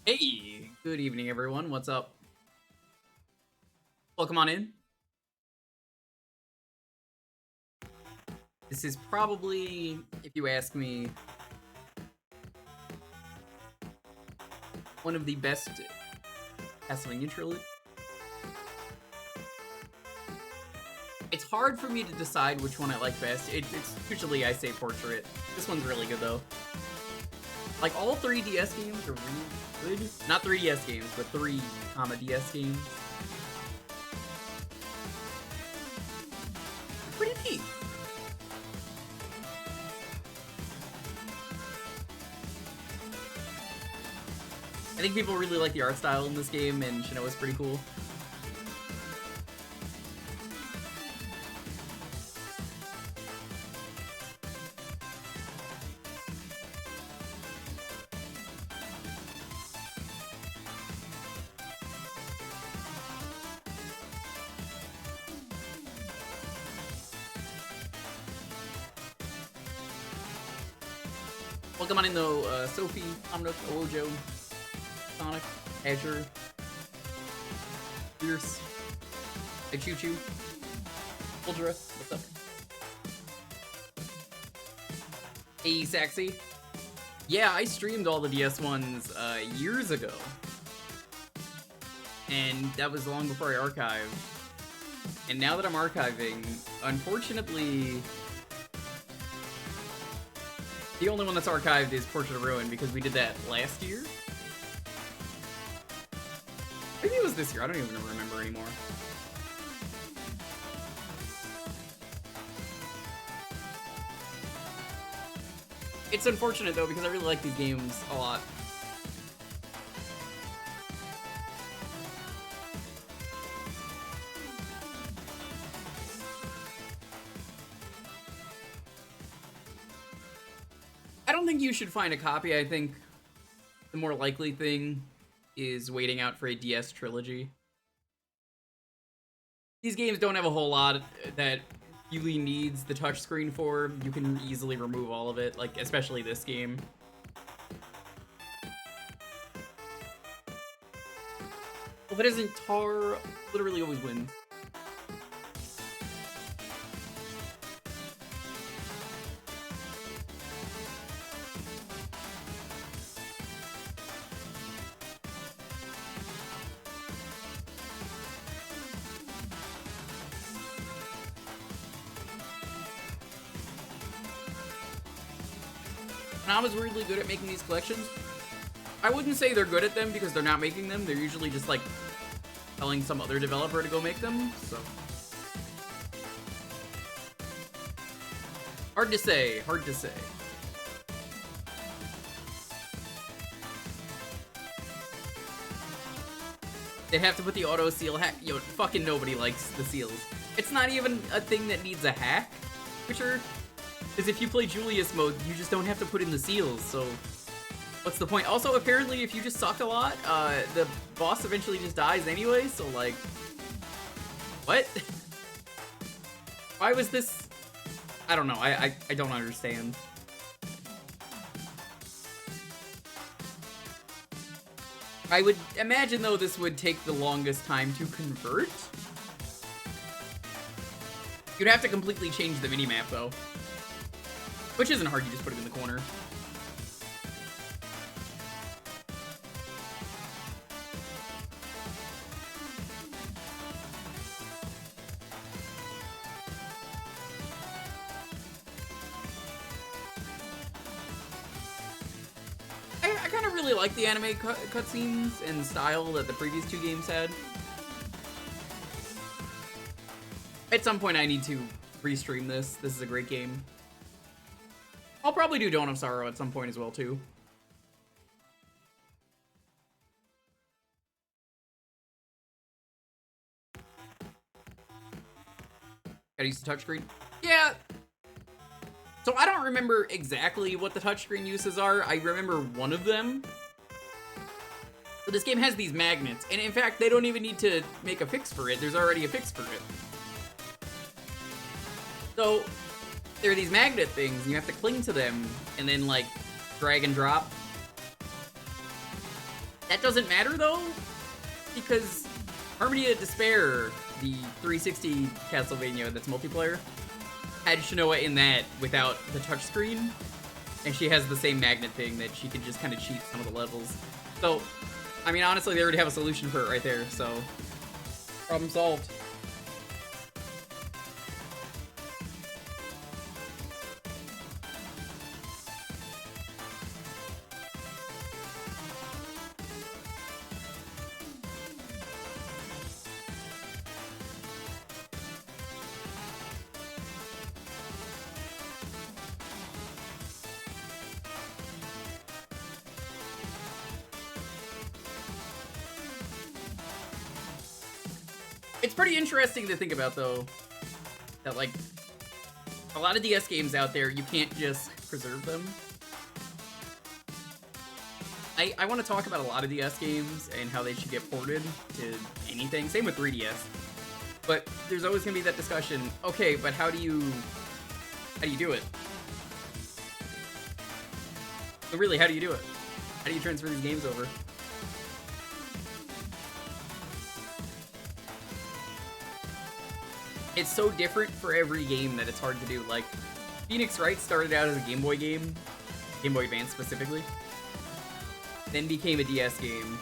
Hey, good evening, everyone. What's up? Welcome on in. This is probably, if you ask me, one of the best Castlevania trilogy. It's hard for me to decide which one I like best. It's usually I say Portrait. This one's really good though. Like all 3DS games are really good. Not 3DS games, but 3, DS games. Pretty neat. I think people really like the art style in this game, and Shinoa's pretty cool. Welcome on in though, Sophie, Omnuk, Ojo, Sonic, Azure, Fierce, I Choo Choo, Uldra, what's up? Hey, Saxy. Yeah, I streamed all the DS ones years ago. And that was long before I archived. And now that I'm archiving, unfortunately, the only one that's archived is Portrait of Ruin because we did that last year. Maybe it was this year, I don't even remember anymore. It's unfortunate though because I really like these games a lot. I don't think you should find a copy. I think the more likely thing is waiting out for a DS trilogy. These games don't have a whole lot that really needs the touchscreen for. You can easily remove all of it, like especially this game. If it isn't Tar, literally always wins. Konami's weirdly good at making these collections. I wouldn't say they're good at them because they're not making them. They're usually just like telling some other developer to go make them. So hard to say. Hard to say. They have to put the auto seal hack. Yo, fucking nobody likes the seals. It's not even a thing that needs a hack, Witcher. Because if you play Julius mode, you just don't have to put in the seals, so what's the point? Also, apparently, if you just suck a lot, the boss eventually just dies anyway, so like, what? Why was this? I don't know, I don't understand. I would imagine, though, this would take the longest time to convert. You'd have to completely change the minimap, though. Which isn't hard, you just put it in the corner. I kind of really like the anime cutscenes and style that the previous two games had. At some point I need to restream this. This is a great game. I'll probably do Dawn of Sorrow at some point as well, too. Gotta use the touchscreen. Yeah. So I don't remember exactly what the touchscreen uses are. I remember one of them. But this game has these magnets, and in fact, they don't even need to make a fix for it. There's already a fix for it. So there are these magnet things, and you have to cling to them, and then, like, drag and drop. That doesn't matter though, because Harmony of Despair, the 360 Castlevania that's multiplayer, had Shinoa in that without the touchscreen, and she has the same magnet thing that she can just kind of cheat some of the levels. So, I mean, honestly, they already have a solution for it right there, so problem solved. It's pretty interesting to think about, though, that, like, a lot of DS games out there, you can't just preserve them. I want to talk about a lot of DS games and how they should get ported to anything. Same with 3DS. But there's always going to be that discussion, okay, but how do you do it? But really, how do you do it? How do you transfer these games over? It's so different for every game that it's hard to do. Like, Phoenix Wright started out as a Game Boy game, Game Boy Advance specifically, then became a DS game,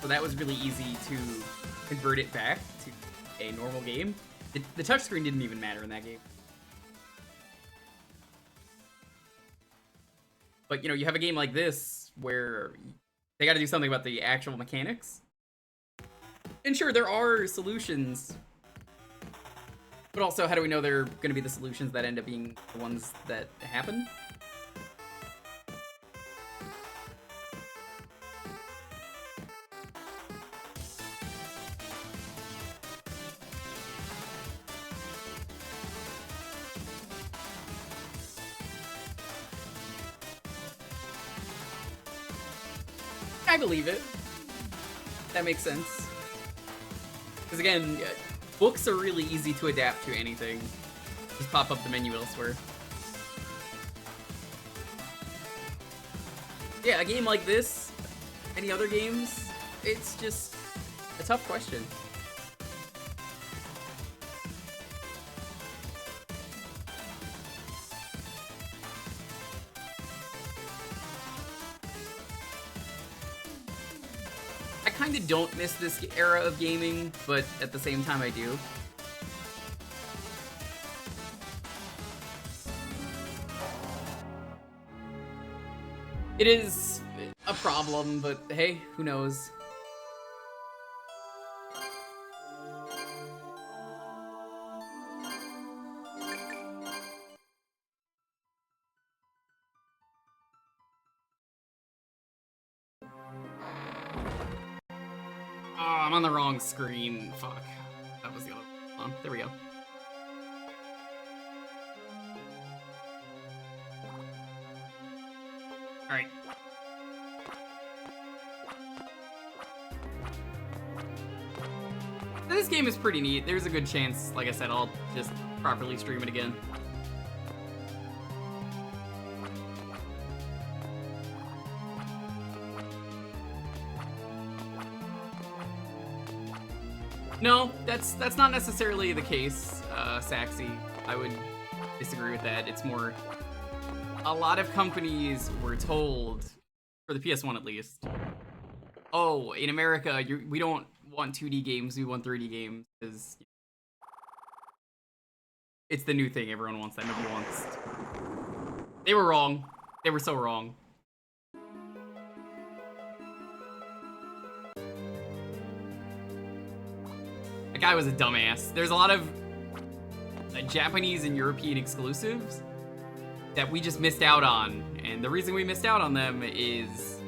so that was really easy to convert it back to a normal game. The touchscreen didn't even matter in that game. But, you know, you have a game like this where they gotta do something about the actual mechanics. And sure, there are solutions, but also, how do we know they're going to be the solutions that end up being the ones that happen? I believe it. That makes sense. Because again, books are really easy to adapt to anything. Just pop up the menu elsewhere. Yeah, a game like this, any other games, it's just a tough question. I kind of don't miss this era of gaming, but at the same time I do. It is a problem, but hey, who knows? Oh, I'm on the wrong screen. Fuck. That was the other one. There we go. Alright. This game is pretty neat. There's a good chance, like I said, I'll just properly stream it again. No, that's not necessarily the case, Saxy. I would disagree with that. It's more, a lot of companies were told, for the PS1 at least, oh, in America, we don't want 2D games, we want 3D games, because it's the new thing everyone wants that nobody wants. They were wrong. They were so wrong. That guy was a dumbass. There's a lot of Japanese and European exclusives that we just missed out on. And the reason we missed out on them is,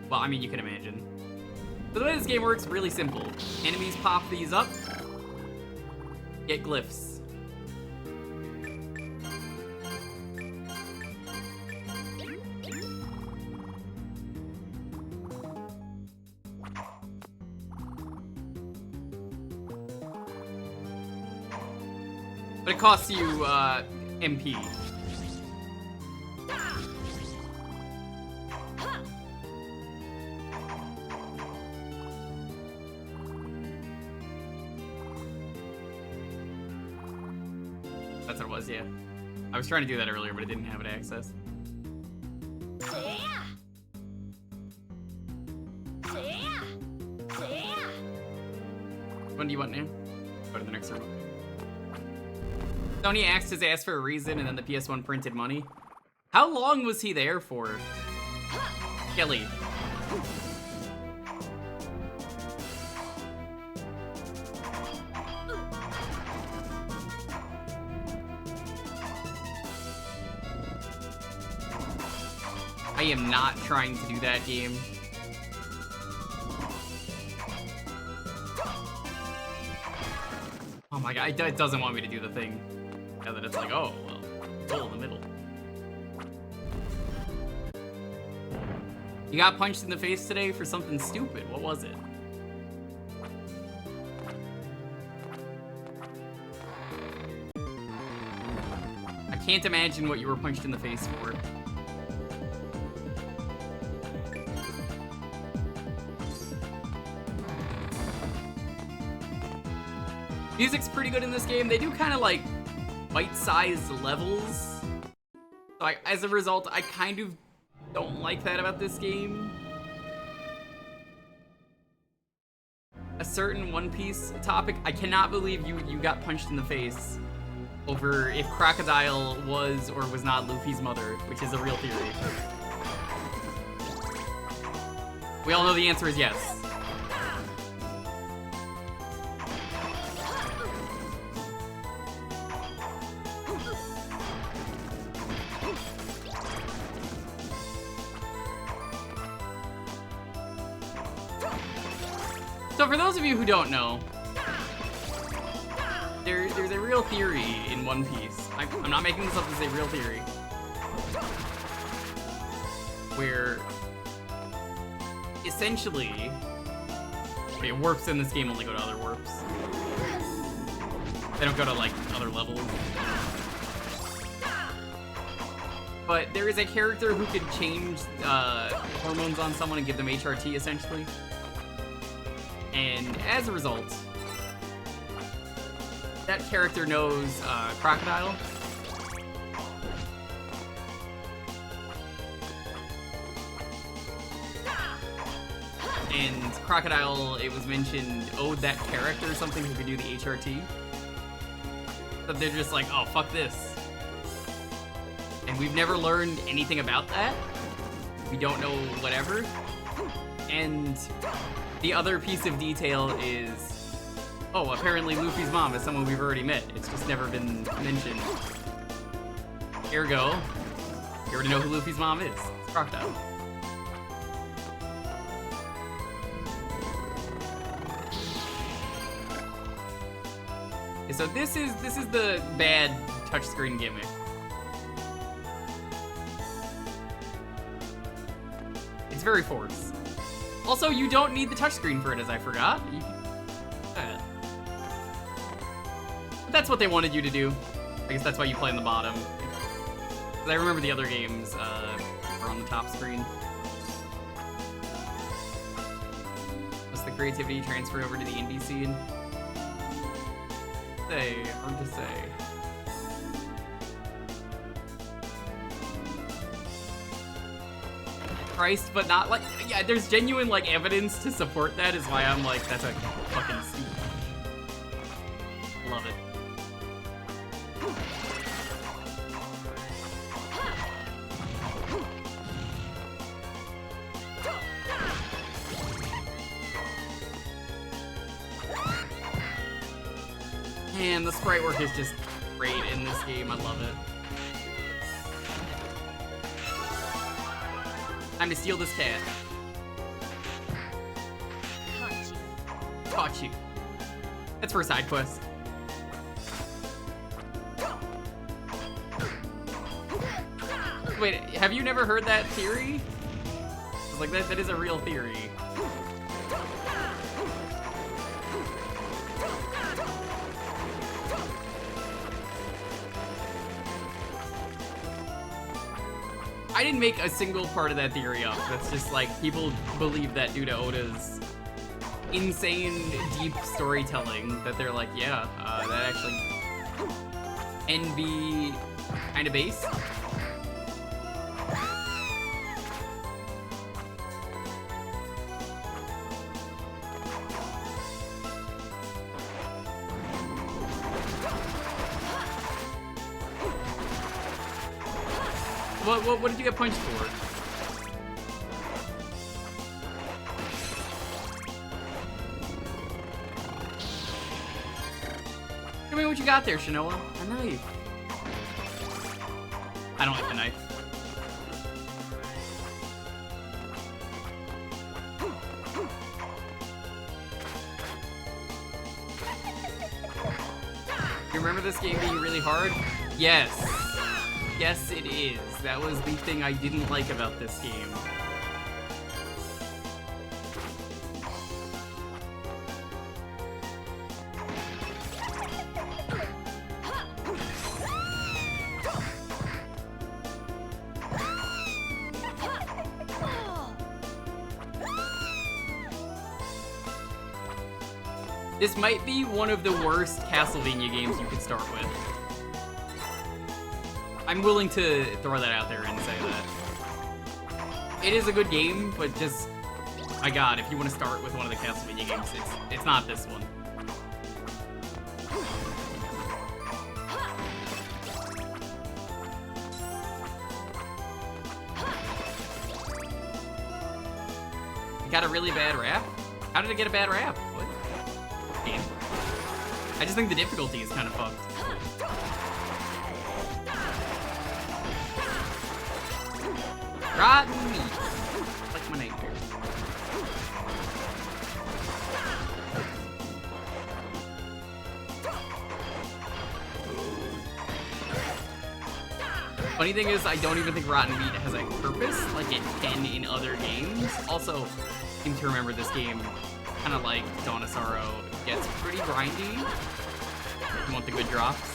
well, I mean, you can imagine. So the way this game works, really simple. Enemies pop these up, get glyphs. But it costs you, MP. That's what it was, yeah. I was trying to do that earlier, but it didn't have it access. When do you want now? Go to the next room. Sony axed his ass for a reason, and then the PS1 printed money. How long was he there for? Kelly. I am not trying to do that game. Oh my god, it doesn't want me to do the thing. Now that it's like, oh, well, hole in the middle. You got punched in the face today for something stupid. What was it? I can't imagine what you were punched in the face for. Music's pretty good in this game. They do kind of like bite-sized levels. So as a result, I kind of don't like that about this game. A certain One Piece topic, I cannot believe you got punched in the face over if Crocodile was or was not Luffy's mother, which is a real theory. We all know the answer is yes. So for those of you who don't know, there's a real theory in One Piece. I'm not making this up, it's a real theory. Where, essentially, warps in this game only go to other warps. They don't go to, like, other levels. But there is a character who could change hormones on someone and give them HRT, essentially. And as a result, that character knows Crocodile. And Crocodile, it was mentioned, owed that character something who could do the HRT. But they're just like, oh, fuck this. And we've never learned anything about that. We don't know whatever. And the other piece of detail is, oh, apparently Luffy's mom is someone we've already met. It's just never been mentioned. Ergo, you already know who Luffy's mom is. It's Crocodile. So this is the bad touchscreen gimmick. It's very forced. Also, you don't need the touchscreen for it, as I forgot. That's what they wanted you to do. I guess that's why you play on the bottom. 'Cause I remember the other games were on the top screen. What's the creativity transferred over to the indie scene? Hard to say. Christ, but not like, yeah, there's genuine like evidence to support that, is why I'm like, that's a fucking stupid. Love it. Man, the sprite work is just great in this game. I love it. Time to steal this cat. Caught you. That's for a side quest. Wait, have you never heard that theory? It's like that is a real theory. I didn't make a single part of that theory up. That's just like, people believe that due to Oda's insane, deep storytelling, that they're like, yeah, that actually and be kind of based. What did you get punched for? Tell me what you got there, Shanoa. A knife. I don't like the knife. You remember this game being really hard? Yes. Yes, it is. That was the thing I didn't like about this game. This might be one of the worst Castlevania games you could start with. I'm willing to throw that out there and say that. It is a good game, but just, my god, if you want to start with one of the Castlevania games, it's not this one. It got a really bad rap? How did it get a bad rap? What? Game. I just think the difficulty is kind of fucked. Rotten meat. Like my name here. Funny thing is, I don't even think Rotten Meat has a purpose like it can in other games. Also, I seem to remember this game, kind of like Dawn of Sorrow, gets pretty grindy. If you want the good drops.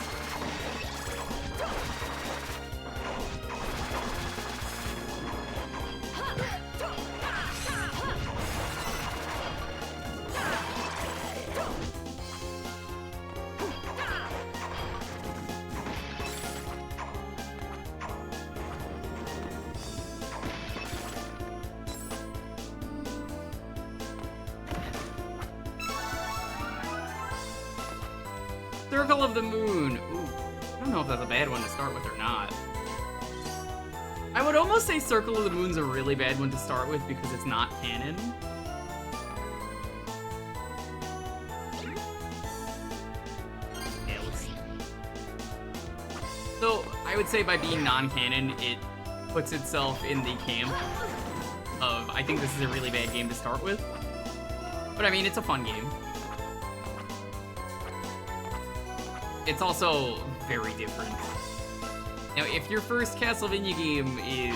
Circle of the Moon. Ooh, I don't know if that's a bad one to start with or not. I would almost say Circle of the Moon's a really bad one to start with because it's not canon. Yeah, let's see. So, I would say by being non-canon, it puts itself in the camp of, I think this is a really bad game to start with. But I mean, it's a fun game. It's also very different. Now, if your first Castlevania game is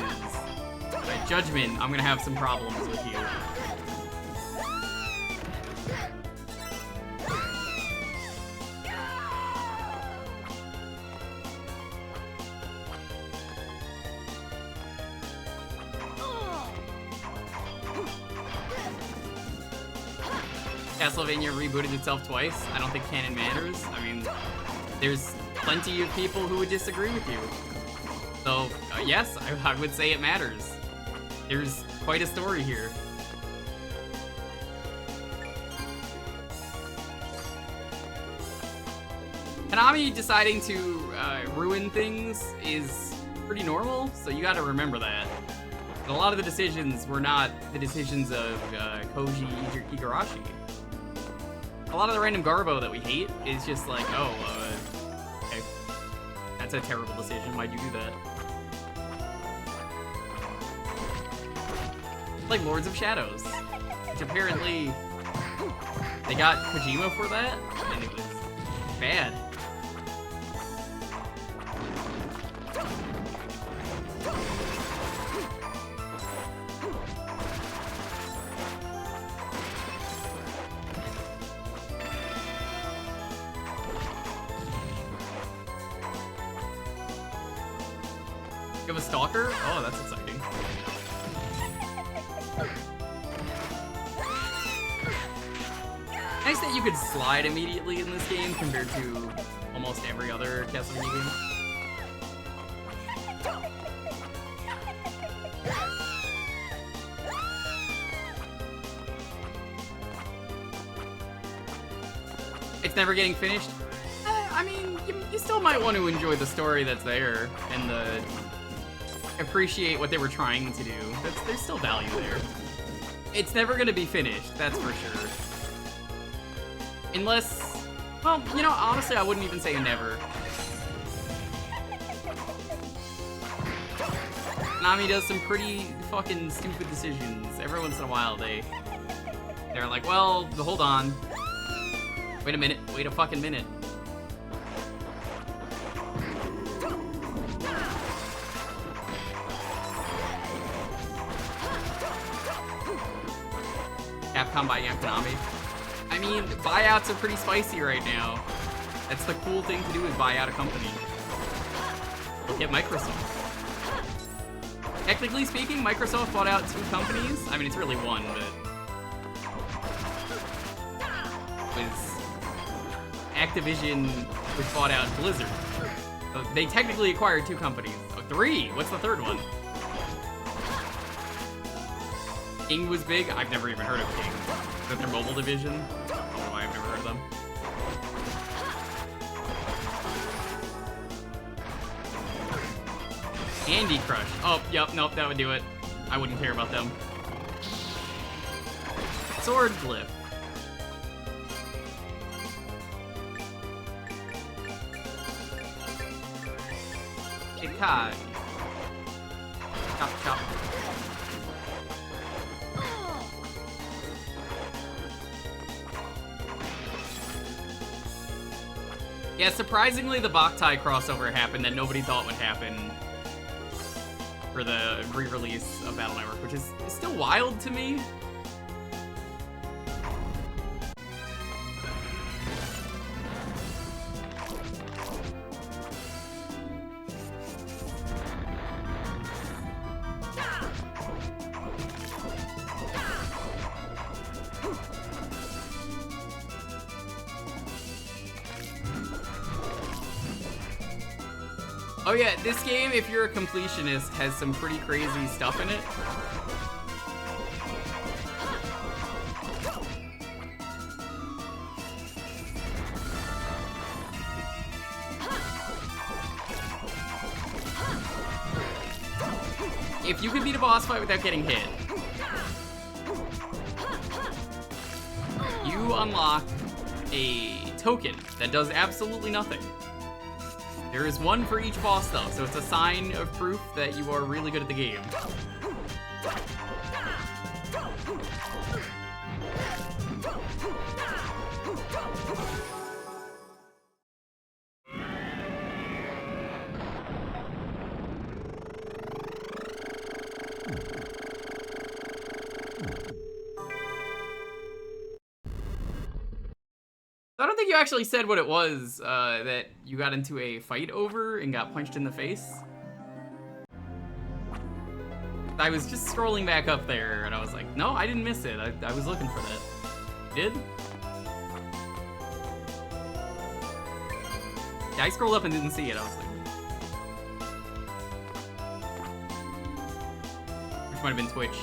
Judgment, I'm gonna have some problems with you. Castlevania rebooted itself twice. I don't think canon matters. I mean, there's plenty of people who would disagree with you. So, yes, I would say it matters. There's quite a story here. Konami deciding to ruin things is pretty normal, so you gotta remember that. And a lot of the decisions were not the decisions of Koji Igarashi. A lot of the random garbo that we hate is just like, oh, okay. That's a terrible decision. Why'd you do that? Like Lords of Shadows, which apparently they got Kojima for that, and it was bad. You have a stalker? Oh, that's exciting. Nice that you could slide immediately in this game compared to almost every other Castlevania game. It's never getting finished? I mean, you still might want to enjoy the story that's there and appreciate what they were trying to do. There's still value there. It's never gonna be finished, that's for sure. Unless, well, you know, honestly, I wouldn't even say never. Konami does some pretty fucking stupid decisions. Every once in a while, they're like, well, hold on. Wait a minute. Wait a fucking minute. Capcom buying out Konami. I mean, buyouts are pretty spicy right now. That's the cool thing to do is buy out a company. Look at Microsoft. Technically speaking, Microsoft bought out 2 companies. I mean, it's really one, but Activision was bought out Blizzard. So they technically acquired 2 companies. Oh, 3! What's the third one? King was big? I've never even heard of King. Is that their mobile division? I don't know why I've never heard of them. Candy Crush. Oh, yep, nope, that would do it. I wouldn't care about them. Sword Glyph. Ikkai. Chop, chop. Yeah, surprisingly, the Boktai crossover happened that nobody thought would happen for the re-release of Battle Network, which is still wild to me. Oh yeah, this game, if you're a completionist, has some pretty crazy stuff in it. If you could beat a boss fight without getting hit, you unlock a token that does absolutely nothing. There is one for each boss though, so it's a sign of proof that you are really good at the game. I don't think you actually said what it was that you got into a fight over and got punched in the face. I was just scrolling back up there and I was like, no, I didn't miss it. I was looking for that. You did? Yeah, I scrolled up and didn't see it. I was like, which might have been Twitch.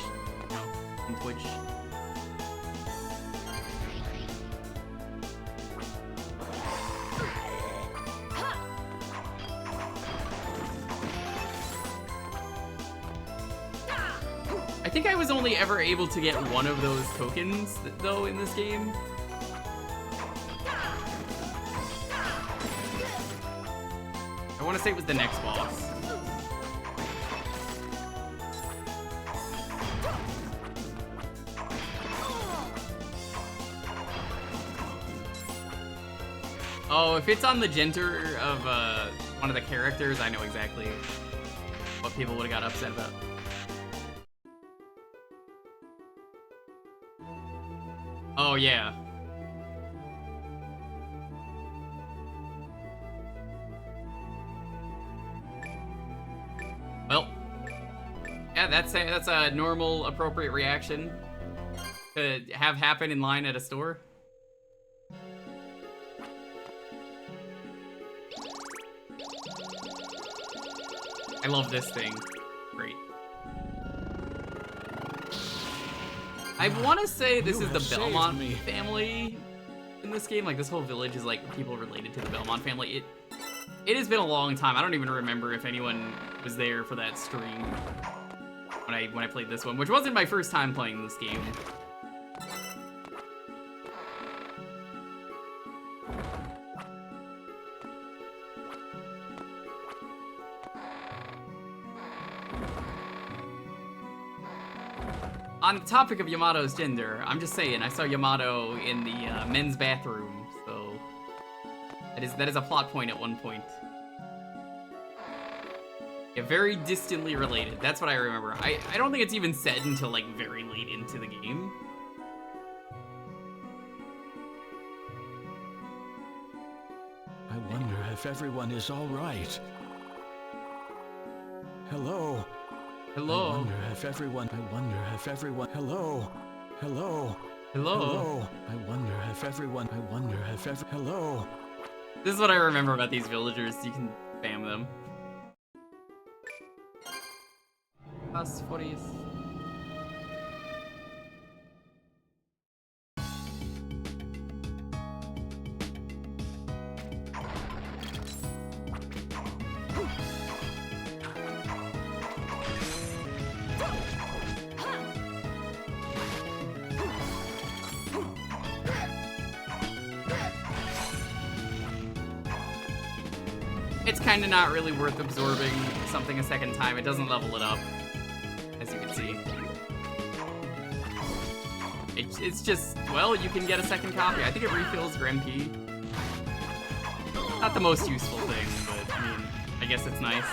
No, in Twitch. I think I was only ever able to get one of those tokens, though, in this game. I want to say it was the next boss. Oh, if it's on the gender of one of the characters, I know exactly what people would have got upset about. Oh, yeah. Well, yeah, that's a normal, appropriate reaction to have happen in line at a store. love this thing. Great. I want to say this is the Belmont family in this game. Like, this whole village is, like, people related to the Belmont family. It has been a long time. I don't even remember if anyone was there for that stream when I played this one, which wasn't my first time playing this game. On the topic of Yamato's gender, I'm just saying, I saw Yamato in the men's bathroom, so that is a plot point at one point. Yeah, very distantly related. That's what I remember. I don't think it's even said until, like, very late into the game. I wonder if everyone is all right. Hello. Hello. I wonder if everyone. Hello. Hello. Hello. I wonder if everyone. Hello. This is what I remember about these villagers. You can spam them. Us 40s. It's kind of not really worth absorbing something a second time. It doesn't level it up, as you can see. It's just, well, you can get a second copy. I think it refills your MP. Not the most useful thing, but I mean, I guess it's nice.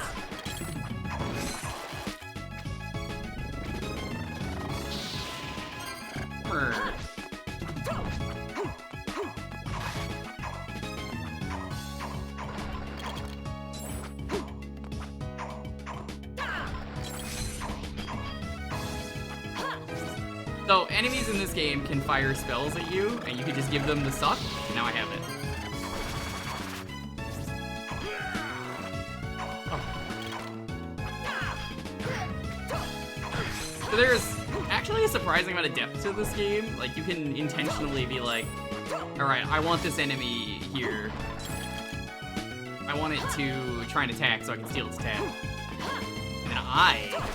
So, enemies in this game can fire spells at you, and you can just give them the suck. Now I have it. Oh. So there's actually a surprising amount of depth to this game. Like, you can intentionally be like, alright, I want this enemy here. I want it to try and attack so I can steal its attack. And then I attack.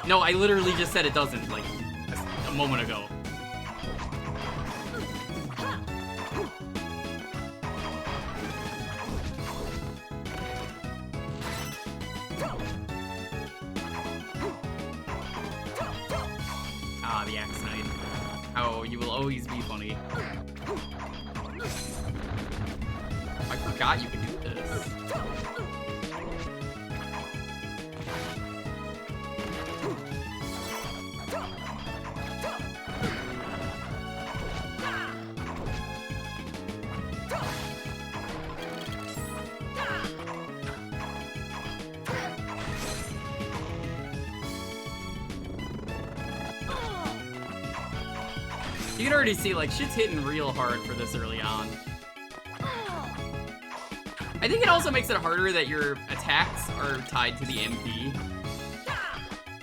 No, I literally just said it doesn't, like, a moment ago. Ah, the Axe Knight. Oh, you will always be funny. I forgot you could do this. You can already see, like, shit's hitting real hard for this early on. I think it also makes it harder that your attacks are tied to the MP.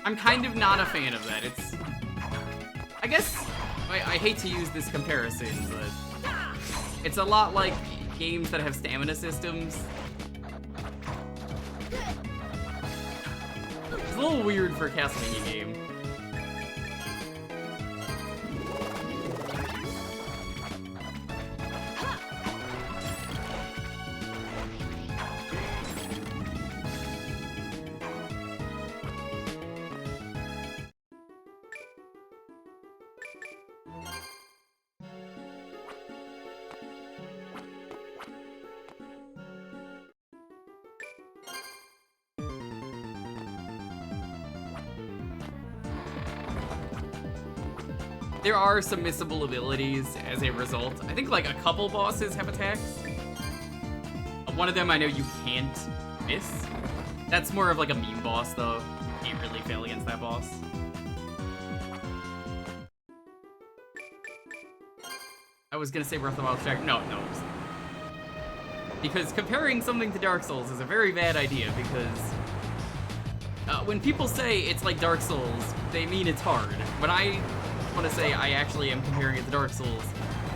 I'm kind of not a fan of that. It's... I guess... I hate to use this comparison, but... It's a lot like games that have stamina systems. It's a little weird for a Castlevania game. There are some missable abilities as a result. I think like a couple bosses have attacks. One of them I know you can't miss. That's more of like a meme boss though. You can't really fail against that boss. I was gonna say Breath of the Wild Shadow. No. Because comparing something to Dark Souls is a very bad idea, because when people say it's like Dark Souls, they mean it's hard. When I want to say I actually am comparing it to Dark Souls,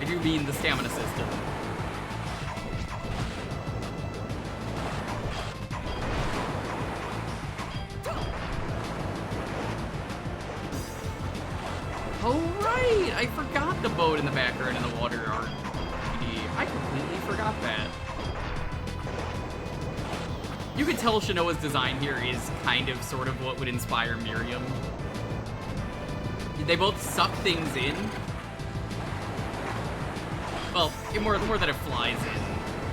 I do mean the stamina system. Oh right, I forgot the boat in the background in the water art. I completely forgot that. You could tell Shanoa's design here is kind of sort of what would inspire Miriam. They both suck things in. Well, more that it flies in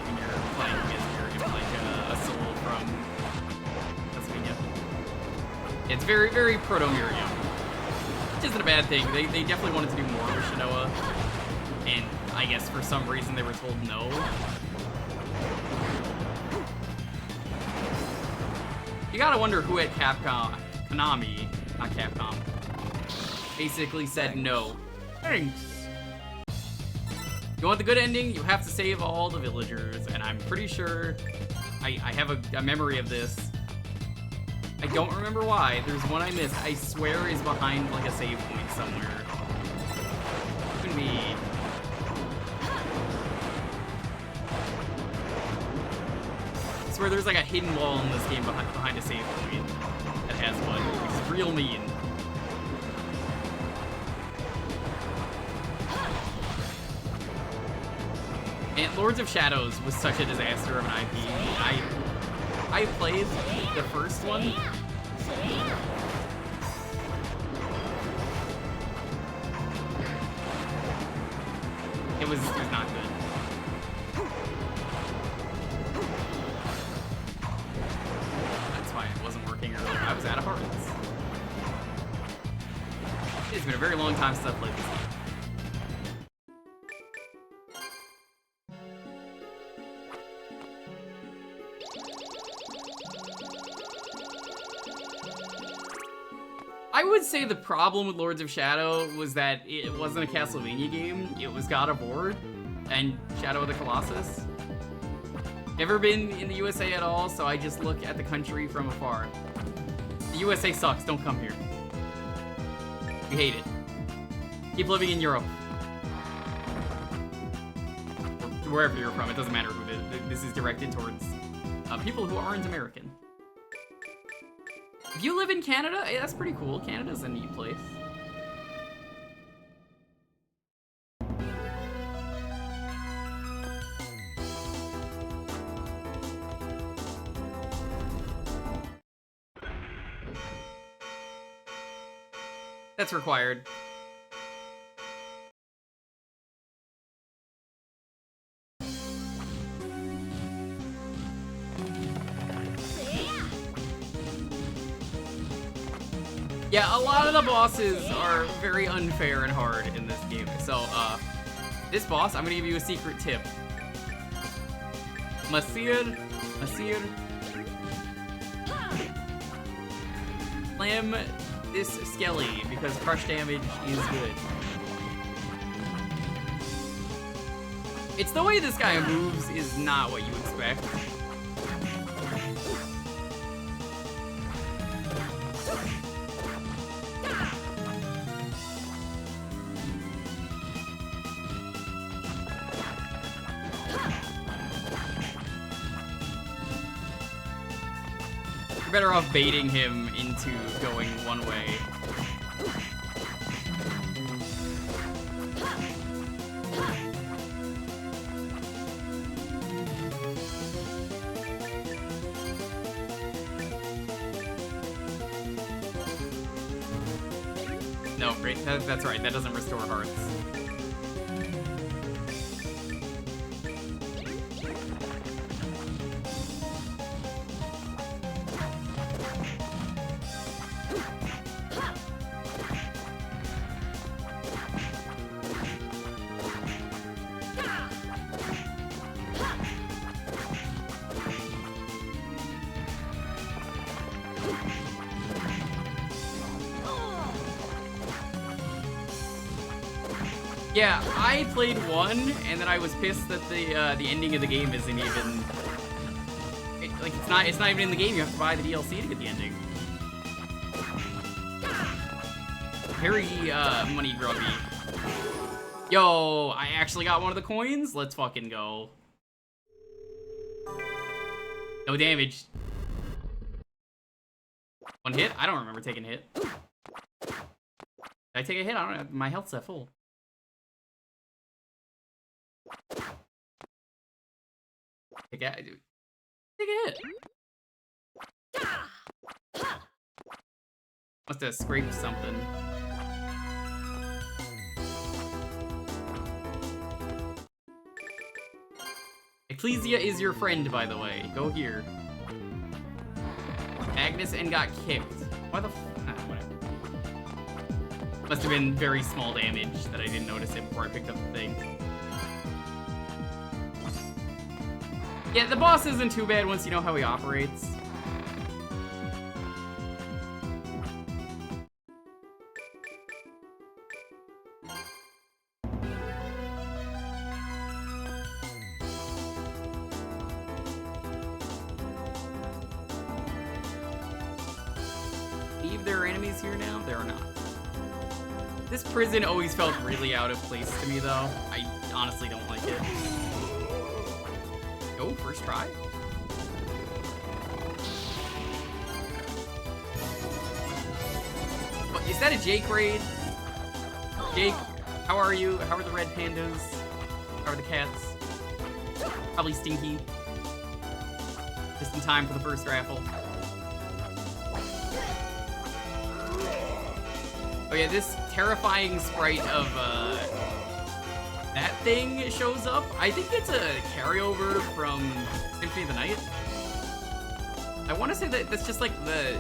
when you're playing against Miriam, like a soul from Castlevania. It's very, very proto-Miriam. Which isn't a bad thing. They definitely wanted to do more with Shanoa. And I guess for some reason they were told no. You gotta wonder who at Konami, not Capcom, basically said no. Thanks. You want the good ending? You have to save all the villagers, and I'm pretty sure I have a memory of this. I don't remember why. There's one I missed. I swear is behind like a save point somewhere. Could be. I swear there's like a hidden wall in this game behind a save point that has one, which is real mean. And Lords of Shadows was such a disaster of an IP. I played the first one. It was not good. That's why it wasn't working earlier. I was out of hearts. It's been a very long time since I've played this game. I would say the problem with Lords of Shadow was that it wasn't a Castlevania game, it was God of War and Shadow of the Colossus. Never been in the USA at all, so I just look at the country from afar. The USA sucks, don't come here. We hate it. Keep living in Europe. Or wherever you're from, it doesn't matter who this is directed towards. People who aren't American. If you live in Canada, hey, that's pretty cool. Canada's a neat place. That's required. Yeah, a lot of the bosses are very unfair and hard in this game. So, this boss, I'm gonna give you a secret tip. Masir. Slam this Skelly, because crush damage is good. It's the way this guy moves is not what you expect. You're better off baiting him into going one way. No, great. That's right. That doesn't restore hearts. Yeah, I played 1, and then I was pissed that the ending of the game isn't even... it's not even in the game. You have to buy the DLC to get the ending. Very money grubby. Yo, I actually got one of the coins. Let's fucking go. No damage. 1 hit? I don't remember taking a hit. Did I take a hit? I don't know. My health's at full. Take a hit. Must have scraped something. Ecclesia is your friend, by the way. Go here. Agnes and got kicked. Why the whatever. Must have been very small damage that I didn't notice it before I picked up the thing. Yeah, the boss isn't too bad once you know how he operates. There are enemies here now? There are not. This prison always felt really out of place to me, though. I honestly don't like it. Go, first try. What, is that a Jake raid? Jake, how are you? How are the red pandas? How are the cats? Probably stinky. Just in time for the first raffle. Oh yeah, this terrifying sprite of that thing shows up. I think it's a carryover from Symphony of the Night. I want to say that that's just like the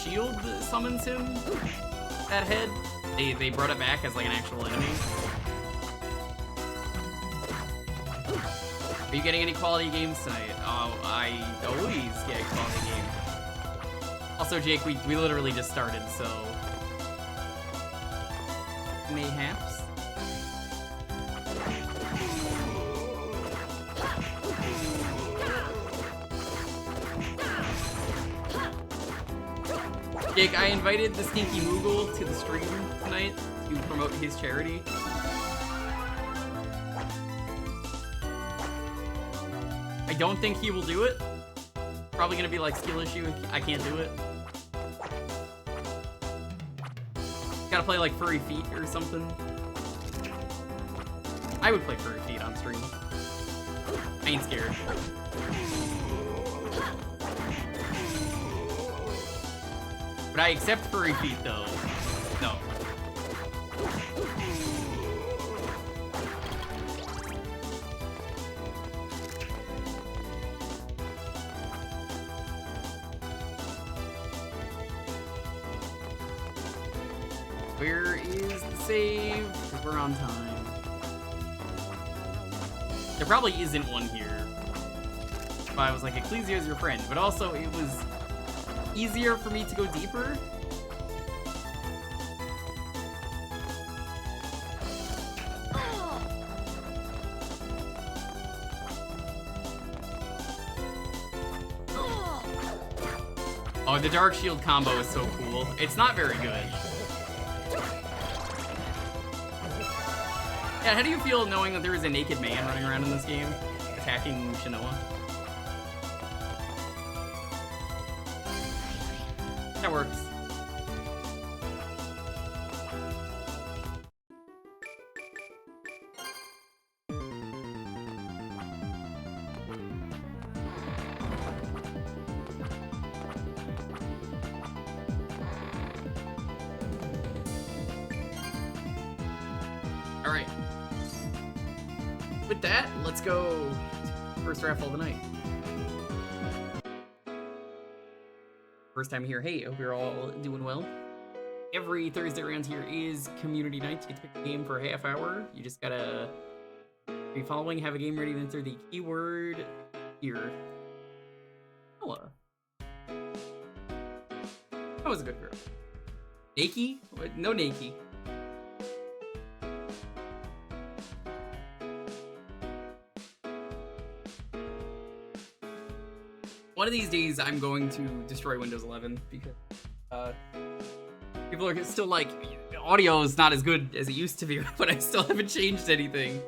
shield that summons him. That head. They brought it back as like an actual enemy. Are you getting any quality games tonight? Oh, I always get a quality game. Also, Jake, we literally just started, so... Mayhaps. Jake, I invited the Stinky Moogle to the stream tonight to promote his charity. I don't think he will do it. Probably gonna be like skill issue. I can't do it. Gotta play like Furry Feet or something. I would play Furry Feet on stream. I ain't scared. But I accept Furry Feet though. No. Where is the save? Because we're on time. There probably isn't one here. But I was like, Ecclesia is your friend. But also, it was easier for me to go deeper. Oh, the Dark Shield combo is so cool. It's not very good. Yeah, how do you feel knowing that there is a naked man running around in this game, attacking Shinoa? That works. Alright. With that, let's go first raffle of the night. First time here. Hey, hope you're all doing well. Every Thursday around here is community night. You get to pick a game for a half hour. You just gotta be following, have a game ready, and enter the keyword here. Noah. That was a good girl. Nakey? No Nakey. One of these days, I'm going to destroy Windows 11 because people are still like, audio is not as good as it used to be, but I still haven't changed anything.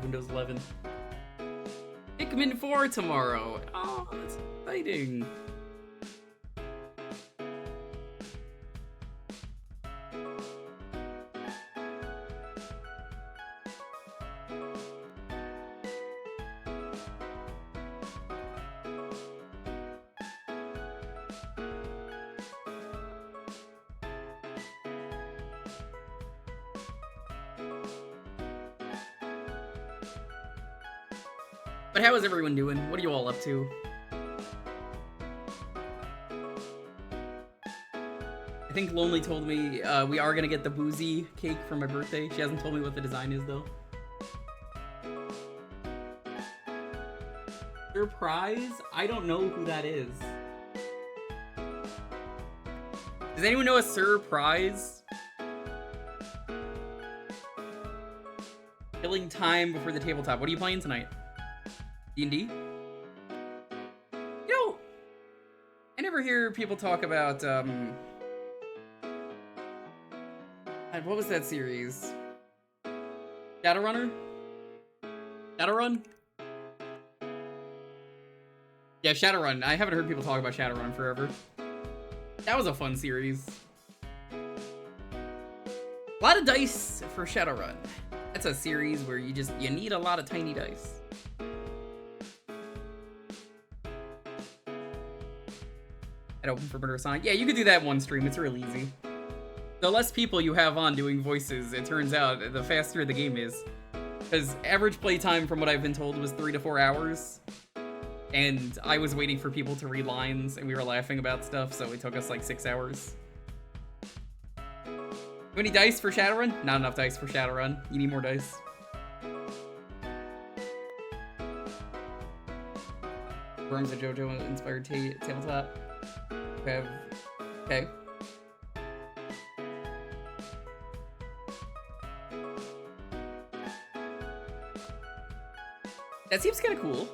Windows 11. Pikmin 4 tomorrow. Oh, that's exciting. But how is everyone doing? What are you all up to? I think Lonely told me we are gonna get the boozy cake for my birthday. She hasn't told me what the design is though. Surprise? I don't know who that is. Does anyone know a surprise? Killing time before the tabletop. What are you playing tonight? D&D? You know, I never hear people talk about, what was that series? Shadowrunner? Shadowrun? Yeah, Shadowrun. I haven't heard people talk about Shadowrun forever. That was a fun series. A lot of dice for Shadowrun. That's a series where you need a lot of tiny dice. Open for Murder Sonic. Yeah, you could do that one stream. It's real easy. The less people you have on doing voices, it turns out, the faster the game is. Because average playtime, from what I've been told, was 3 to 4 hours. And I was waiting for people to read lines, and we were laughing about stuff, so it took us like 6 hours. Too many dice for Shadowrun? Not enough dice for Shadowrun. You need more dice. Worms of JoJo-inspired tabletop. Okay. That seems kind of cool.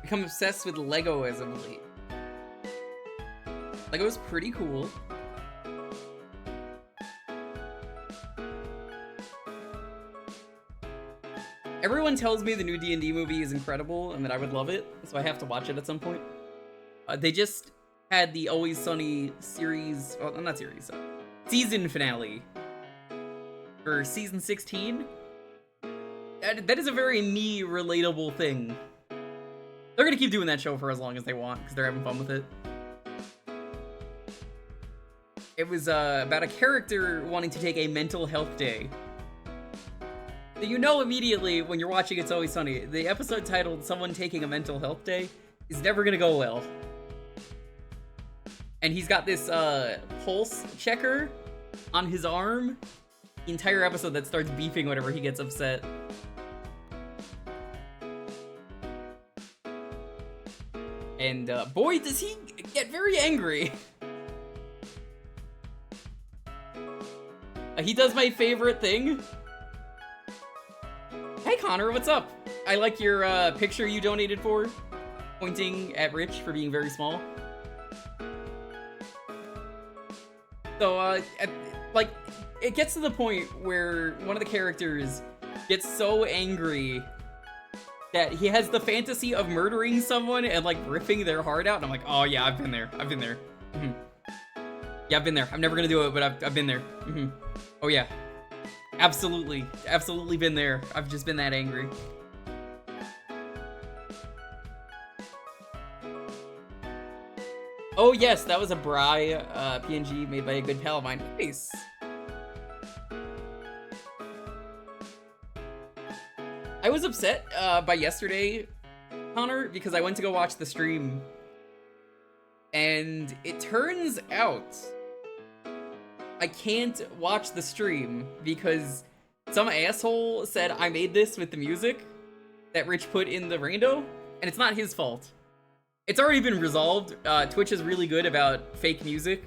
Become obsessed with Lego as of late. Lego's pretty cool. Everyone tells me the new D&D movie is incredible and that I would love it, so I have to watch it at some point. They just had the Always Sunny series, well, not series, season finale for season 16. That is a very me relatable thing. They're gonna keep doing that show for as long as they want because they're having fun with it. It was about a character wanting to take a mental health day. So you know immediately when you're watching It's Always Sunny, the episode titled Someone Taking a Mental Health Day is never gonna go well. And he's got this pulse checker on his arm the entire episode that starts beeping whenever he gets upset. And boy, does he get very angry. He does my favorite thing. Hey Connor, what's up? I like your picture you donated for, pointing at Rich for being very small. So, like, it gets to the point where one of the characters gets so angry that he has the fantasy of murdering someone and, like, ripping their heart out. And I'm like, oh yeah, I've been there. Mm-hmm. Yeah, I've been there. I'm never gonna do it, but I've been there. Mm-hmm. Oh yeah. Absolutely been there. I've just been that angry. Oh yes, that was a Bry PNG made by a good pal of mine. Nice. I was upset by yesterday, Connor, because I went to go watch the stream, and it turns out I can't watch the stream because some asshole said I made this with the music that Rich put in the rando, and it's not his fault. It's already been resolved. Twitch is really good about fake music.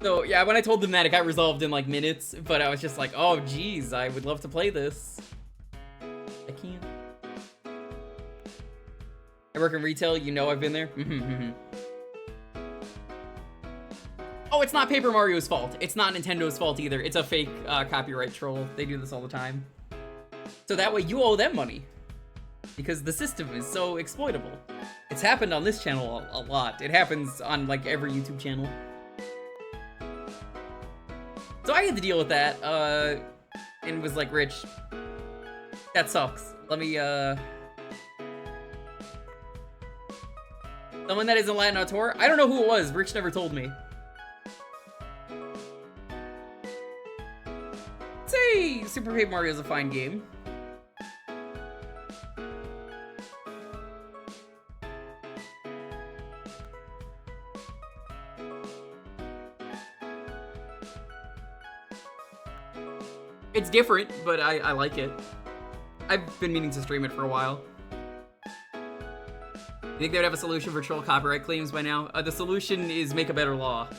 So yeah, when I told them that, it got resolved in like minutes, but I was just like, oh geez, I would love to play this. I can't. I work in retail, you know I've been there. Oh, it's not Paper Mario's fault. It's not Nintendo's fault either. It's a fake copyright troll. They do this all the time. So that way you owe them money. Because the system is so exploitable. It's happened on this channel a lot. It happens on like every YouTube channel. So I had to deal with that, and was like, Rich, that sucks. Let me, someone that isn't Latin auteur? I don't know who it was. Rich never told me. Say, Super Paper Mario is a fine game. It's different, but I like it. I've been meaning to stream it for a while. You think they would have a solution for troll copyright claims by now? The solution is make a better law.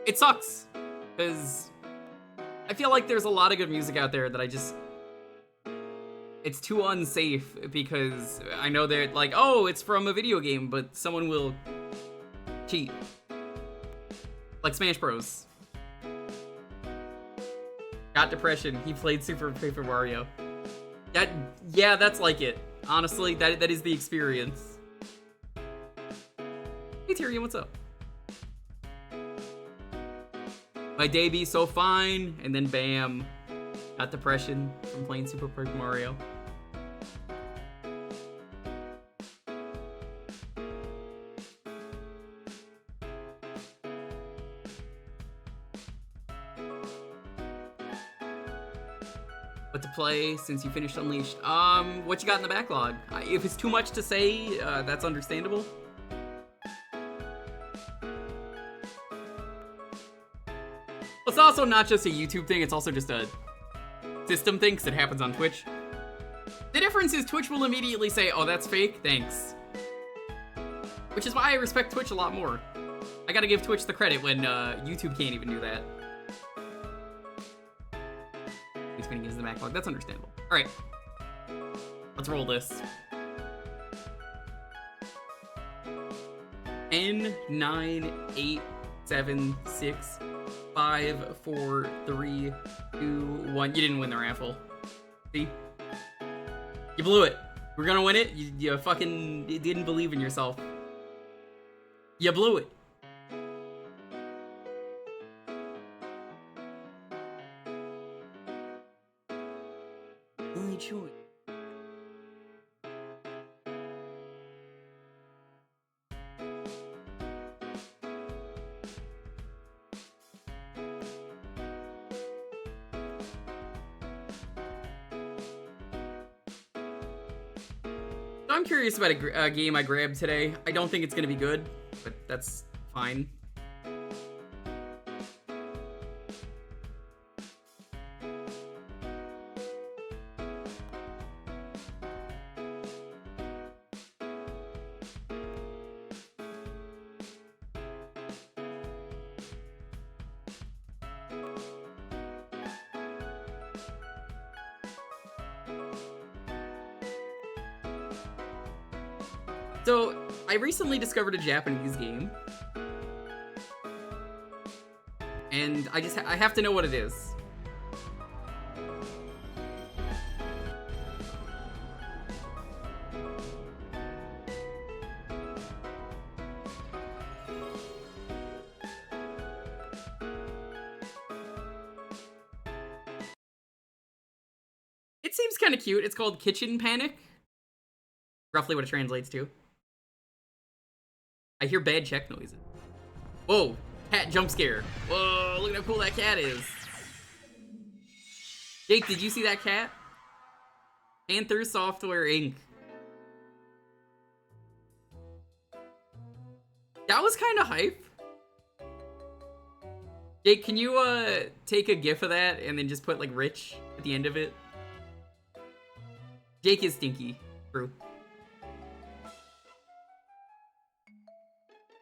It sucks, because I feel like there's a lot of good music out there that I just... It's too unsafe, because I know they're like, oh, it's from a video game, but someone will cheat. Like Smash Bros. Got depression. He played Super Paper Mario. Yeah, that's like it. Honestly, that is the experience. Hey Tyrion, what's up? My day be so fine, and then bam, got depression from playing Super Paper Mario. What to play since you finished Unleashed? What you got in the backlog? If it's too much to say, that's understandable. It's also not just a YouTube thing, it's also just a system thing, because it happens on Twitch. The difference is Twitch will immediately say, oh, that's fake, thanks. Which is why I respect Twitch a lot more. I gotta give Twitch the credit when YouTube can't even do that. He's gonna use the backlog, that's understandable. Alright, let's roll this. N, 9, 8, 7, 6, 5, 4, 3, 2, 1. You didn't win the raffle. See? You blew it. We're gonna win it. You fucking didn't believe in yourself. You blew it. Only choice. I'm curious about a game I grabbed today. I don't think it's gonna be good, but that's fine. So, I recently discovered a Japanese game. And I have to know what it is. It seems kind of cute. It's called Kitchen Panic. Roughly what it translates to. I hear bad check noises. Whoa, cat jump scare. Whoa, look at how cool that cat is. Jake, did you see that cat? Panther Software Inc. That was kind of hype. Jake, can you take a gif of that and then just put like rich at the end of it? Jake is stinky. True.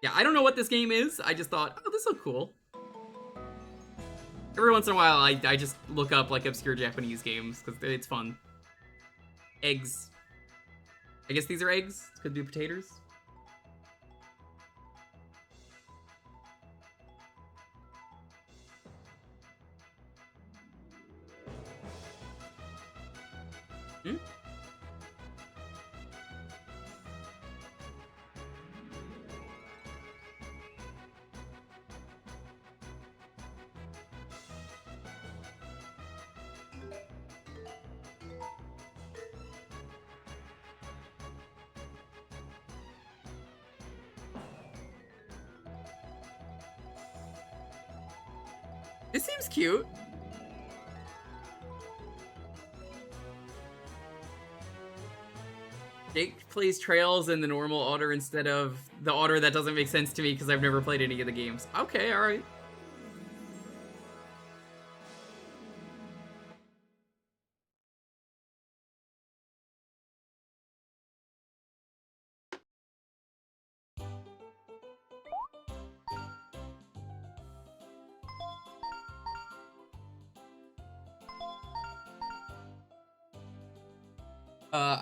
Yeah, I don't know what this game is. I just thought, oh, this looks cool. Every once in a while, I just look up like obscure Japanese games because it's fun. Eggs. I guess these are eggs. Could be potatoes. Hmm? This seems cute. Jake plays Trails in the normal order instead of the order that doesn't make sense to me because I've never played any of the games. Okay, alright.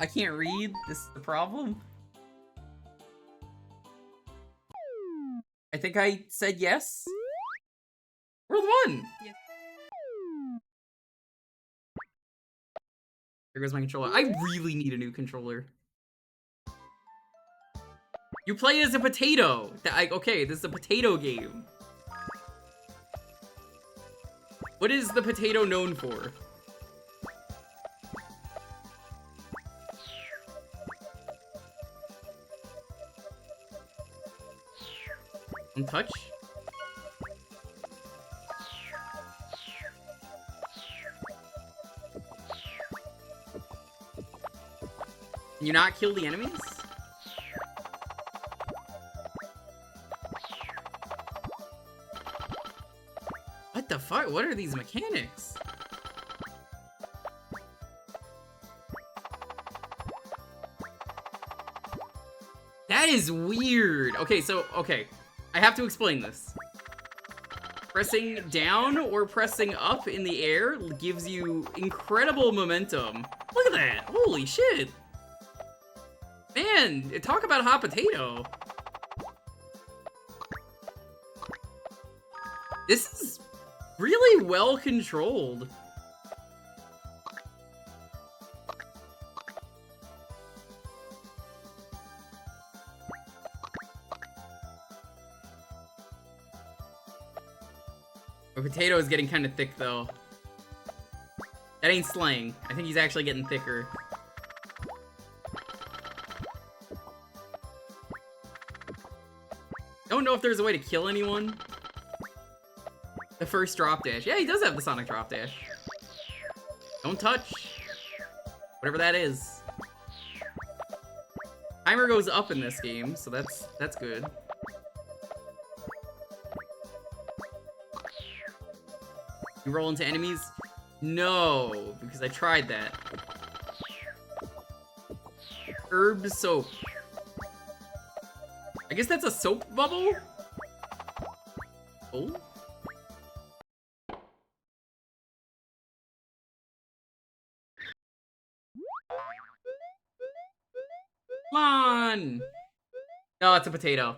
I can't read. This is the problem. I think I said yes. World 1! Yes. There goes my controller. I really need a new controller. You play as a potato. Okay, this is a potato game. What is the potato known for? Touch? Can you not kill the enemies? What the fuck? What are these mechanics? That is weird. Okay, so, okay. I have to explain this. Pressing down or pressing up in the air gives you incredible momentum. Look at that! Holy shit! Man, talk about hot potato. This is really well controlled. The potato is getting kind of thick, though. That ain't slaying. I think he's actually getting thicker. Don't know if there's a way to kill anyone. The first drop dash. Yeah, he does have the Sonic drop dash. Don't touch. Whatever that is. Timer goes up in this game, so that's good. You roll into enemies? No, because I tried that. Herb soap. I guess that's a soap bubble? Oh? Come on! No, it's a potato.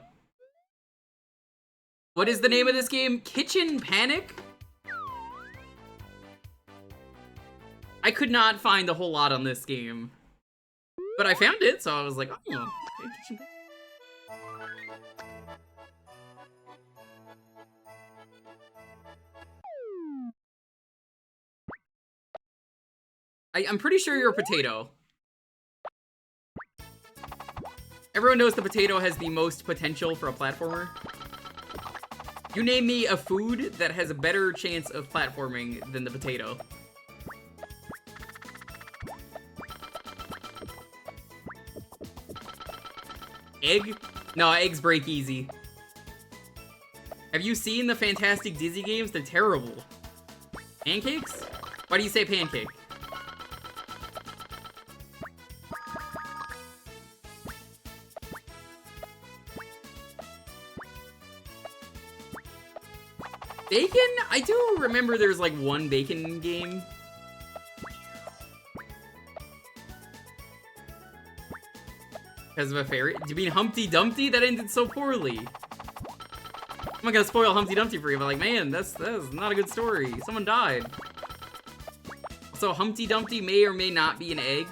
What is the name of this game? Kitchen Panic? I could not find a whole lot on this game. But I found it, so I was like, oh, okay, Kitchen Panic. I'm pretty sure you're a potato. Everyone knows the potato has the most potential for a platformer. You name me a food that has a better chance of platforming than the potato. Egg? No, eggs break easy. Have you seen the Fantastic Dizzy games? They're terrible. Pancakes? Why do you say pancake? Bacon? I do remember there's like one bacon game. Because of a fairy? Do you mean Humpty Dumpty? That ended so poorly. I'm not gonna spoil Humpty Dumpty for you, but like, man, that's not a good story. Someone died. So Humpty Dumpty may or may not be an egg.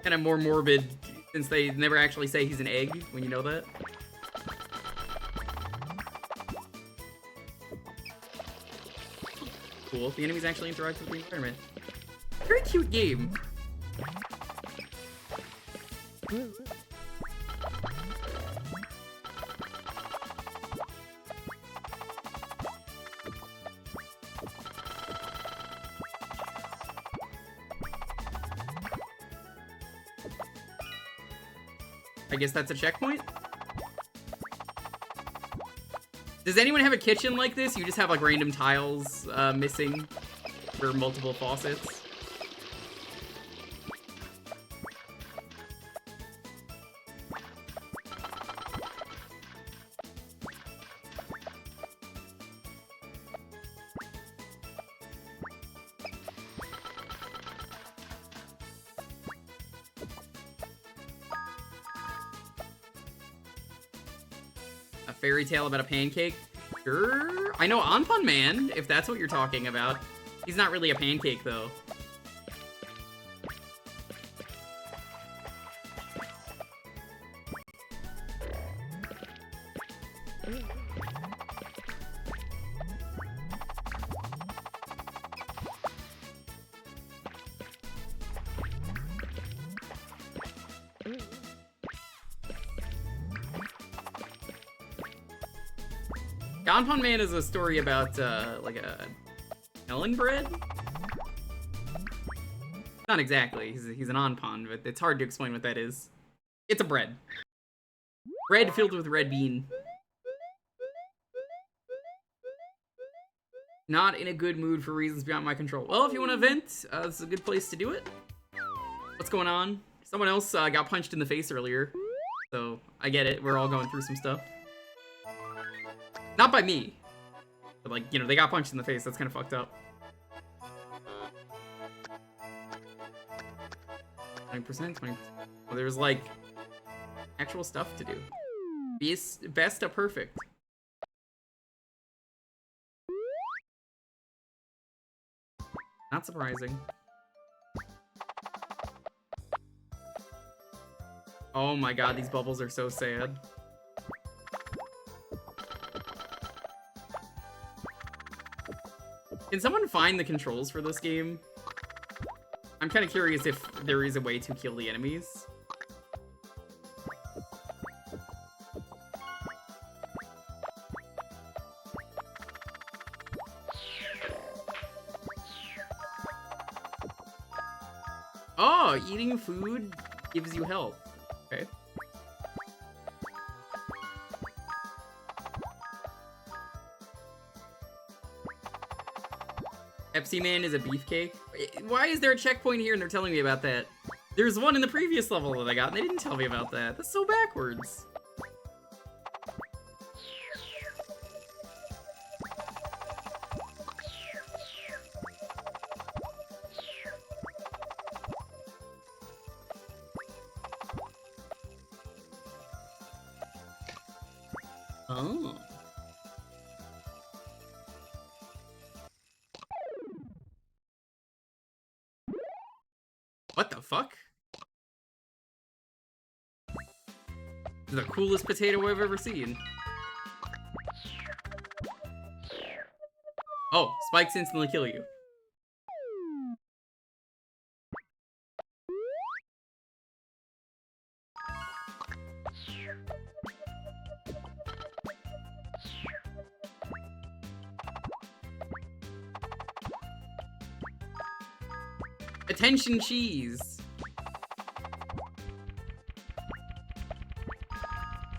Kind of more morbid, since they never actually say he's an egg when you know that. Cool. The enemies actually interact with the environment. Very cute game. I guess that's a checkpoint? Does anyone have a kitchen like this? You just have like random tiles missing for multiple faucets? Fairy tale about a pancake? Sure. I know Anpan Man, if that's what you're talking about. He's not really a pancake, though. Anpan Man is a story about, like a melon bread? Not exactly. He's an Anpan, but it's hard to explain what that is. It's a bread. Bread filled with red bean. Not in a good mood for reasons beyond my control. Well, if you want to vent, this is a good place to do it. What's going on? Someone else got punched in the face earlier. So, I get it. We're all going through some stuff. Not by me. But like, you know, they got punched in the face. That's kind of fucked up. 20%, 20%. Well, there's like actual stuff to do. Best of perfect. Not surprising. Oh my god, these bubbles are so sad. Can someone find the controls for this game? I'm kind of curious if there is a way to kill the enemies. Oh, eating food gives you health. Okay. Pepsi Man is a beefcake? Why is there a checkpoint here and they're telling me about that? There's one in the previous level that I got and they didn't tell me about that. That's so backwards. Oh. What the fuck? This is the coolest potato I've ever seen. Oh, spikes instantly kill you. Attention cheese.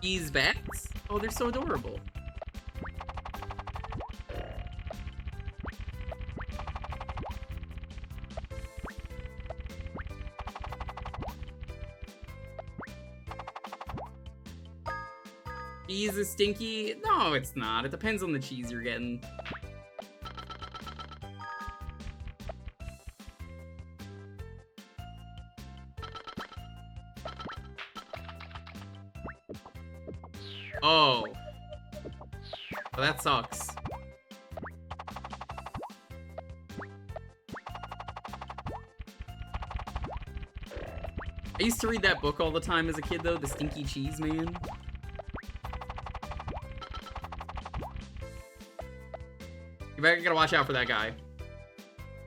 These bats? Oh, they're so adorable. Cheese is stinky? No, it's not. It depends on the cheese you're getting. Oh. Well, that sucks. I used to read that book all the time as a kid, though, The Stinky Cheese Man. You gotta watch out for that guy.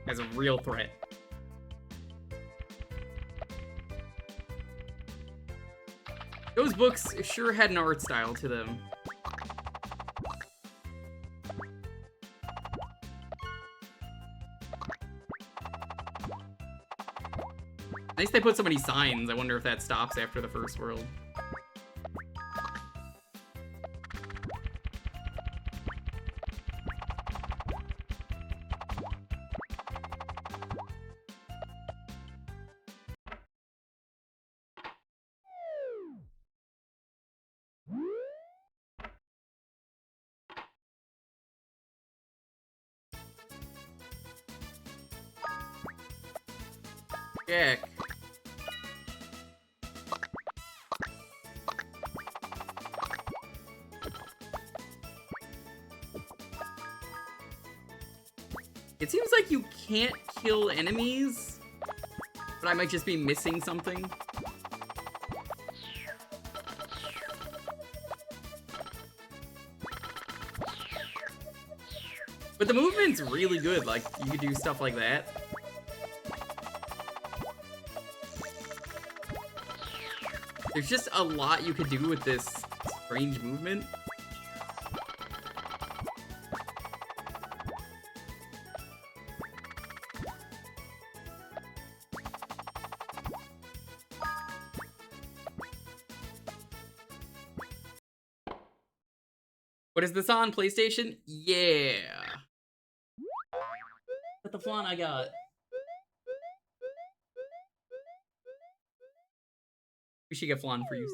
As a real threat. Those books sure had an art style to them. Nice they put so many signs. I wonder if that stops after the first world. Jack. It seems like you can't kill enemies, but I might just be missing something. But the movement's really good, like, you could do stuff like that. There's just a lot you could do with this strange movement. What is this on? PlayStation? Yeah. What the flan I got? We should get flan for use.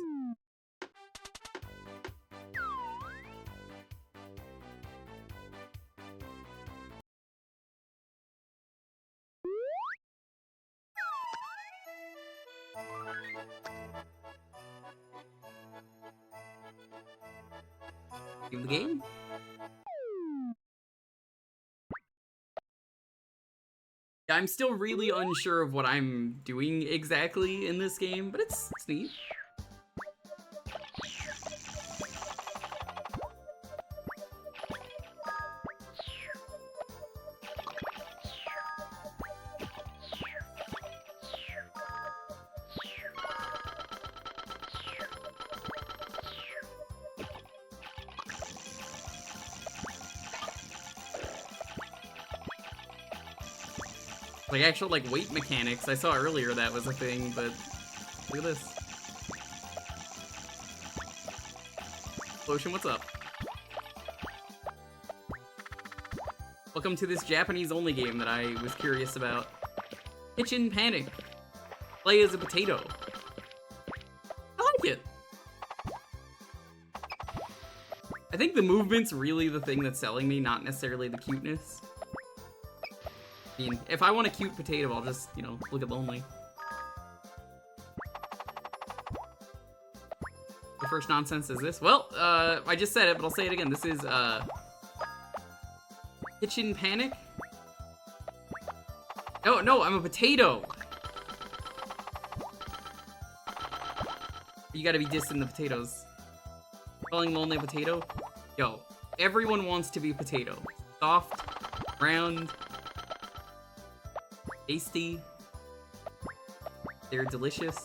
Give the game. I'm still really unsure of what I'm doing exactly in this game, but it's neat. Like, actual, like, weight mechanics. I saw earlier that was a thing, but look at this. Lotion, what's up? Welcome to this Japanese-only game that I was curious about. Kitchen Panic. Play as a potato. I like it. I think the movement's really the thing that's selling me, not necessarily the cuteness. I mean, if I want a cute potato, I'll just, you know, look at Lonely. The first nonsense is this. Well, I just said it, but I'll say it again. This is, Kitchen Panic? No, I'm a potato! You gotta be dissing the potatoes. Calling Lonely a potato? Yo, everyone wants to be a potato. Soft, round, tasty. They're delicious.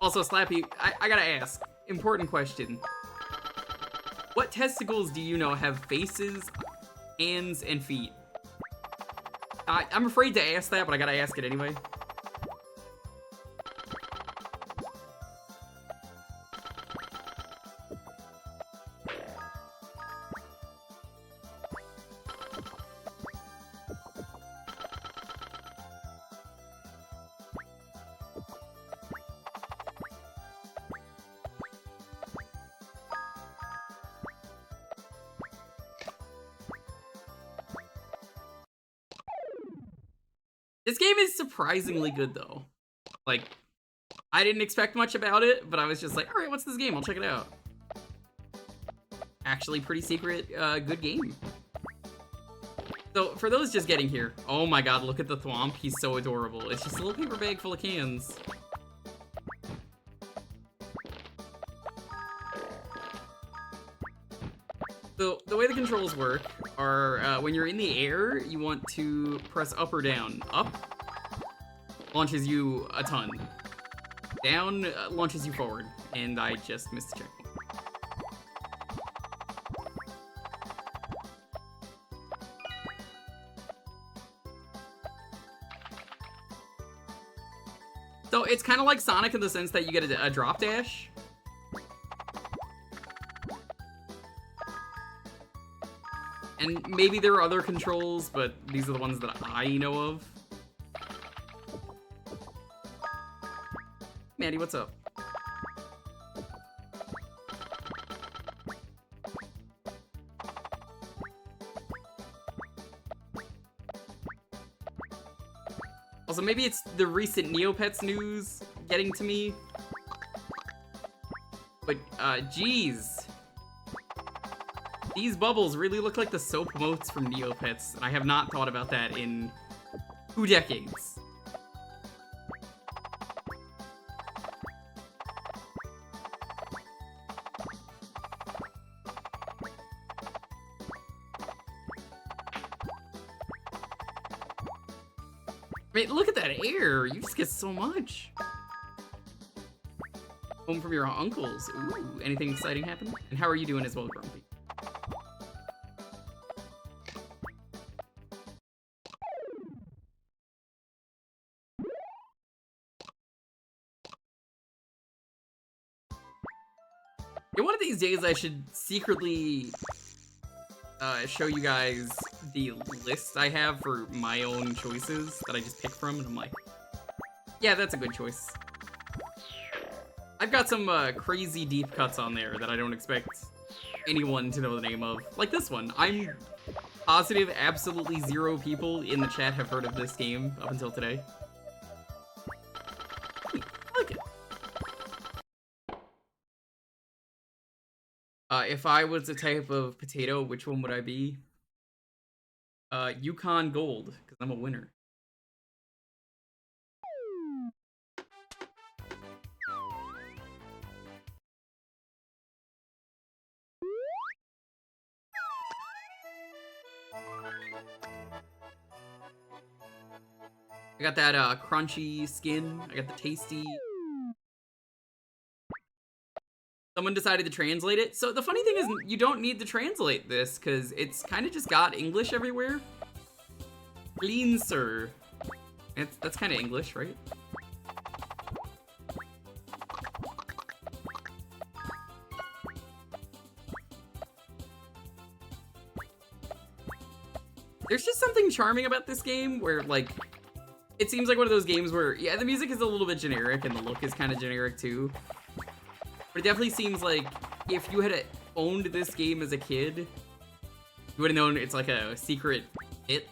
Also, Slappy, I gotta ask. Important question. What testicles do you know have faces, hands, and feet? I'm afraid to ask that, but I gotta ask it anyway. This game is surprisingly good, though. Like, I didn't expect much about it, but I was just like, alright, what's this game? I'll check it out. Actually, pretty secret, good game. So, for those just getting here, oh my god, look at the Thwomp. He's so adorable. It's just a little paper bag full of cans. So, the way the controls work are, when you're in the air, you want to press up or down. Up launches you a ton. Down launches you forward. And I just missed a checkpoint. So, it's kind of like Sonic in the sense that you get a drop dash. And maybe there are other controls, but these are the ones that I know of. Maddie, what's up? Also, maybe it's the recent Neopets news getting to me. But, geez. These bubbles really look like the soap motes from Neopets, and I have not thought about that in 2 decades. Wait, look at that air! You just get so much! Home from your uncles. Ooh, anything exciting happen? And how are you doing as well, Grumpy? One of these days I should secretly show you guys the list I have for my own choices that I just pick from, and I'm like, yeah, that's a good choice. I've got some crazy deep cuts on there that I don't expect anyone to know the name of. Like this one. I'm positive absolutely 0 people in the chat have heard of this game up until today. I like it. If I was a type of potato, which one would I be? Yukon Gold, because I'm a winner. I got that crunchy skin. I got the tasty. Someone decided to translate it. So the funny thing is, you don't need to translate this because it's kind of just got English everywhere. Clean, sir. That's kind of English, right? There's just something charming about this game where, like, it seems like one of those games where, yeah, the music is a little bit generic and the look is kind of generic too. But it definitely seems like if you had owned this game as a kid, you would have known it's like a secret hit.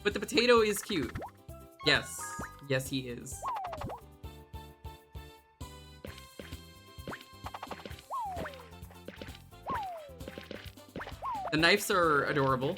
But the potato is cute. Yes. Yes, he is. The knives are adorable.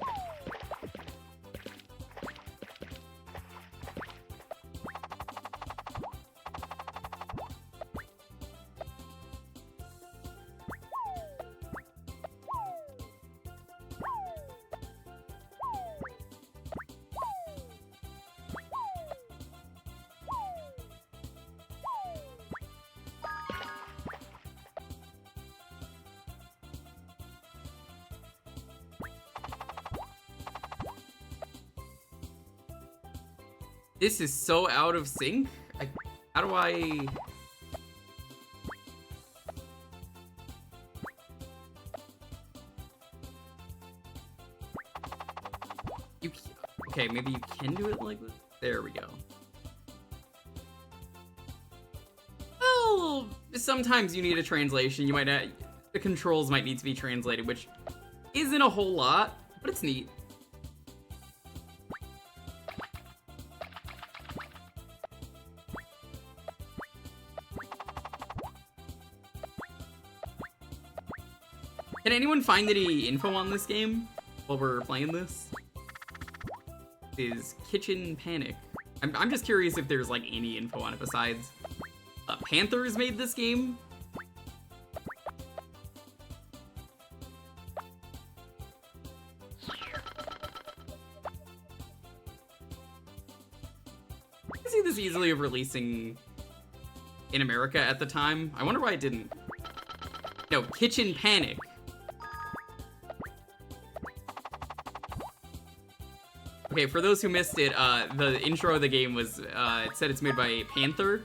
This is so out of sync. How do I... Okay, maybe you can do it like this. There we go. Well, sometimes you need a translation. You might not, the controls might need to be translated, which isn't a whole lot, but it's neat. Can anyone find any info on this game while we're playing this? Is Kitchen Panic. I'm just curious if there's like any info on it besides Panthers made this game. I see this easily of releasing in America at the time. I wonder why it didn't. No, Kitchen Panic. Okay, for those who missed it, the intro of the game was, it said it's made by Panther.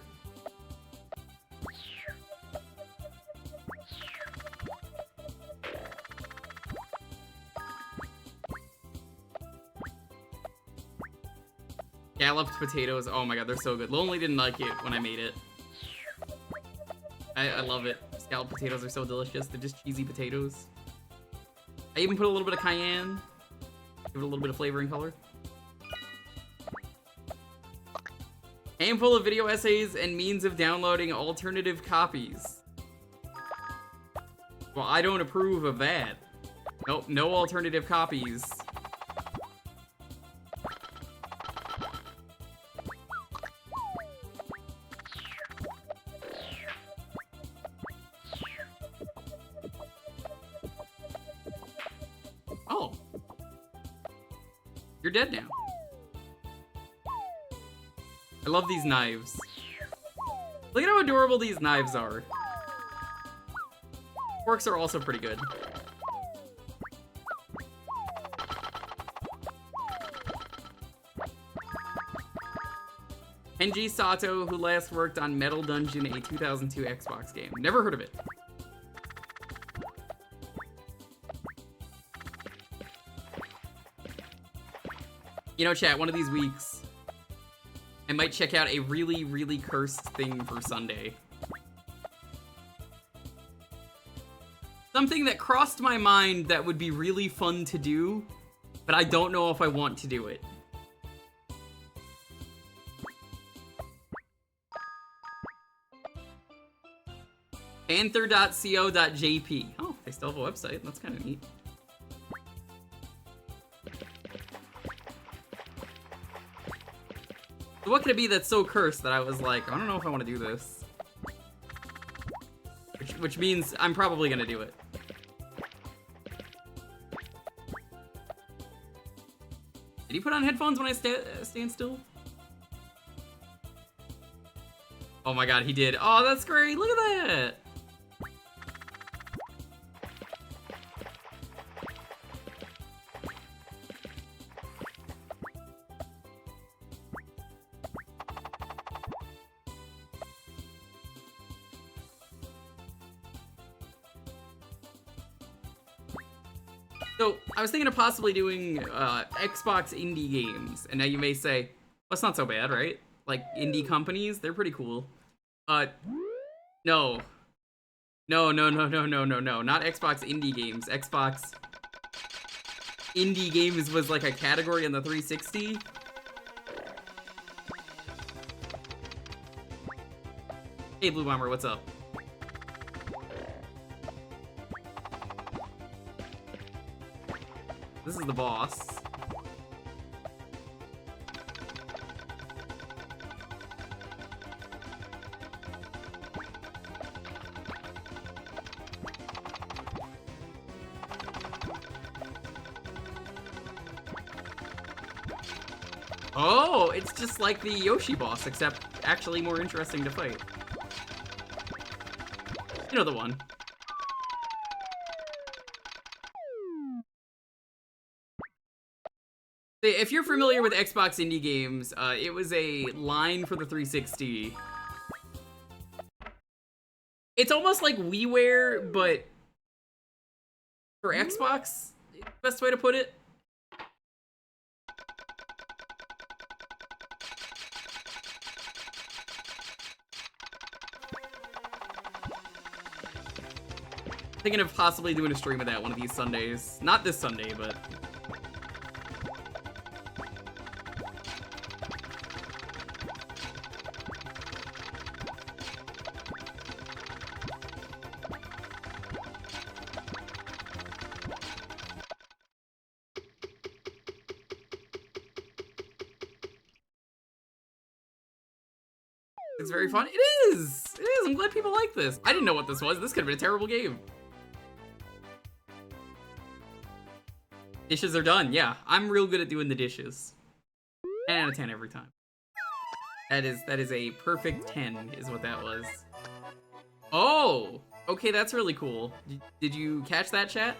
Scalloped potatoes, oh my god, they're so good. Lonely didn't like it when I made it. I love it. Scalloped potatoes are so delicious, they're just cheesy potatoes. I even put a little bit of cayenne, give it a little bit of flavor and color. Handful of video essays and means of downloading alternative copies. Well, I don't approve of that. Nope, no alternative copies. Oh. You're dead now. I love these knives. Look at how adorable these knives are. Forks are also pretty good. Kenji Sato, who last worked on Metal Dungeon, a 2002 Xbox game. Never heard of it. You know, chat, one of these weeks, I might check out a really, really cursed thing for Sunday. Something that crossed my mind that would be really fun to do, but I don't know if I want to do it. Panther.co.jp. Oh, they still have a website. That's kind of neat. So what could it be that's so cursed that I was like, I don't know if I want to do this. Which means I'm probably gonna do it. Did he put on headphones when I stand still? Oh my god, he did. Oh, that's great. Look at that. So, I was thinking of possibly doing Xbox indie games, and now you may say, well, that's not so bad, right? Like, indie companies, they're pretty cool. No. No, not Xbox indie games. Xbox indie games was like a category on the 360. Hey, Blue Bomber, what's up? This is the boss. Oh, it's just like the Yoshi boss, except actually more interesting to fight. You know the one. If you're familiar with Xbox indie games, it was a line for the 360. It's almost like WiiWare, but for Xbox, best way to put it. Thinking of possibly doing a stream of that one of these Sundays. Not this Sunday, but... It's very fun. It is! It is! I'm glad people like this. I didn't know what this was. This could have been a terrible game. Dishes are done. Yeah, I'm real good at doing the dishes. 10 out of 10 every time. That is a perfect 10 is what that was. Oh! Okay, that's really cool. Did you catch that, chat?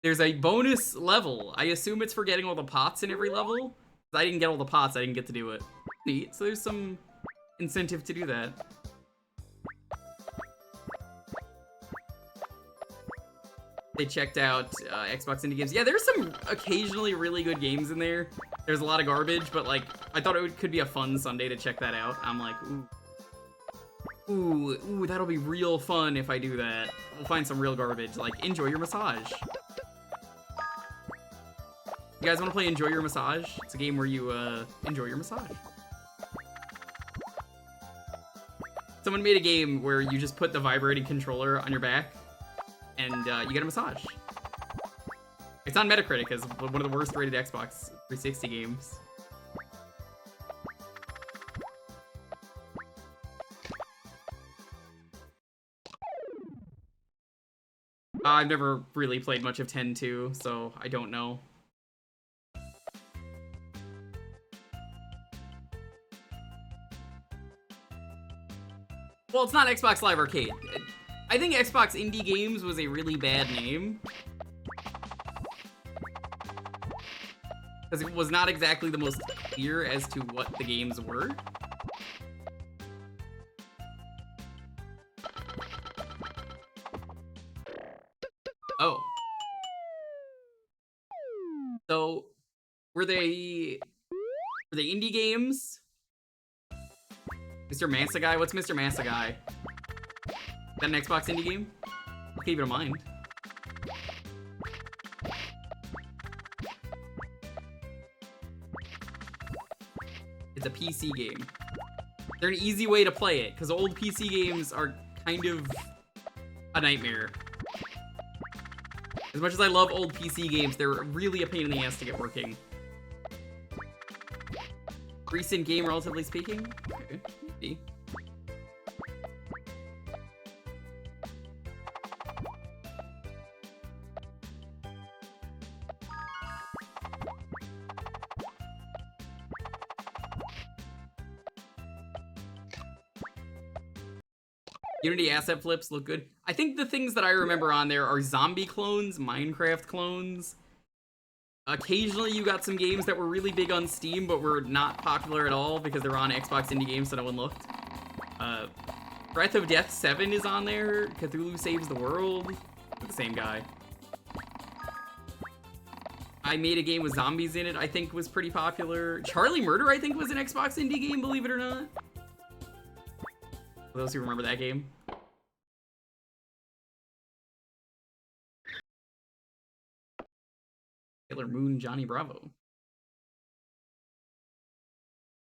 There's a bonus level. I assume it's for getting all the pots in every level. I didn't get all the pots, I didn't get to do it. Neat, so there's some incentive to do that. They checked out Xbox indie games. Yeah, there's some occasionally really good games in there. There's a lot of garbage, but like, I thought it could be a fun Sunday to check that out. I'm like, ooh, that'll be real fun if I do that. We'll find some real garbage, like Enjoy Your Massage. You guys want to play Enjoy Your Massage? It's a game where you enjoy your massage. Someone made a game where you just put the vibrating controller on your back and you get a massage. It's on Metacritic as one of the worst rated Xbox 360 games. I've never really played much of 10-2, so I don't know. Well, it's not Xbox Live Arcade. I think Xbox Indie Games was a really bad name. Because it was not exactly the most clear as to what the games were. Oh. So, were they indie games? Mr. Massa Guy? What's Mr. Massa Guy? Is that an Xbox indie game? I'll keep it in mind. It's a PC game. They're an easy way to play it, because old PC games are kind of a nightmare. As much as I love old PC games, they're really a pain in the ass to get working. Recent game, relatively speaking? Okay, maybe. Unity asset flips look good. I think the things that I remember on there are zombie clones, Minecraft clones. Occasionally you got some games that were really big on Steam but were not popular at all because they were on Xbox indie games so no one looked. Breath of Death 7 is on there. Cthulhu Saves the World. The same guy. I Made a Game with zombies in it, I think was pretty popular. Charlie Murder, I think, was an Xbox indie game, believe it or not. For those who remember that game. Sailor Moon, Johnny Bravo.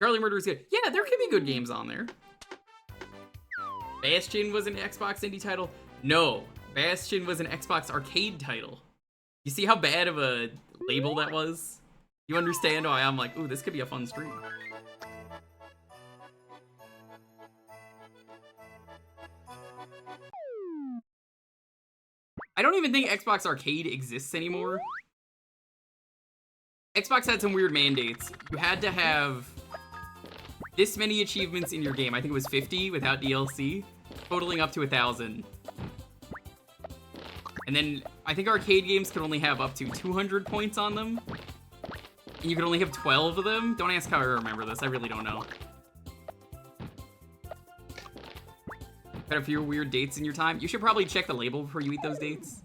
Charlie Murder is good. Yeah, there can be good games on there. Bastion was an Xbox indie title. No, Bastion was an Xbox arcade title. You see how bad of a label that was? You understand why I'm like, ooh, this could be a fun stream. I don't even think Xbox Arcade exists anymore. Xbox had some weird mandates. You had to have this many achievements in your game. I think it was 50 without DLC, totaling up to 1,000. And then I think arcade games can only have up to 200 points on them. And you can only have 12 of them. Don't ask how I remember this. I really don't know. Got a few weird dates in your time. You should probably check the label before you eat those dates.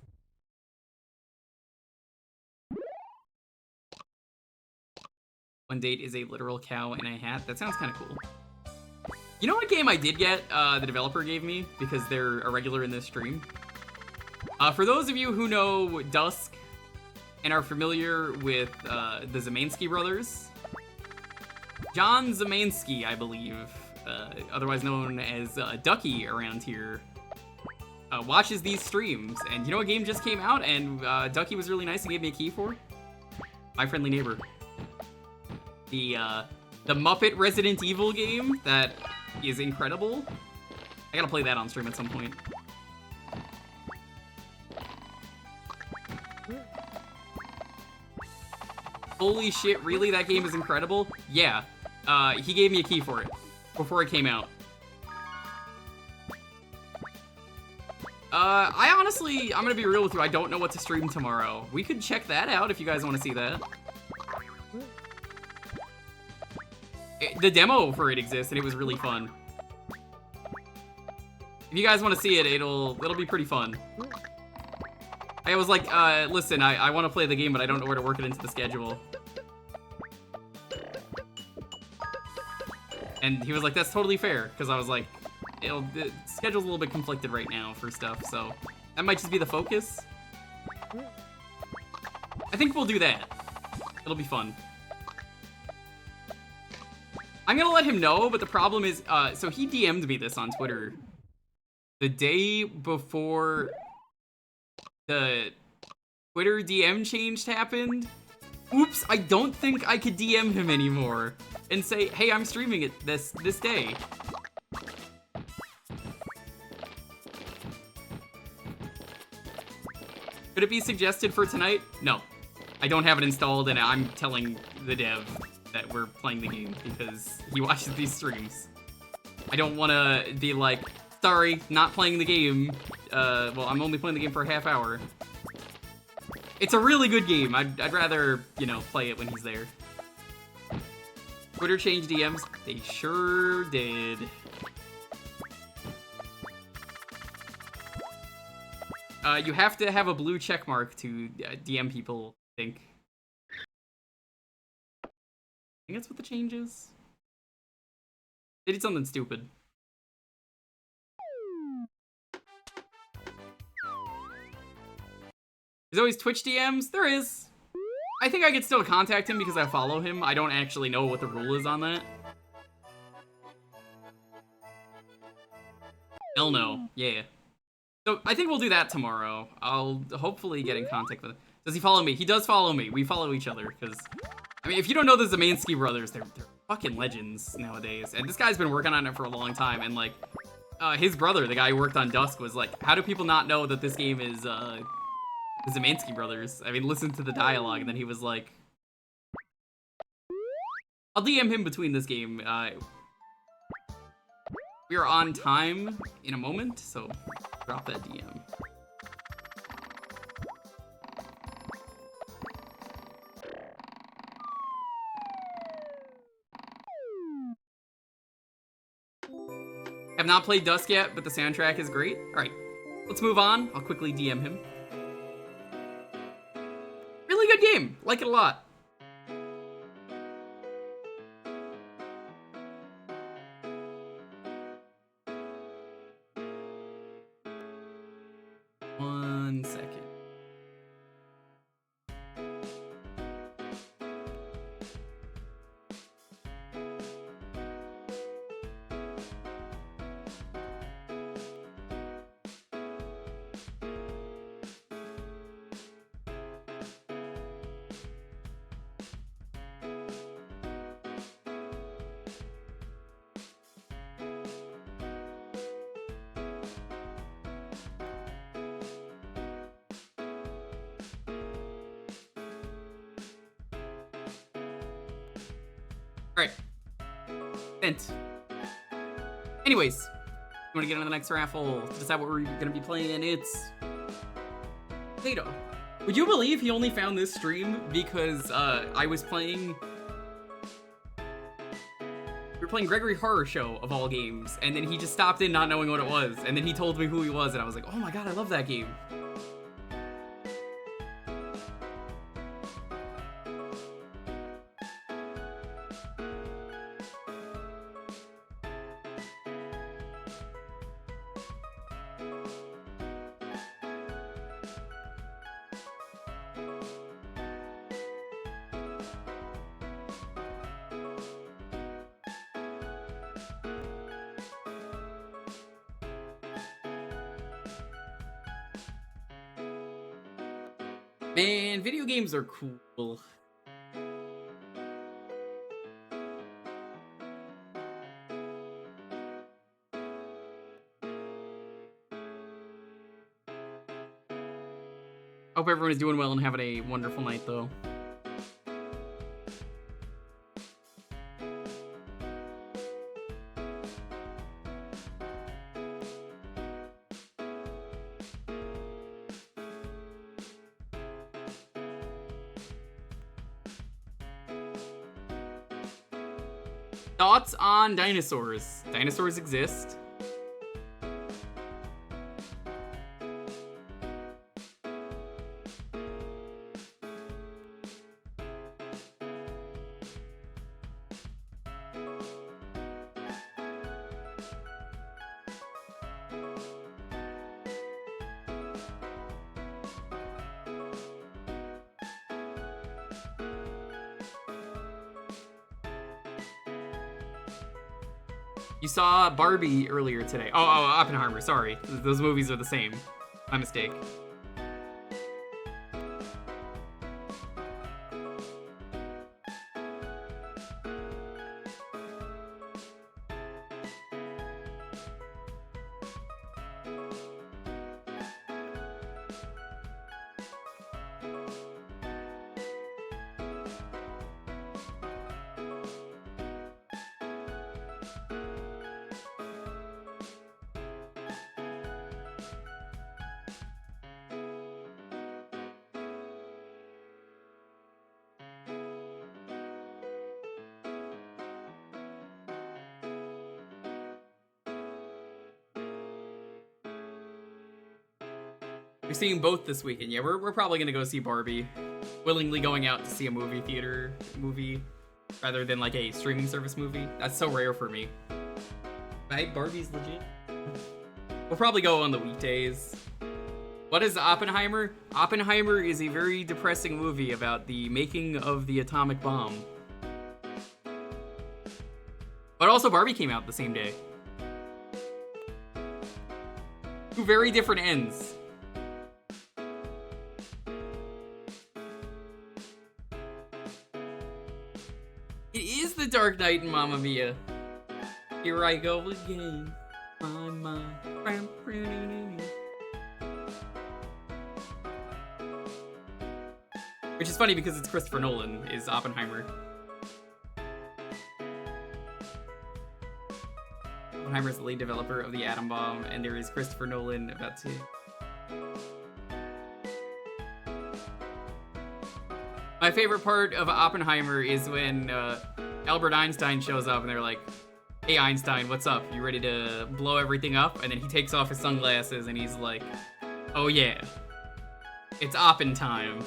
One date is a literal cow in a hat. That sounds kind of cool. You know what game I did get the developer gave me because they're a regular in this stream? For those of you who know Dusk and are familiar with the Zemansky brothers, John Zemansky, I believe, otherwise known as Ducky around here, watches these streams. And you know what game just came out and Ducky was really nice and gave me a key for? My Friendly Neighbor. The Muppet Resident Evil game that is incredible. I gotta play that on stream at some point. Holy shit, really? That game is incredible? Yeah. He gave me a key for it before it came out. I honestly, I'm gonna be real with you, I don't know what to stream tomorrow. We could check that out if you guys want to see that. The demo for it exists, and it was really fun. If you guys want to see it, it'll be pretty fun. I was like, listen, I want to play the game, but I don't know where to work it into the schedule. And he was like, that's totally fair, because I was like, the schedule's a little bit conflicted right now for stuff, so that might just be the focus. I think we'll do that. It'll be fun. I'm gonna let him know, but the problem is, so he DM'd me this on Twitter the day before the Twitter DM change happened. Oops, I don't think I could DM him anymore and say, hey, I'm streaming it this day. Could it be suggested for tonight? No, I don't have it installed, and I'm telling the dev that we're playing the game because he watches these streams. I don't want to be like, sorry, not playing the game. Well, I'm only playing the game for a half hour. It's a really good game. I'd rather, you know, play it when he's there. Twitter changed DMs. They sure did. You have to have a blue check mark to DM people, I think. I think that's what the change is. They did something stupid. There's always Twitch DMs? There is. I think I could still contact him because I follow him. I don't actually know what the rule is on that. Hell no. Yeah. So I think we'll do that tomorrow. I'll hopefully get in contact with him. Does he follow me? He does follow me. We follow each other because, I mean, if you don't know the Zemansky brothers, they're fucking legends nowadays. And this guy's been working on it for a long time. And like, his brother, the guy who worked on Dusk, was like, how do people not know that this game is the Zemansky brothers? I mean, listen to the dialogue. And then he was like, I'll DM him between this game. We are on time in a moment, so drop that DM. Have not played Dusk yet, but the soundtrack is great. All right, let's move on. I'll quickly DM him. Really good game. Like it a lot. One second. Alright. Sent. Anyways, you want to get on the next raffle to decide what we're going to be playing? It's Tato, would you believe he only found this stream because I was playing... We were playing Gregory Horror Show, of all games, and then he just stopped in not knowing what it was, and then he told me who he was, and I was like, oh my god, I love that game. Man, video games are cool. Hope everyone is doing well and having a wonderful night, though. Thoughts on dinosaurs? Dinosaurs exist. You saw Barbie earlier today. Oh, Oppenheimer, sorry. Those movies are the same. My mistake. We're seeing both this weekend. Yeah, we're probably gonna go see Barbie. Willingly going out to see a movie theater movie rather than like a streaming service movie. That's so rare for me. Right? Barbie's legit. We'll probably go on the weekdays. What is Oppenheimer? Oppenheimer is a very depressing movie about the making of the atomic bomb. But also Barbie came out the same day. Two very different ends. It is the Dark Knight and Mamma Mia. Here I go again. My mind. Which is funny because it's Christopher Nolan is Oppenheimer. Oppenheimer is the lead developer of the atom bomb, and there is Christopher Nolan about to... My favorite part of Oppenheimer is when Albert Einstein shows up and they're like, hey Einstein, what's up? You ready to blow everything up? And then he takes off his sunglasses and he's like, oh yeah, it's Oppen time.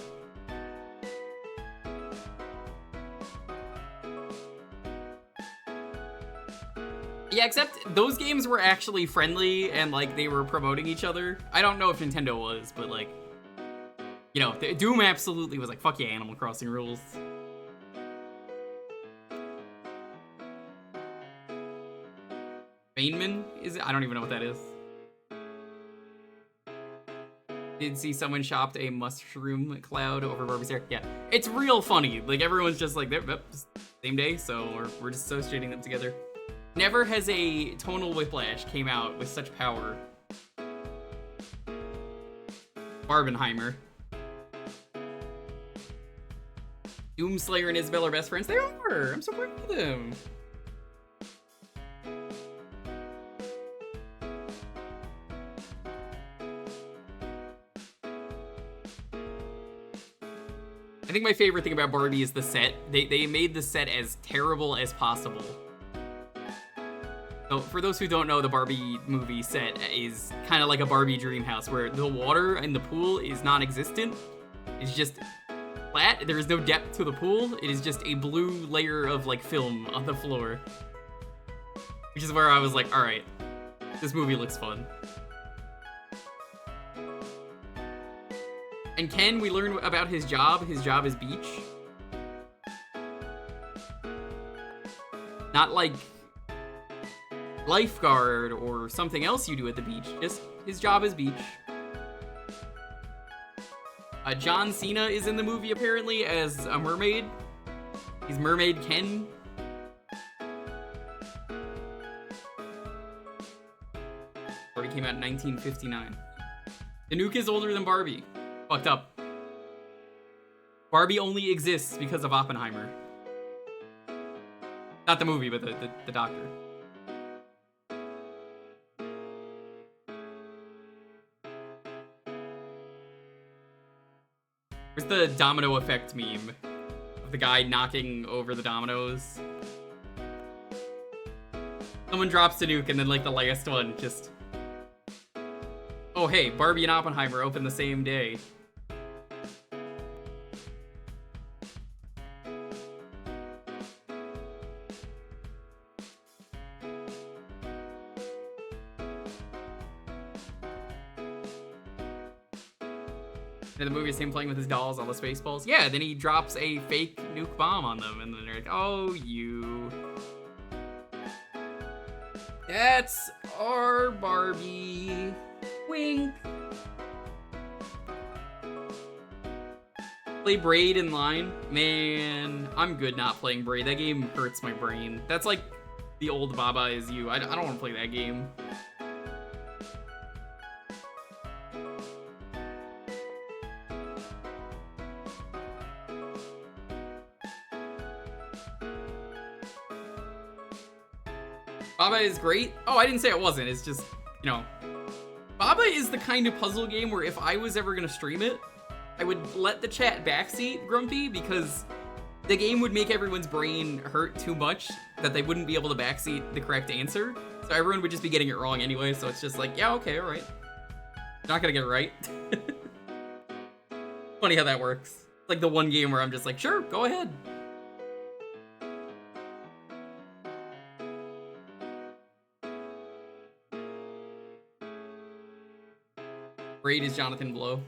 Yeah, except those games were actually friendly and like they were promoting each other. I don't know if Nintendo was, but like, you know, Doom absolutely was like, fuck yeah, Animal Crossing rules. Feynman? Is it? I don't even know what that is. Did see someone shopped a mushroom cloud over Barbie's hair. Yeah, it's real funny. Like, everyone's just like, they're same day, so we're just associating them together. Never has a tonal whiplash came out with such power. Barbenheimer. Doomslayer and Isabel are best friends. They are! I'm so proud of them. I think my favorite thing about Barbie is the set. They made the set as terrible as possible. So for those who don't know, the Barbie movie set is kind of like a Barbie dream house where the water in the pool is non-existent. It's just flat. There is no depth to the pool. It is just a blue layer of like film on the floor. Which is where I was like, all right, this movie looks fun. And Ken, we learn about his job. His job is beach. Not like lifeguard or something else you do at the beach. Just his job is beach. John Cena is in the movie apparently as a mermaid. He's Mermaid Ken. Barbie came out in 1959. Danuke is older than Barbie. Fucked up. Barbie only exists because of Oppenheimer. Not the movie, but the doctor. Where's the domino effect meme of the guy knocking over the dominoes? Someone drops Danuke and then like the last one just... Oh hey, Barbie and Oppenheimer open the same day. In the movie is him playing with his dolls, all the Spaceballs. Yeah, then he drops a fake nuke bomb on them, and then they're like, oh, you. That's our Barbie. Wink. Play Braid in line. Man, I'm good not playing Braid. That game hurts my brain. That's like the old Baba Is You. I don't want to play that game. Baba is great. Oh, I didn't say it wasn't. It's just, you know, Baba is the kind of puzzle game where if I was ever gonna stream it, I would let the chat backseat Grumpy because the game would make everyone's brain hurt too much that they wouldn't be able to backseat the correct answer. So everyone would just be getting it wrong anyway. So it's just like, yeah, okay, all right. Not gonna get it right. Funny how that works. It's like the one game where I'm just like, sure, go ahead. Braid is Jonathan Blow.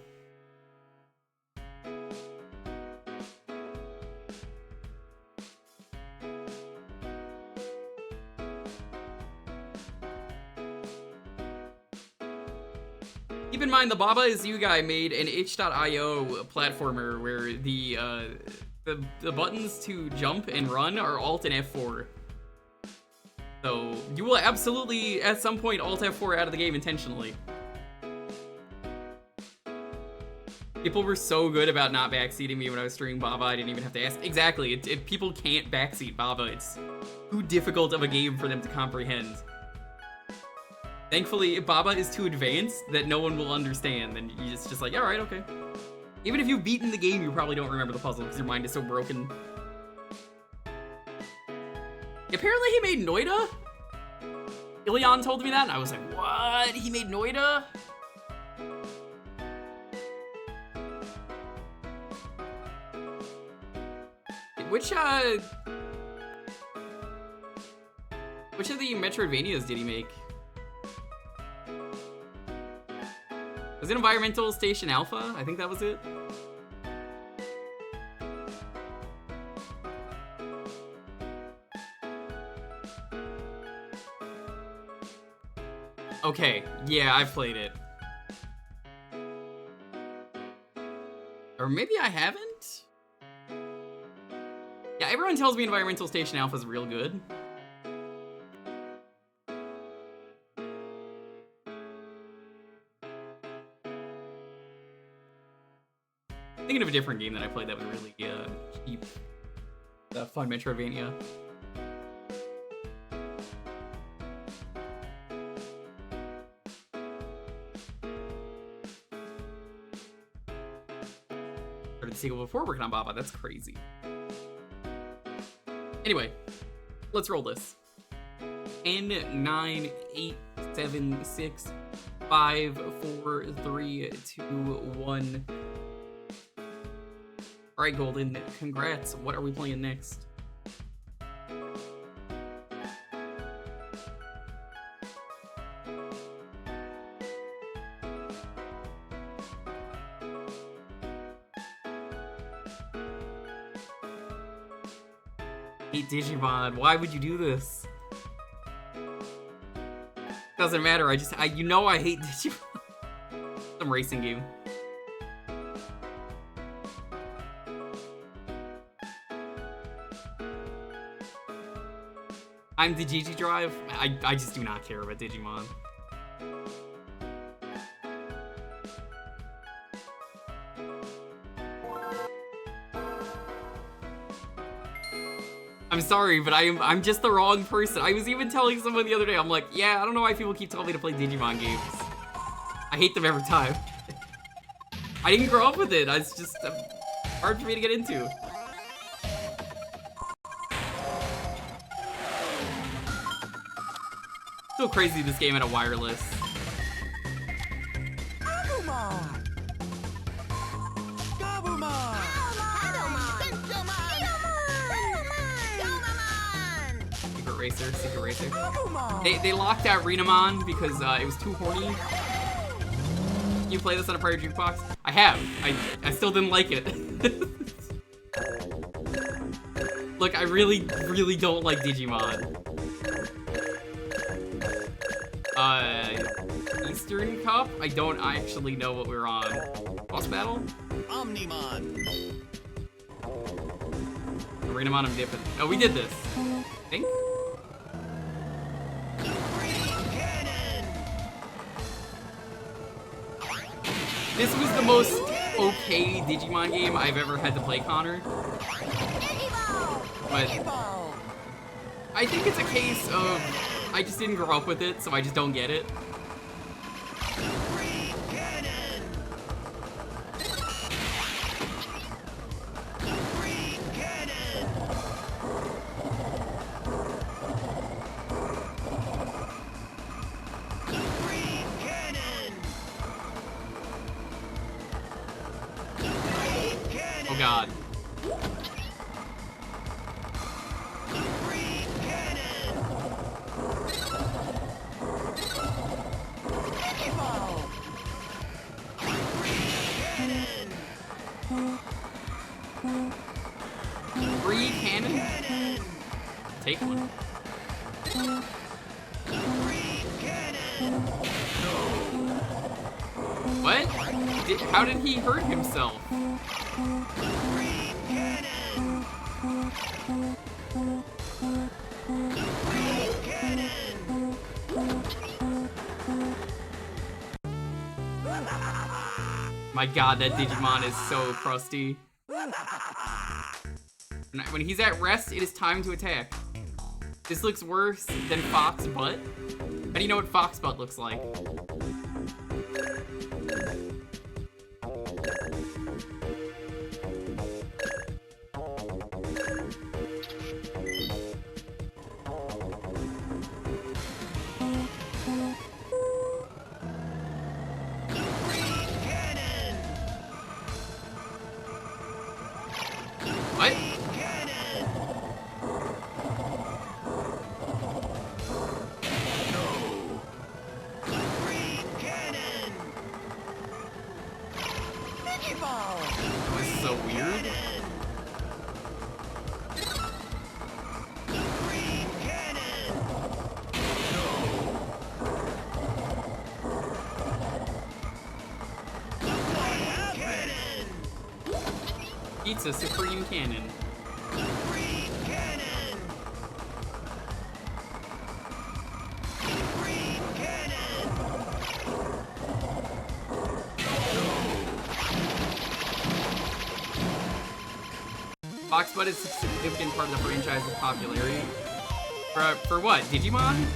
Keep in mind, the Baba Is You guy made an itch.io platformer where the buttons to jump and run are Alt and F4. So you will absolutely, at some point, Alt F4 out of the game intentionally. People were so good about not backseating me when I was streaming Baba, I didn't even have to ask. Exactly, if people can't backseat Baba, it's too difficult of a game for them to comprehend. Thankfully, Baba is too advanced that no one will understand, and you just like, alright, okay. Even if you've beaten the game, you probably don't remember the puzzle because your mind is so broken. Apparently he made Noida? Ilion told me that, and I was like, what? He made Noida? Which of the Metroidvanias did he make? Was it Environmental Station Alpha? I think that was it. Okay, yeah, I've played it. Or maybe I haven't? Yeah, everyone tells me Environmental Station Alpha is real good. Thinking of a different game that I played that was really cheap. The fun Metroidvania. Started the sequel before working on Baba. That's crazy. Anyway, let's roll this. 10, 9, 8, 7, 6, 5, 4, 3, 2, 1. Alright, Golden, congrats. What are we playing next? Hate Digimon. Why would you do this? Doesn't matter. I you know I hate Digimon. Some racing game. I'm the GG Drive. I just do not care about Digimon. I'm sorry, but I'm just the wrong person. I was even telling someone the other day, I'm like, yeah, I don't know why people keep telling me to play Digimon games. I hate them every time. I didn't grow up with it. It's just hard for me to get into. So crazy this game had a wireless. Secret Racer. They locked out Renamon because it was too horny. You play this on a prior Jewkbox? I have. I still didn't like it. Look, I really don't like Digimon. Eastern Cup? I don't actually know what we're on. Boss battle? Omnimon. Renamon, I'm dipping. Oh, we did this. I think? This was the most okay Digimon game I've ever had to play, Connor. But I think it's a case of I just didn't grow up with it, so I just don't get it. Oh god. Free cannon? Take one. What? How did he hurt himself? My god, that Digimon is so crusty. When he's at rest, it is time to attack. This looks worse than Fox Butt. How do you know what Fox Butt looks like? What? This is so weird. Pizza Supreme Cannon. Foxbutt is a significant part of the franchise's popularity. For what? Digimon?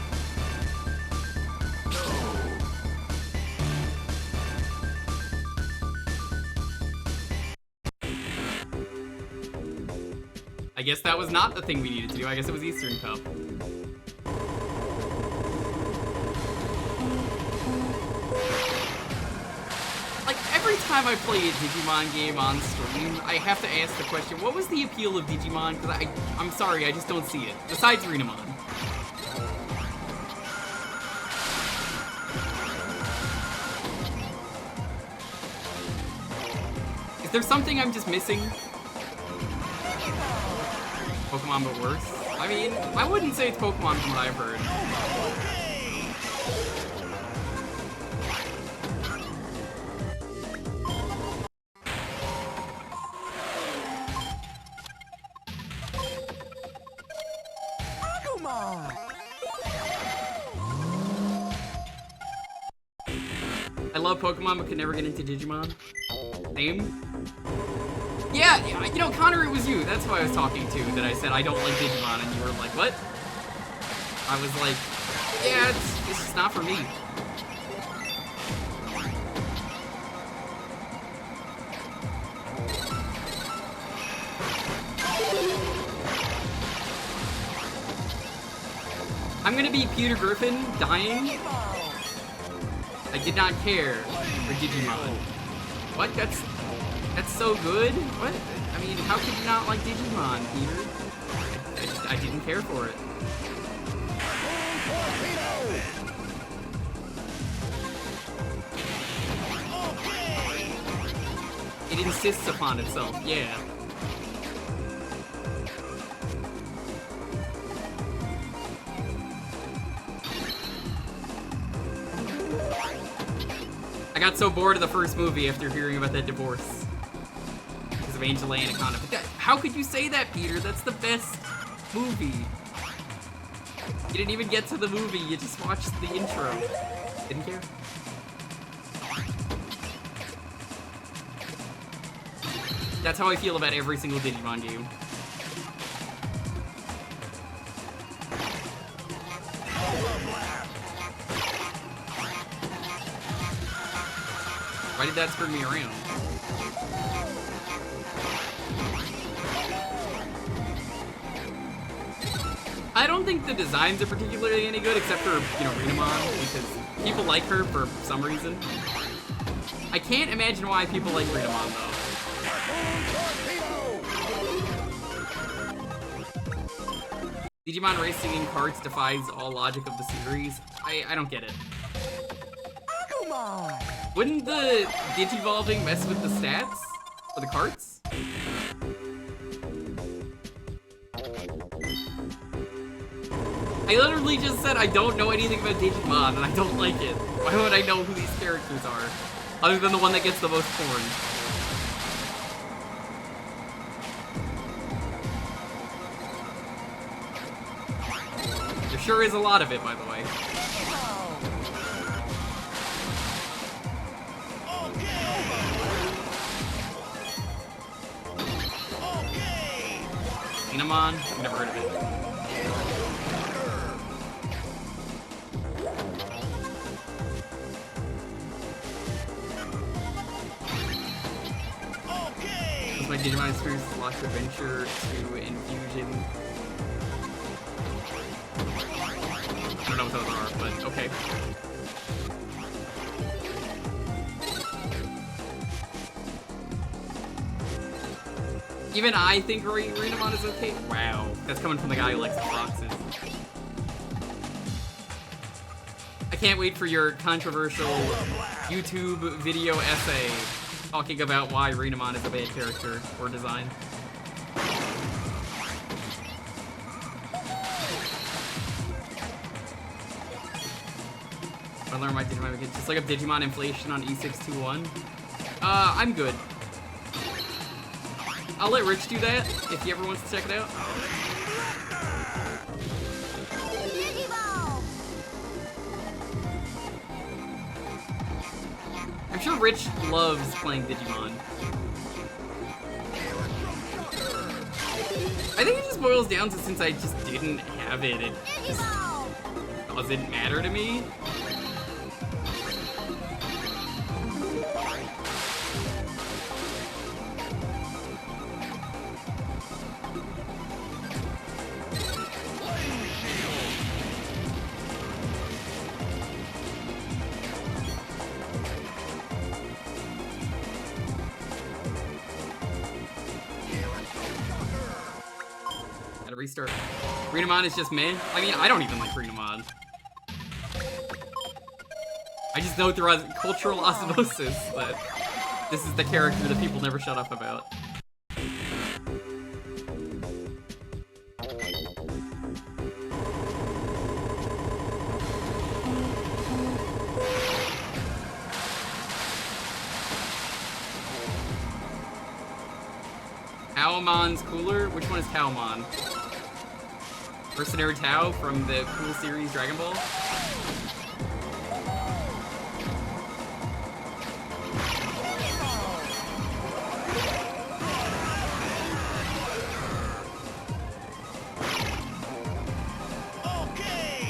guess that was not the thing we needed to do. I guess it was Eastern Cup. Like, every time I play a Digimon game on stream, I have to ask the question, what was the appeal of Digimon? Because I'm sorry, I just don't see it. Besides Renamon. Is there something I'm just missing? Pokemon but worse? I mean, I wouldn't say it's Pokemon from what I've heard. I love Pokemon but could never get into Digimon. Same. Yeah, you know, Connor, it was you. That's who I was talking to that I said I don't like Digimon, and you were like, what? I was like, yeah, it's just not for me. I'm gonna be Peter Griffin, dying. I did not care for Digimon. What? That's so good? What? I mean, how could you not like Digimon, Peter? I didn't care for it. It insists upon itself, yeah. I got so bored of the first movie after hearing about that divorce. Because of Angela Anaconda. But how could you say that, Peter? That's the best movie. You didn't even get to the movie, you just watched the intro. Didn't care. That's how I feel about every single Digimon game. Why did that spin me around? I don't think the designs are particularly any good, except for, you know, Renamon, because people like her for some reason. I can't imagine why people like Renamon, though. Digimon Racing in carts defies all logic of the series. I don't get it. Wouldn't the Digivolving mess with the stats? For the carts? I literally just said I don't know anything about Digimon and I don't like it. Why would I know who these characters are? Other than the one that gets the most porn. There sure is a lot of it, by the way. Digimon? I've never heard of it. This is my Digimon experience with Lost Adventure to Infusion. I don't know what those are, but okay. Even I think Renamon is okay. Wow, that's coming from the guy who likes the foxes. I can't wait for your controversial YouTube video essay talking about why Renamon is a bad character or design. I learned my Digimon. Just like a Digimon inflation on E621. I'm good. I'll let Rich do that if he ever wants to check it out. I'm sure Rich loves playing Digimon. I think it just boils down to since I just didn't have it, it just doesn't matter to me. restart. Greenamon is just meh. I mean, I don't even like Greenamon. I just know through cultural osmosis that this is the character that people never shut up about. Taomon's cooler? Which one is Taomon? Mercenary Tao from the cool series Dragon Ball?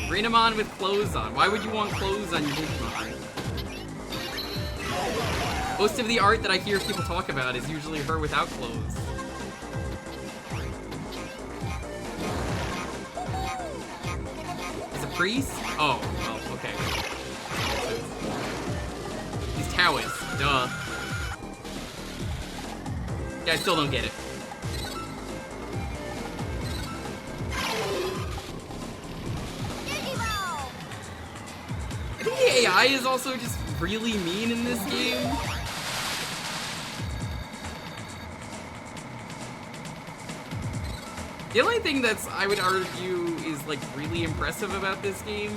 Greenamon with clothes on. Why would you want clothes on your Digimon? Most of the art that I hear people talk about is usually her without clothes. Is a priest? Oh, well, okay. He's Taoist, duh. Yeah, I still don't get it. I think the AI is also just really mean in this game. The only thing that's, I would argue, is like really impressive about this game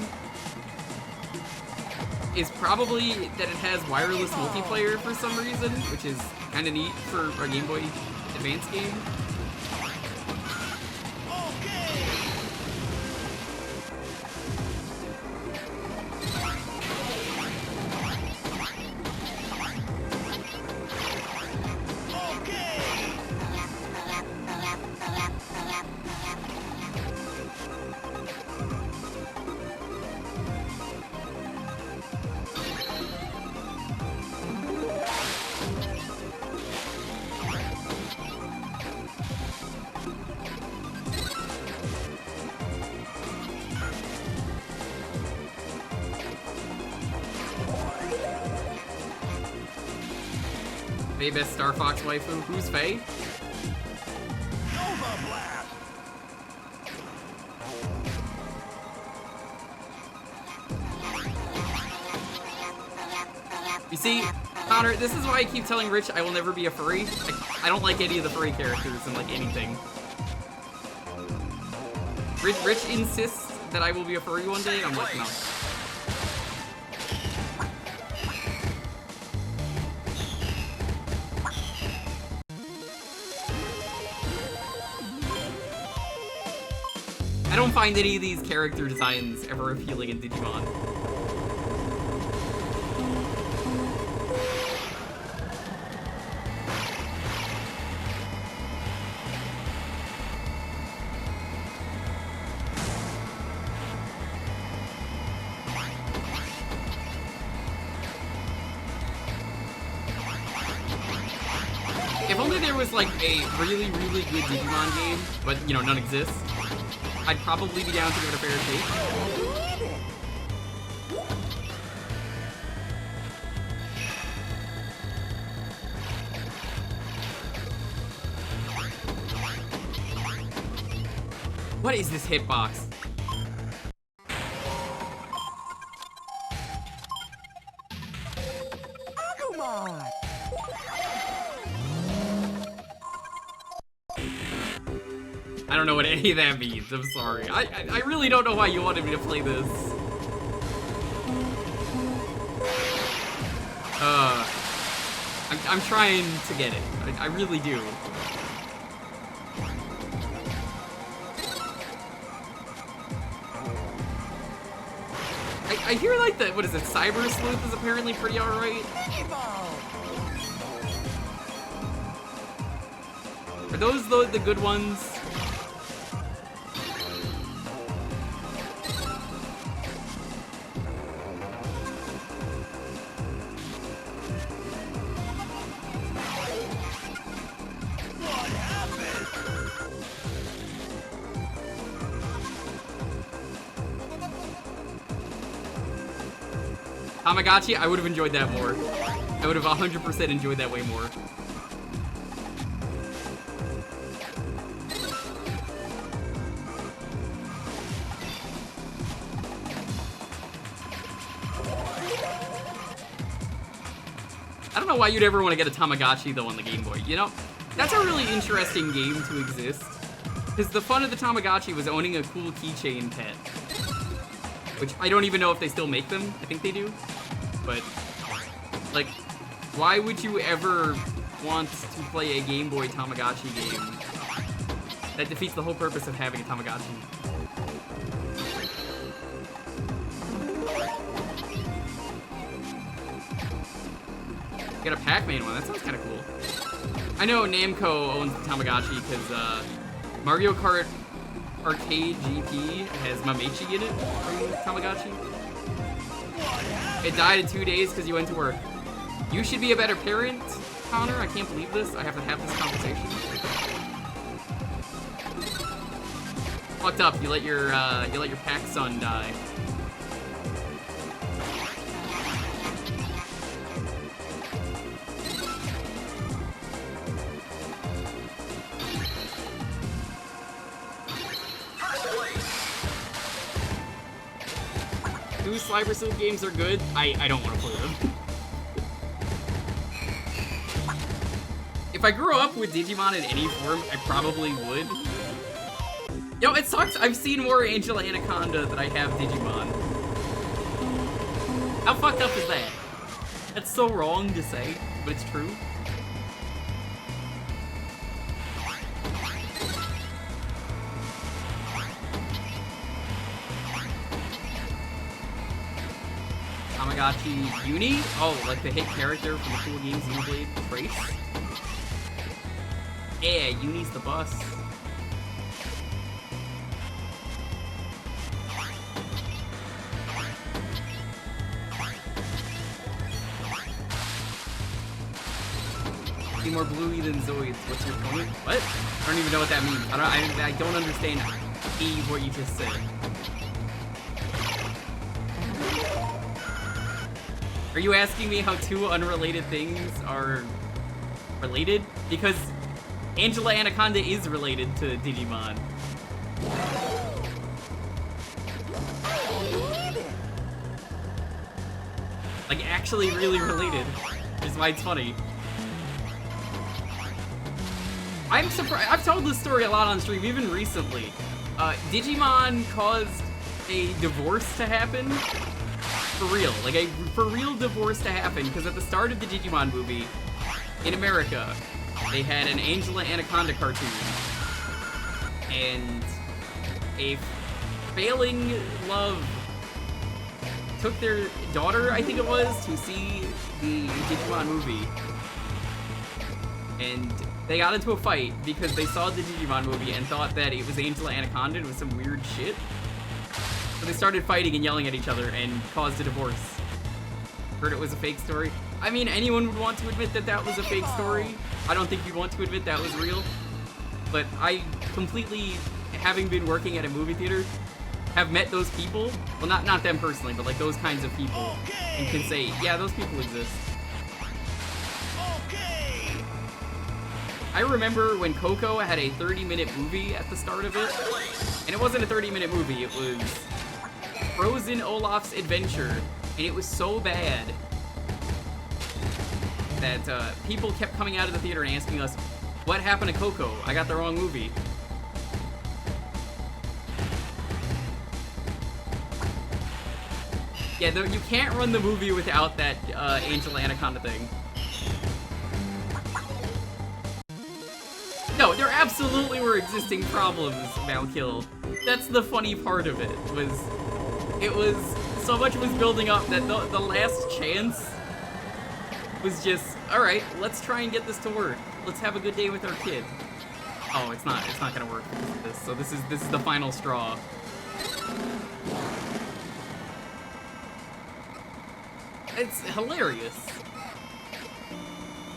is probably that it has wireless multiplayer for some reason, which is kind of neat for a Game Boy Advance game. Faye best Star Fox waifu. Who's Faye? You see, Connor, this is why I keep telling Rich I will never be a furry. I don't like any of the furry characters in like anything. Rich insists that I will be a furry one day, and I'm like, no. I don't find any of these character designs ever appealing in Digimon. If only there was like a really, really good Digimon game, but you know, none exists, I'd probably be down to give it a fair shake. What is this hitbox? I don't know what any of that means, I'm sorry. I really don't know why you wanted me to play this. I'm trying to get it. I really do. I hear like the, what is it, Cyber Sleuth is apparently pretty alright. Are those the good ones? Tamagotchi, I would have enjoyed that more. I would have 100% enjoyed that way more. I don't know why you'd ever want to get a Tamagotchi, though, on the Game Boy. You know, that's a really interesting game to exist. Because the fun of the Tamagotchi was owning a cool keychain pet. Which, I don't even know if they still make them. I think they do. But, like, why would you ever want to play a Game Boy Tamagotchi game? That defeats the whole purpose of having a Tamagotchi. Get a Pac-Man one, that sounds kind of cool. I know Namco owns the Tamagotchi because Mario Kart Arcade GP has Mamechi in it from Tamagotchi. It died in 2 days because you went to work. You should be a better parent, Connor. I can't believe this. I have to have this conversation. Fucked up. You let your pack son die. Two Slimer Suit games are good. I don't want to play them. If I grew up with Digimon in any form, I probably would. Yo, it sucks. I've seen more Angela Anaconda than I have Digimon. How fucked up is that? That's so wrong to say, but it's true. Tamagotchi Uni? Oh, like the hit character from the cool game Xenoblade Trace? Yeah, Uni's the boss. Be more bluey than Zoids. What's your point? What? I don't even know what that means. I don't understand what you just said. Are you asking me how two unrelated things are related? Because Angela Anaconda is related to Digimon. Like, actually really related, is why it's funny. I'm surprised. I've told this story a lot on stream, even recently. Digimon caused a divorce to happen. For real. Like, a for real divorce to happen, because at the start of the Digimon movie, in America, they had an Angela Anaconda cartoon. And a failing love took their daughter, I think it was, to see the Digimon movie. And they got into a fight because they saw the Digimon movie and thought that it was Angela Anaconda and it was some weird shit. So they started fighting and yelling at each other and caused a divorce. Heard it was a fake story. I mean, anyone would want to admit that that was a fake story. I don't think you'd want to admit that was real. But I completely, having been working at a movie theater, have met those people. Well, not them personally, but like those kinds of people. And can say, yeah, those people exist. I remember when Coco had a 30-minute movie at the start of it. And it wasn't a 30-minute movie, it was Frozen Olaf's Adventure. And it was so bad that people kept coming out of the theater and asking us, what happened to Coco? I got the wrong movie. Yeah, you can't run the movie without that Angela Anaconda thing. No, there absolutely were existing problems, Valkill. That's the funny part of it, was so much was building up that the last chance was just, alright, let's try and get this to work. Let's have a good day with our kid. Oh, it's not gonna work because of this, so this is the final straw. It's hilarious.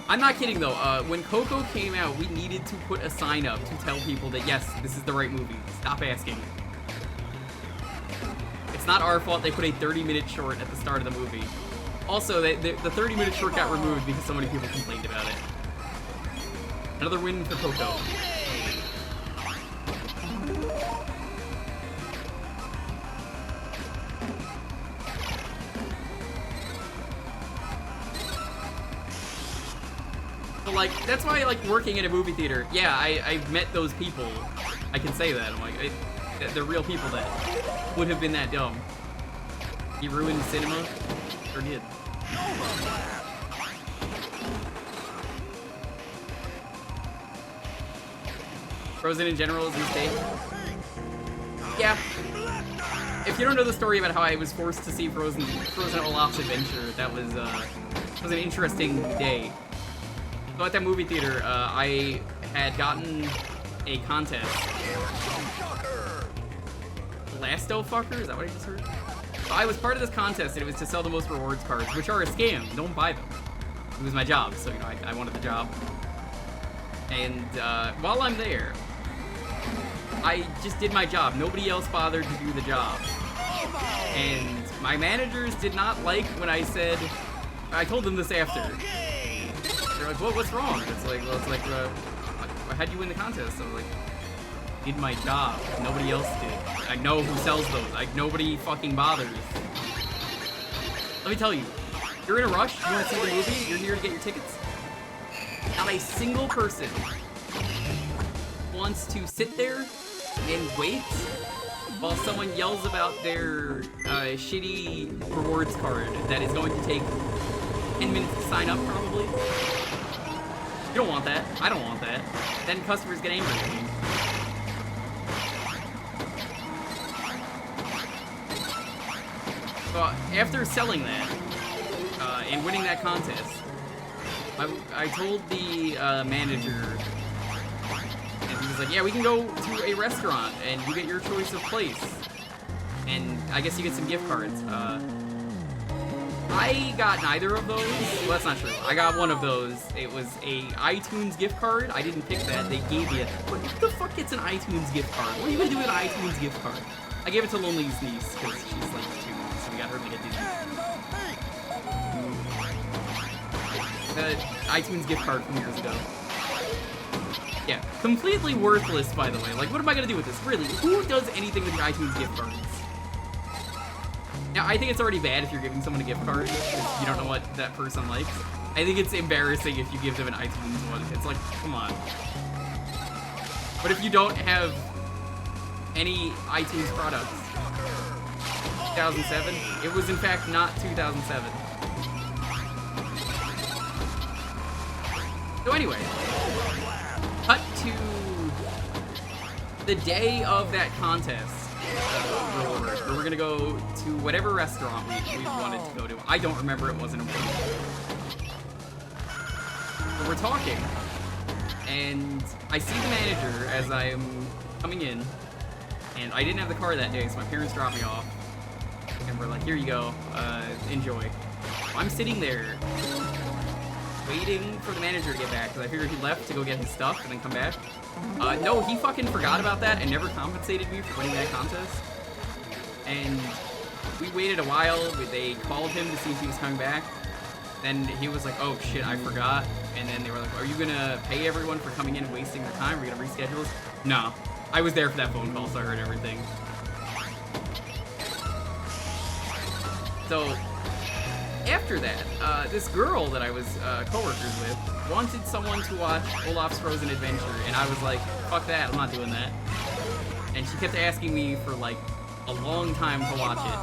I'm not kidding though, when Coco came out, we needed to put a sign up to tell people that yes, this is the right movie. Stop asking. It's not our fault they put a 30-minute short at the start of the movie. Also, the 30-minute short got removed because so many people complained about it. Another win for Coco. But, like, that's why I like working in a movie theater. Yeah, I've met those people. I can say that. I'm like, they're real people that would have been that dumb. He ruined cinema? Or did? Frozen in general is a mistake. Yeah. If you don't know the story about how I was forced to see Frozen Olaf's Adventure, that was an interesting day. So at that movie theater, I had gotten a contest. Blasto fucker? Is that what I just heard? So I was part of this contest, and it was to sell the most rewards cards, which are a scam. Don't buy them. It was my job, so, you know, I wanted the job. And while I'm there, I just did my job. Nobody else bothered to do the job. And my managers did not like when I said, I told them this after. They're like, what's wrong? It's like, well, it's like, how'd you win the contest? I was like, did my job. Nobody else did. I know who sells those. Like, nobody fucking bothers. Let me tell you, you're in a rush, you want to see the movie, you're here to get your tickets. Not a single person wants to sit there and wait while someone yells about their shitty rewards card that is going to take 10 minutes to sign up, probably. You don't want that. I don't want that. Then customers get angry at me. So after selling that and winning that contest, I told the manager, and he was like, yeah, we can go to a restaurant and you get your choice of place. And I guess you get some gift cards. I got neither of those. Well, that's not true. I got one of those. It was a iTunes gift card. I didn't pick that. They gave me it. What the fuck gets an iTunes gift card? What are you gonna do with an iTunes gift card? I gave it to Lonely's niece because she's like 2, so we got her like a Disney. iTunes gift card from years ago. Yeah, completely worthless, by the way. Like, what am I gonna do with this? Really, who does anything with your iTunes gift cards? Now, I think it's already bad if you're giving someone a gift card if you don't know what that person likes. I think it's embarrassing if you give them an iTunes one. It's like, come on. But if you don't have any iTunes products, 2007, it was in fact not 2007. So anyway, cut to the day of that contest. Where we're gonna go to whatever restaurant we wanted to go to. I don't remember, it wasn't important. But we're talking, and I see the manager as I'm coming in, and I didn't have the car that day, so my parents dropped me off, and we're like, here you go, enjoy. I'm sitting there, waiting for the manager to get back, because I figured he left to go get his stuff and then come back. No, he fucking forgot about that and never compensated me for winning that contest. And we waited a while, they called him to see if he was coming back. Then he was like, oh shit, I forgot. And then they were like, are you gonna pay everyone for coming in and wasting their time? Are you gonna reschedule us? No, I was there for that phone call, so I heard everything. So, after that, this girl that I was co-workers with wanted someone to watch Olaf's Frozen Adventure, and I was like, fuck that, I'm not doing that. And she kept asking me for like a long time to watch it.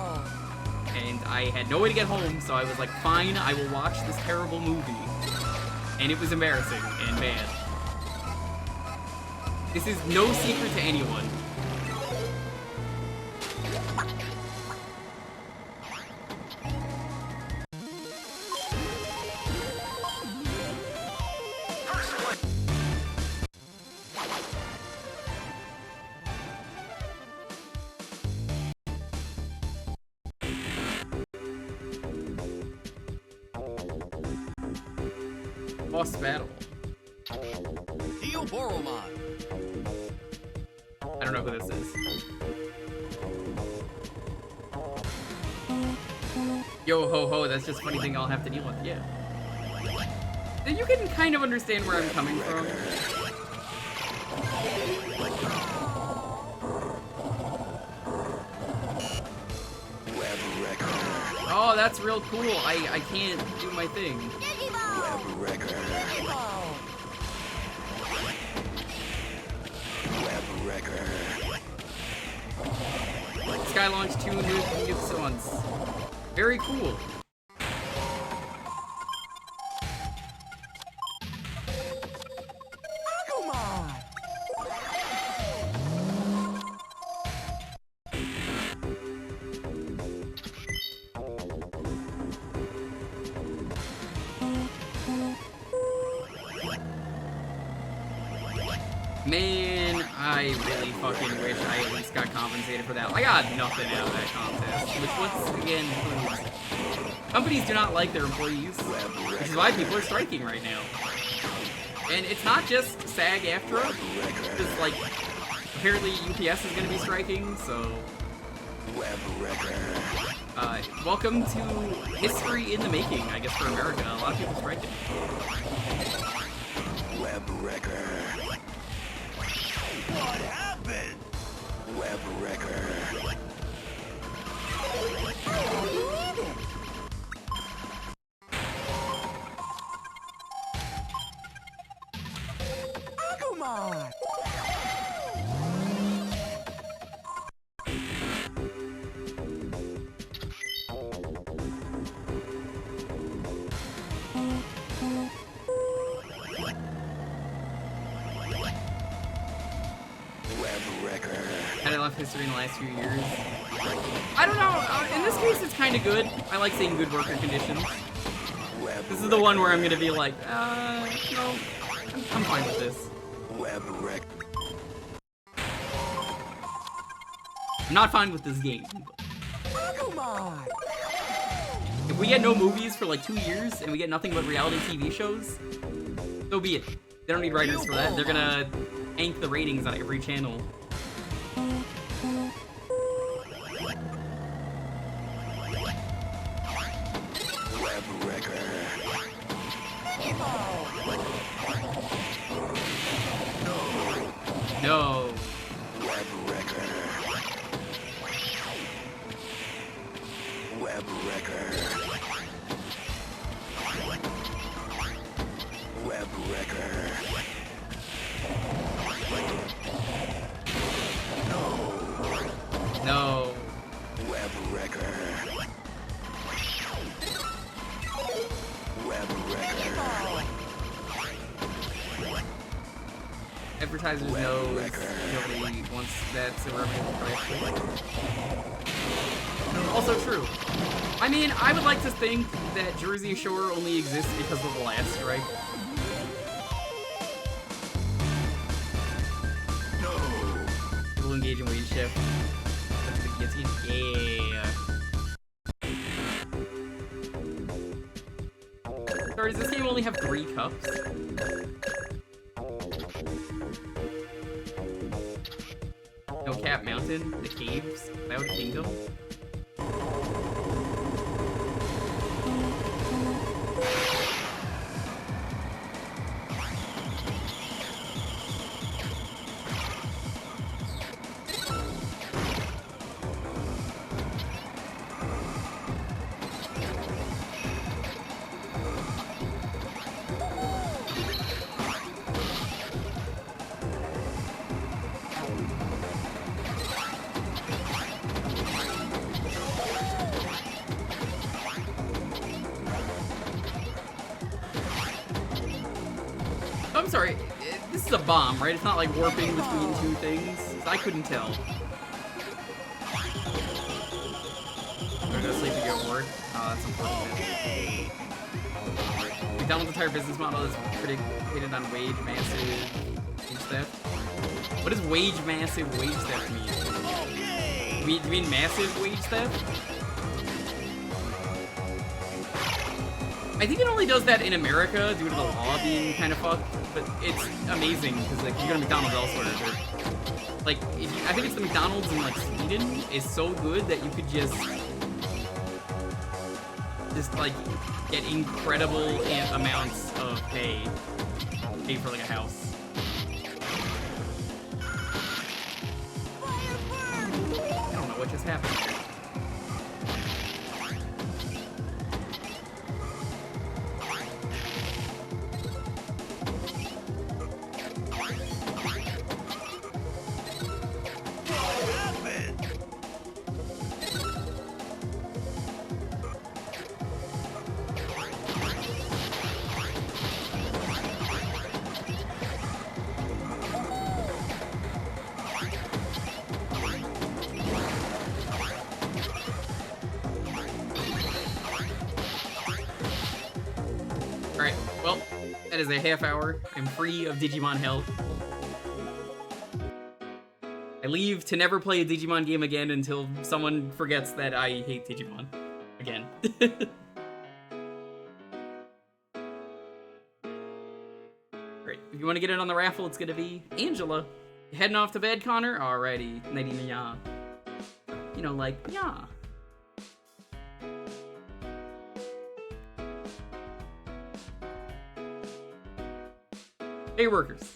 And I had no way to get home, so I was like, fine, I will watch this terrible movie. And it was embarrassing and bad. This is no secret to anyone. Boss battle. I don't know who this is. Yo ho ho, that's just a funny thing I'll have to deal with, yeah. You can kind of understand where I'm coming from. Oh, that's real cool. I can't do my thing. Sky launched 2 new nukes at once. Very cool. Man, I really fucking wish I at least got compensated for that. I got nothing out of that contest, which once again proves companies do not like their employees, which is why people are striking right now. And it's not just SAG-AFTRA, because, like, apparently UPS is going to be striking, so... welcome to history in the making, I guess, for America. A lot of people striking. What happened? Web wrecker. Agumon! Had I left history in the last few years? I don't know. In this case, it's kind of good. I like seeing good worker conditions. This is the one where I'm gonna be like, no, I'm fine with this. I'm not fine with this game. If we get no movies for like 2 years and we get nothing but reality TV shows, so be it. They don't need writers for that. They're gonna ank the ratings on every channel. No. Web wrecker. Web wrecker. Web wrecker. No. Web wrecker. Web wrecker. Advertisers know nobody wants that, so we're able to also true. I mean, I would like to think that Jersey Shore only exists because of the last strike. No. People engage in wage shift. That's the guillotine. Yeah. Sorry, does this game only have 3 cups? No Cap Mountain, the caves, Cloud Kingdom. I'm sorry, this is a bomb, right? It's not like warping between 2 things. I couldn't tell. I'm gonna go sleep and get work. Oh, that's unfortunate. McDonald's entire business model is predicated on wage massive theft. What does wage massive wage theft mean? Do you mean massive wage theft? I think it only does that in America due to the law being kind of fucked, but it's amazing because like you go to McDonald's elsewhere, like I think it's the McDonald's in like Sweden is so good that you could just like get incredible amounts of pay for like a house. I don't know what just happened. That is a half hour. I'm free of Digimon hell. I leave to never play a Digimon game again until someone forgets that I hate Digimon. Again. Great. If you want to get in on the raffle, it's gonna be Angela. You heading off to bed, Connor? Alrighty. Nighty nya. You know, like, yeah. Hey, workers.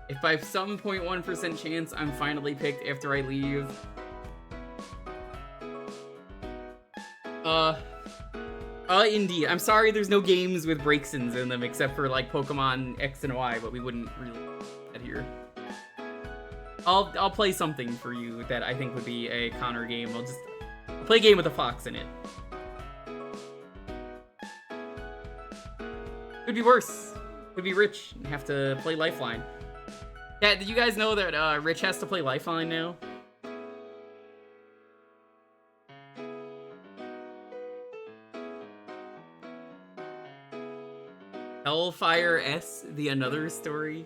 If by some 0.1% chance I'm finally picked after I leave. Indeed. I'm sorry there's no games with break-ins in them except for like Pokemon X and Y, but we wouldn't really get here. I'll play something for you that I think would be a Connor game. I'll play a game with a fox in it. Could be worse. Could be Rich and have to play Lifeline. Yeah, did you guys know that Rich has to play Lifeline now? Hellfire S, The Another Story?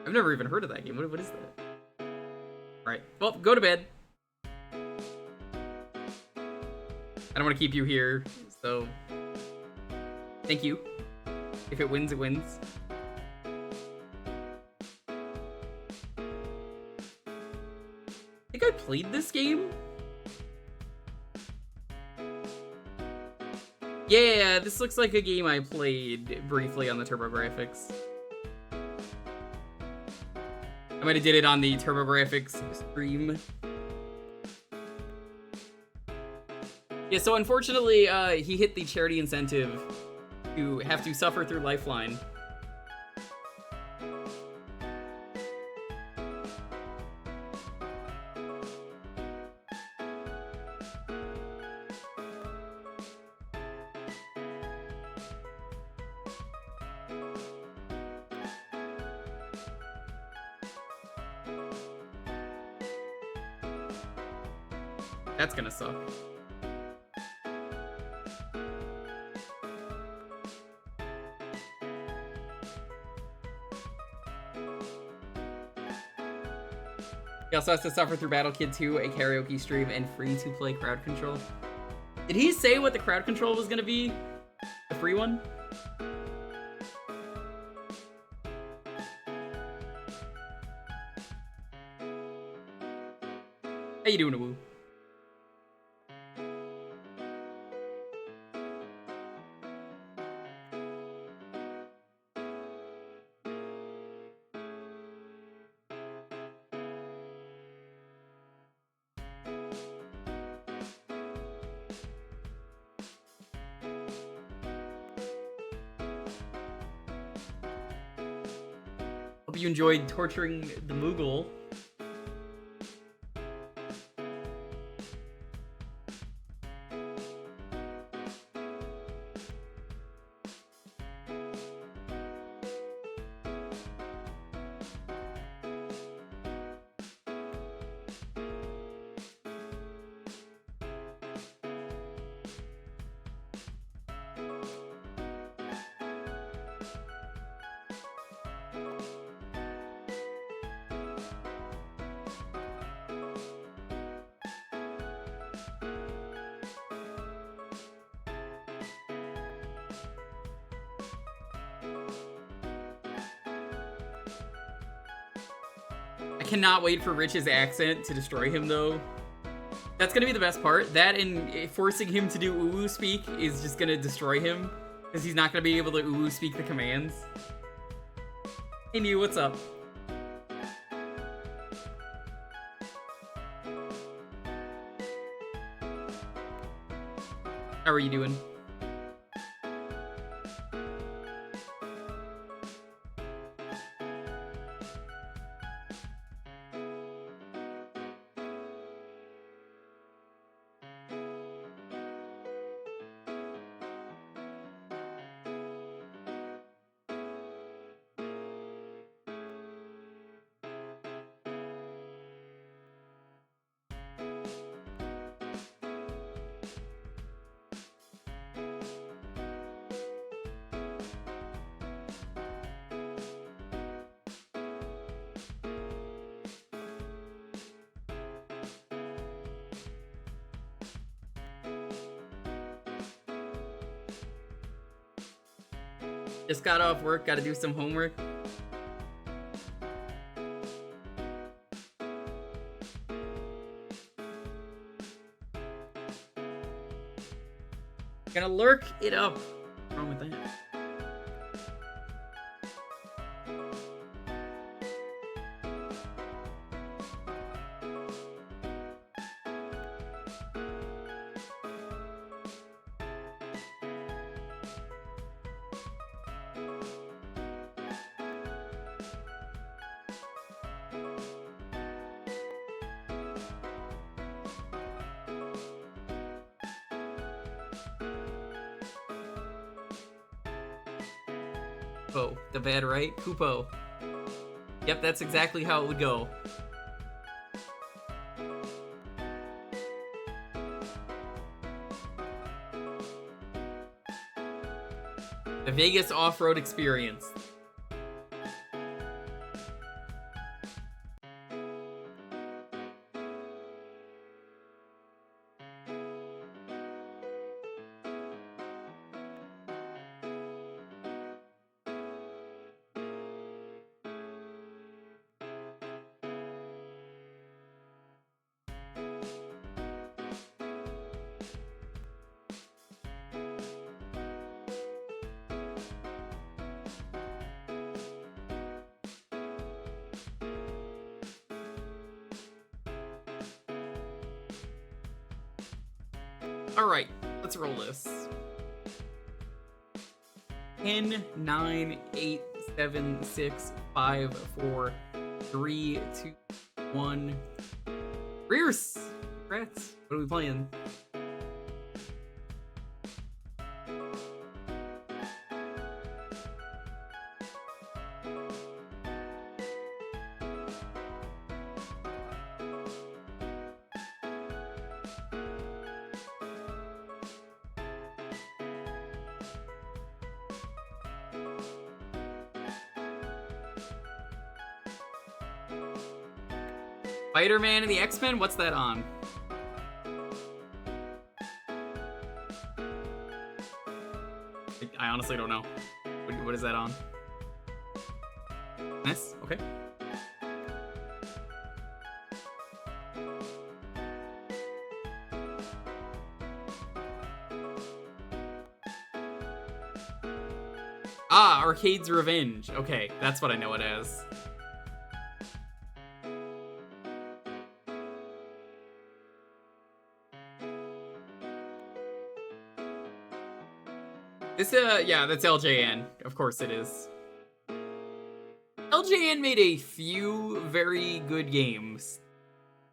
I've never even heard of that game. What is that? Alright, well, go to bed. I don't want to keep you here, so... Thank you. If it wins, it wins. I think I played this game? Yeah, this looks like a game I played briefly on the TurboGrafx. I might have did it on the TurboGrafx stream. Yeah, so unfortunately, he hit the charity incentive to have to suffer through Lifeline. That's gonna suck. He also has to suffer through Battle Kid 2, a karaoke stream, and free-to-play crowd control. Did he say what the crowd control was gonna be? The free one? How you doing, Awoo? Hope you enjoyed torturing the Moogle. I cannot wait for Rich's accent to destroy him, though. That's gonna be the best part. That and forcing him to do Uwu speak is just gonna destroy him, because he's not gonna be able to Uwu speak the commands. Hey, Mew, what's up? How are you doing? Just got off work, gotta do some homework. Gonna lurk it up. What's wrong with that? The bad right? Kupo. Yep, that's exactly how it would go. The Vegas off-road experience. Alright, let's roll this. 10, 9, 8, 7, 6, 5, 4, 3, 2, 1. Rears! Congrats. What are we playing? Spider-Man and the X-Men? What's that on? I honestly don't know. What is that on? SNES? Okay. Ah, Arcade's Revenge. Okay, that's what I know it as. This, yeah, that's LJN. Of course it is. LJN made a few very good games.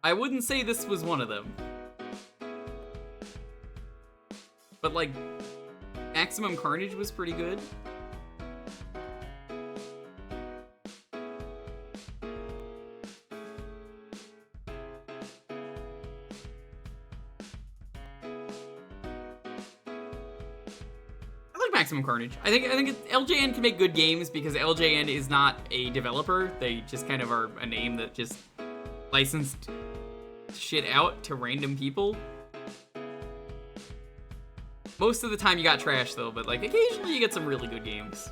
I wouldn't say this was one of them. But, like, Maximum Carnage was pretty good. Maximum Carnage. I think LJN can make good games because LJN is not a developer. They just kind of are a name that just licensed shit out to random people. Most of the time you got trash though, but like occasionally you get some really good games.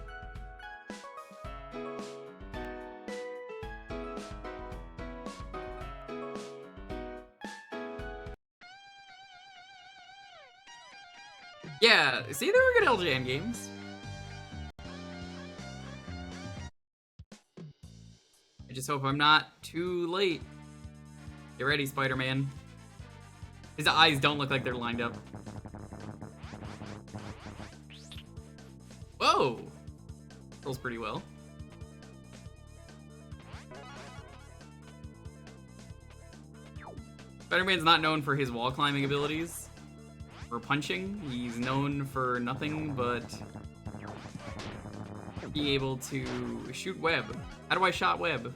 Yeah, see, there were good LJN games. I just hope I'm not too late. Get ready, Spider-Man. His eyes don't look like they're lined up. Whoa! Rolls pretty well. Spider-Man's not known for his wall climbing abilities or punching. He's known for nothing but being able to shoot web. How do I shot web?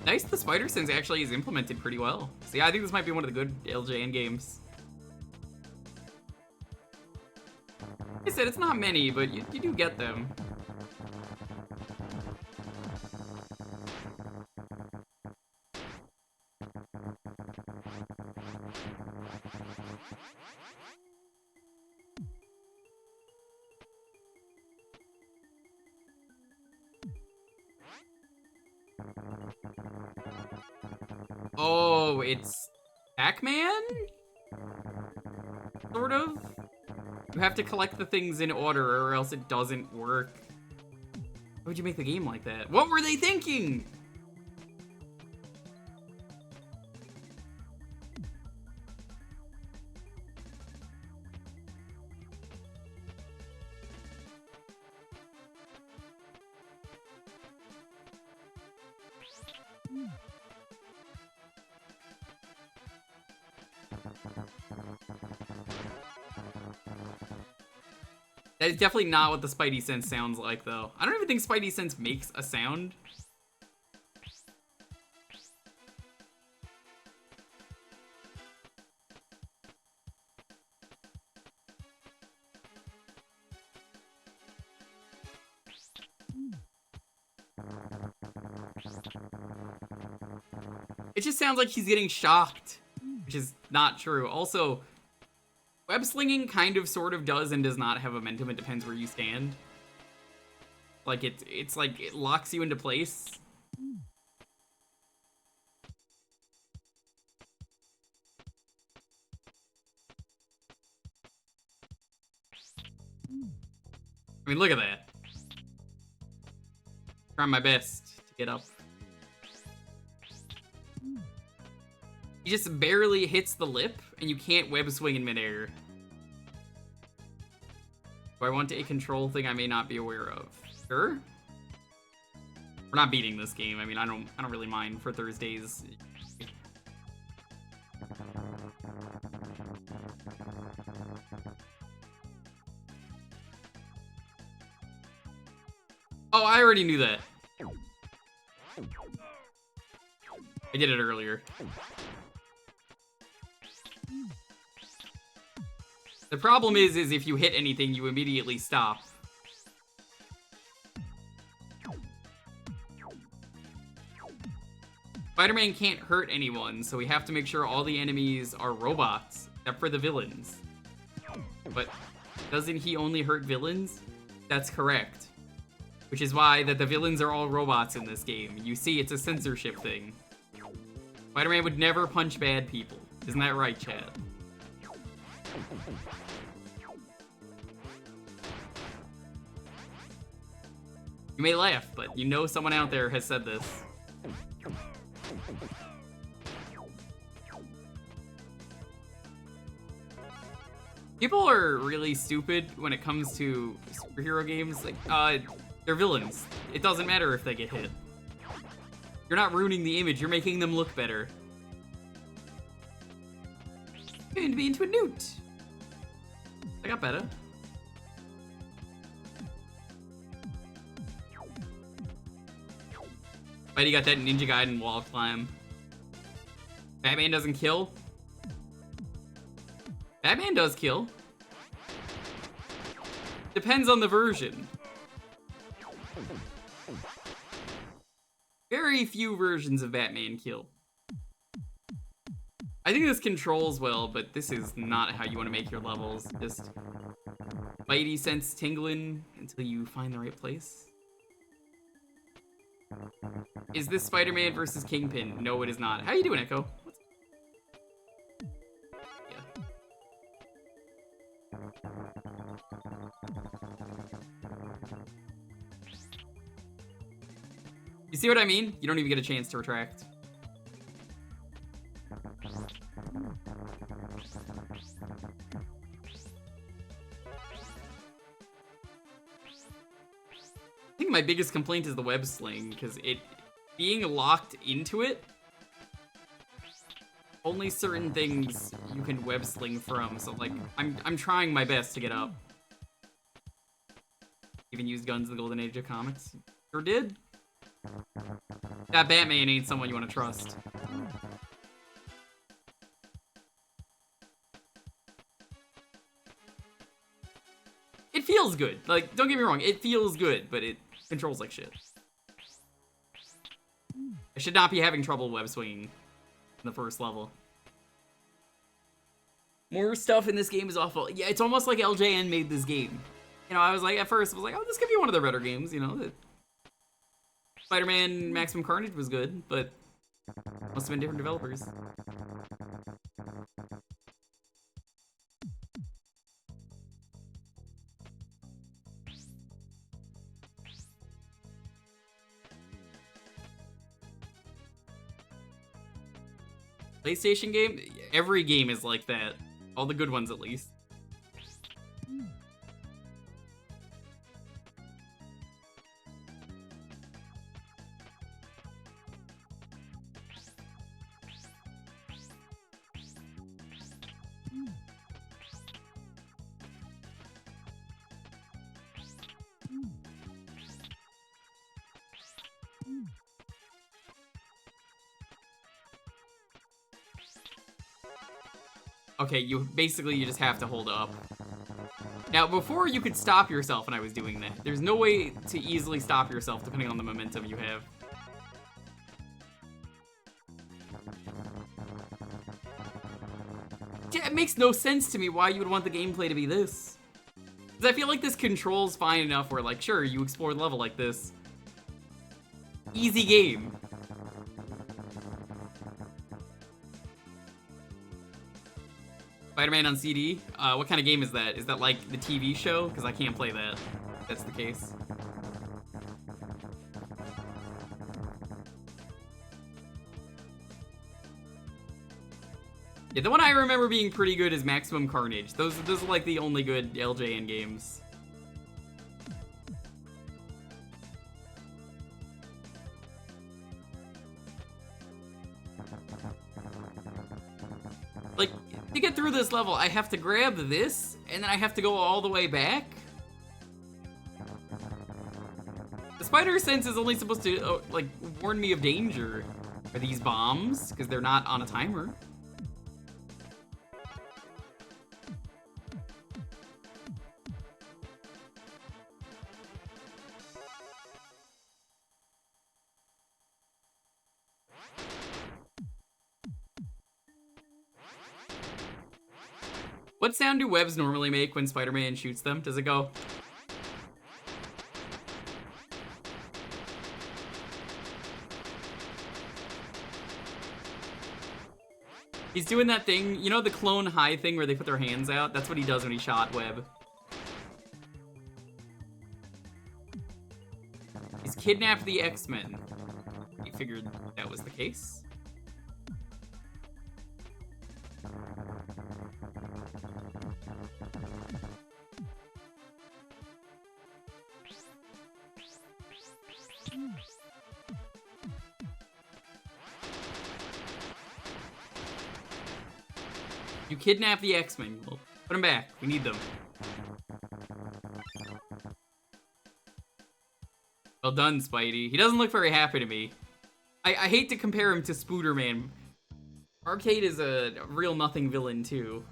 Nice, the spider sense actually is implemented pretty well. So yeah, I think this might be one of the good LJN games. Like I said, it's not many, but you do get them. Oh, it's Pac-Man? Sort of? You have to collect the things in order or else it doesn't work. Why would you make the game like that? What were they thinking? That is definitely not what the Spidey sense sounds like, though. I don't even think Spidey sense makes a sound. It just sounds like he's getting shocked, which is not true. Also, web slinging kind of sort of does and does not have momentum. It depends where you stand. Like it's like it locks you into place. I mean, look at that. Trying my best to get up. He just barely hits the lip, and you can't web swing in midair. Do I want a control thing I may not be aware of? Sure. We're not beating this game. I mean, I don't really mind for Thursdays. Oh, I already knew that. I did it earlier. The problem is if you hit anything, you immediately stop. Spider-Man can't hurt anyone, so we have to make sure all the enemies are robots, except for the villains. But doesn't he only hurt villains? That's correct. Which is why that the villains are all robots in this game. You see, it's a censorship thing. Spider-Man would never punch bad people. Isn't that right, Chad? You may laugh, but you know someone out there has said this. People are really stupid when it comes to superhero games. Like, they're villains. It doesn't matter if they get hit. You're not ruining the image, you're making them look better. Turned me into a newt. I got better. But he got that Ninja Gaiden wall climb. Batman doesn't kill. Batman does kill. Depends on the version. Very few versions of Batman kill. I think this controls well, but this is not how you want to make your levels. Just Spidey sense tingling until you find the right place. Is this Spider-Man versus Kingpin? No, it is not. How you doing, Echo? Yeah. see what I mean? You don't even get a chance to retract. I think my biggest complaint is the web sling, because it being locked into it, only certain things you can web sling from, so like I'm trying my best to get up. Even used guns in the golden age of comics. Sure did. That Batman ain't someone you want to trust. It feels good. Like, don't get me wrong, it feels good, but it controls like shit. I should not be having trouble web swinging in the first level. More stuff in this game is awful. Yeah, it's almost like LJN made this game. You know, I was like, at first, I was like, oh, this could be one of their better games, you know. Spider-Man Maximum Carnage was good, but must have been different developers. PlayStation game? Every game is like that. All the good ones, at least. Okay, you just have to hold up. Now, before you could stop yourself when I was doing that. There's no way to easily stop yourself depending on the momentum you have. Yeah, it makes no sense to me why you would want the gameplay to be this. Because I feel like this controls fine enough where, like, sure, you explore the level like this. Easy game. Spider-Man on CD? What kind of game is that? Is that like the TV show? Because I can't play that, if that's the case. Yeah, the one I remember being pretty good is Maximum Carnage. Those are like the only good LJN games. Like, to get through this level, I have to grab this, and then I have to go all the way back? The spider sense is only supposed to, like, warn me of danger. Are these bombs? Because they're not on a timer. What sound do webs normally make when Spider-Man shoots them? Does it go? He's doing that thing, you know the clone high thing where they put their hands out? That's what he does when he shot web. He's kidnapped the X-Men. He figured that was the case. You kidnap the X-Men. Well, put them back. We need them. Well done, Spidey. He doesn't look very happy to me. I hate to compare him to Spooderman. Arcade is a real nothing villain, too.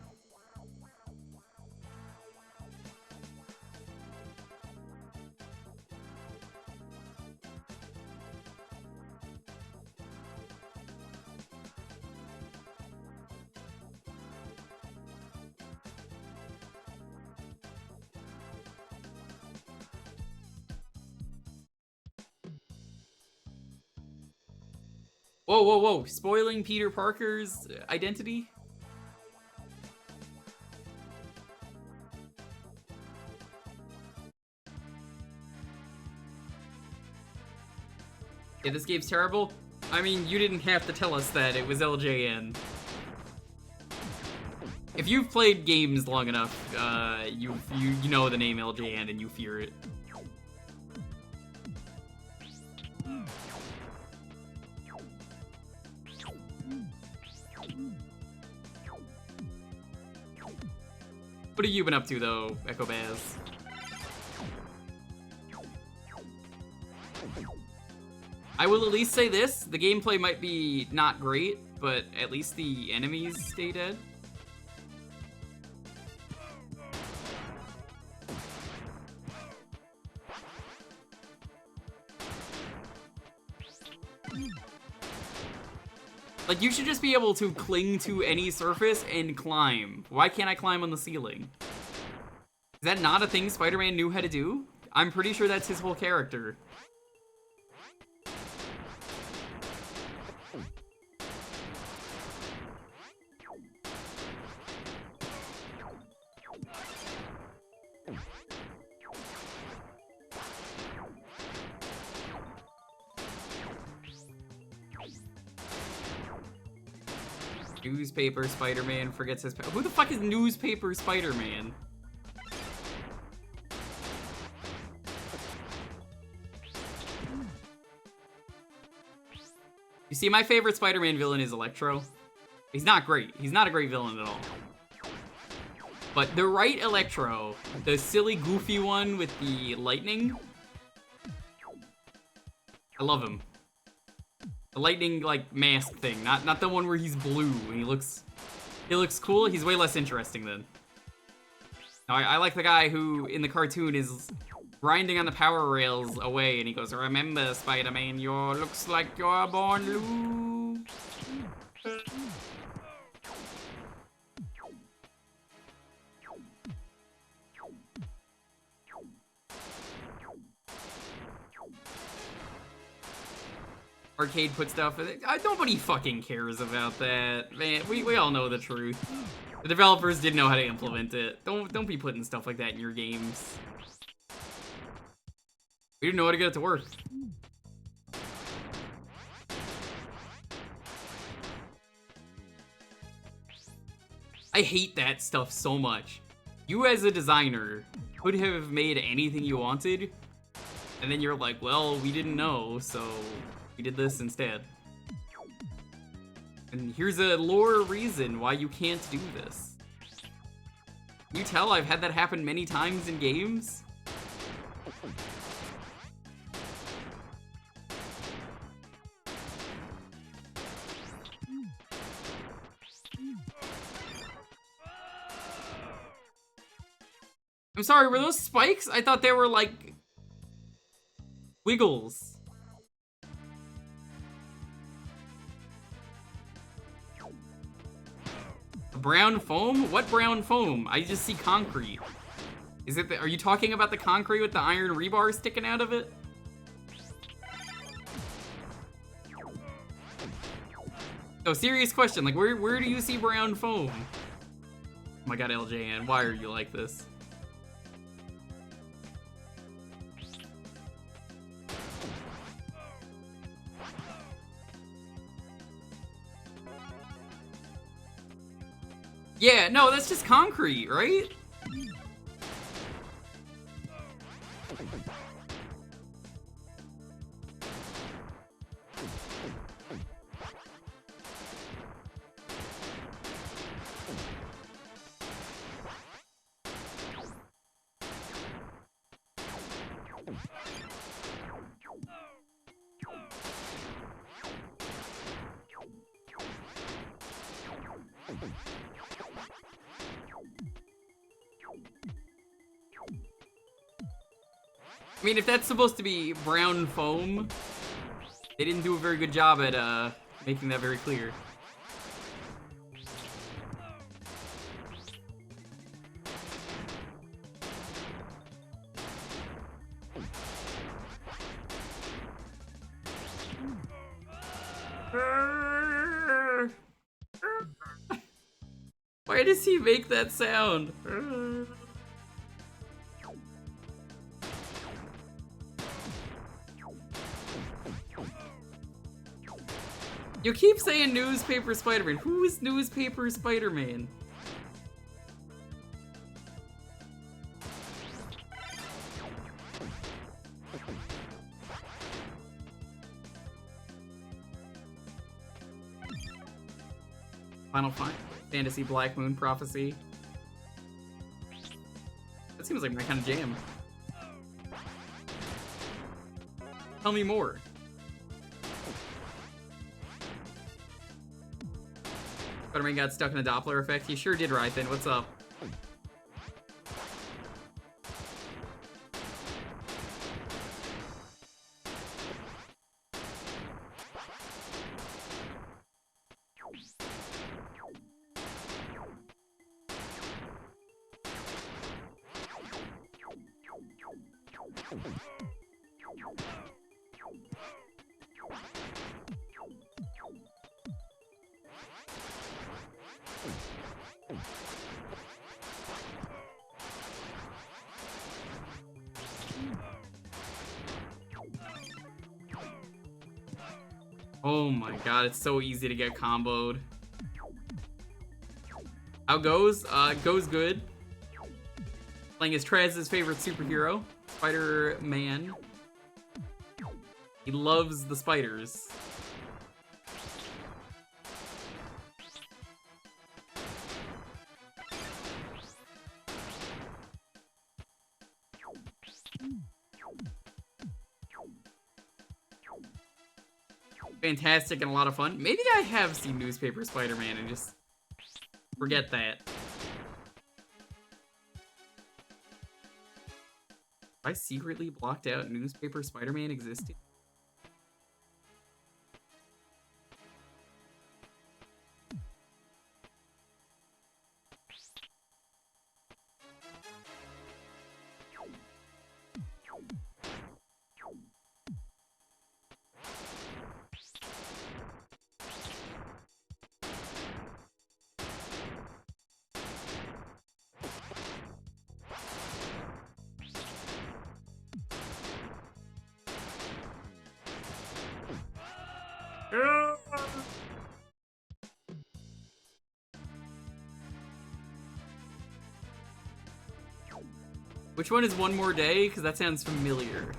Whoa, whoa, whoa. Spoiling Peter Parker's identity? Yeah, Okay, this game's terrible. I mean, you didn't have to tell us that. It was LJN. If you've played games long enough, you know the name LJN and you fear it. What have you been up to, though, Echo Baz? I will at least say this, the gameplay might be not great, but at least the enemies stay dead. Like, you should just be able to cling to any surface and climb. Why can't I climb on the ceiling? Is that not a thing Spider-Man knew how to do? I'm pretty sure that's his whole character. Newspaper Spider-Man forgets his power. Who the fuck is Newspaper Spider-Man? You see, my favorite Spider-Man villain is Electro. He's not great. He's not a great villain at all. But the right Electro, the silly, goofy one with the lightning, I love him. The lightning, like, mask thing, not the one where he's blue and he looks cool. He's way less interesting then. No, I like the guy who, in the cartoon, is grinding on the power rails away and he goes, "Remember, Spider-Man, looks like you're born blue." Arcade put stuff in it. Nobody fucking cares about that, man. We all know the truth. The developers didn't know how to implement it. Don't be putting stuff like that in your games. We didn't know how to get it to work. I hate that stuff so much. You as a designer could have made anything you wanted, and then you're like, well, we didn't know, so we did this instead. And here's a lore reason why you can't do this. Can you tell I've had that happen many times in games? I'm sorry, were those spikes? I thought they were like wiggles. Brown foam? What brown foam? I just see concrete. Is it are you talking about the concrete with the iron rebar sticking out of it? No, serious question. Like, where do you see brown foam? Oh my god, LJN, why are you like this? Yeah, no, that's just concrete, right? I mean, if that's supposed to be brown foam, they didn't do a very good job at making that very clear. Why does he make that sound? You keep saying Newspaper Spider-Man. Who is Newspaper Spider-Man? Final Fantasy Black Moon Prophecy. That seems like my kind of jam. Tell me more. Spider-Man got stuck in a Doppler effect. He sure did, right then. What's up? Oh my god, it's so easy to get comboed. How goes? Goes good. Playing as Trez's favorite superhero, Spider-Man. He loves the spiders. Fantastic and a lot of fun. Maybe I have seen Newspaper Spider-Man and just forget that. I secretly blocked out Newspaper Spider-Man existing. Which one is One More Day? Because that sounds familiar.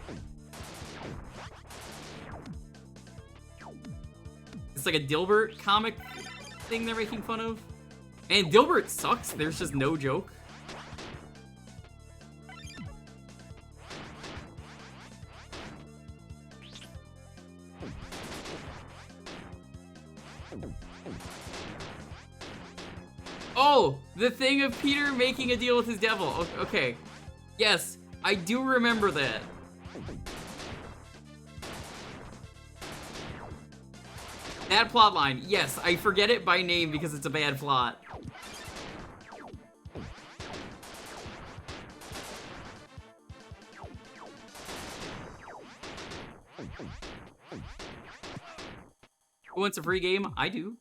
It's like a Dilbert comic thing they're making fun of. And Dilbert sucks. There's just no joke. Oh, the thing of Peter making a deal with his devil. Okay. Yes, I do remember that. That plotline. Yes, I forget it by name because it's a bad plot. Who wants a free game? I do.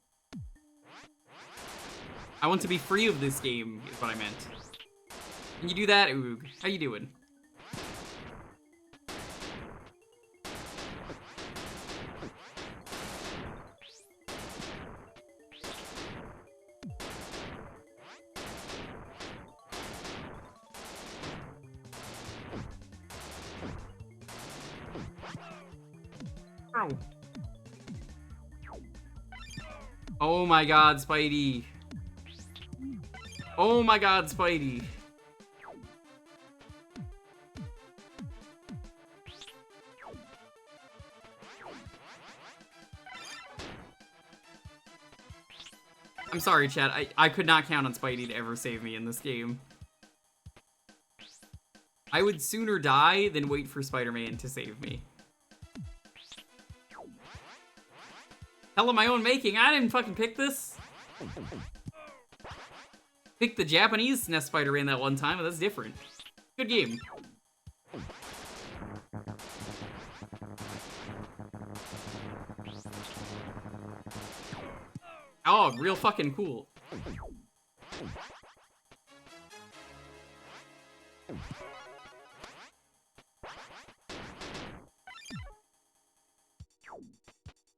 I want to be free of this game, is what I meant. Can you do that, Oog? How you doing? Ow. Oh my god, Spidey. Oh my god, Spidey. I'm sorry, chat. I could not count on Spidey to ever save me in this game. I would sooner die than wait for Spider-Man to save me. Hell of my own making. I didn't fucking pick this. Picked the Japanese SNES Spider-Man that one time, but that's different. Good game. Oh, real fucking cool.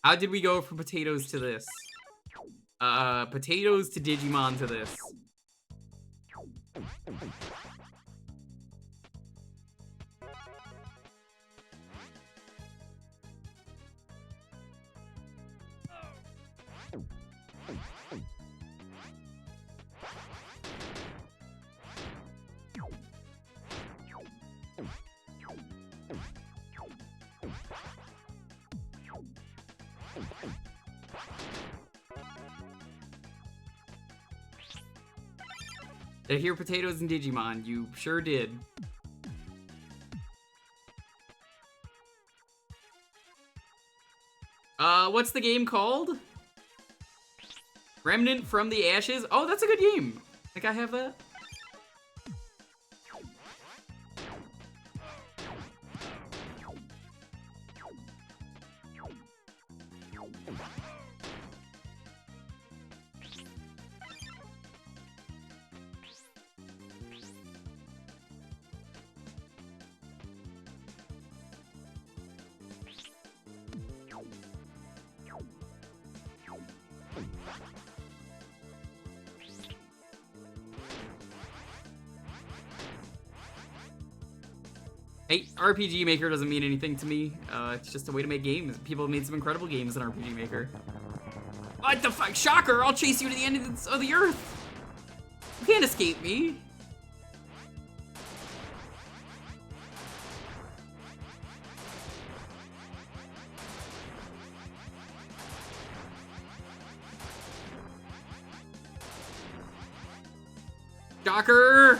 How did we go from potatoes to this? Potatoes to Digimon to this. Did I hear potatoes and Digimon? You sure did. What's the game called? Remnant from the Ashes? Oh, that's a good game. Think I have that? Hey, RPG Maker doesn't mean anything to me. It's just a way to make games. People have made some incredible games in RPG Maker. What the fuck? Shocker! I'll chase you to the end of the earth! You can't escape me! Shocker!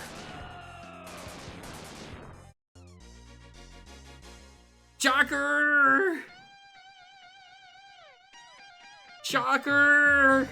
Shocker! Shocker!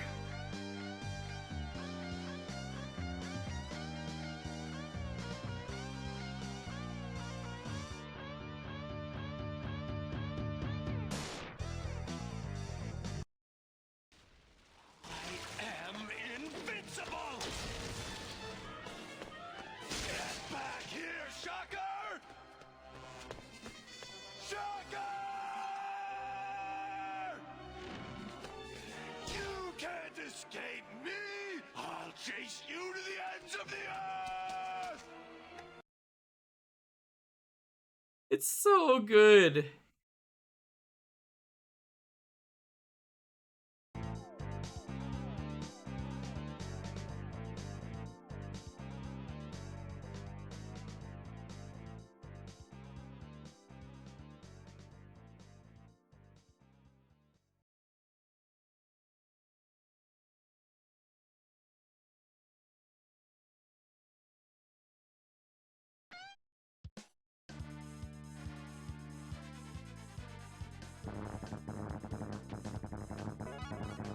Escape me! I'll chase you to the ends of the earth! It's so good.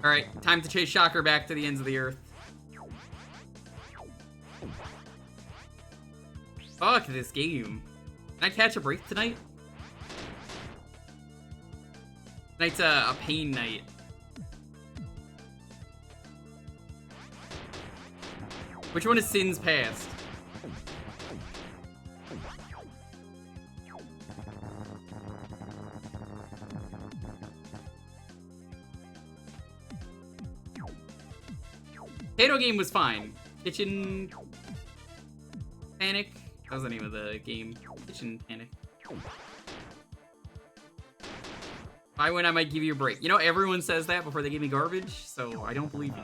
Alright, time to chase Shocker back to the ends of the earth. Fuck this game. Can I catch a break tonight? Tonight's a pain night. Which one is Sin's Past? Potato Game was fine. Kitchen Panic? That was the name of the game. Kitchen Panic. If I win, I might give you a break. You know, everyone says that before they give me garbage, so I don't believe you.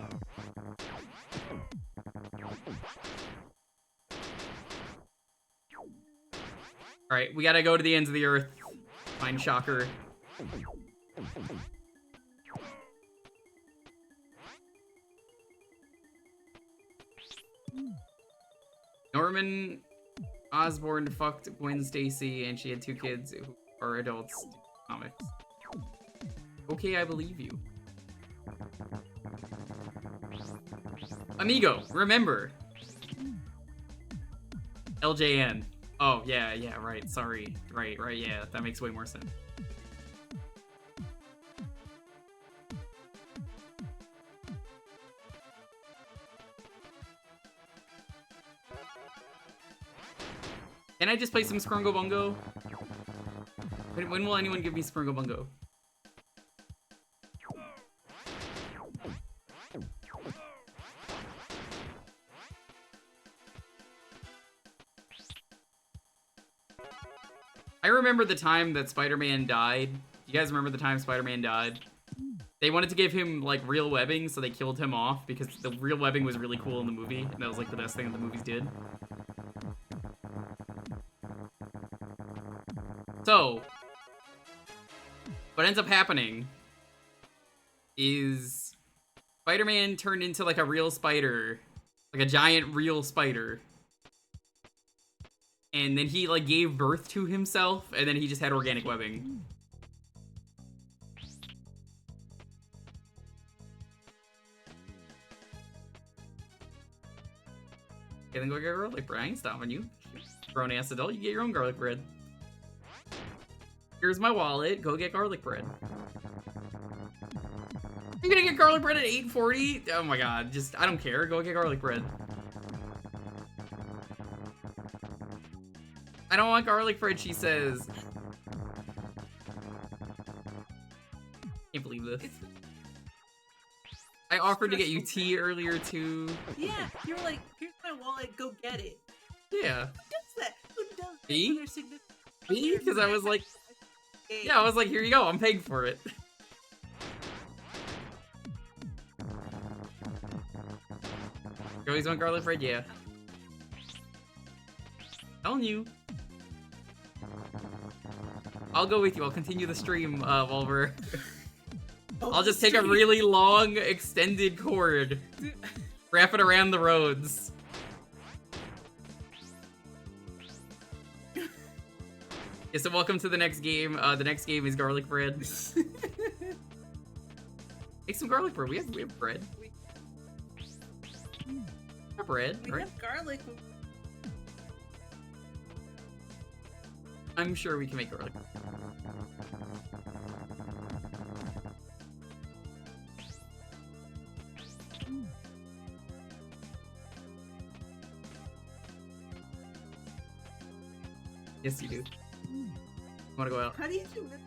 Alright, we gotta go to the ends of the earth. Find Shocker. Norman Osborn fucked Gwen Stacy and she had 2 kids who are adults. Comics. Okay, I believe you. Amigo, remember. LJN. Oh, yeah, right, sorry. Right, yeah, that makes way more sense. Can I just play some Scrungo Bungo? When will anyone give me Scrungo Bungo? remember the time that Spider-Man died. You guys remember the time Spider-Man died? They wanted to give him, like, real webbing, so they killed him off, because the real webbing was really cool in the movie, and that was, like, the best thing that the movies did. So, what ends up happening is Spider-Man turned into, like, a real spider. Like, a giant real spider. And then he, like, gave birth to himself, and then he just had organic webbing. Okay, then go get garlic bread. I ain't stopping you. Grown-ass adult, you get your own garlic bread. Here's my wallet. Go get garlic bread. You're gonna get garlic bread at 8:40? Oh my god, just, I don't care. Go get garlic bread. I don't want garlic bread, she says. Can't believe this. I offered to get you tea earlier too. Yeah, you were like, here's my wallet, go get it. Yeah. Who does that? Who does that? Me? to their significant Me? Because I was like, other? yeah, I was like, here you go, I'm paying for it. You always want garlic bread? Yeah. Telling you. I'll go with you. I'll continue the stream while we're... I'll just take a really long, extended cord. Wrap it around the roads. Yeah, so welcome to the next game. The next game is garlic bread. Make some garlic bread. We have bread. We have bread, We right? have garlic. I'm sure we can make garlic. Yes, you do. Wanna go out? How do you do it?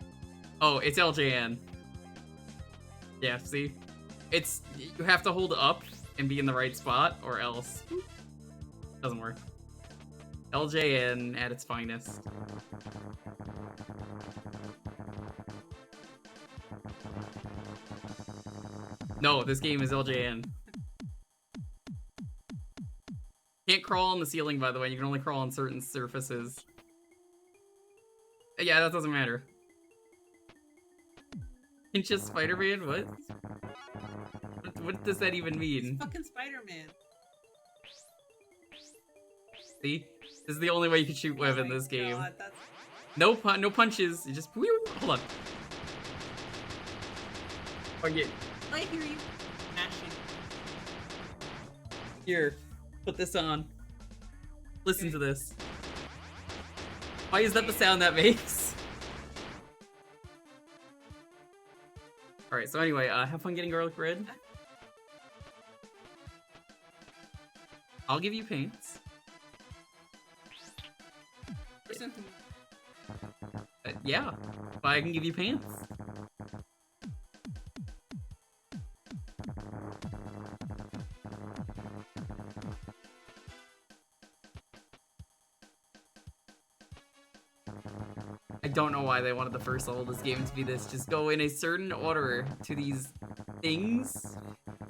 Oh, it's LJN. Yeah, see? It's, you have to hold up and be in the right spot, or else doesn't work. LJN at its finest. No, this game is LJN. Can't crawl on the ceiling, by the way. You can only crawl on certain surfaces. Yeah, that doesn't matter. Pinches Spider-Man? What? What does that even mean? Fucking Spider-Man. See? This is the only way you can shoot web in this game. God, that's... No no punches. You just... Hold on. Oh, yeah. I hear you. Mashing. Here. Put this on. Listen to this. Why is that the sound that makes? Alright, so anyway, have fun getting garlic bread. I'll give you paints. Yeah, but I can give you pants. I don't know why they wanted the first level of this game to be this. Just go in a certain order to these things. Is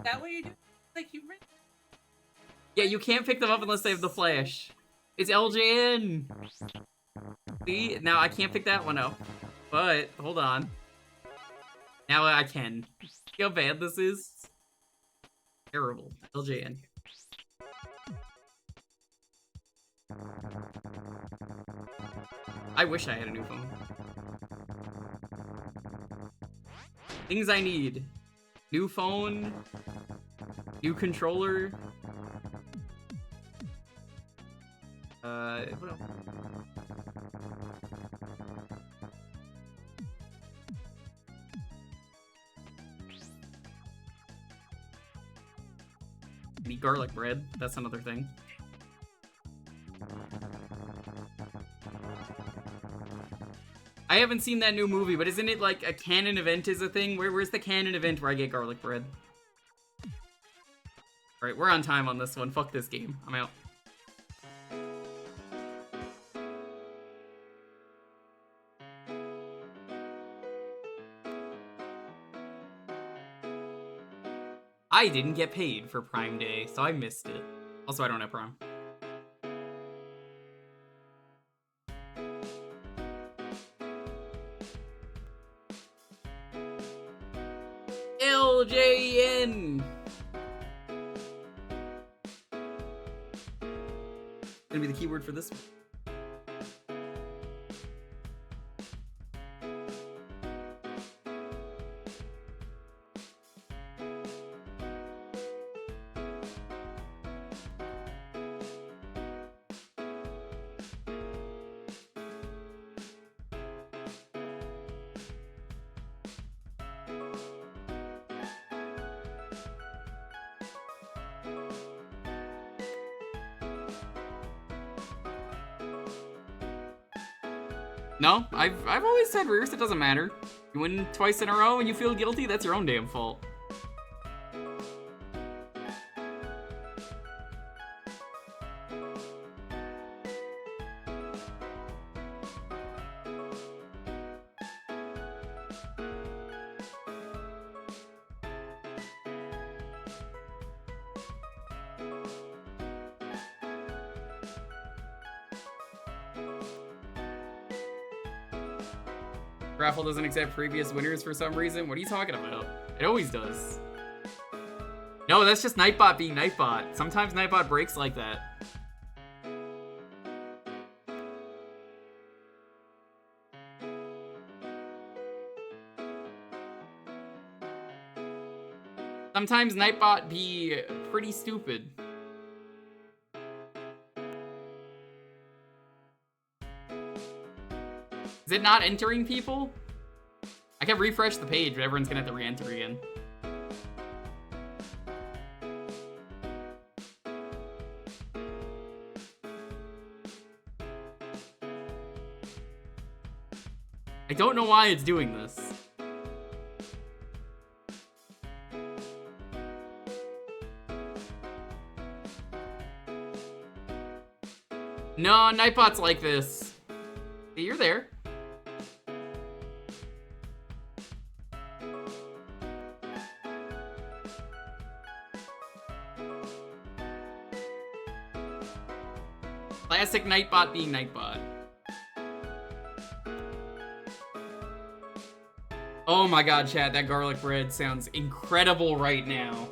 that what you do? Like you ran? Yeah, you can't pick them up unless they have the flash. It's LJN! See? Now I can't pick that one up. But, hold on. Now I can. See how bad this is? Terrible. LJN. I wish I had a new phone. Things I need. New phone. New controller. What else? Need garlic bread. That's another thing. I haven't seen that new movie, but isn't it like a canon event is a thing? Where's the canon event where I get garlic bread? Alright, we're on time on this one. Fuck this game. I'm out. I didn't get paid for Prime Day, so I missed it. Also, I don't have Prime. LJN! Gonna be the keyword for this one. No, I've always said reverse, it doesn't matter. You win twice in a row and you feel guilty, that's your own damn fault. Raffle doesn't accept previous winners for some reason. What are you talking about? It always does. No, that's just Nightbot being Nightbot. Sometimes Nightbot breaks like that. Sometimes Nightbot be pretty stupid. Is it not entering people? I can refresh the page, but everyone's gonna have to re-enter again. I don't know why it's doing this. No, Nightbot's like this. See, you're there. Classic Nightbot being Nightbot. Oh my god, chat, that garlic bread sounds incredible right now.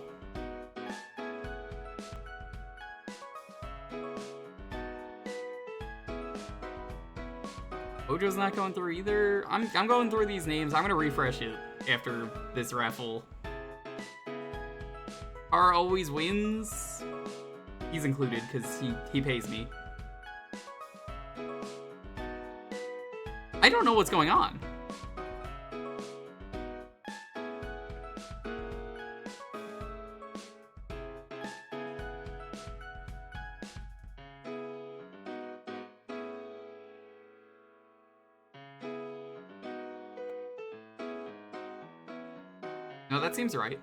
Ojo's not going through either. I'm going through these names. I'm gonna refresh it after this raffle. R always wins. He's included because he pays me. I don't know what's going on. No, that seems right.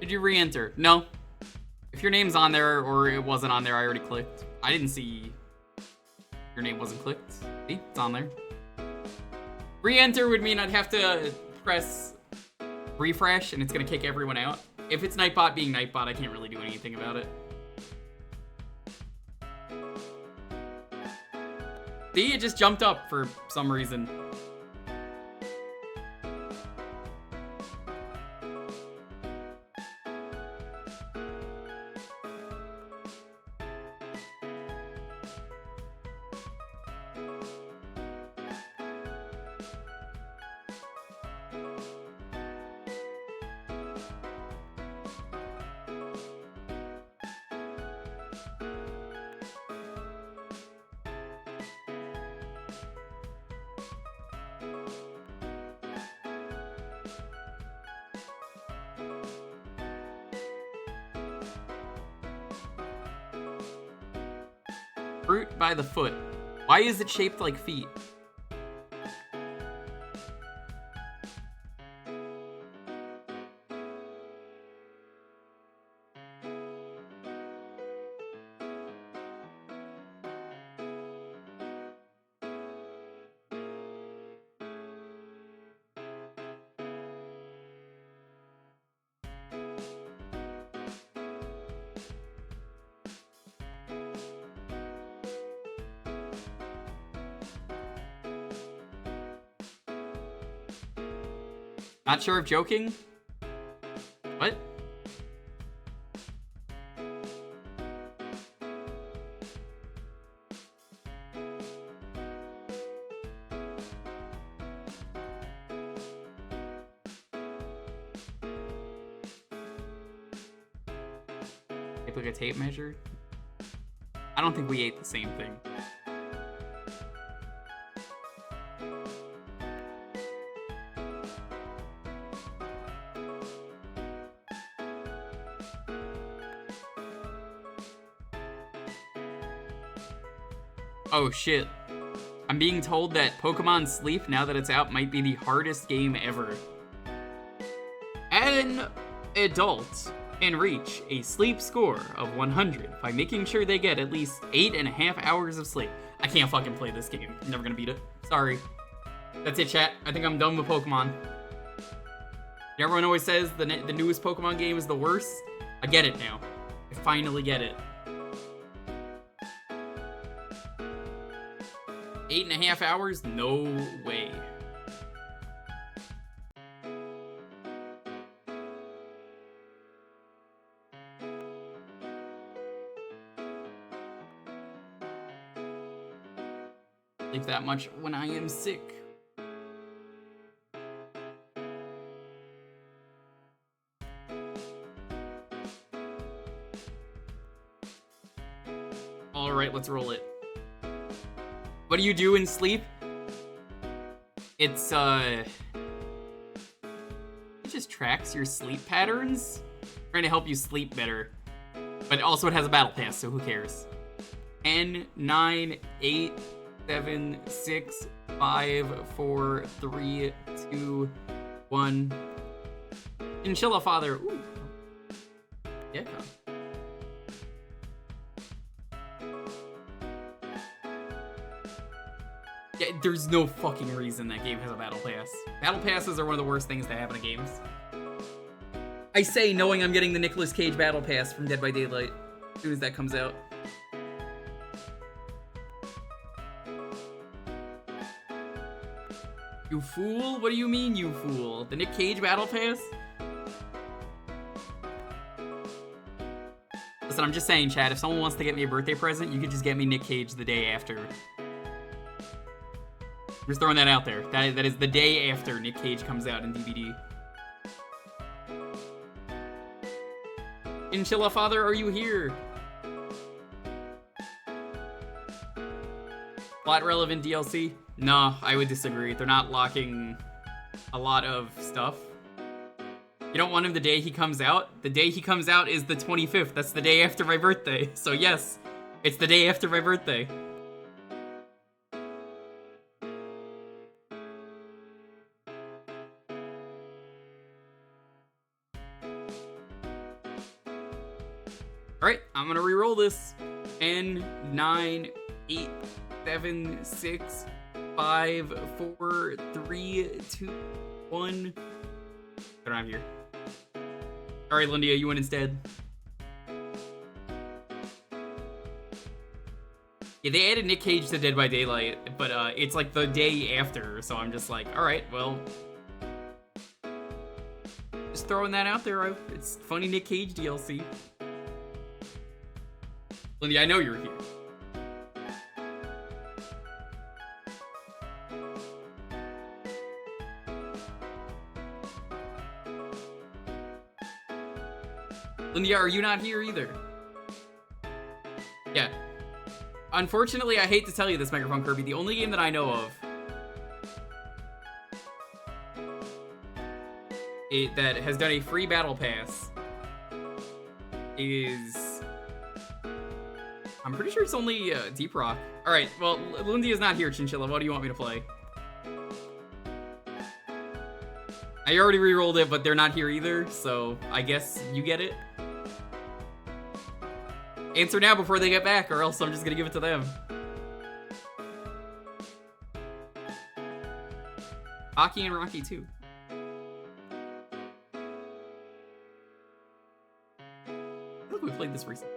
Did you re-enter? No. If your name's on there or it wasn't on there, I already clicked. I didn't see your name wasn't clicked. See, it's on there. Re-enter would mean I'd have to press refresh and it's gonna kick everyone out. If it's Nightbot being Nightbot, I can't really do anything about it. See, it just jumped up for some reason. Fruit by the foot. Why is it shaped like feet? Not sure if joking? What? Tape like a tape measure? I don't think we ate the same thing. Oh shit. I'm being told that Pokemon Sleep, now that it's out, might be the hardest game ever. An adult can reach a sleep score of 100 by making sure they get at least 8.5 hours of sleep. I can't fucking play this game. I'm never gonna beat it. Sorry. That's it, chat. I think I'm done with Pokemon. Everyone always says the newest Pokemon game is the worst. I get it now. I finally get it. 8.5 hours? No way. Sleep that much when I am sick. All right, let's roll it. What do you do in sleep? It's, it just tracks your sleep patterns. Trying to help you sleep better. But also it has a battle pass, so who cares? 10, 9, 8, 7, 6, 5, 4, 3, 2, 1. Chinchilla father. Ooh. Yeah. Yeah, there's no fucking reason that game has a battle pass. Battle passes are one of the worst things to happen to games. I say knowing I'm getting the Nicolas Cage battle pass from Dead by Daylight as soon as that comes out. You fool? What do you mean, you fool? The Nick Cage battle pass? Listen, I'm just saying, Chad, if someone wants to get me a birthday present, you could just get me Nick Cage the day after. I'm just throwing that out there. That is the day after Nick Cage comes out in DVD. Chinchilla Father, are you here? Plot relevant DLC? No, I would disagree. They're not locking a lot of stuff. You don't want him the day he comes out? The day he comes out is the 25th. That's the day after my birthday. So yes, it's the day after my birthday. Alright, I'm gonna re-roll this. 10, 9, 8, 7, 6, 5, 4, 3, 2, 1. Get around here. Alright, Lindia, you win instead. Yeah, they added Nick Cage to Dead by Daylight, but it's like the day after, so I'm just like, alright, well. Just throwing that out there. It's funny Nick Cage DLC. Lindy, I know you're here. Lindy, are you not here either? Yeah. Unfortunately, I hate to tell you this, Microphone Kirby, the only game that I know of that has done a free battle pass is I'm pretty sure it's only Deep Rock. All right, well, Lundi is not here, Chinchilla. What do you want me to play? I already re-rolled it, but they're not here either, so I guess you get it. Answer now before they get back, or else I'm just gonna give it to them. Pocky and Rocky too. I think we played this recently.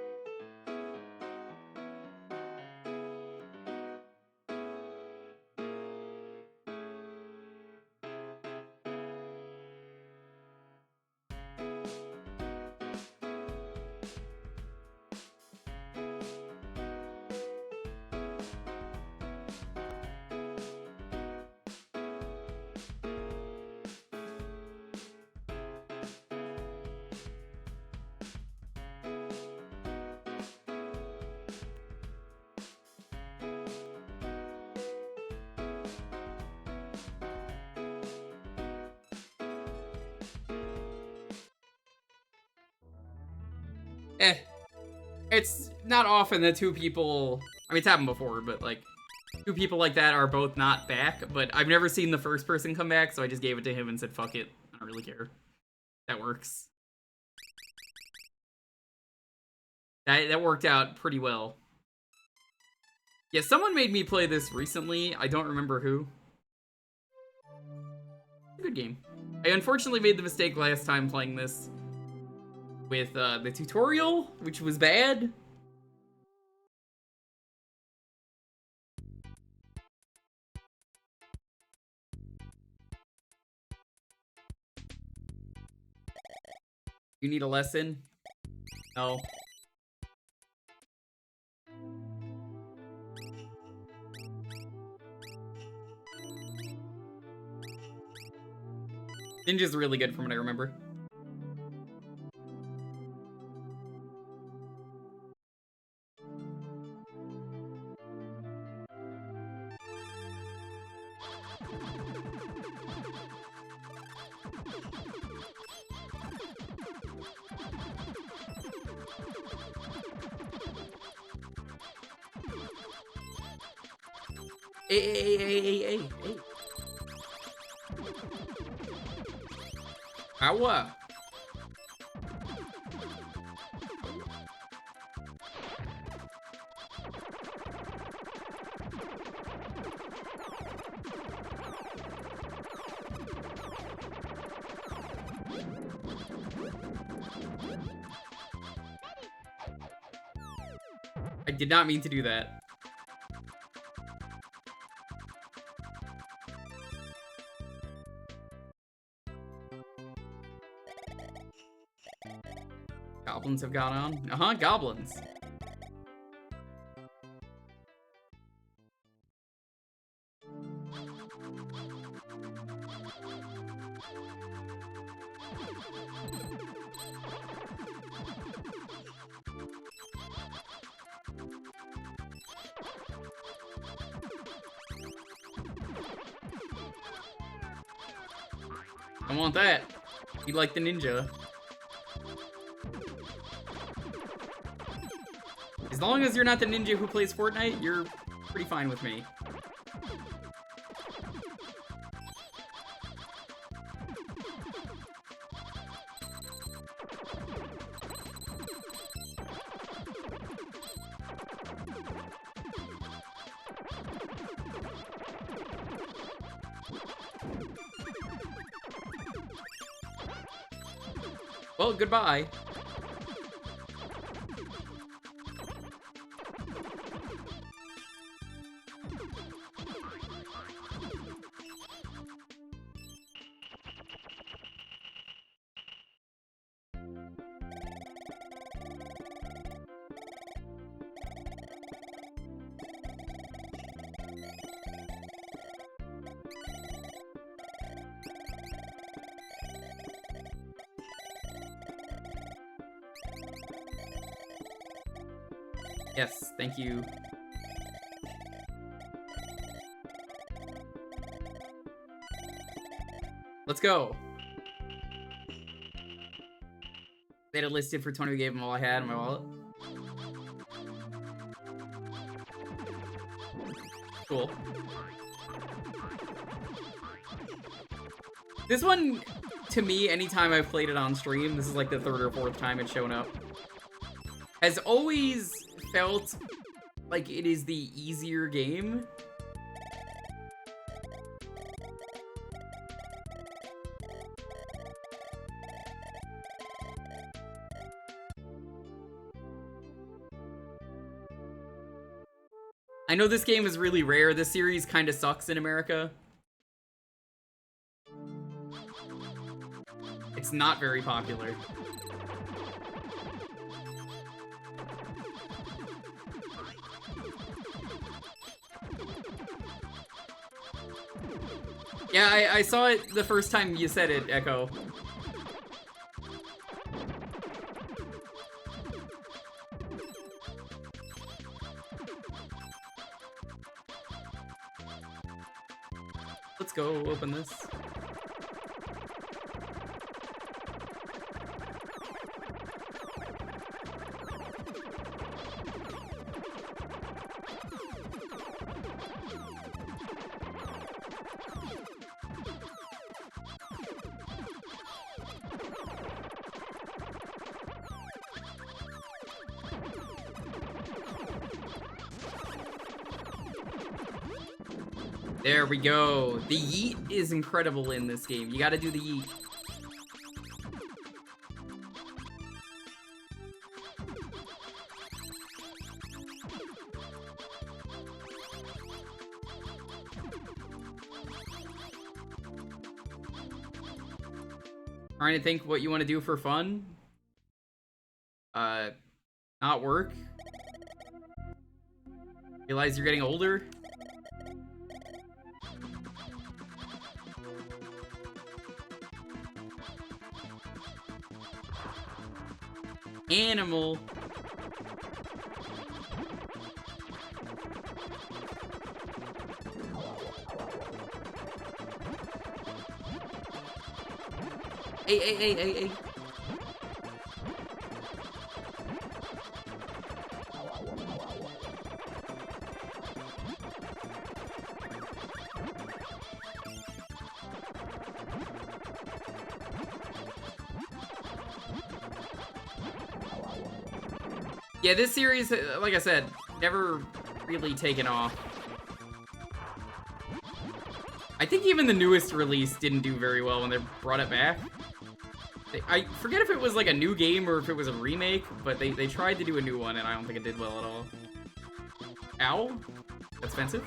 It's not often that two people, I mean, it's happened before, but like, two people like that are both not back, but I've never seen the first person come back, so I just gave it to him and said, fuck it, I don't really care. That works. That worked out pretty well. Yeah, someone made me play this recently, I don't remember who. Good game. I unfortunately made the mistake last time playing this with the tutorial, which was bad. You need a lesson? No. Ninja's really good from what I remember. Hey. Ow. I did not mean to do that. Goblins have got on. Goblins. I want that. You like the ninja. As long as you're not the ninja who plays Fortnite, you're pretty fine with me. Well, goodbye. Yes, thank you. Let's go. They had it listed for 20, we gave them all I had in my wallet. Cool. This one, to me, anytime I've played it on stream, this is like the third or fourth time it's shown up, has always felt like it is the easier game. I know this game is really rare. This series kind of sucks in America. It's not very popular. Yeah, I saw it the first time you said it, Echo. Let's go open this. There we go. The yeet is incredible in this game. You gotta do the yeet. Trying to think what you want to do for fun. Not work. Realize you're getting older. Animal. Hey. Yeah, this series, like I said, never really taken off. I think even the newest release didn't do very well when they brought it back. I forget if it was like a new game or if it was a remake, but they tried to do a new one and I don't think it did well at all. Ow? That's offensive.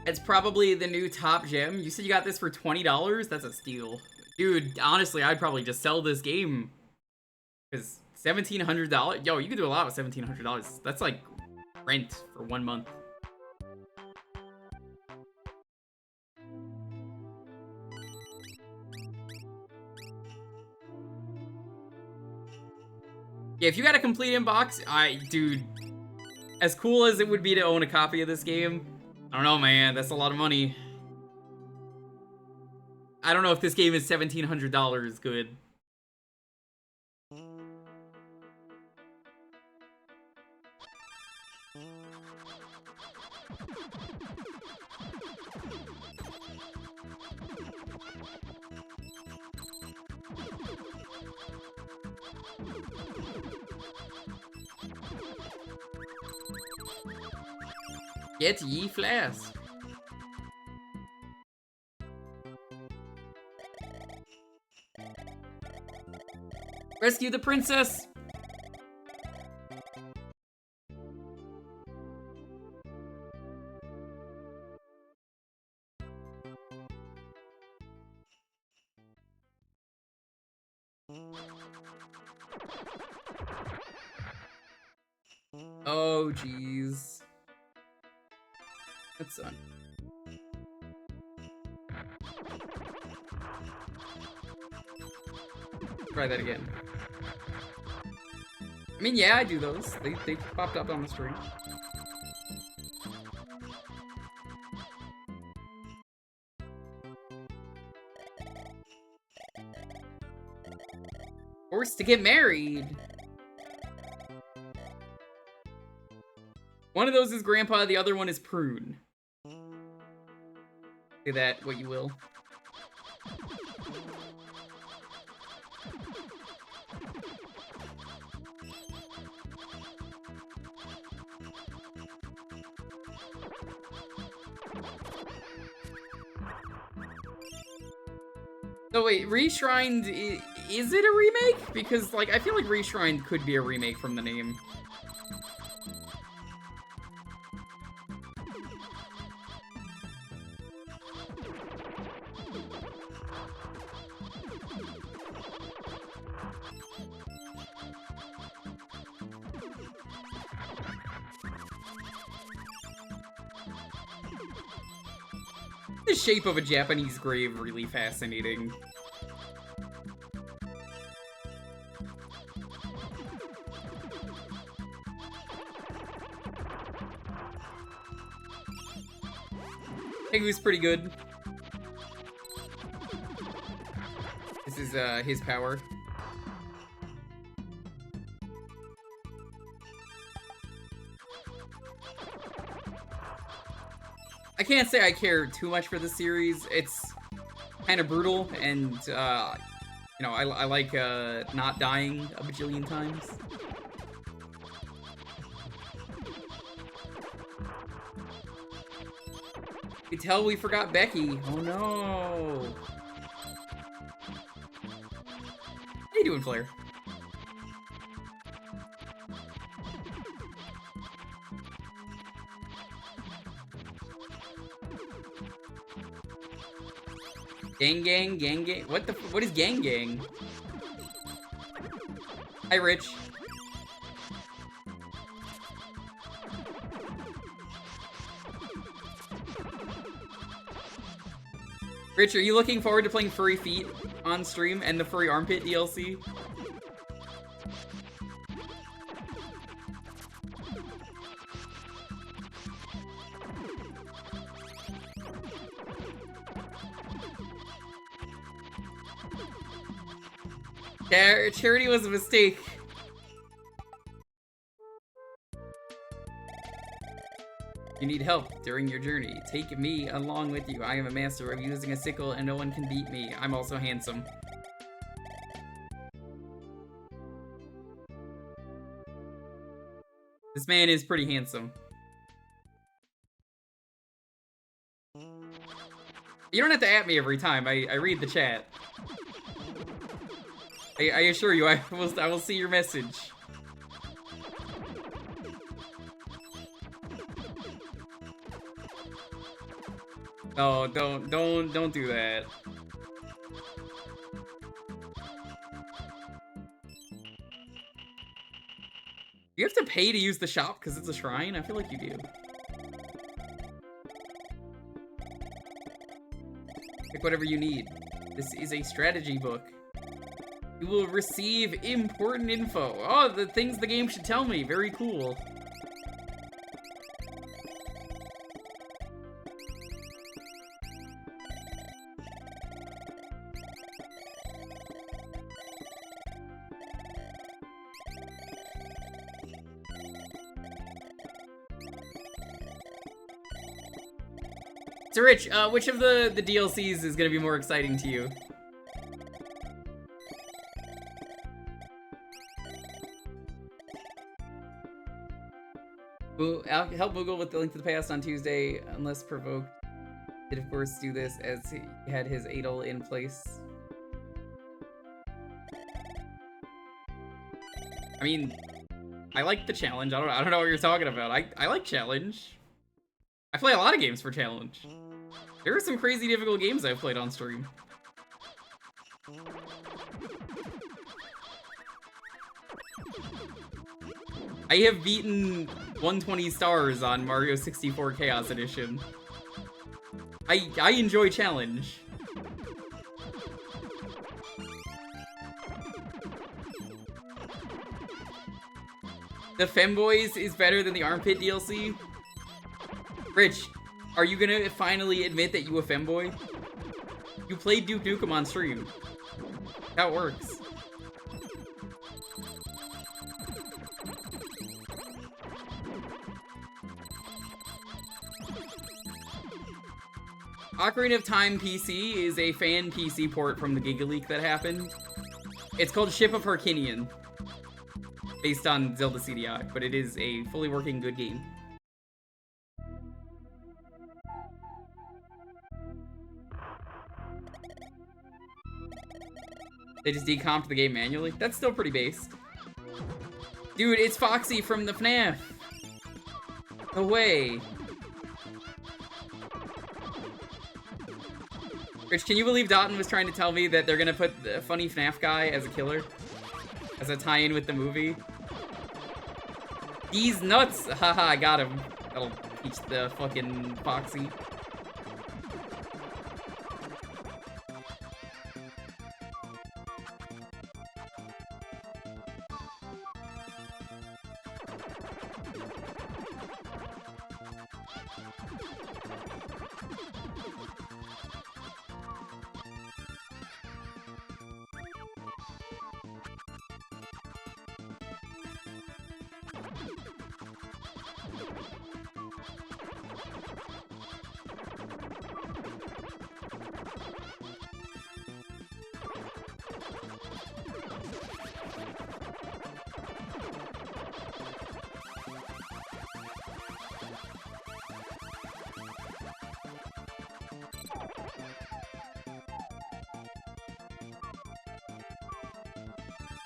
It's probably the new top gem. You said you got this for $20? That's a steal. Dude, honestly, I'd probably just sell this game. Because $1,700? Yo, you can do a lot with $1,700. That's like rent for 1 month. Yeah, if you got a complete inbox, dude, as cool as it would be to own a copy of this game, I don't know, man. That's a lot of money. I don't know if this game is $1,700 good. Get ye flask. Rescue the princess. Oh, jeez. That's try that again. I mean, yeah, I do those. They popped up on the stream. Forced to get married. One of those is Grandpa, the other one is Prune. Say that what you will. So wait, Reshrined, is it a remake? Because, like, I feel like Reshrined could be a remake from the name. The shape of a Japanese grave really fascinating. I think it was pretty good. This is his power. I can't say I care too much for the series. It's kind of brutal, and you know, I like not dying a bajillion times. You can tell we forgot Becky. Oh no. How you doing, Flair? Gang gang, gang gang. What is gang gang? Hi, Rich. Rich, are you looking forward to playing Furry Feet on stream and the Furry Armpit DLC? Charity was a mistake. You need help during your journey. Take me along with you. I am a master of using a sickle and no one can beat me. I'm also handsome. This man is pretty handsome. You don't have to at me every time. I read the chat. I assure you, I will see your message. No, don't do that. You have to pay to use the shop because it's a shrine? I feel like you do. Pick whatever you need. This is a strategy book. You will receive important info. Oh, the things the game should tell me. Very cool. So Rich, which of the DLCs is going to be more exciting to you? I'll help Moogle with the Link to the Past on Tuesday, unless provoked. Did of course do this as he had his Adel in place. I mean, I like the challenge. I don't know what you're talking about. I like challenge. I play a lot of games for challenge. There are some crazy difficult games I've played on stream. I have beaten 120 stars on Mario 64 Chaos Edition. I enjoy challenge. The Femboys is better than the Armpit DLC? Rich, are you gonna finally admit that you a femboy? You played Duke Nukem on stream. That works. Ocarina of Time PC is a fan PC port from the Giga Leak that happened. It's called Ship of Harkinian, based on Zelda CDI, but it is a fully working good game. They just decomped the game manually? That's still pretty based. Dude, it's Foxy from the FNAF! No way. Rich, can you believe Dotton was trying to tell me that they're gonna put the funny FNAF guy as a killer? As a tie-in with the movie? These nuts! Haha, I got him. That'll teach the fucking Foxy.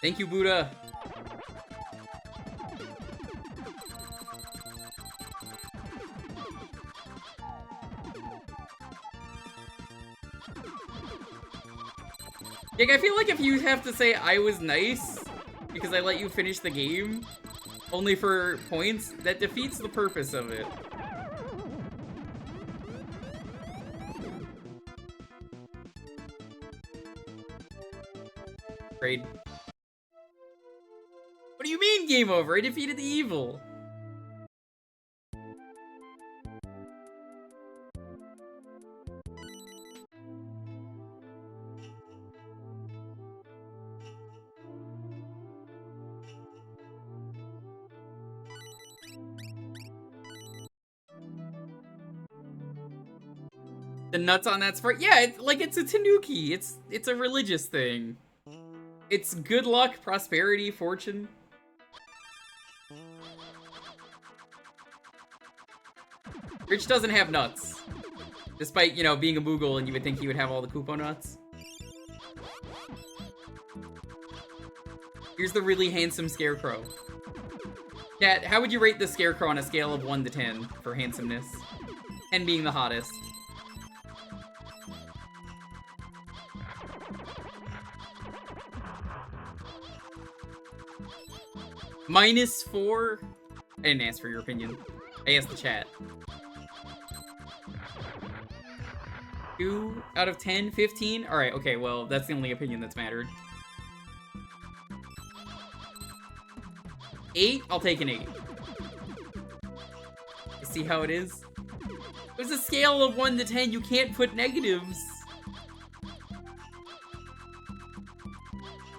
Thank you, Buddha. Like, I feel like if you have to say I was nice because I let you finish the game only for points, that defeats the purpose of it. Trade. What do you mean game over? I defeated the evil. The nuts on that sprite? Yeah, it's a tanuki. It's a religious thing. It's good luck, prosperity, fortune. Rich doesn't have nuts. Despite, you know, being a Moogle and you would think he would have all the Koopa nuts. Here's the really handsome Scarecrow. Cat, how would you rate the Scarecrow on a scale of 1 to 10 for handsomeness? 10 being the hottest. -4? I didn't ask for your opinion. I asked the chat. 2 out of 10? 15? Alright, okay, well, that's the only opinion that's mattered. 8? I'll take an 8. You see how it is? There's a scale of 1 to 10, you can't put negatives.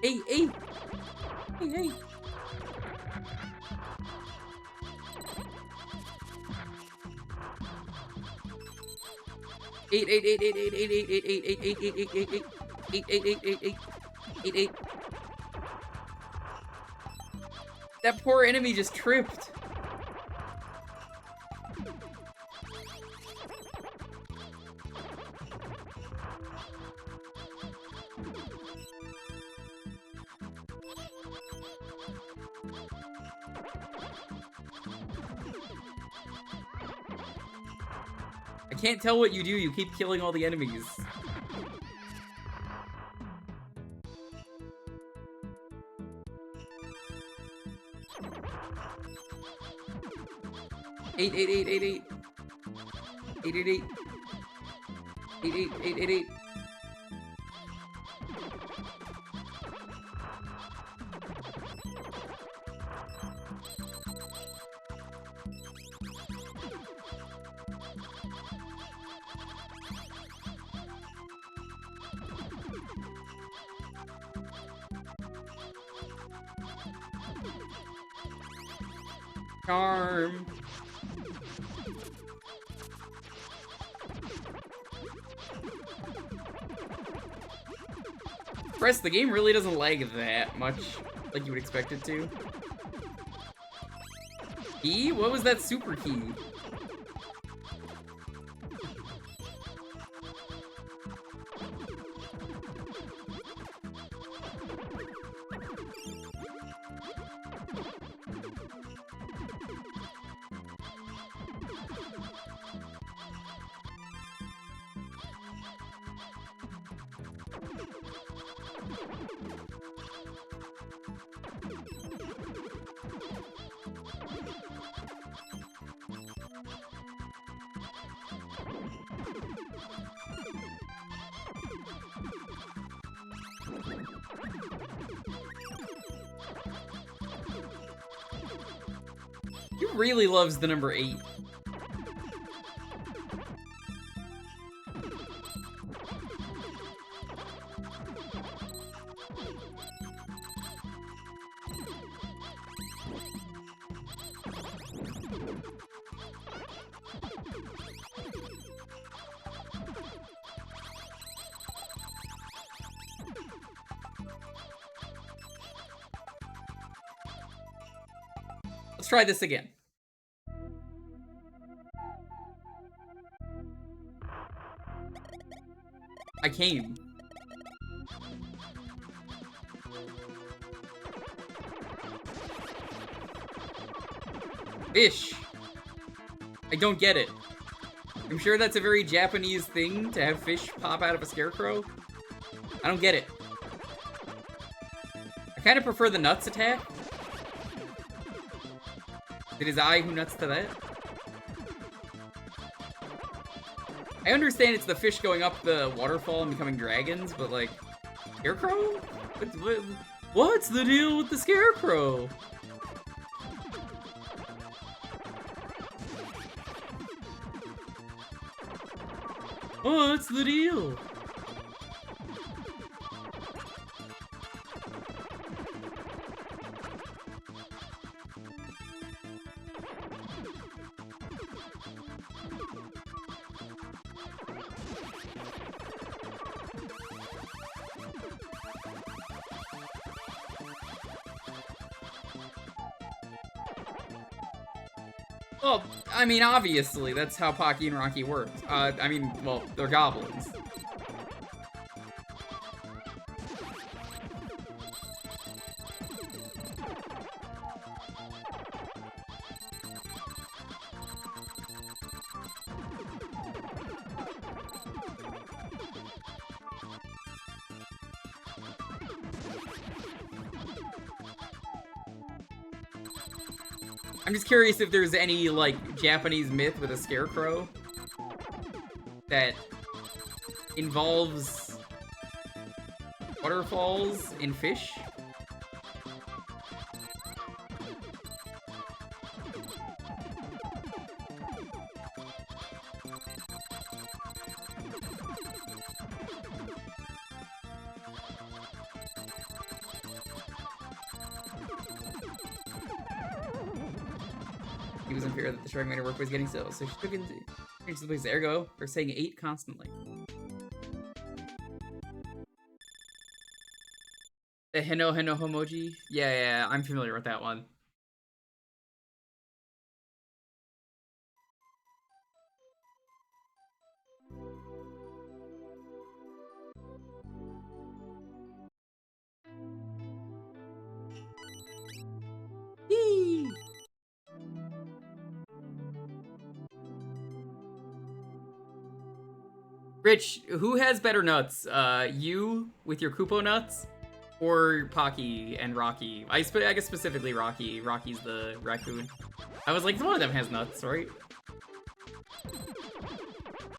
8, 8. 8, 8. Eight. That poor enemy just tripped. I can't tell what you do, you keep killing all the enemies. Eight, eight, eight, eight, eight. 888. 88888. Charm. Press, the game really doesn't lag that much, like you would expect it to. Key? What was that super key? He really loves the number 8. Let's try this again. I came. Fish. I don't get it. I'm sure that's a very Japanese thing to have fish pop out of a scarecrow. I don't get it. I kind of prefer the nuts attack. It is I who nuts to that. I understand it's the fish going up the waterfall and becoming dragons, but like, scarecrow? What's the deal with the scarecrow? What's the deal? Well, I mean, obviously, that's how Pocky and Rocky worked. I mean, well, they're goblins. I'm just curious if there's any, like, Japanese myth with a scarecrow that involves waterfalls and fish. He was in fear that the shrine made her work was getting slow, so she took into the place. Ergo, they're saying 8 constantly. The Heno Homoji? Yeah, I'm familiar with that one. Yee! Rich, who has better nuts? You with your Kupo nuts? Or Pocky and Rocky. I guess specifically Rocky. Rocky's the raccoon. I was like, one of them has nuts, right?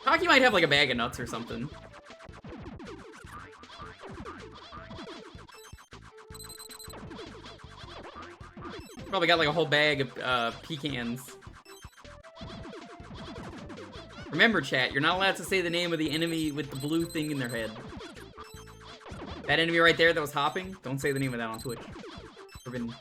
Pocky might have like a bag of nuts or something. Probably got like a whole bag of pecans. Remember, chat, you're not allowed to say the name of the enemy with the blue thing in their head. That enemy right there that was hopping, don't say the name of that on Twitch. Forbidden.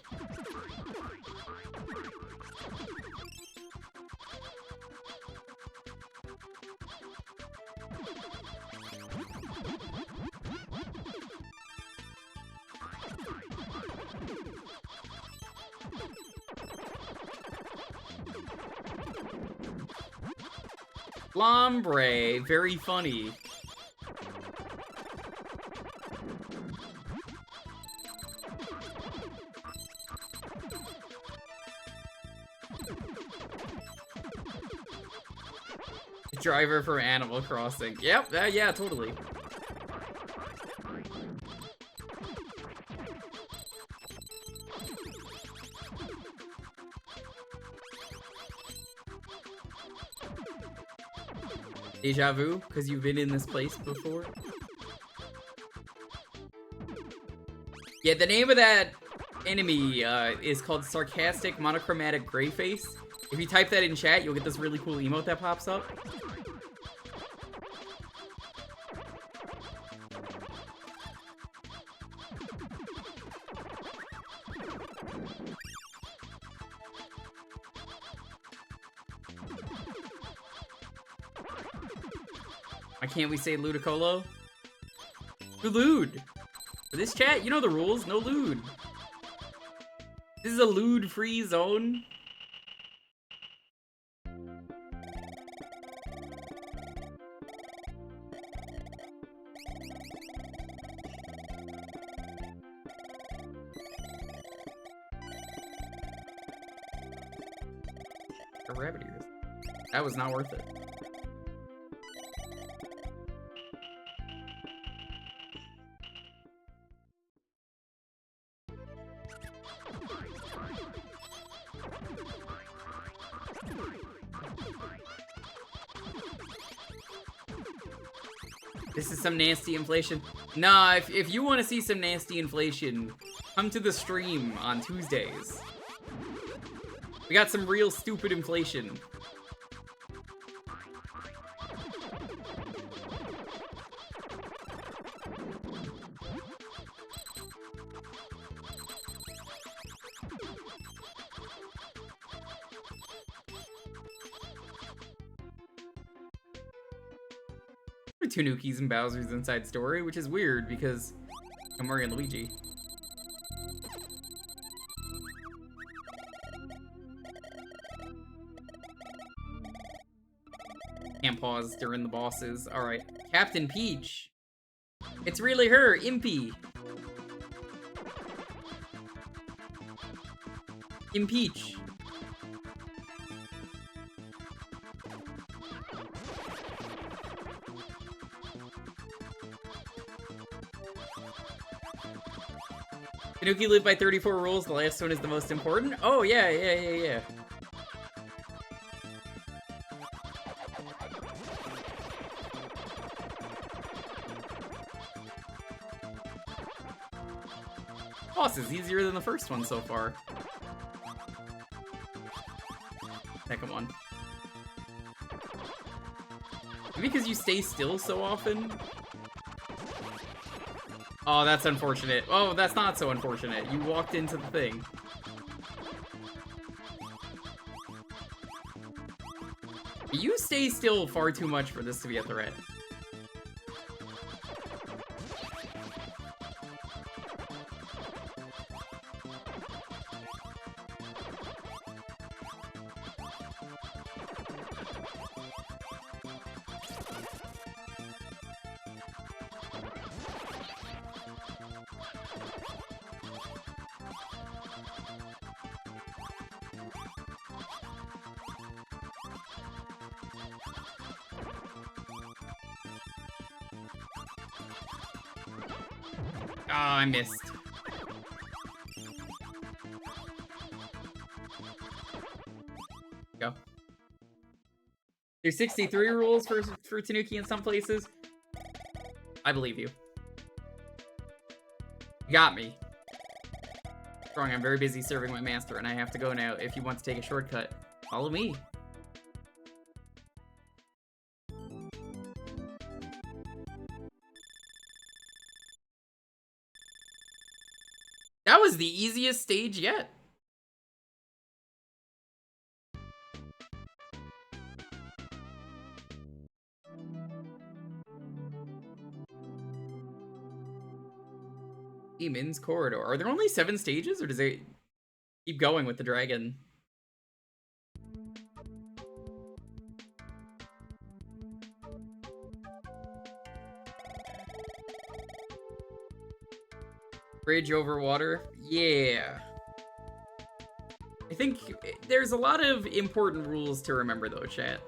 Lombre, very funny. Driver for Animal Crossing. Yep, yeah, totally. Deja vu, because you've been in this place before. Yeah, the name of that enemy is called Sarcastic Monochromatic Greyface. If you type that in chat, you'll get this really cool emote that pops up. Why can't we say Ludicolo? Who lewd? For this chat, you know the rules, no lewd. This is a lewd-free zone. A rabbit ears. That was not worth it. This is some nasty inflation. Nah, if you want to see some nasty inflation, come to the stream on Tuesdays. We got some real stupid inflation. Tanukis and Bowser's Inside Story, which is weird because I'm Mario and Luigi. Can't pause during the bosses. Alright. Captain Peach. It's really her, Impy. Impeach. Tanuki lived by 34 rules, the last one is the most important? Oh, yeah. Boss is easier than the first one so far. Second one. Maybe because you stay still so often? Oh, that's unfortunate. Oh, that's not so unfortunate. You walked into the thing. You stay still far too much for this to be a threat. Oh, I missed. There's 63 rules for Tanuki in some places. I believe you. You got me. Wrong, I'm very busy serving my master, and I have to go now. If you want to take a shortcut, follow me. That was the easiest stage yet. Demon's Corridor. Are there only 7 stages, or does it keep going with the dragon? Bridge over water? Yeah. I think there's a lot of important rules to remember though, chat.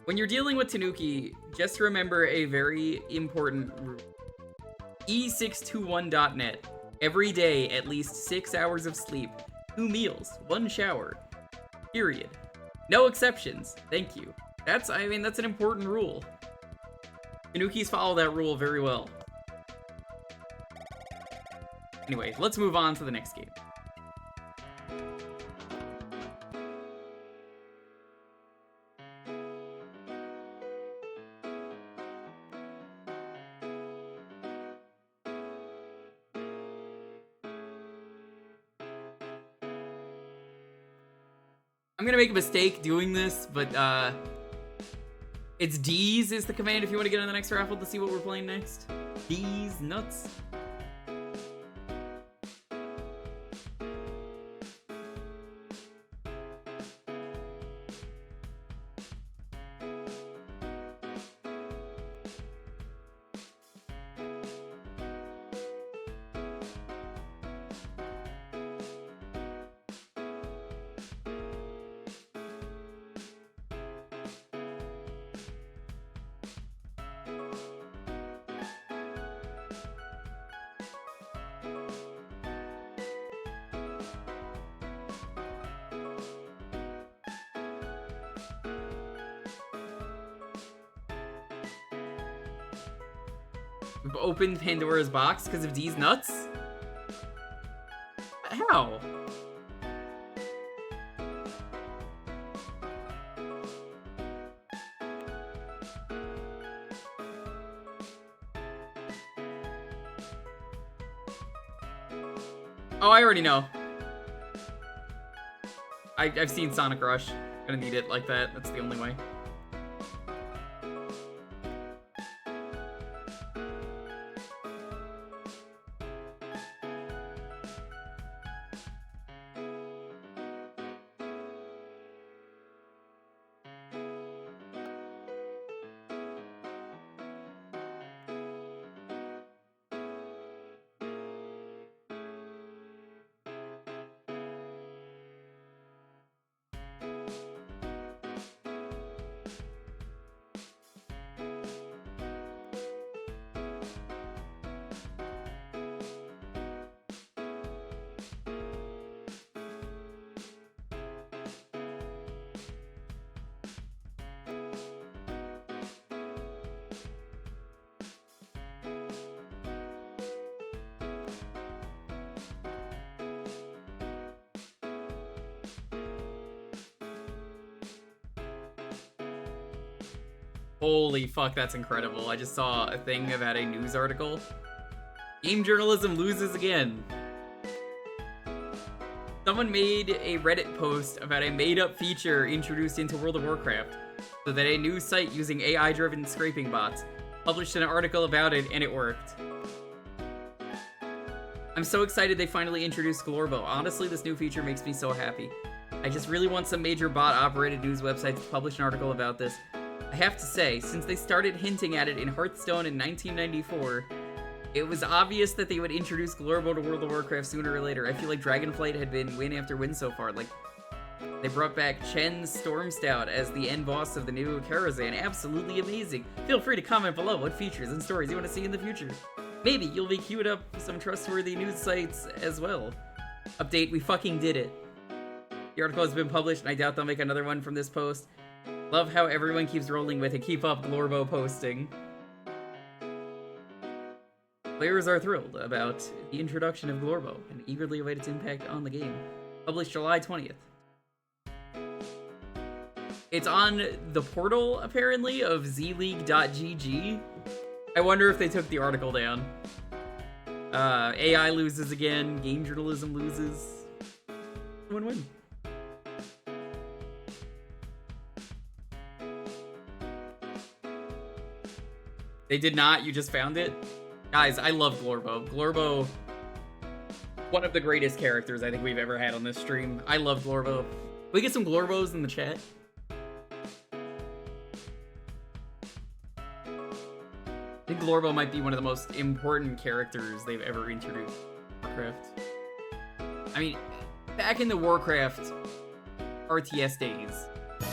When you're dealing with Tanuki, just remember a very important rule. E621.net. Every day, at least 6 hours of sleep, 2 meals, 1 shower. Period. No exceptions. Thank you. That's an important rule. Tanukis follow that rule very well. Anyway, let's move on to the next game. I'm gonna make a mistake doing this, but it's D's is the command if you want to get on the next raffle to see what we're playing next. D's nuts. We've opened Pandora's box because of D's nuts? How? Oh, I already know. I've seen Sonic Rush. Gonna need it like that. That's the only way. Holy fuck, that's incredible. I just saw a thing about a news article. Game journalism loses again. Someone made a Reddit post about a made-up feature introduced into World of Warcraft, so that a news site using AI-driven scraping bots published an article about it, and it worked. I'm so excited they finally introduced Glorbo. Honestly, this new feature makes me so happy. I just really want some major bot-operated news websites to publish an article about this. I have to say, since they started hinting at it in Hearthstone in 1994, it was obvious that they would introduce Glorbo to World of Warcraft sooner or later. I feel like Dragonflight had been win after win so far. Like, they brought back Chen's Stormstout as the end boss of the new Karazhan. Absolutely amazing. Feel free to comment below what features and stories you want to see in the future. Maybe you'll be queued up some trustworthy news sites as well. Update, we fucking did it. The article has been published, and I doubt they'll make another one from this post. Love how everyone keeps rolling with it. Keep up, Glorbo posting. Players are thrilled about the introduction of Glorbo and eagerly await its impact on the game. Published July 20th. It's on the portal, apparently, of zleague.gg. I wonder if they took the article down. AI loses again, game journalism loses. Win-win. They did not, you just found it? Guys, I love Glorbo. Glorbo, one of the greatest characters I think we've ever had on this stream. I love Glorbo. Can we get some Glorbos in the chat? I think Glorbo might be one of the most important characters they've ever introduced in Warcraft. I mean, back in the Warcraft RTS days,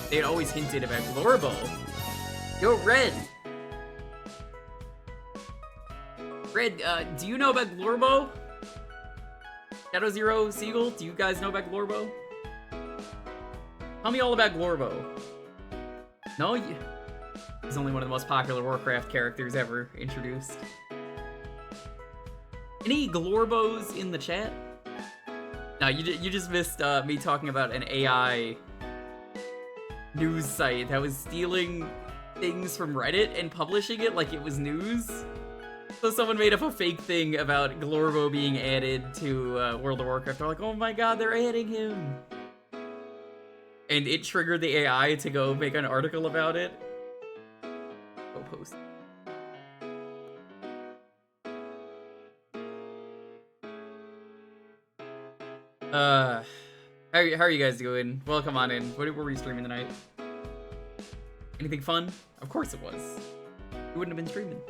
they had always hinted about Glorbo. Yo, Red! Red, do you know about Glorbo? Shadow Zero, Seagull, do you guys know about Glorbo? Tell me all about Glorbo. No? He's only one of the most popular Warcraft characters ever introduced. Any Glorbos in the chat? No, you just missed me talking about an AI news site that was stealing things from Reddit and publishing it like it was news. So someone made up a fake thing about Glorbo being added to World of Warcraft. They're like, oh my god, they're adding him. And it triggered the AI to go make an article about it. Go post. How are you guys doing? Welcome on in. What were we streaming tonight? Anything fun? Of course it was. You wouldn't have been streaming.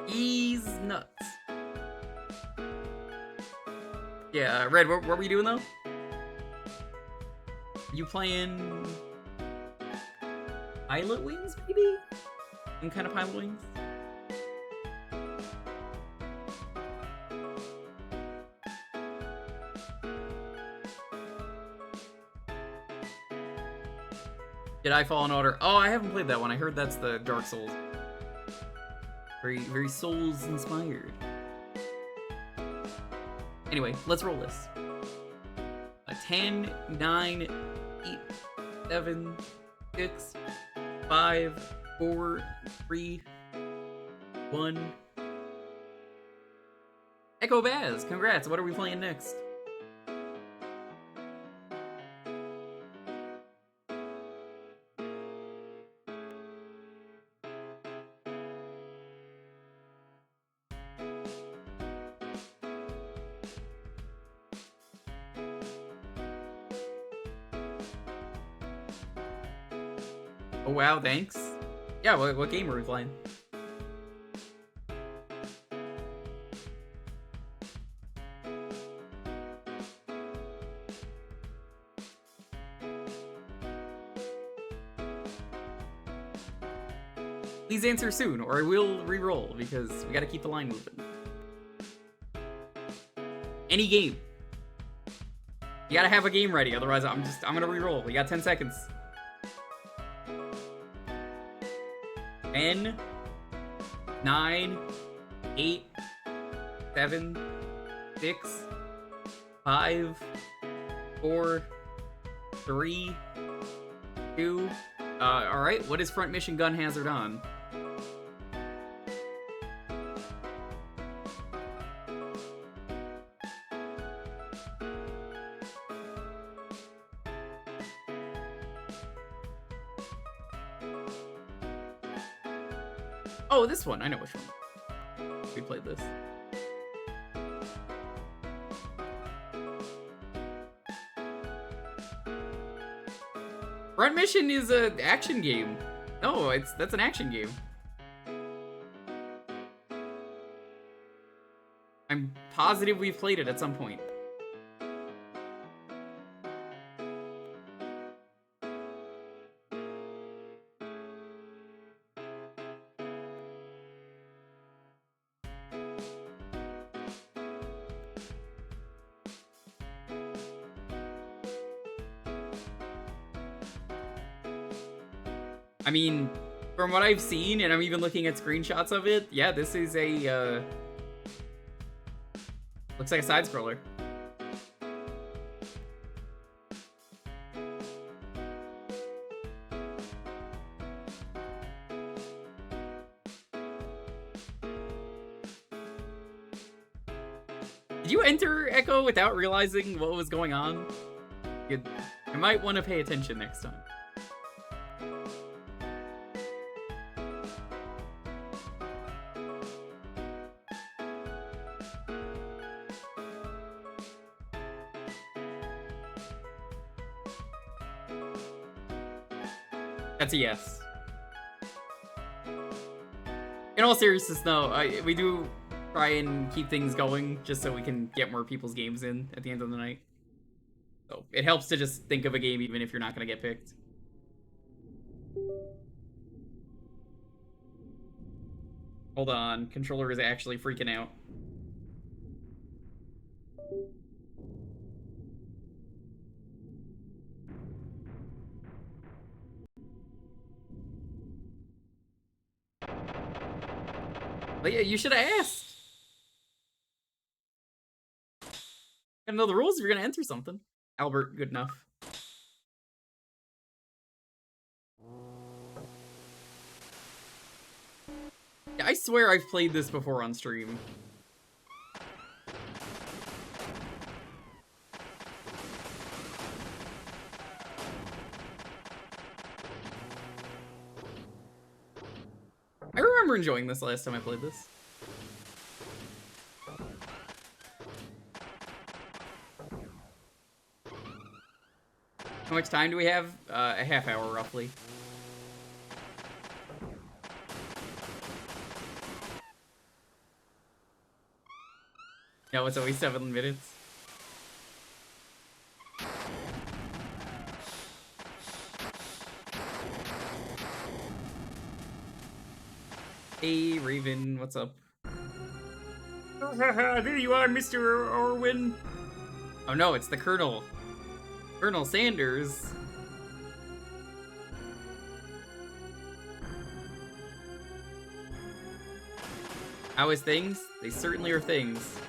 Ease nuts. Yeah, Red, what were you doing though? You playing Pilot Wings, maybe? Some kind of Pilot Wings? Did I Fall in Order? Oh, I haven't played that one. I heard that's the Dark Souls. Very Souls inspired. Anyway, let's roll this. 10, 9, 8, 7, 6, 5, 4, 3, 1. Echo Baz, congrats. What are we playing next? Oh wow, thanks. Yeah, what game are we playing? Please answer soon, or I will re-roll, because we gotta keep the line moving. Any game. You gotta have a game ready, otherwise I'm gonna re-roll. We got 10 seconds. 10, 9, 8, 7, 6, 5, 4, 3, 2. Alright, what is Front Mission Gun Hazard on? Oh, this one. I know which one. We played this. Front Mission is an action game. No, that's an action game. I'm positive we've played it at some point. I mean, from what I've seen, and I'm even looking at screenshots of it, yeah, this is a, looks like a side-scroller. Did you enter Echo without realizing what was going on? You might want to pay attention next time. That's a yes. In all seriousness, though, we do try and keep things going just so we can get more people's games in at the end of the night. So it helps to just think of a game even if you're not going to get picked. Hold on, controller is actually freaking out. But yeah, you should have asked. Gotta know the rules if you're gonna enter something. Albert, good enough. Yeah, I swear I've played this before on stream. I remember enjoying this last time I played this. How much time do we have? A half hour, roughly. No, it's always 7 minutes. Hey, Raven, what's up? There you are, Mr. Orwin. Oh no, it's the Colonel. Colonel Sanders. How is things? They certainly are things.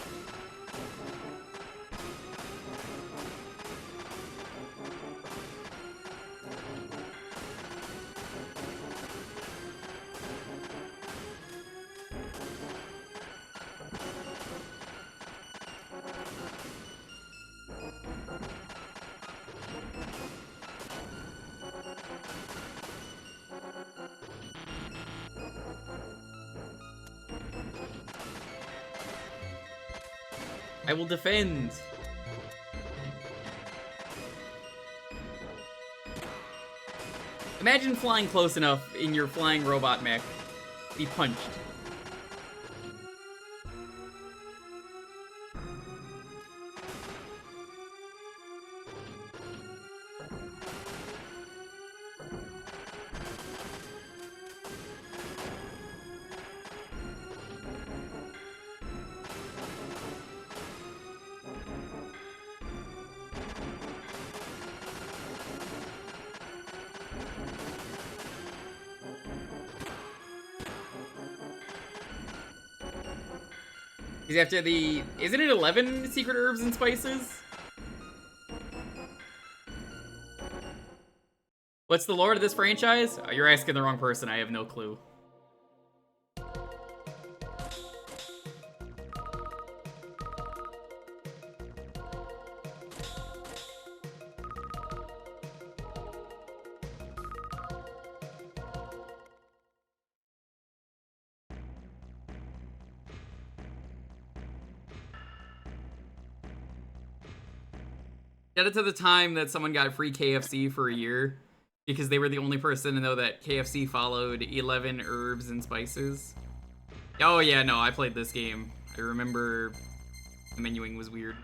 I will defend. Imagine flying close enough in your flying robot mech. Be punched. He's after the... Isn't it 11 secret herbs and spices? What's the lore of this franchise? Oh, you're asking the wrong person. I have no clue. Get it to the time that someone got free KFC for a year, Because they were the only person to know that KFC followed 11 herbs and spices. Oh yeah, no, I played this game. I remember the menuing was weird.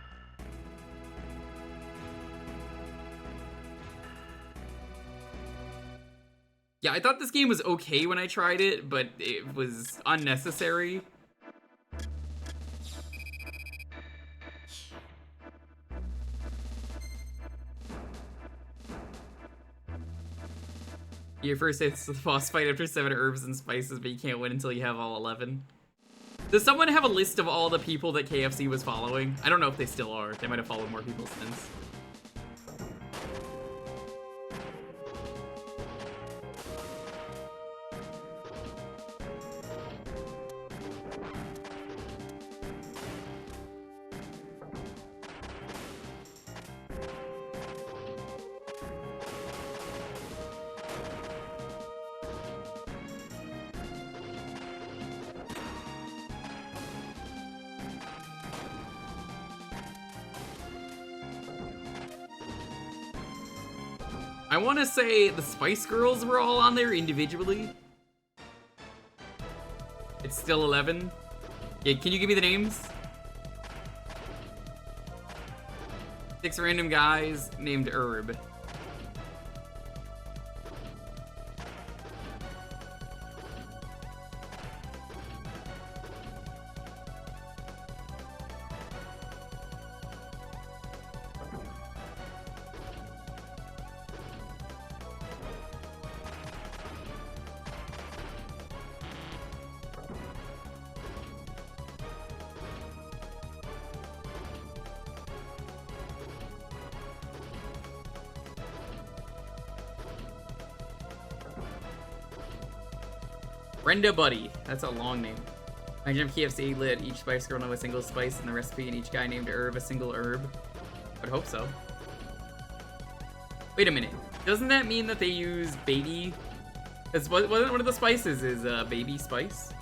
Yeah, I thought this game was okay when I tried it, but it was unnecessary. Your first hits the boss fight after 7 herbs and spices, but you can't win until you have all 11. Does someone have a list of all the people that KFC was following? I don't know if they still are. They might have followed more people since. I want to say the Spice Girls were all on there individually. It's still 11. Yeah, can you give me the names? 6 random guys named Herb. Brenda Buddy. That's a long name. Imagine if KFC let each Spice Girl know a single spice in the recipe and each guy named Herb a single herb. I'd hope so. Wait a minute. Doesn't that mean that they use baby? One of the spices is baby spice?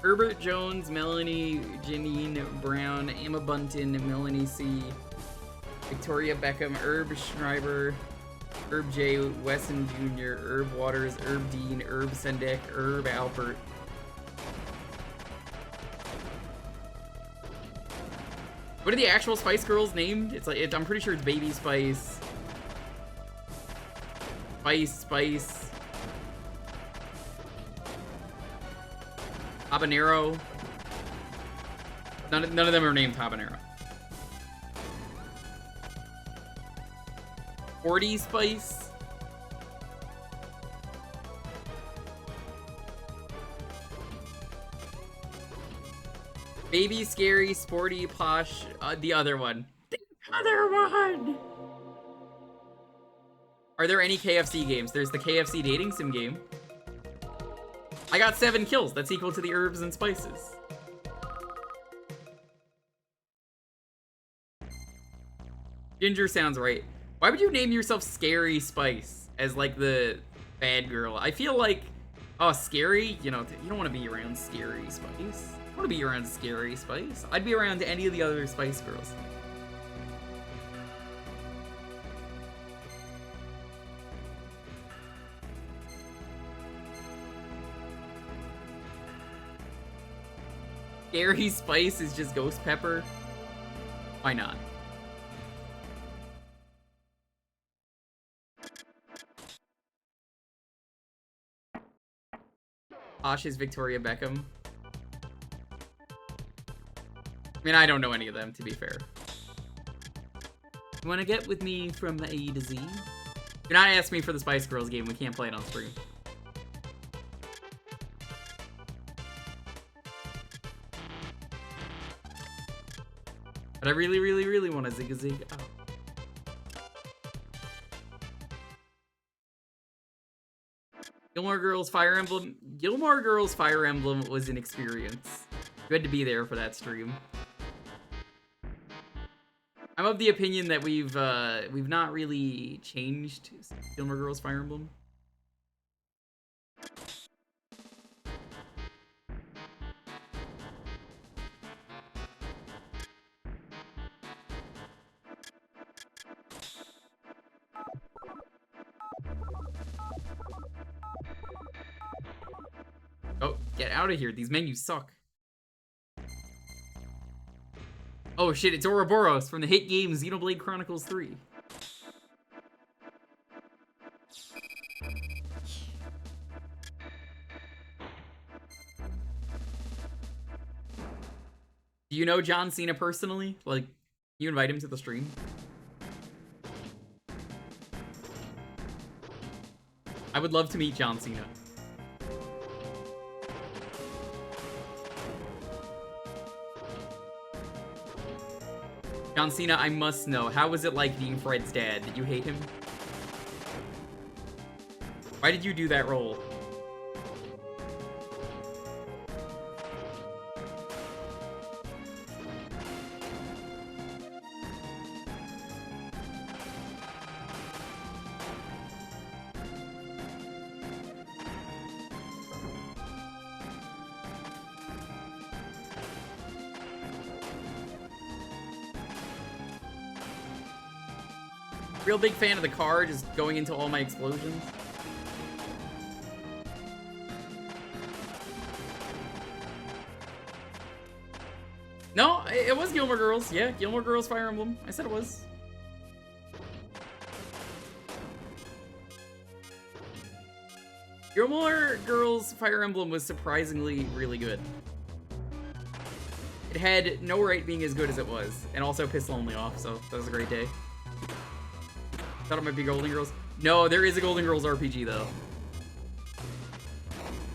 Herbert Jones, Melanie Janine Brown, Emma Bunton, Melanie C, Victoria Beckham, Herb Schreiber, Herb J, Wesson Jr., Herb Waters, Herb Dean, Herb Sendek, Herb Alpert. What are the actual Spice Girls named? It's like I'm pretty sure it's Baby Spice, Spice, Habanero. None of them are named Habanero. 40 Spice. Baby, Scary, Sporty, Posh, the other one. The other one! Are there any KFC games? There's the KFC dating sim game. I got 7 kills. That's equal to the herbs and spices. Ginger sounds right. Why would you name yourself Scary Spice as like the bad girl? I feel like, oh, Scary, you know, you don't want to be around Scary Spice. I want to be around Scary Spice. I'd be around any of the other Spice Girls. Scary Spice is just Ghost Pepper. Why not? Posh is Victoria Beckham. I mean, I don't know any of them, to be fair. You wanna get with me from A to Z? You're not asking me for the Spice Girls game, we can't play it on stream. But I really, really, really want to zig-a-zig. Oh. Gilmore Girls Fire Emblem. Gilmore Girls Fire Emblem was an experience. You had to be there for that stream. I'm of the opinion that we've not really changed Gilmore Girls Fire Emblem. Get out of here. These menus suck. Oh shit, it's Ouroboros from the hit game Xenoblade Chronicles 3. Do you know John Cena personally? Like, you invite him to the stream? I would love to meet John Cena. John Cena, I must know, how was it like being Fred's dad? Did you hate him? Why did you do that role? Real big fan of the car just going into all my explosions. No, it was Gilmore Girls. Yeah, Gilmore Girls Fire Emblem. I said it was. Gilmore Girls Fire Emblem was surprisingly really good. It had no right being as good as it was, and also pissed Lonely off, so that was a great day. Thought it might be Golden Girls. No, there is a Golden Girls RPG though.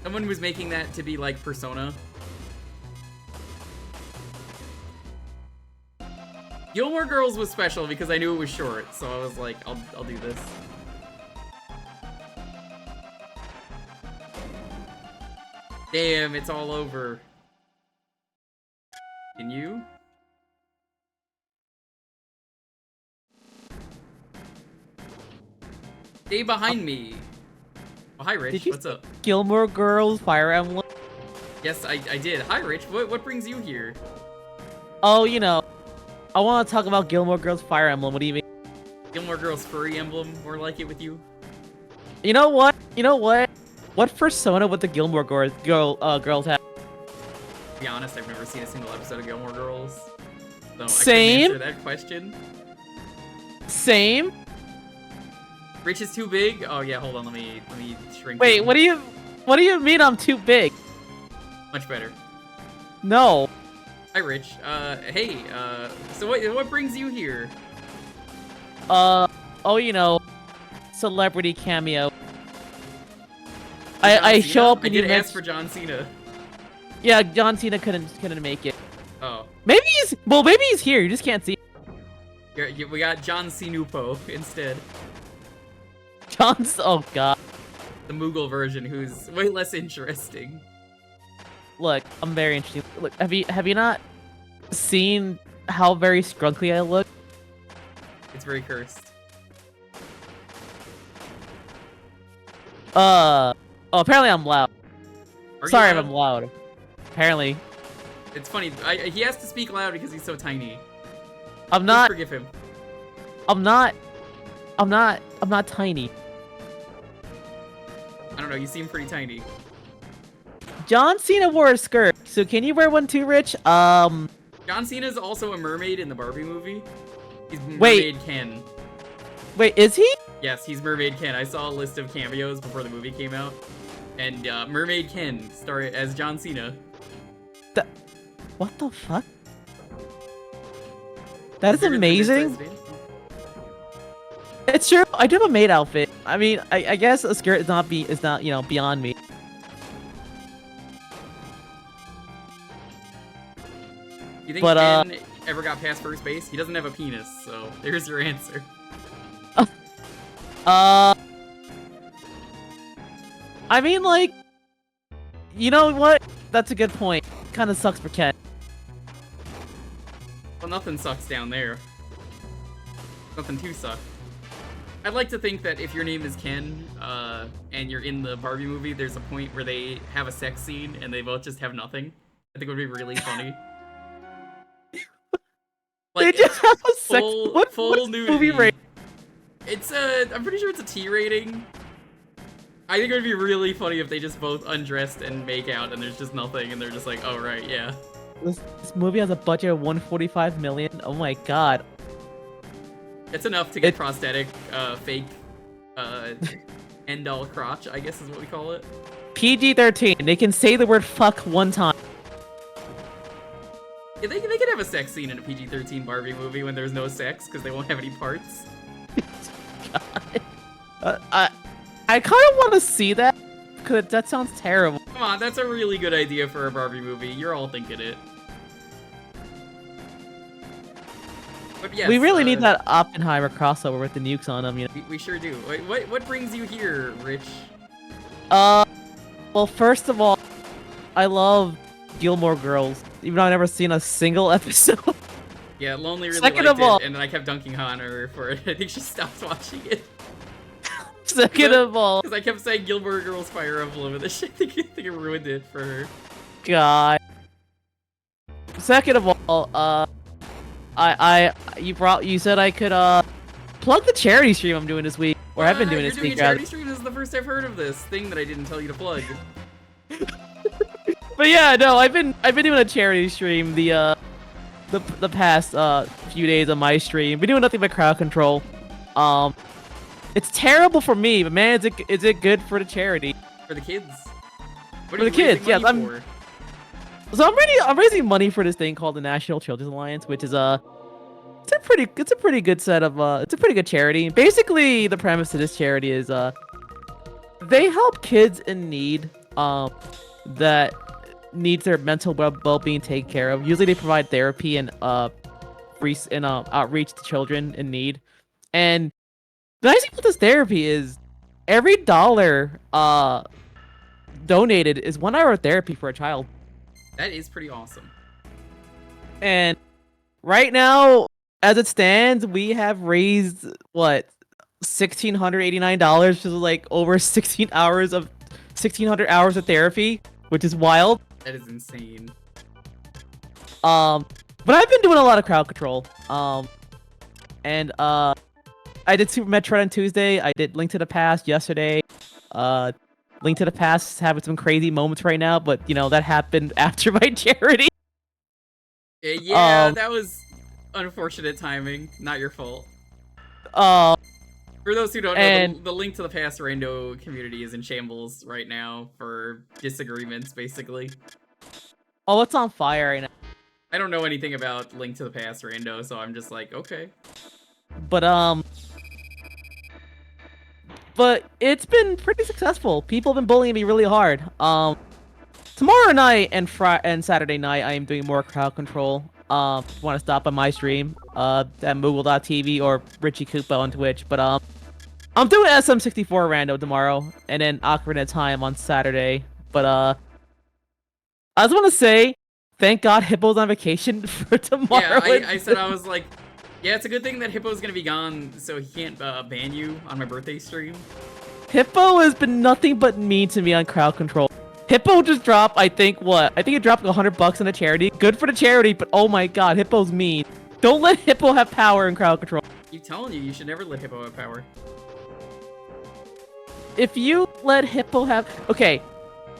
Someone was making that to be like Persona. Gilmore Girls was special because I knew it was short, so I was like, I'll do this. Damn, it's all over. Can you? Stay behind me. Oh, hi, Rich. What's up? Gilmore Girls Fire Emblem? Yes, I did. Hi, Rich. What brings you here? Oh, you know, I want to talk about Gilmore Girls Fire Emblem. What do you mean? Gilmore Girls Furry Emblem, more like it with you. You know what? What persona would the Gilmore girls have? To be honest, I've never seen a single episode of Gilmore Girls. So Same. I couldn't answer that question. Same. Rich is too big? Oh yeah, hold on, let me shrink. Wait, him. what do you mean I'm too big? Much better. No. Hi, Rich. Hey, so what brings you here? Oh, you know, celebrity cameo. I show up I and you did ask for John Cena. Yeah, John Cena couldn't make it. Oh. Maybe he's here. You just can't see. We got John Sinupo instead. Oh god. The Moogle version, who's way less interesting. Look, I'm very interesting. Look, have you not seen how very scrunkly I look? It's very cursed. Oh, apparently I'm loud. Sorry if loud? I'm loud. Apparently. It's funny. He has to speak loud because he's so tiny. I'm not. Please forgive him. I'm not tiny. I don't know. You seem pretty tiny. John Cena wore a skirt, so can you wear one too, Rich? John Cena's also a mermaid in the Barbie movie. He's Mermaid Ken. Wait, is he? Yes, he's Mermaid Ken. I saw a list of cameos before the movie came out, and Mermaid Ken starred as John Cena. What the fuck? That is amazing. It's true. I do have a maid outfit. I mean, I guess a skirt is not beyond me. You think Ken ever got past first base? He doesn't have a penis, so there's your answer. I mean, like, you know what? That's a good point. Kind of sucks for Ken. Well, nothing sucks down there. Nothing too suck. I'd like to think that if your name is Ken, and you're in the Barbie movie, there's a point where they have a sex scene and they both just have nothing. I think it would be really funny. Like, they just have a sex. Full What's nudity. movie rate? It's I'm pretty sure it's a T rating. I think it would be really funny if they just both undressed and make out and there's just nothing and they're just like, oh right, yeah. This movie has a budget of 145 million. Oh my god. It's enough to get prosthetic, fake, end-all crotch, I guess is what we call it. PG-13. They can say the word fuck one time. Yeah, they could have a sex scene in a PG-13 Barbie movie when there's no sex because they won't have any parts. I kind of want to see that because that sounds terrible. Come on, that's a really good idea for a Barbie movie. You're all thinking it. But yes, We really need that Oppenheimer crossover with the nukes on them, you know. We sure do. Wait, what brings you here, Rich? Well, first of all, I love Gilmore Girls, even though I've never seen a single episode. Yeah, Lonely really Second liked of all- it, and then I kept dunking on her for it. I think she stopped watching it. Second of all, Because I kept saying Gilmore Girls Fire Emblem, and this shit, I think it ruined it for her. God. Second of all, you said I could plug the charity stream I'm doing this week, or I've been doing this You're week. doing a charity stream? This is the first I've heard of this thing that I didn't tell you to plug. But yeah, no, I've been doing a charity stream the past few days on my stream. Been doing nothing but crowd control. It's terrible for me, but man, is it good for the charity? For the kids. What For are the you raising kids, yes, money for? So I'm raising money for this thing called the National Children's Alliance, which is it's a pretty good set of it's a pretty good charity. Basically, the premise of this charity is they help kids in need that needs their mental well-being taken care of. Usually, they provide therapy and outreach to children in need. And the nice thing about this therapy is every dollar donated is 1 hour of therapy for a child. That is pretty awesome. And right now, as it stands, we have raised what $1,689, which is like over 1600 hours of therapy, which is wild. That is insane. But I've been doing a lot of crowd control. And I did Super Metroid on Tuesday. I did Link to the Past yesterday. Link to the Past is having some crazy moments right now, but you know that happened after my charity. Yeah, that was unfortunate timing. Not your fault. For those who don't know, the Link to the Past rando community is in shambles right now for disagreements, basically. Oh, it's on fire right now. I don't know anything about Link to the Past rando, so I'm just like, okay. But it's been pretty successful. People have been bullying me really hard. Tomorrow night and Saturday night, I am doing more crowd control. Want to stop by my stream at Moogle.tv or Richie Koopa on Twitch. But I'm doing SM64 rando tomorrow, and then Ocarina of Time on Saturday. But I just want to say, thank God Hippo's on vacation for tomorrow. Yeah, I said I was like, yeah, it's a good thing that Hippo's gonna be gone, so he can't ban you on my birthday stream. Hippo has been nothing but mean to me on crowd control. Hippo just dropped, I think he dropped $100 on a charity. Good for the charity, but oh my god, Hippo's mean. Don't let Hippo have power in crowd control. I'm telling you, you should never let Hippo have power. If you let Hippo have... Okay,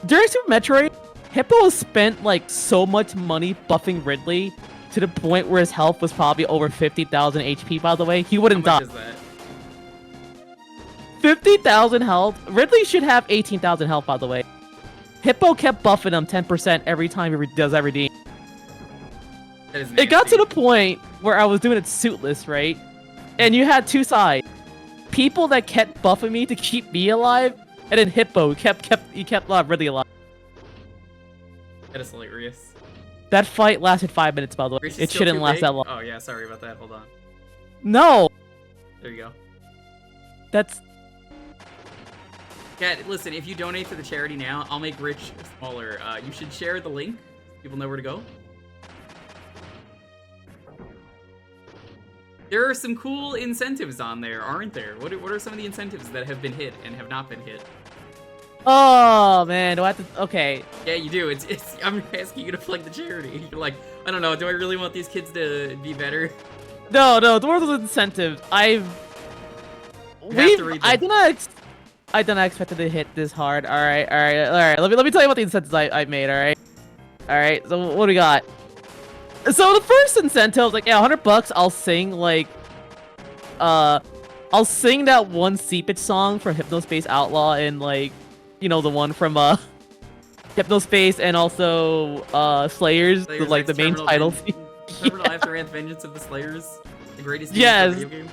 during Super Metroid, Hippo has spent like so much money buffing Ridley to the point where his health was probably over 50,000 HP, by the way. He wouldn't die. How much is that? 50,000 health. Ridley should have 18,000 health, by the way. Hippo kept buffing him 10% every time he does every D. That is It got nasty. to the point where I was doing it suitless, right? And you had two sides. People that kept buffing me to keep me alive, and then Hippo kept Ridley alive. That is hilarious. That fight lasted 5 minutes, by the way. Rich is It still shouldn't too last big? that long. Oh yeah, sorry about that. Hold on. No! There you go. That's... Yeah, listen, if you donate to the charity now, I'll make Rich smaller. You should share the link so people know where to go. There are some cool incentives on there, aren't there? What are some of the incentives that have been hit and have not been hit? Oh, man. Do I have to... Okay. Yeah, you do. It's. I'm asking you to plug the charity. You're like, I don't know. Do I really want these kids to be better? No, the world of incentives. I I did not expect it to hit this hard. All right. Let me tell you about the incentives I made. All right. So what do we got? So the first incentive was like, yeah, $100. I'll sing like, I'll sing that one Seepage song from Hypnospace Outlaw and like, you know, the one from Hypnospace and also Slayers, like the main title. Terminal Aftermath Vengeance of the Slayers, the greatest video game.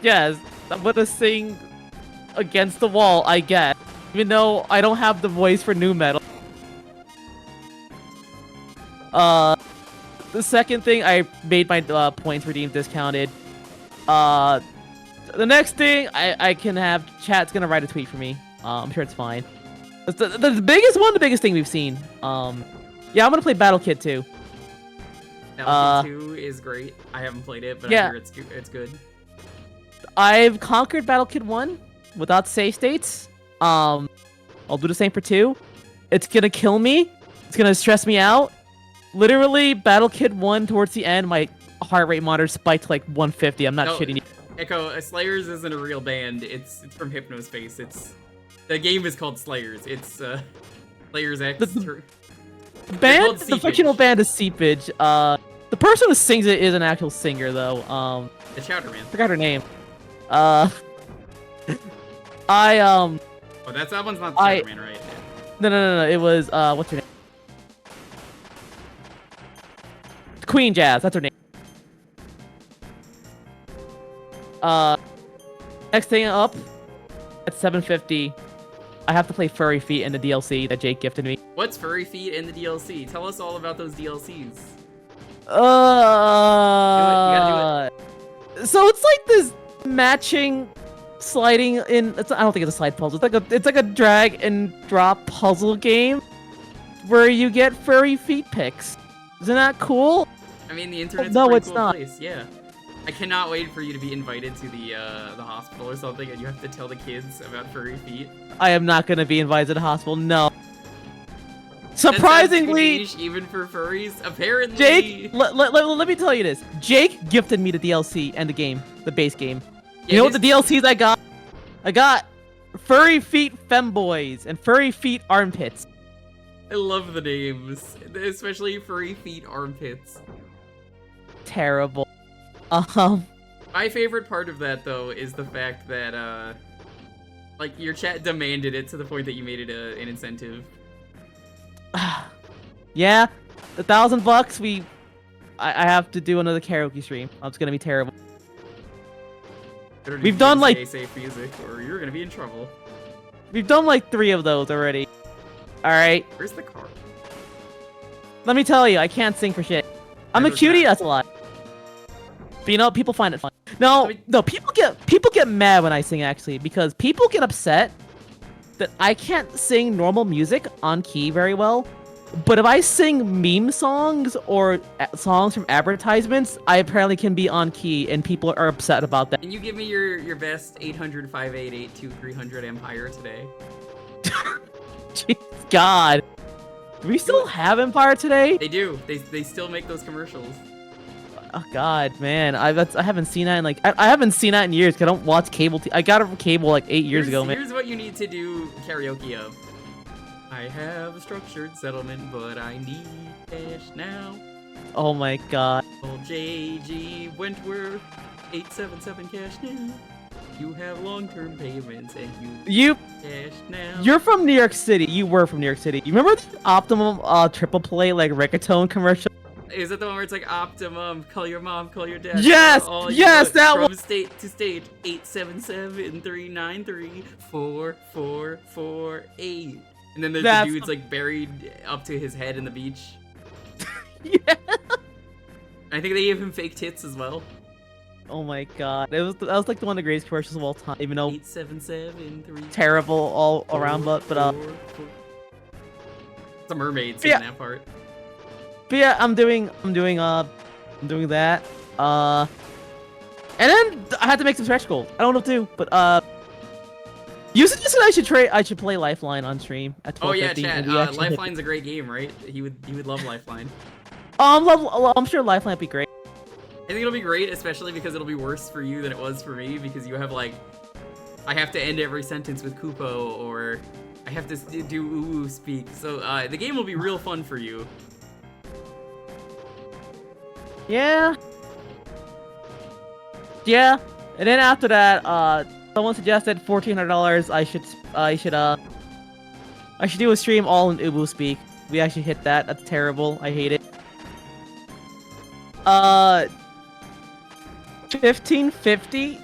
Yes, I'm gonna sing Against the Wall, I guess. Even though I don't have the voice for new metal. The second thing, I made my points redeemed discounted. The next thing, I can have chat's gonna write a tweet for me. I'm sure it's fine. It's the biggest thing we've seen. Yeah, I'm gonna play Battle Kid 2. Battle Kid 2 is great. I haven't played it, but yeah. I hear it's good. I've conquered Battle Kid 1 without save states. I'll do the same for 2. It's gonna kill me. It's gonna stress me out. Literally, Battle Kid 1 towards the end, my heart rate monitor spiked to like 150. I'm not shitting you. Echo, Slayers isn't a real band. It's from Hypnospace. The game is called Slayers. It's Slayers X. The fictional band is Seepage. The person who sings it is an actual singer though. The Chowder Man. Forgot her name. Oh, that one's not the Chowder Man, right? No. It was what's her name? Queen Jazz. That's her name. Next thing up at 750. I have to play Furry Feet in the DLC that Jake gifted me. What's Furry Feet in the DLC? Tell us all about those DLCs. So it's like this matching, sliding in. I don't think it's a slide puzzle. It's like a drag and drop puzzle game where you get furry feet pics. Isn't that cool? I mean, the internet's no, a it's pretty cool not. place. Yeah. I cannot wait for you to be invited to the hospital or something, and you have to tell the kids about furry feet. I am not gonna be invited to the hospital. No. Surprisingly, niche, even for furries, apparently. Jake, let me tell you this. Jake gifted me the DLC and the game, the base game. Yeah, you know what the DLCs I got? I got Furry Feet Femboys and Furry Feet Armpits. I love the names, especially Furry Feet Armpits. Terrible. My favorite part of that, though, is the fact that, like, your chat demanded it to the point that you made it an incentive. Yeah, $1,000. I have to do another karaoke stream. It's gonna be terrible. We've done like safe music, or you're gonna be in trouble. We've done like 3 of those already. All right. Where's the car? Let me tell you, I can't sing for shit. I'm a cutie. That's a lie. But you know, people find it fun. No, people get mad when I sing actually, because people get upset that I can't sing normal music on key very well. But if I sing meme songs or songs from advertisements, I apparently can be on key, and people are upset about that. Can you give me your best 800 5882 300 Empire today? Jeez, God. Do we still have Empire today? They do. They still make those commercials. Oh God, man, I haven't seen that in like I haven't seen that in years. 'Cause I don't watch cable. I got it from cable like 8 years ago, man. Here's what you need to do karaoke of. I have a structured settlement, but I need cash now. Oh my God. Old JG Wentworth, 877 cash now. You have long-term payments and you cash now. You're from New York City. You were from New York City. You remember the Optimum triple play like reggaeton commercial? Is it the one where it's like Optimum, call your mom, call your dad? Yes, yes, that one. From state to state, 877-393-4448. And then there's the dude's like buried up to his head in the beach. Yeah. I think they gave him fake tits as well. Oh my God, that was like one of the greatest commercials of all time. Even though 877-3. terrible all around, but it's a mermaid singing that part. But yeah, I'm doing that. And then I had to make some stretch goals. I don't know what to do, but you suggested I should play Lifeline on stream at 12:50. Oh yeah, chat. Lifeline's a great game, right? He would love Lifeline. I'm sure Lifeline would be great. I think it'll be great, especially because it'll be worse for you than it was for me, because you have like I have to end every sentence with Kupo, or I have to do ooh speak. So the game will be real fun for you. Yeah. Yeah. And then after that, someone suggested $1,400. I should do a stream all in Ubu speak. We actually hit that. That's terrible. I hate it. 1550.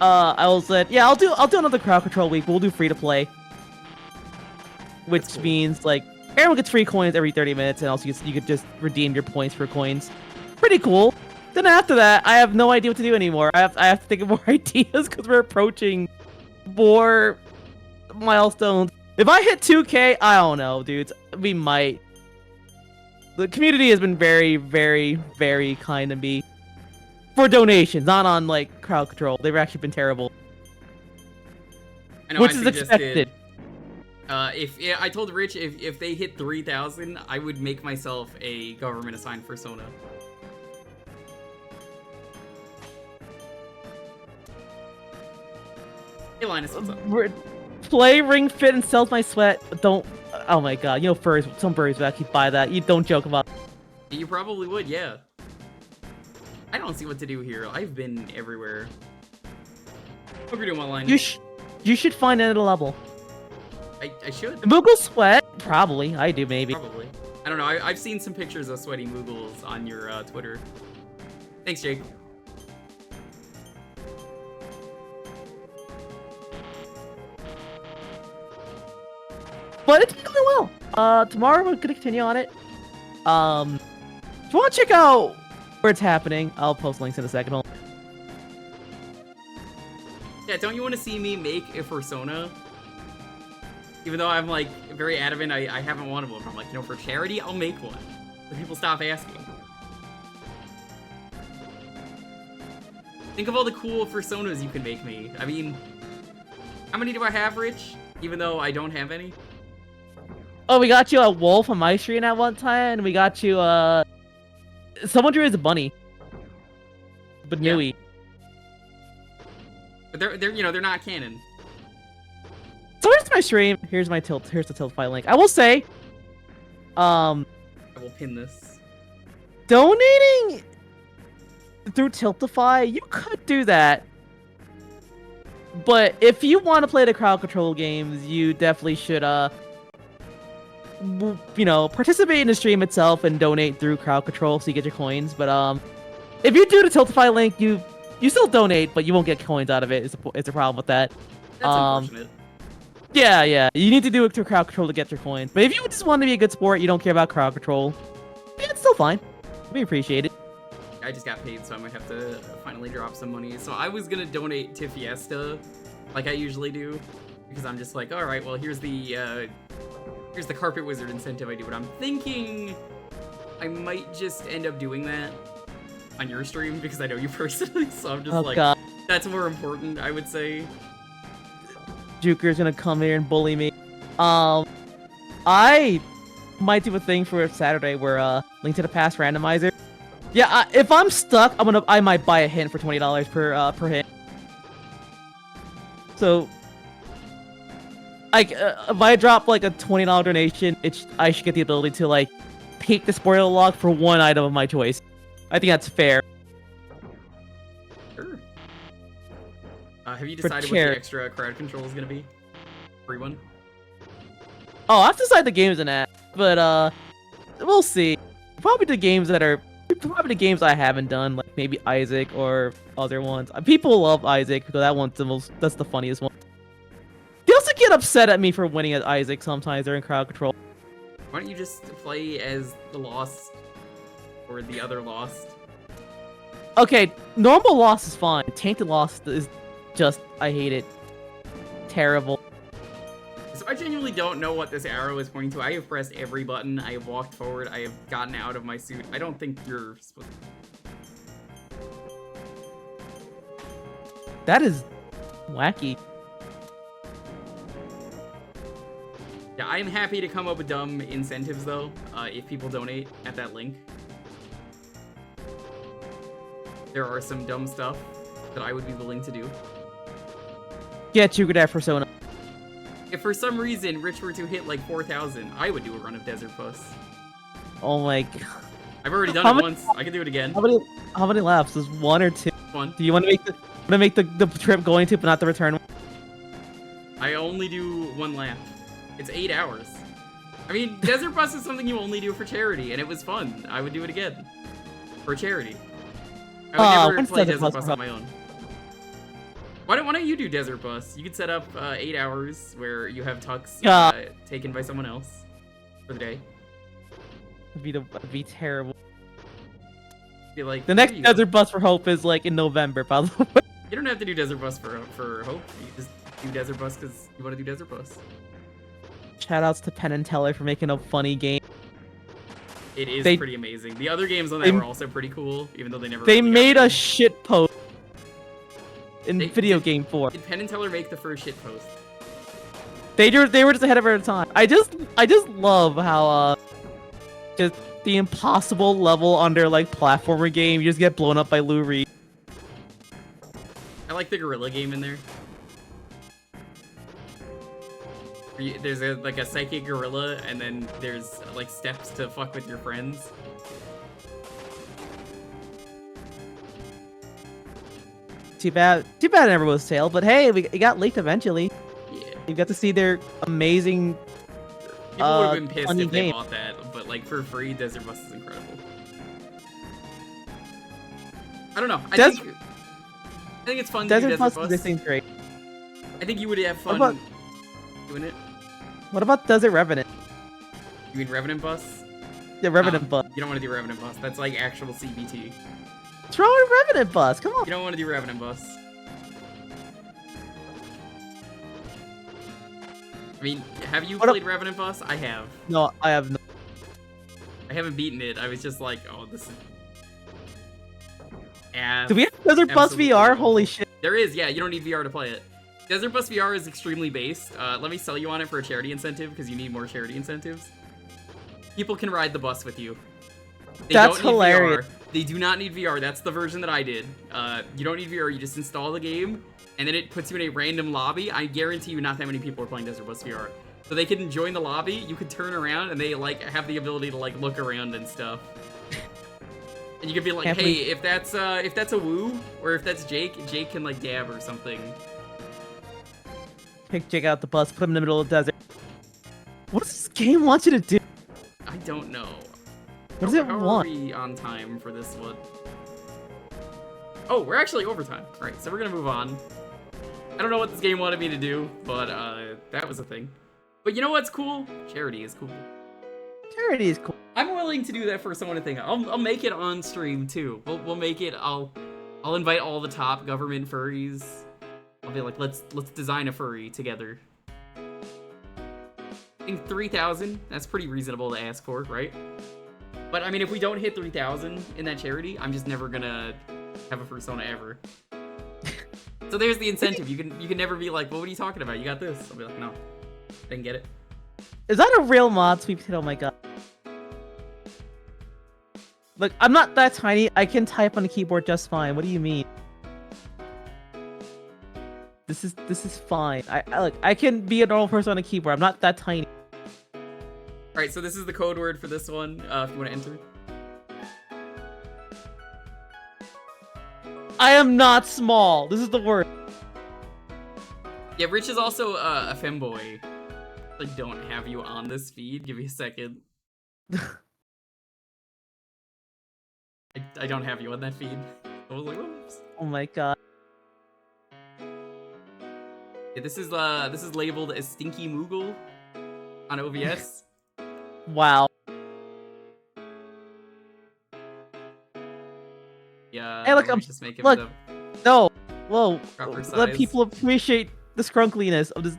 I was like, yeah, I'll do another crowd control week. But we'll do free to play, which That's cool. means like everyone gets free coins every 30 minutes, and also you could just redeem your points for coins. Pretty cool. Then after that, I have no idea what to do anymore. I have to think of more ideas because we're approaching more milestones. If I hit 2K, I don't know, dudes. We might. The community has been very, very, very kind to me for donations, not on like crowd control. They've actually been terrible, I know, which I is suggested, expected. I told Rich if they hit 3,000, I would make myself a government assigned persona. Hey Linus, what's up? Play Ring Fit and sells my sweat. Don't. Oh my god, you know furries. Some furries would actually buy that. You don't joke about. You probably would, yeah. I don't see what to do here. I've been everywhere. Hope you're doing well, Linus. You should find another level. I should. Moogle sweat? Probably. I do, maybe. Probably. I don't know. I've seen some pictures of sweaty Moogles on your Twitter. Thanks, Jake. But it's been going well. Tomorrow we're gonna continue on it. If you want to check out where it's happening, I'll post links in a second. Yeah, don't you want to see me make a persona? Even though I'm like very adamant, I haven't wanted one. I'm like, you know, for charity, I'll make one. But people stop asking. Think of all the cool personas you can make me. I mean, how many do I have, Rich? Even though I don't have any? Oh, we got you a wolf on my stream at one time, and we got you someone drew as a bunny. But Yeah. Nui. But they're you know, they're not canon. So here's my stream. Here's my tilt. Here's the Tiltify link. I will say, I will pin this. donating through Tiltify, you could do that. But if you want to play the crowd control games, you definitely should you know, participate in the stream itself and donate through crowd control so you get your coins. But if you do the Tiltify link, you still donate, but you won't get coins out of it. It's a problem with that. That's unfortunate. Yeah. You need to do it through crowd control to get your coins. But if you just want to be a good sport, you don't care about crowd control, yeah, it's still fine. We appreciate it. I just got paid, so I might have to finally drop some money. So I was gonna donate to Fiesta, like I usually do, because I'm just like, all right, well, here's the Carpet Wizard incentive I do. But I'm thinking I might just end up doing that on your stream because I know you personally. So I'm just Oh like, god, that's more important, I would say. Jewker's gonna come here and bully me. I might do a thing for Saturday where Link to the Past randomizer. Yeah, if I'm stuck, I might buy a hint for $20 per hint. So, like, if I drop like a $20 donation, I should get the ability to like peek the spoiler log for one item of my choice. I think that's fair. Sure. Have you decided what the extra crowd control is gonna be? Free one? Oh, I have to decide the games in that, but we'll see. Probably the games I haven't done, like maybe Isaac or other ones. People love Isaac because that's the funniest one. They also get upset at me for winning at Isaac sometimes during crowd control. Why don't you just play as the Lost or the other Lost? Okay, normal loss is fine. Tainted loss is just, I hate it. Terrible. So I genuinely don't know what this arrow is pointing to. I have pressed every button. I have walked forward. I have gotten out of my suit. I don't think you're supposed to... That is wacky. Yeah, I'm happy to come up with dumb incentives, though, if people donate at that link. There are some dumb stuff that I would be willing to do. Get Jewker that Persona. If for some reason Rich were to hit like 4,000, I would do a run of Desert Bus. Oh my god. I've already done How it many- once. I can do it again. How many laps? Is 1 or 2? One. Do you want to make the trip going to, but not the return one? I only do 1 lap. It's 8 hours. I mean, Desert Bus is something you only do for charity, and it was fun. I would do it again. For charity. I would never when's play Desert Desert Bus Bus on my own. Why don't you do Desert Bus? You could set up 8 hours where you have Tux taken by someone else for the day. It'd be terrible. Be like, The next "Here you go." Desert Bus for Hope is like in November, by the way. You don't have to do Desert Bus for Hope. You just do Desert Bus because you want to do Desert Bus. Shoutouts to Penn and Teller for making a funny game. It is They- pretty amazing. The other games on that they- were also pretty cool, even though they never. They really got made a made. shit post in They- video did- game form. Did Penn and Teller make the first shit post? They were just ahead of their time. I just love how just the impossible level under like platformer game, you just get blown up by Lou Reed. I like the gorilla game in there. There's like a psychic gorilla, and then there's like steps to fuck with your friends. Too bad it never was sale, but hey, it got leaked eventually. Yeah. You got to see their amazing. People would have been pissed funny if they game. bought that, but like for free, Desert Bus is incredible. I don't know. I think it's fun to do Desert Desert Bus, this thing's great. I think you would have fun about- doing it. What about Desert Revenant? You mean Revenant Bus? The Revenant Bus. You don't want to do Revenant Bus. That's like actual CBT. What's wrong with Revenant Bus? Come on. You don't want to do Revenant Bus. I mean, have you What played Revenant Bus? I have. No, I have no. I haven't beaten it. I was just like, oh, this is ass. Do we have Desert Bus Absolutely. VR? Holy shit. There is, yeah. You don't need VR to play it. Desert Bus VR is extremely based. Let me sell you on it for a charity incentive because you need more charity incentives. People can ride the bus with you. They That's don't need hilarious. VR. They do not need VR. That's the version that I did. You don't need VR. You just install the game, and then it puts you in a random lobby. I guarantee you not that many people are playing Desert Bus VR. So they can join the lobby, you could turn around, and they like have the ability to like look around and stuff. And you could be like, Can't hey, believe- if that's a Woo, or if that's Jake can like dab or something. Pick Jake out the bus, put him in the middle of the desert. What does this game want you to do? I don't know. What does it How want? are we on time for this one? Oh, we're actually overtime. Alright, so we're gonna move on. I don't know what this game wanted me to do, but that was a thing. But you know what's cool? Charity is cool. Charity is cool. I'm willing to do that for someone to think. I'll make it on stream too. We'll make it. I'll invite all the top government furries. I'll be like, let's design a furry together. I think 3,000. That's pretty reasonable to ask for, right? But I mean, if we don't hit 3,000 in that charity, I'm just never gonna have a persona ever. So there's the incentive. You can never be like, well, what are you talking about? You got this. I'll be like, no, didn't get it. Is that a real mod sweep hit? Oh my god. Look, I'm not that tiny. I can type on the keyboard just fine. What do you mean? This is fine. I can be a normal person on a keyboard. I'm not that tiny. All right, so this is the code word for this one. If you want to enter. I am not small. This is the word. Yeah, Rich is also a femboy. I don't have you on this feed. Give me a second. I don't have you on that feed. I was like, whoops. Oh my god. Yeah, this is labeled as Stinky Moogle on OBS. Wow. Yeah. Hey, look, let's just make him look. the No. Whoa. proper Let size. people appreciate the scrunkliness of this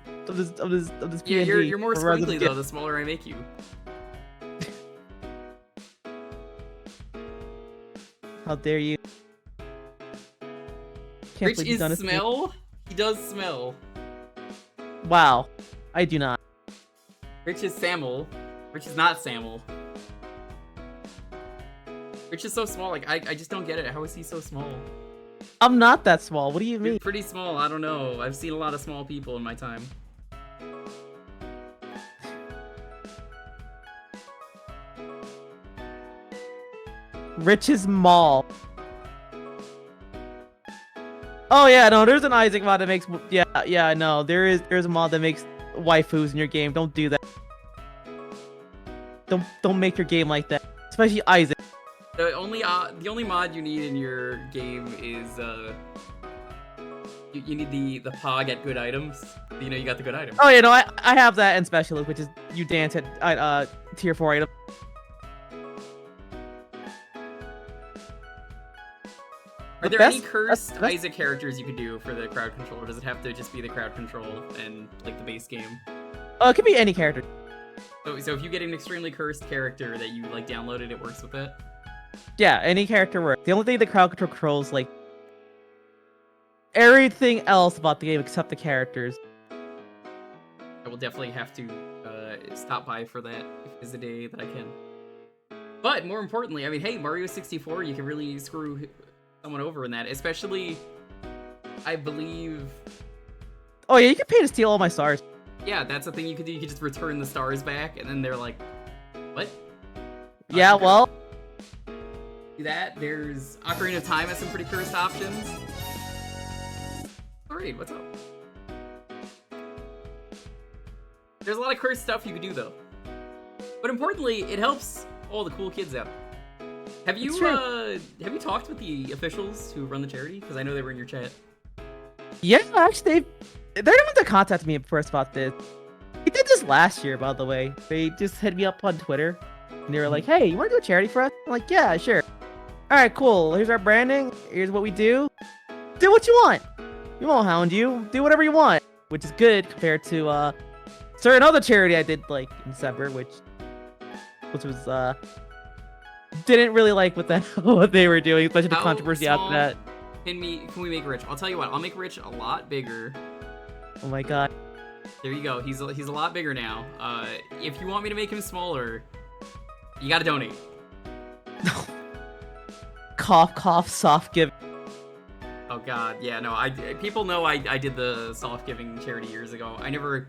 Yeah, PNG. you're more rather than squiggly though. The smaller I make you. How dare you? Can't Rich believe you've done is this to me. smell. He does smell. Wow. I do not. Rich is Samuel. Rich is not Samuel. Rich is so small. Like I just don't get it. How is he so small? I'm not that small. What do you You're mean? pretty small. I don't know. I've seen a lot of small people in my time. Rich's Mall. Oh yeah, no, there's an Isaac mod that makes yeah, no, there's a mod that makes waifus in your game. Don't do that. Don't make your game like that. Especially Isaac. The only mod you need in your game is you need the Pog at good items. You know, you got the good items. Oh yeah, no, I have that in Specialist, which is you dance at tier 4 item. Are there any cursed Isaac characters you could do for the crowd control, or does it have to just be the crowd control and like the base game? It could be any character. So if you get an extremely cursed character that you like downloaded, it works with it? Yeah, any character works. The only thing the crowd control controls like everything else about the game except the characters. I will definitely have to stop by for that if it's the day that I can. But more importantly, I mean, hey, Mario 64, you can really screw someone over in that, especially, I believe... Oh yeah, you can pay to steal all my stars. Yeah, that's the thing you could do. You could just return the stars back, and then they're like, what? Yeah, well... Do that. There's Ocarina of Time has some pretty cursed options. Alright, what's up? There's a lot of cursed stuff you could do, though. But importantly, it helps all the cool kids out. Have you talked with the officials who run the charity? Because I know they were in your chat. Yeah, actually, they're the ones that contacted me first about this. They did this last year, by the way. They just hit me up on Twitter, and they were like, "Hey, you want to do a charity for us?" I'm like, "Yeah, sure." All right, cool. Here's our branding. Here's what we do. Do what you want. We won't hound you. Do whatever you want, which is good compared to certain other charity I did like in December, which was didn't really like what they were doing, especially the controversy after that. Can we make Rich? I'll tell you what. I'll make Rich a lot bigger. Oh my god. There you go. He's a lot bigger now. If you want me to make him smaller, you gotta donate. Cough, cough, soft give. Oh god, yeah, no, people know I did the soft giving charity years ago. I never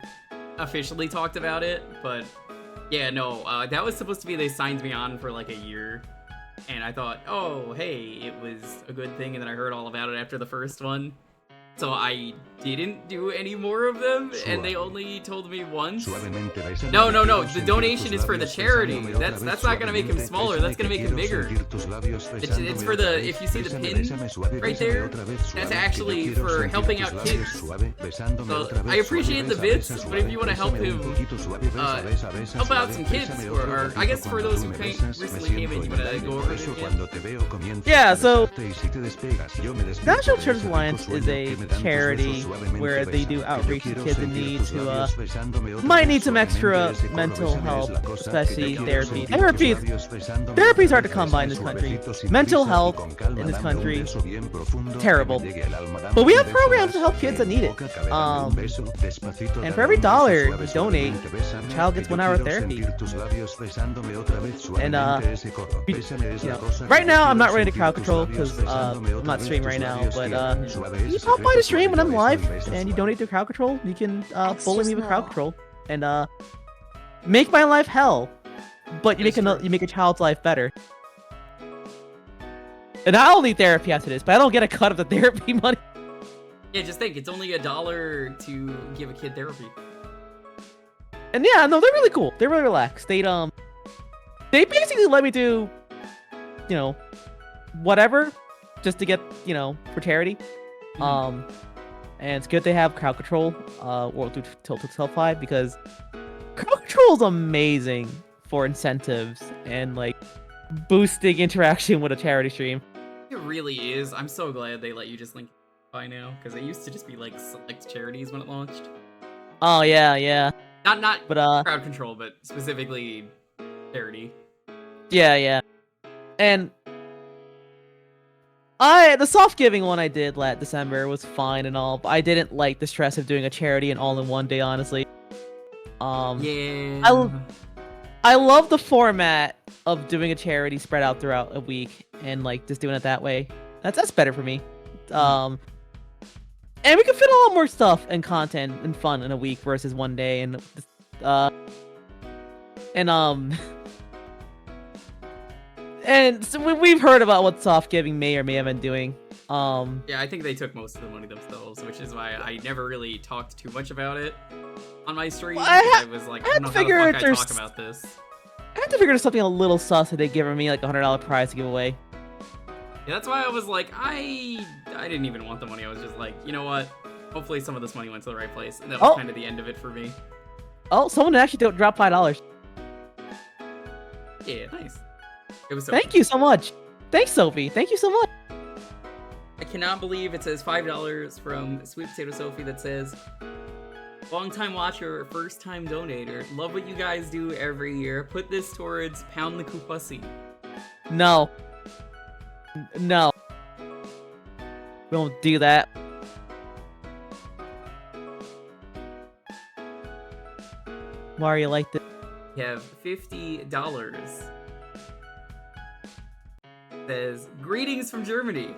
officially talked about it, but yeah, no, that was supposed to be, they signed me on for like a year, and I thought, oh, hey, it was a good thing, and then I heard all about it after the first one. So I didn't do any more of them, and they only told me once. No, the donation is for the charity. That's not gonna make him smaller, that's gonna make him bigger. It's for the, if you see the pin right there, that's actually for helping out kids. So I appreciate the bits, but if you want to help him, help out some kids, or I guess for those who recently came in, you want to go over it again? Yeah, so National Children's Alliance is a charity where they do outreach to kids in need who might need some extra mental help, especially therapy. Therapy is hard to come by in this country. Mental health in this country, terrible. But we have programs to help kids that need it. And for every $1 you donate, a child gets 1 hour of therapy. And right now I'm not ready to crowd control because I'm not streaming right now. But you pop by the stream when I'm live and you donate to crowd control, you can bully me with crowd control and make my life hell, but you make a child's life better. And I'll need therapy after this, but I don't get a cut of the therapy money. Yeah, just think, it's only $1 to give a kid therapy. And yeah, no, they're really cool. They're really relaxed. They basically let me do, whatever, just to get, for charity. And it's good they have crowd control, World till 5, because crowd control is amazing for incentives and like boosting interaction with a charity stream. It really is. I'm so glad they let you just link by now, because it used to just be like select charities when it launched. Oh yeah. Not but crowd control, but specifically charity. Yeah. And the soft giving one I did last December was fine and all, but I didn't like the stress of doing a charity and all in one day, honestly. Yeah. I love the format of doing a charity spread out throughout a week and like just doing it that way. That's better for me. And we can fit a lot more stuff and content and fun in a week versus one day, and so we've heard about what soft giving may or may have been doing. Yeah, I think they took most of the money themselves, which is why I never really talked too much about it on my stream. I was like, I don't know how the fuck I talk about this. I have to figure there's something a little sus that they give me like $100 prize to give away. Yeah, that's why I was like, I didn't even want the money. I was just like, you know what? Hopefully some of this money went to the right place. And that was kind of the end of it for me. Oh, someone actually dropped $5. Yeah, nice. It was Thank you so much. Thanks, Sophie. Thank you so much. I cannot believe it says $5 from Sweet Potato Sophie that says, long-time watcher, first-time donator. Love what you guys do every year. Put this towards Pound the Koopussy. No. No. We won't do that. Why are you like this? You have $50. Says, greetings from Germany.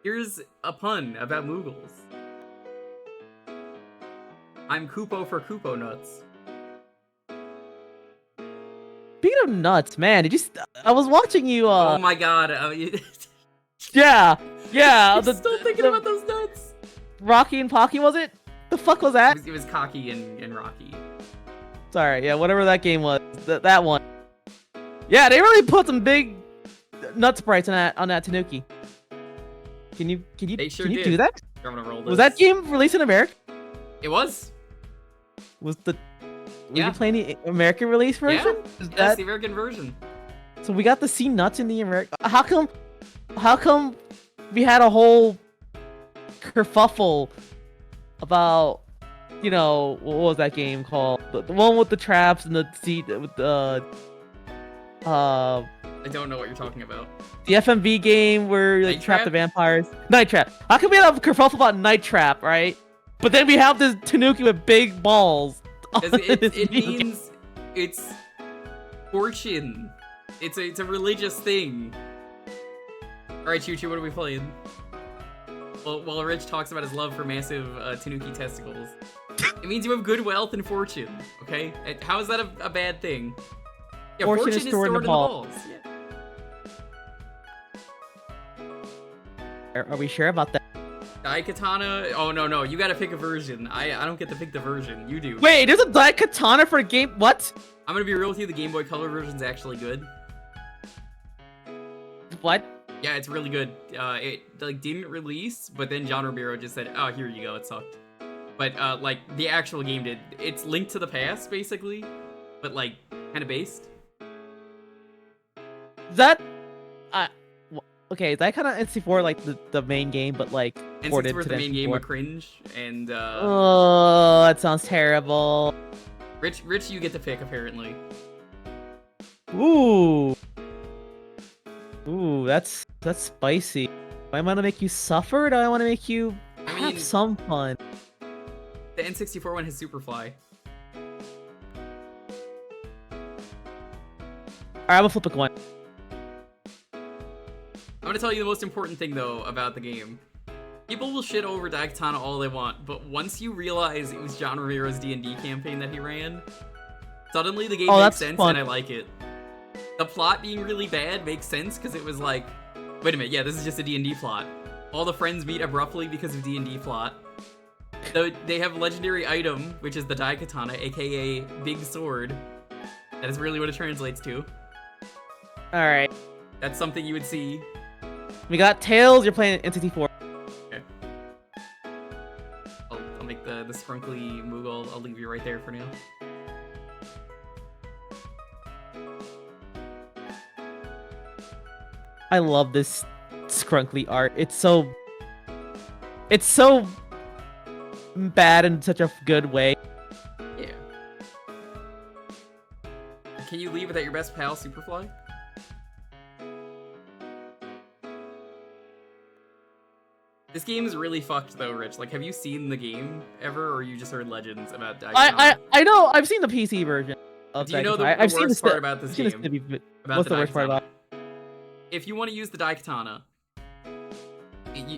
Here's a pun about Moogles. I'm Koopo for Koopo nuts. Speaking of nuts, man, did you? I was watching you. Oh my god! Yeah. I'm still thinking about those nuts. Rocky and Pocky, was it? The fuck was that? It was Cocky and Rocky. Sorry, yeah, whatever that game was, that one. Yeah, they really put some big nut sprites on that Tanuki. Can you They sure can you did. do that? I'm gonna roll this. Was that game released in America? It was. Was you playing the American release version? Yeah, that's the American version. So we got to see nuts in the American. How come we had a whole kerfuffle about, you know, what was that game called? The one with the traps and the seat with the I don't know what you're talking about. The FMV game where you like, trap the vampires. Night Trap. How come we have a kerfuffle about Night Trap, right? But then we have this Tanuki with big balls. It means it's fortune. It's a religious thing. All right, Choo Choo, what are we playing? Well, while Rich talks about his love for massive Tanuki testicles, it means you have good wealth and fortune. Okay, how is that a bad thing? Yeah, fortune is stored in the balls. Yeah. Are we sure about that? Daikatana? Oh no, you gotta pick a version. I don't get to pick the version. You do. Wait, there's a Daikatana for a game. What? I'm gonna be real with you. The Game Boy Color version's actually good. What? Yeah, it's really good. It like didn't release, but then John Romero just said, "Oh, here you go." It sucked. But like the actual game did. It's Link to the Past basically, but like kind of based. That, okay, that kind of N64 like the main game, but like ported N64 to the main N64. game, but cringe and. Oh, that sounds terrible. Rich, you get to pick apparently. Ooh, that's spicy. Do I want to make you suffer? Or do I want to make you have some fun? The N64 one has Superfly. Alright, I'm gonna flip a coin. I'm gonna tell you the most important thing though about the game. People will shit over Daikatana all they want, but once you realize it was John Romero's D&D campaign that he ran, suddenly the game makes sense and I like it. The plot being really bad makes sense because it was like, wait a minute, yeah, this is just a D&D plot. All the friends meet abruptly because of D&D plot. So they have a legendary item, which is the Daikatana, aka Big Sword. That is really what it translates to. Alright. That's something you would see. We got Tails, you're playing N64. Okay. I'll make the scrunkly Moogle. I'll leave you right there for now. I love this scrunkly art. It's so bad in such a good way. Yeah. Can you leave without your best pal, Superfly? This game is really fucked though, Rich. Like, have you seen the game ever, or you just heard legends about Daikatana? I know. I've seen the PC version of Do you know the I've worst seen part about this game? What's the worst part about? If you want to use the Daikatana,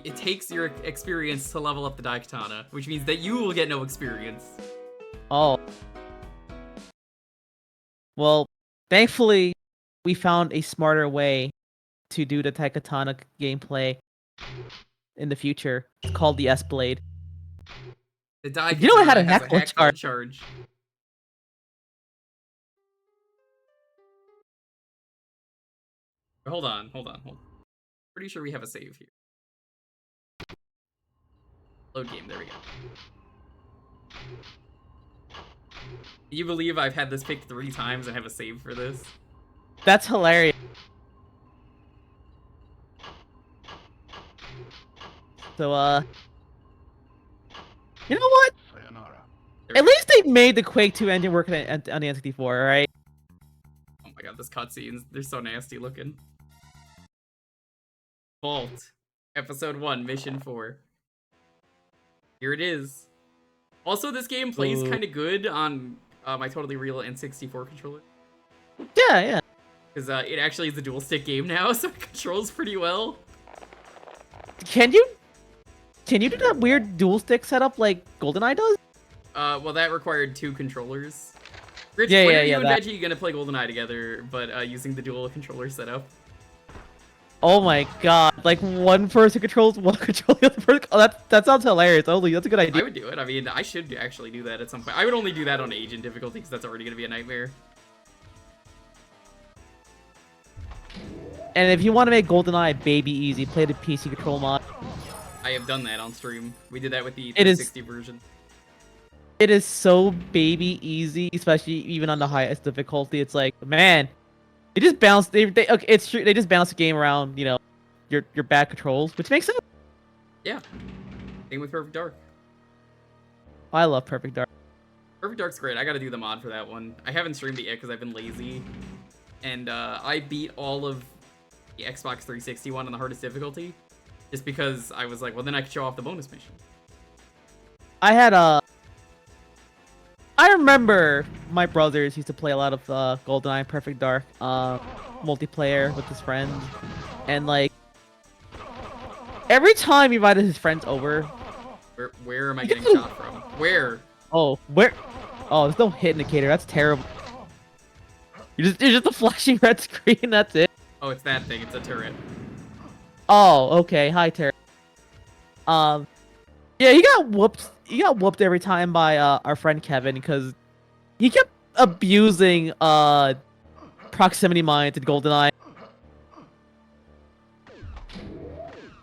it takes your experience to level up the Daikatana, which means that you will get no experience. Oh. Well, thankfully, we found a smarter way to do the Daikatana gameplay in the future. It's called the S-Blade. The Daikatana You know it had a has hackle hackle charge. Hold on. Pretty sure we have a save here. Load game, there we go. Can you believe I've had this picked 3 times and have a save for this? That's hilarious. So, you know what? Sayonara. At least they made the Quake 2 engine work on the N64, right? Oh my god, this cutscenes, they're so nasty looking. Vault. Episode 1, Mission 4. Here it is. Also, this game plays kind of good on my totally real N64 controller. Yeah. Because it actually is a dual stick game now, so it controls pretty well. Can you do that weird dual stick setup like GoldenEye does? Well, that required 2 controllers. Rich, Yeah, when yeah, are you yeah, and that- Veggie gonna play GoldenEye together, but using the dual controller setup? Oh my god! Like one person controls one control the other person. Oh, that sounds hilarious. Holy, that's a good idea. I would do it. I mean, I should actually do that at some point. I would only do that on Agent difficulty because that's already gonna be a nightmare. And if you want to make GoldenEye baby easy, play the PC control mod. I have done that on stream. We did that with the It is- 360 version. It is so baby easy, especially even on the highest difficulty. It's like, man, they just bounce. Okay, it's true. They just bounce the game around. You know, your bad controls, which makes sense. Yeah. Same with Perfect Dark. I love Perfect Dark. Perfect Dark's great. I gotta do the mod for that one. I haven't streamed it yet because I've been lazy. And I beat all of the Xbox 360 one on the hardest difficulty. Just because I was like, well, then I could show off the bonus mission. I remember my brothers used to play a lot of GoldenEye Perfect Dark multiplayer with his friends, and like every time he invited his friends over. Where am I getting shot from? Where? Oh, where? Oh, there's no hit indicator. That's terrible. You're just a flashing red screen. That's it. Oh, it's that thing. It's a turret. Oh, okay. Hi, Terry. Yeah, he got whooped. He got whooped every time by our friend Kevin because he kept abusing proximity mines in GoldenEye.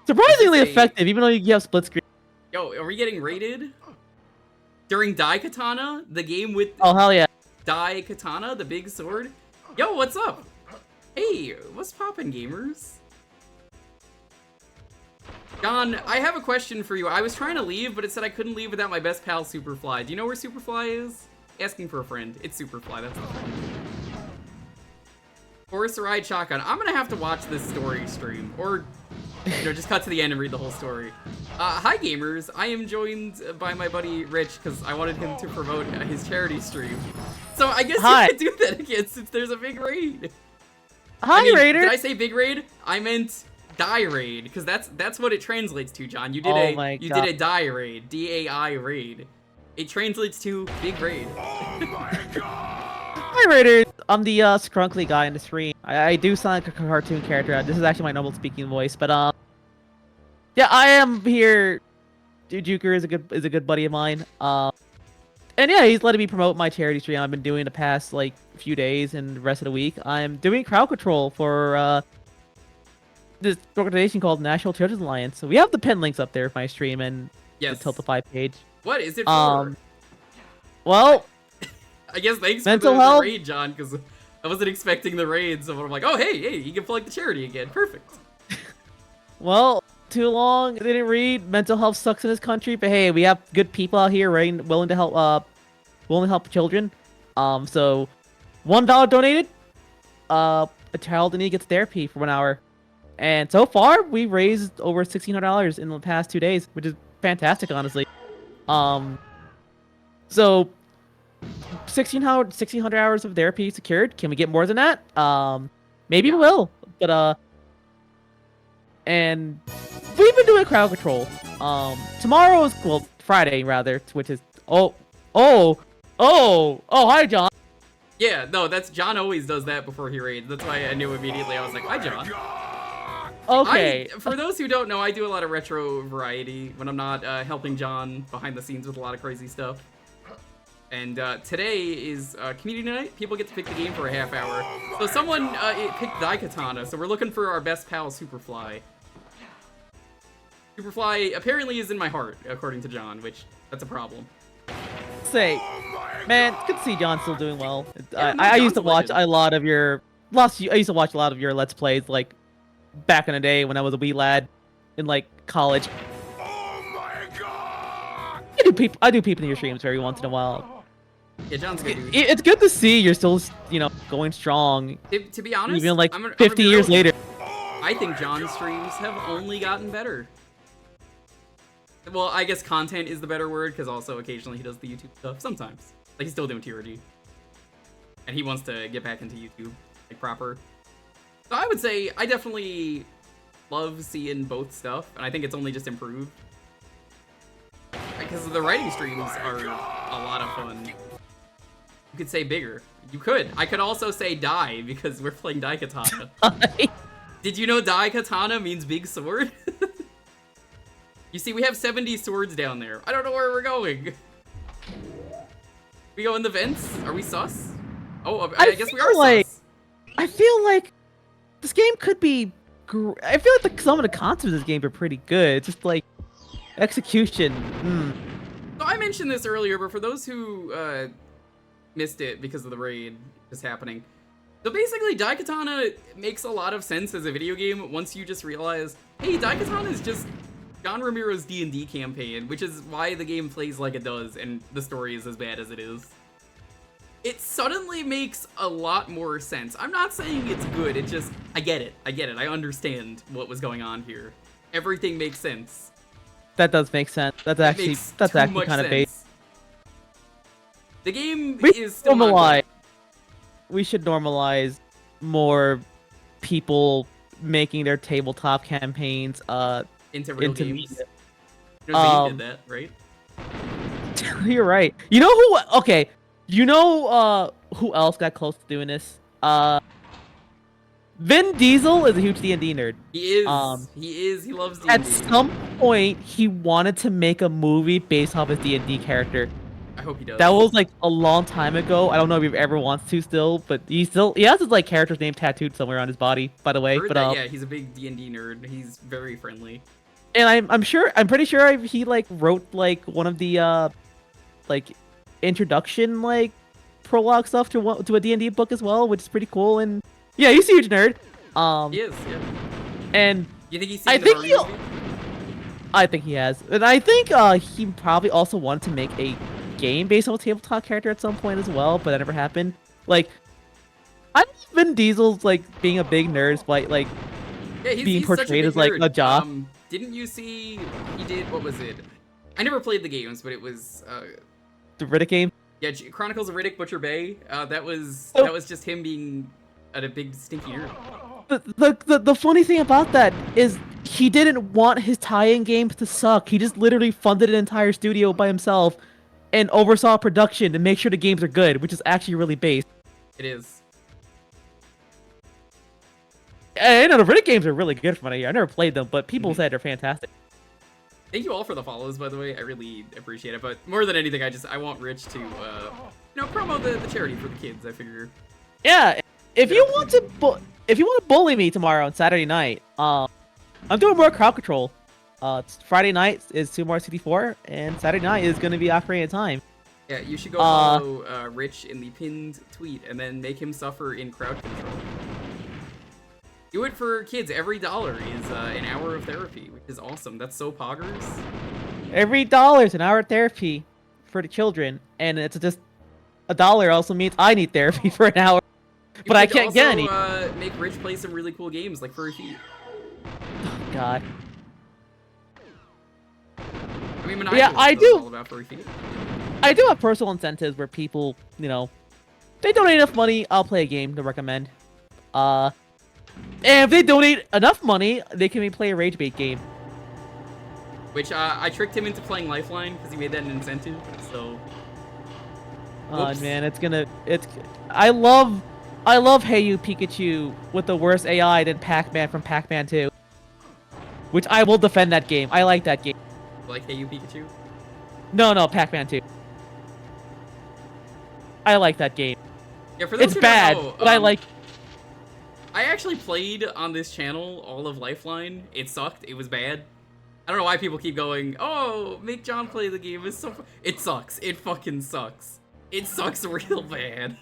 Surprisingly effective, even though you have split screen. Yo, are we getting raided? During Daikatana? The game with Oh hell yeah! Daikatana, the big sword? Yo, what's up? Hey, what's poppin', gamers? John, I have a question for you. I was trying to leave, but it said I couldn't leave without my best pal, Superfly. Do you know where Superfly is? Asking for a friend. It's Superfly, that's the friend. Forest to Ride Shotgun. I'm gonna have to watch this story stream. Or, you know, just cut to the end and read the whole story. Hi, gamers. I am joined by my buddy Rich, because I wanted him to promote his charity stream. So I guess Hi. you could do that again, since there's a big raid. Hi, I mean, Raider. Did I say big raid? I meant die raid, because that's what it translates to, John. You did did a die raid, DAI raid. It translates to big raid. Oh my god! Hi, Raiders. I'm the scrunkly guy in the stream. I do sound like a cartoon character. This is actually my normal speaking voice, but yeah, I am here. Jewker is a good buddy of mine. And yeah, he's letting me promote my charity stream I've been doing the past like few days and the rest of the week. I'm doing crowd control for this organization called National Children's Alliance. So we have the pin links up there for my stream and Yes. the Tiltify page. What is it for? Well, I guess thanks mental for the health. raid, John, because I wasn't expecting the raid, so I'm like, oh, hey, you can plug the charity again. Perfect. Well, too long. Didn't read. Mental health sucks in this country, but hey, we have good people out here willing to help children. So $1 donated. A child in need gets therapy for 1 hour, and so far we raised over $1,600 in the past 2 days, which is fantastic, honestly. So 1,600 hours of therapy secured. Can we get more than that? Maybe we will, but and we've been doing crowd control. Tomorrow's Friday rather, which is hi John. Yeah, no, that's John always does that before he raids. That's why I knew immediately. I was like, hi, John. Okay. For those who don't know, I do a lot of retro variety when I'm not helping John behind the scenes with a lot of crazy stuff. And today is community night. People get to pick the game for a half hour. So someone picked Daikatana, so we're looking for our best pal, Superfly. Superfly apparently is in my heart, according to John, which that's a problem. Say, man, it's good to see John still doing well. Yeah, no, I used John's to a watch legend. a lot of your I used to watch a lot of your Let's Plays, like back in the day when I was a wee lad in like college. Oh my god! I do peep in your streams every once in a while. Yeah, John's good dude. It's good to see you're still, going strong, To be honest, even like I'm gonna 50 be years real. later. I think John's streams have only gotten better. Well, I guess content is the better word, because also occasionally he does the YouTube stuff. Sometimes. Like, he's still doing TRG. And he wants to get back into YouTube, like, proper. So I would say I definitely love seeing both stuff, and I think it's only just improved. Because the writing streams are a lot of fun. You could say bigger. You could. I could also say die, because we're playing Daikatana. Did you know Daikatana means big sword? You see, we have 70 swords down there. I don't know where we're going. We go in the vents? Are we sus? Oh, I guess we are sus. I feel like this game could be. I feel like some of the concepts of this game are pretty good. It's just like execution. So I mentioned this earlier, but for those who missed it because of the raid just happening. So basically, Daikatana makes a lot of sense as a video game once you just realize, hey, Daikatana is just John Romero's D&D campaign, which is why the game plays like it does and the story is as bad as it is. It suddenly makes a lot more sense. I'm not saying it's good, it just, I get it, I understand what was going on here. Everything makes sense. That does make sense. That's actually kind of base. The game We is still not normalize. good. We should normalize more people making their tabletop campaigns Into real into games. media. You know, Zane did that, right? You're right. You know who? Okay. You know who else got close to doing this? Vin Diesel is a huge D&D nerd. He is. He is. He loves D&D. At some point, he wanted to make a movie based off his D&D character. I hope he does. That was like a long time ago. I don't know if he ever wants to still, but he has his like character's name tattooed somewhere on his body, by the way. Heard But that, yeah, he's a big D&D nerd. He's very friendly. and I'm pretty sure he like wrote like one of the like introduction like prologue stuff to a D&D book as well, which is pretty cool. And yeah, he's a huge nerd. He is, yeah. And You think he's seen I the think Barbie he'll. movie? I think he has, and I think he probably also wanted to make a game based on a tabletop character at some point as well, but that never happened. Like, I don't know if Vin Diesel's like being a big nerd, but like Yeah, he's being such portrayed big as like nerd. a jock. Didn't you see he did, what was it? I never played the games, but it was The Riddick game. yeah, Chronicles of Riddick Butcher Bay. That was just him being a big stinky nerd. The funny thing about that is he didn't want his tie-in games to suck. He just literally funded an entire studio by himself and oversaw production to make sure the games are good, which is actually really based. It is. And the Riddick games are really good from what I hear. I never played them, but people said they're fantastic. Thank you all for the follows, by the way. I really appreciate it. But more than anything, I want Rich to, promote the charity for the kids. I figure. Yeah, if you want to bully me tomorrow on Saturday night, I'm doing more crowd control. It's Friday night is Sumo 64, and Saturday night is going to be Ocarina of Time. Yeah, you should go follow Rich in the pinned tweet and then make him suffer in crowd control. Do it for kids. Every $1 is an hour of therapy, which is awesome. That's so poggers. Every $1 is an hour of therapy for the children, and it's just $1 also means I need therapy for an hour, but I can't get any. Make Rich play some really cool games like Furry Feet. Oh, God. I mean, Yeah, I do. All about Furry Feet. I do have personal incentives where people, they donate enough money, I'll play a game to recommend. And if they donate enough money, they can play a rage bait game. Which I tricked him into playing Lifeline because he made that an incentive. So. Oh Oops. man, I love Hey You Pikachu with the worst AI than Pac-Man from Pac-Man 2. Which I will defend that game. I like that game. Like Hey You Pikachu. No, Pac-Man 2. I like that game. Yeah, for those It's who bad, don't know, but I like. I actually played on this channel all of Lifeline. It sucked. It was bad. I don't know why people keep going, oh, make John play the game. It's so It sucks. It fucking sucks. It sucks real bad.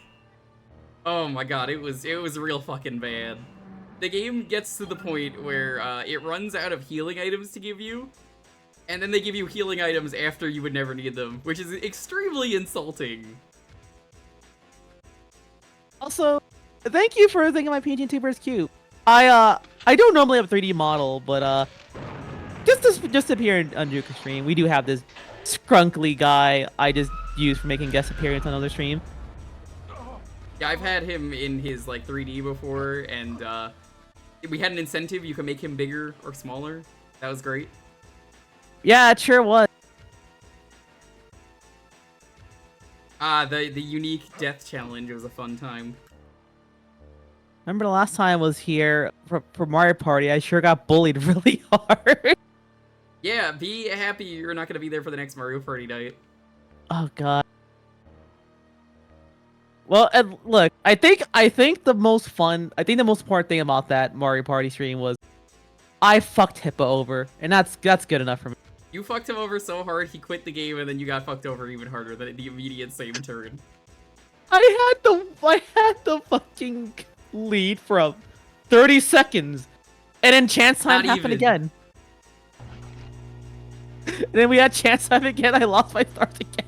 Oh my god, it was real fucking bad. The game gets to the point where it runs out of healing items to give you, and then they give you healing items after you would never need them, which is extremely insulting. Also, thank you for thinking my PNG tuber is cute. I don't normally have a 3D model, but just appear on Jewker stream. We do have this scrunkly guy I just use for making guest appearance on other stream. Yeah, I've had him in his like 3D before, and we had an incentive. You can make him bigger or smaller. That was great. Yeah, it sure was. The unique death challenge was a fun time. Remember the last time I was here for Mario Party, I sure got bullied really hard. Yeah, be happy you're not gonna be there for the next Mario Party night. Oh god. Well, and look, I think the most important thing about that Mario Party stream was I fucked Hippo over, and that's good enough for me. You fucked him over so hard, he quit the game, and then you got fucked over even harder than the immediate same turn. I had the fucking lead from 30 seconds, and then chance time Not happened even. again. And then we had chance time again. I lost my start again.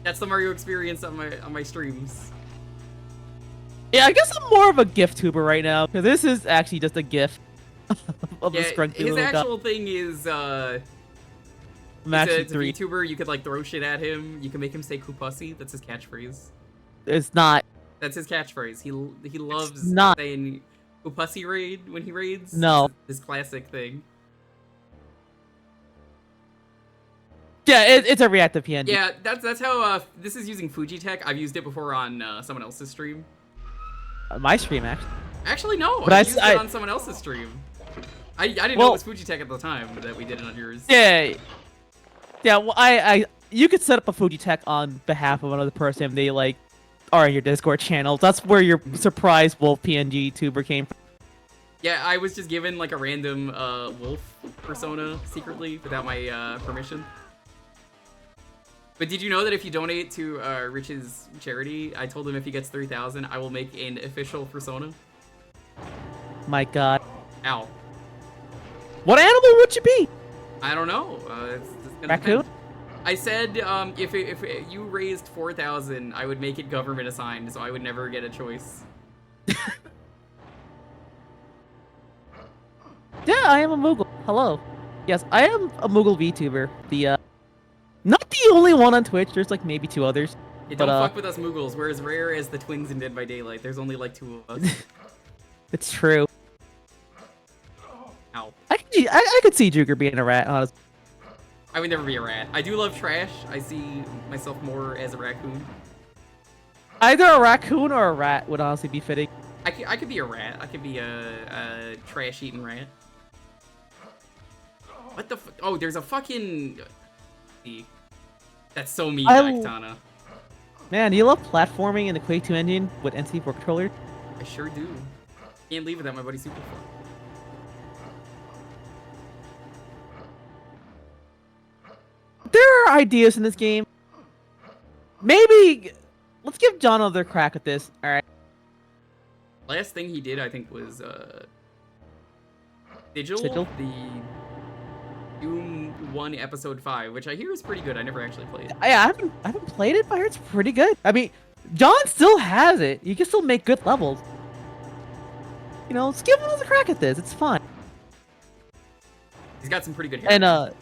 That's the Mario experience on my streams. Yeah, I guess I'm more of a gift tuber right now, because this is actually just a gift of Yeah, the scrunchy his little actual thing is I'm it's actually a 3. VTuber. You could like throw shit at him. You can make him say "Koopussi." That's his catchphrase. It's not. That's his catchphrase. He loves not. saying "Koopussi raid" when he raids. No. It's his classic thing. Yeah, it's a reactive PNG. Yeah, that's how this is using Fujitech. I've used it before on someone else's stream. My stream, actually. Actually, no. But I used it on someone else's stream. I didn't know it was Fujitech at the time that we did it on yours. Yeah. Yeah, well, you could set up a Fujitech on behalf of another person if they, like, are in your Discord channel. That's where your surprise wolf PNG tuber came from. Yeah, I was just given, like, a random wolf persona secretly without my permission. But did you know that if you donate to Rich's charity, I told him if he gets 3,000, I will make an official persona? My god. Ow. What animal would you be? I don't know. It's gonna Raccoon? depend. I said if you raised 4,000, I would make it government assigned, so I would never get a choice. Yeah, I am a Moogle. Hello. Yes, I am a Moogle VTuber. Not the only one on Twitch. There's like maybe 2 others. Hey, don't fuck with us Moogles. We're as rare as the twins in Dead by Daylight. There's only like 2 of us. It's true. Ow. I could see Jewker being a rat, honestly. I would never be a rat. I do love trash. I see myself more as a raccoon. Either a raccoon or a rat would honestly be fitting. I could be a rat. I could be a trash-eating rat. What the f- Oh, there's a fucking... That's so mean, Daikatana. Man, do you love platforming in the Quake 2 engine with N64 controllers? I sure do. Can't leave without my buddy Superfly. There are ideas in this game. Maybe... Let's give John another crack at this, alright? Last thing he did, I think, was, Sigil? Sigil? The Doom 1 Episode 5, which I hear is pretty good. I never actually played. I haven't played it, but I heard it's pretty good. I mean, John still has it. You can still make good levels. You know, let's give him another crack at this. It's fun. He's got some pretty good hair. And,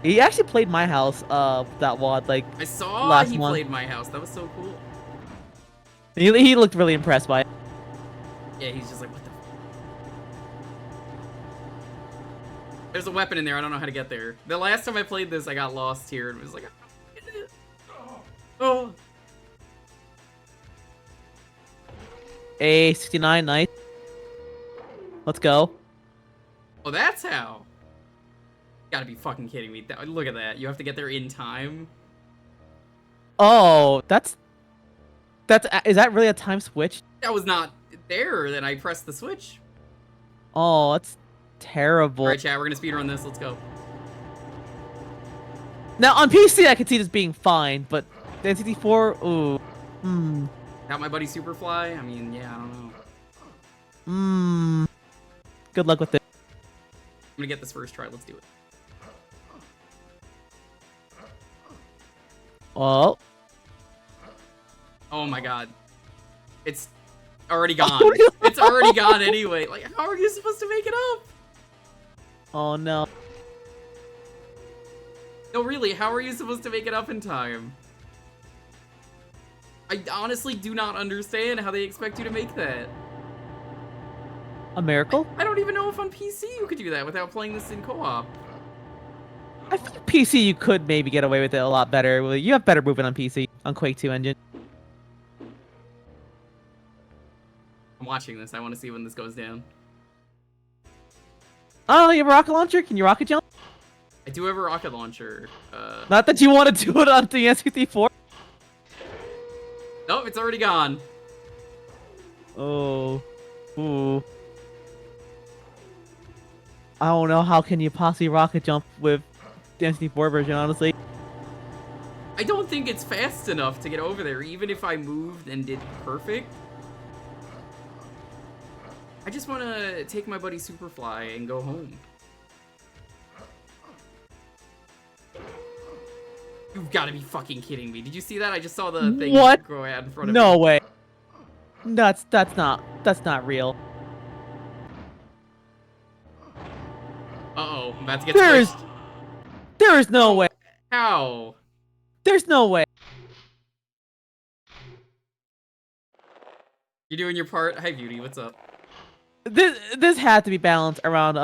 he actually played my house, that WOD, like, I saw last he month. played my house. That was so cool. He looked really impressed by it. Yeah, he's just like, what the f-? There's a weapon in there. I don't know how to get there. The last time I played this, I got lost here and was like, oh. A69, nice. Let's go. Oh, that's how. Gotta be fucking kidding me. Look at that. You have to get there in time. Oh, is that really a time switch? That was not there. Then I pressed the switch. Oh, that's terrible. All right, chat. We're gonna speedrun this. Let's go. Now on PC, I could see this being fine, but the N64, ooh, Got my buddy Superfly. I mean, yeah, I don't know. Good luck with it. I'm gonna get this first try. Let's do it. Oh. Oh my god. It's already gone. Oh, no. It's already gone anyway. Like, how are you supposed to make it up? Oh no. No, really, how are you supposed to make it up in time? I honestly do not understand how they expect you to make that. A miracle? I don't even know if on PC you could do that without playing this in co-op. I think PC you could maybe get away with it a lot better. Well, you have better movement on PC, on Quake 2 engine. I'm watching this. I want to see when this goes down. Oh, you have a rocket launcher? Can you rocket jump? I do have a rocket launcher. Not that you want to do it on the N64. Nope, it's already gone. Oh. Ooh. I don't know how can you possibly rocket jump with the N64 version, honestly. I don't think it's fast enough to get over there, even if I moved and did perfect. I just want to take my buddy Superfly and go home. You've got to be fucking kidding me. Did you see that? I just saw the thing go out in front of me. No way. That's not real. Uh-oh, I'm about to get squished. There is no way. How? There's no way. You're doing your part? Hi, Beauty. What's up? This had to be balanced around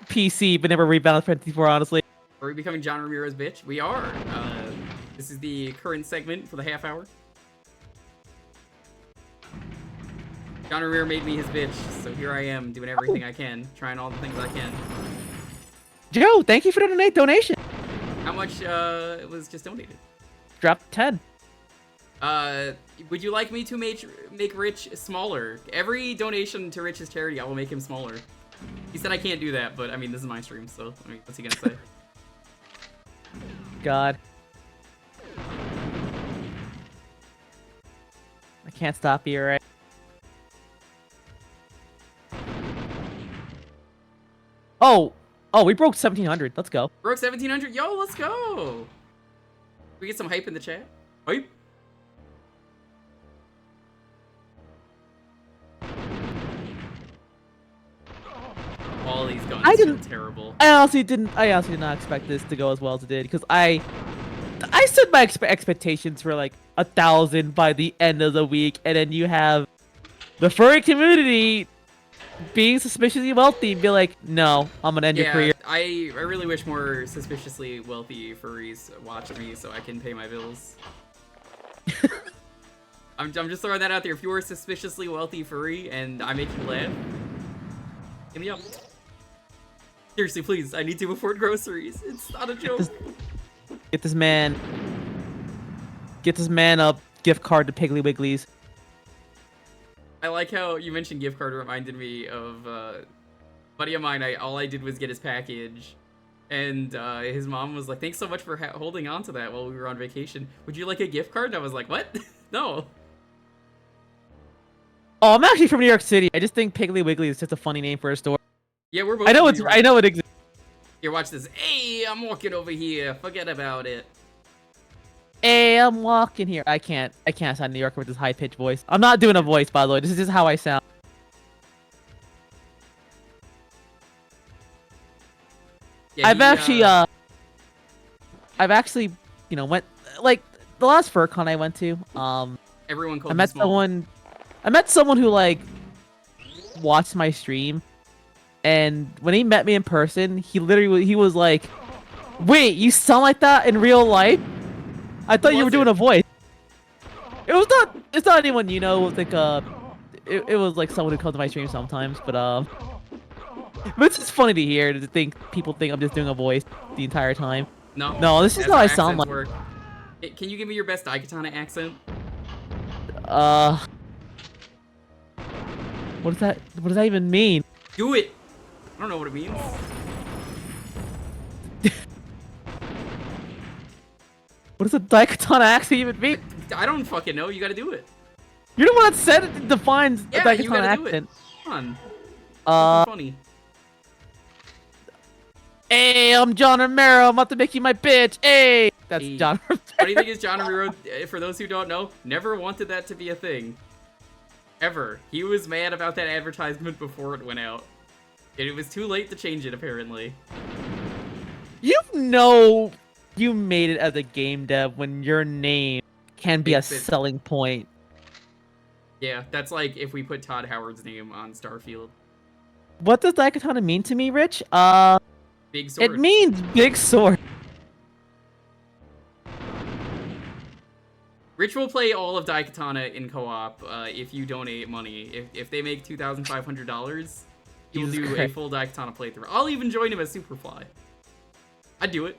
PC, but never rebalanced for N64, honestly. Are we becoming John Ramirez bitch? We are. This is the current segment for the half hour. John Ramirez made me his bitch, so here I am doing everything I can, trying all the things I can. Joe, thank you for the donation. How much was just donated? Drop 10. Would you like me to make Rich smaller? Every donation to Rich's charity, I will make him smaller. He said I can't do that, but I mean, this is my stream, so I mean, what's he gonna say? God. I can't stop you, right? Oh, we broke 1700. Let's go. Broke 1700. Yo, let's go. We get some hype in the chat. Hype. All these guns feel terrible. I honestly did not expect this to go as well as it did, because I set my expectations for like 1,000 by the end of the week, and then you have the furry community being suspiciously wealthy and be like, no, I'm gonna end your career. I really wish more suspiciously wealthy furries watch me so I can pay my bills. I'm just throwing that out there. If you are a suspiciously wealthy furry and I make you laugh, hit me up. Seriously, please. I need to afford groceries. It's not a joke. Get this man a gift card to Piggly Wigglies. I like how you mentioned gift card reminded me of a buddy of mine. All I did was get his package, and his mom was like, "Thanks so much for holding on to that while we were on vacation. Would you like a gift card?" And I was like, "What? No." Oh, I'm actually from New York City. I just think Piggly Wiggly is just a funny name for a store. Yeah, we're both. I know it exists. Here, watch this. Hey, I'm walking over here. Forget about it. Hey, I'm walking here. I can't sound New Yorker with this high-pitched voice. I'm not doing a voice, by the way. This is just how I sound. Yeah, I've actually, you know, went like the last FurCon I went to. Everyone called I met someone who like watched my stream, And when he met me in person, he was like, "Wait, you sound like that in real life? I thought you were doing a voice." It's not anyone you know. It was like it was like someone who comes to my stream sometimes, but it's just funny to hear to think people think I'm just doing a voice the entire time. No, this is that's how I how sound like. accents work. Can you give me your best Daikatana accent? What does that even mean? Do it! I don't know what it means. What does a Daikatana accent even mean? I don't fucking know. You gotta do it. You're the one that said it defines a Yeah, you Daikatana gotta do it. accent. Come on. Something funny. Hey, I'm John Romero. I'm about to make you my bitch. Hey, that's Hey. John Romero. Funny thing is, John Romero, for those who don't know, never wanted that to be a thing. Ever. He was mad about that advertisement before it went out. And it was too late to change it, apparently. You know you made it as a game dev when your name can be a Makes it- selling point. Yeah, that's like if we put Todd Howard's name on Starfield. What does Daikatana mean to me, Rich? Big sword. It means big sword. Rich will play all of Daikatana in co-op if you donate money. If they make $2,500, he'll Jesus do a Christ. full Daikatana playthrough. I'll even join him as Superfly. I'd do it.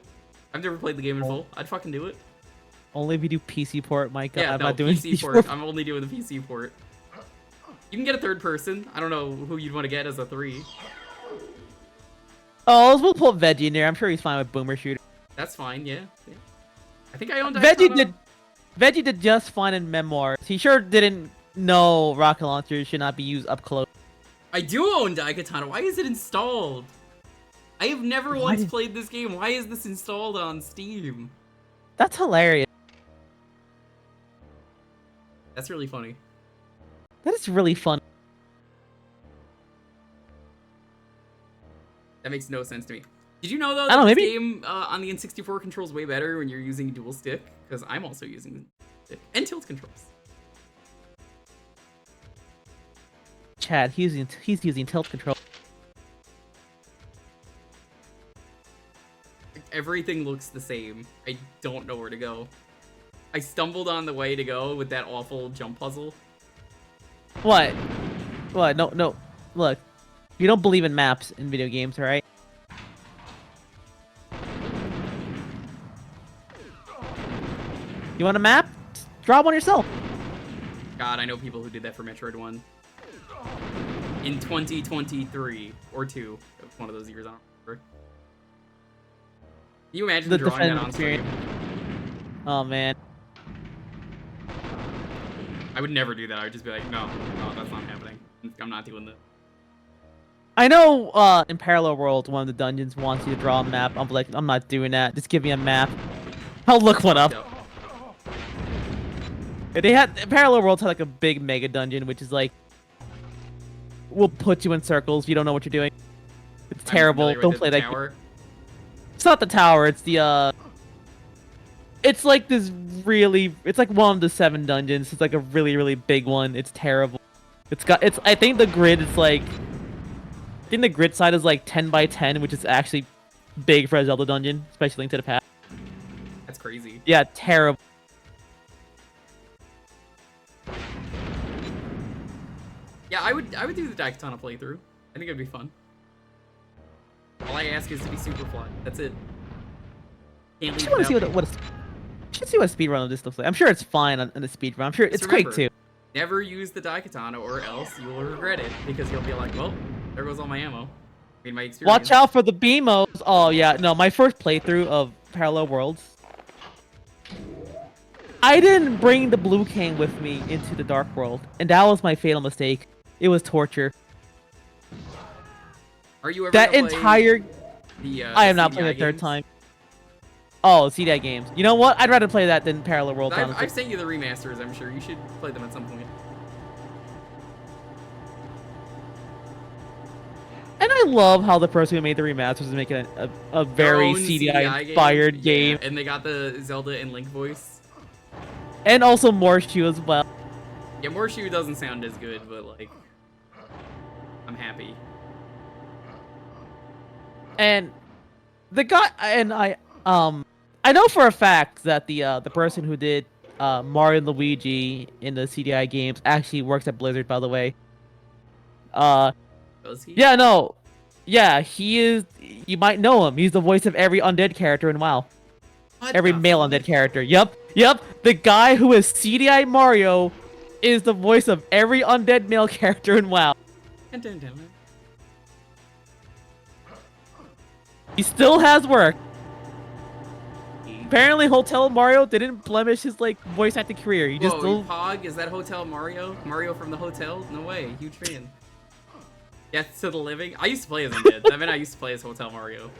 I've never played the game in full. I'd fucking do it. Only if you do PC port, Micah. Yeah, I'm no, not doing PC port. I'm only doing the PC port. You can get a third person. I don't know who you'd want to get as a 3. Oh, we'll pull Veggie in there. I'm sure he's fine with Boomer Shooter. That's fine, yeah. I think I own Daikatana. Veggie did just fine in Memoirs. He sure didn't know rocket launchers should not be used up close. I do own Daikatana. Why is it installed? I have never once did- played this game. Why is this installed on Steam? That's hilarious. That's really funny. That is really fun. That makes no sense to me. Did you know though I that don't know, this maybe- game on the N64 controls way better when you're using dual stick? Because I'm also using stick and tilt controls. Chad, he's using tilt control. Everything looks the same. I don't know where to go. I stumbled on the way to go with that awful jump puzzle. What? What? No. Look, you don't believe in maps in video games, all right? You want a map? Draw one yourself. God, I know people who did that for Metroid 1. In 2023 or 2. It was one of those years, I don't remember. Can you imagine The drawing that definitive on screen? experience. Oh man. I would never do that. I would just be like, no, that's not happening. I'm not doing that. I know in Parallel Worlds, one of the dungeons wants you to draw a map. I'm like, I'm not doing that. Just give me a map. I'll look one up. They had Parallel Worlds had like a big mega dungeon, which is like, will put you in circles. You don't know what you're doing. It's terrible. I'm familiar Don't with play the that. tower. It's not the tower. It's the It's like this really. It's like one of the 7 dungeons. It's like a really big one. It's terrible. I think the grid is like. I think the grid side is like 10 by 10, which is actually big for a Zelda dungeon, especially Link to the Past. That's crazy. Yeah, terrible. Yeah, I would do the Daikatana playthrough. I think it'd be fun. All I ask is to be Superfly. That's it. Can't leave I want to see without me. I should see what a speedrun of this looks like. I'm sure it's fine on the speedrun. I'm sure Just it's quick remember, too. Never use the Daikatana or else you will regret it because you'll be like, well, there goes all my ammo. I mean, my experience. Watch out for the BMOs. Oh yeah, no, my first playthrough of Parallel Worlds. I didn't bring the blue cane with me into the Dark World, and that was my fatal mistake. It was torture. Are you ever That gonna play entire the, I am not CDI playing a third games? time. Oh, CDI games. You know what? I'd rather play that than Parallel Worlds, honestly. I've sent you the remasters, I'm sure. You should play them at some point. And I love how the person who made the remasters is making a Their very own CDI-inspired game. Yeah, and they got the Zelda and Link voice. And also Morshu as well. Yeah, Morshu doesn't sound as good, but like, I'm happy. And the guy and I know for a fact that the person who did Mario and Luigi in the CDI games actually works at Blizzard, by the way. Does he? Yeah, no. Yeah, he is. You might know him. He's the voice of every undead character in WoW. What Every the male fuck? undead character. Yep. The guy who is CDI Mario is the voice of every undead male character in WoW. Dun, dun, dun, dun. He still has work. Apparently, Hotel Mario didn't blemish his like voice acting career. He just Whoa, still. Pog, is that Hotel Mario? Mario from the hotel? No way, huge fan. Death to the Living? I used to play as Undead. I mean, I used to play as Hotel Mario.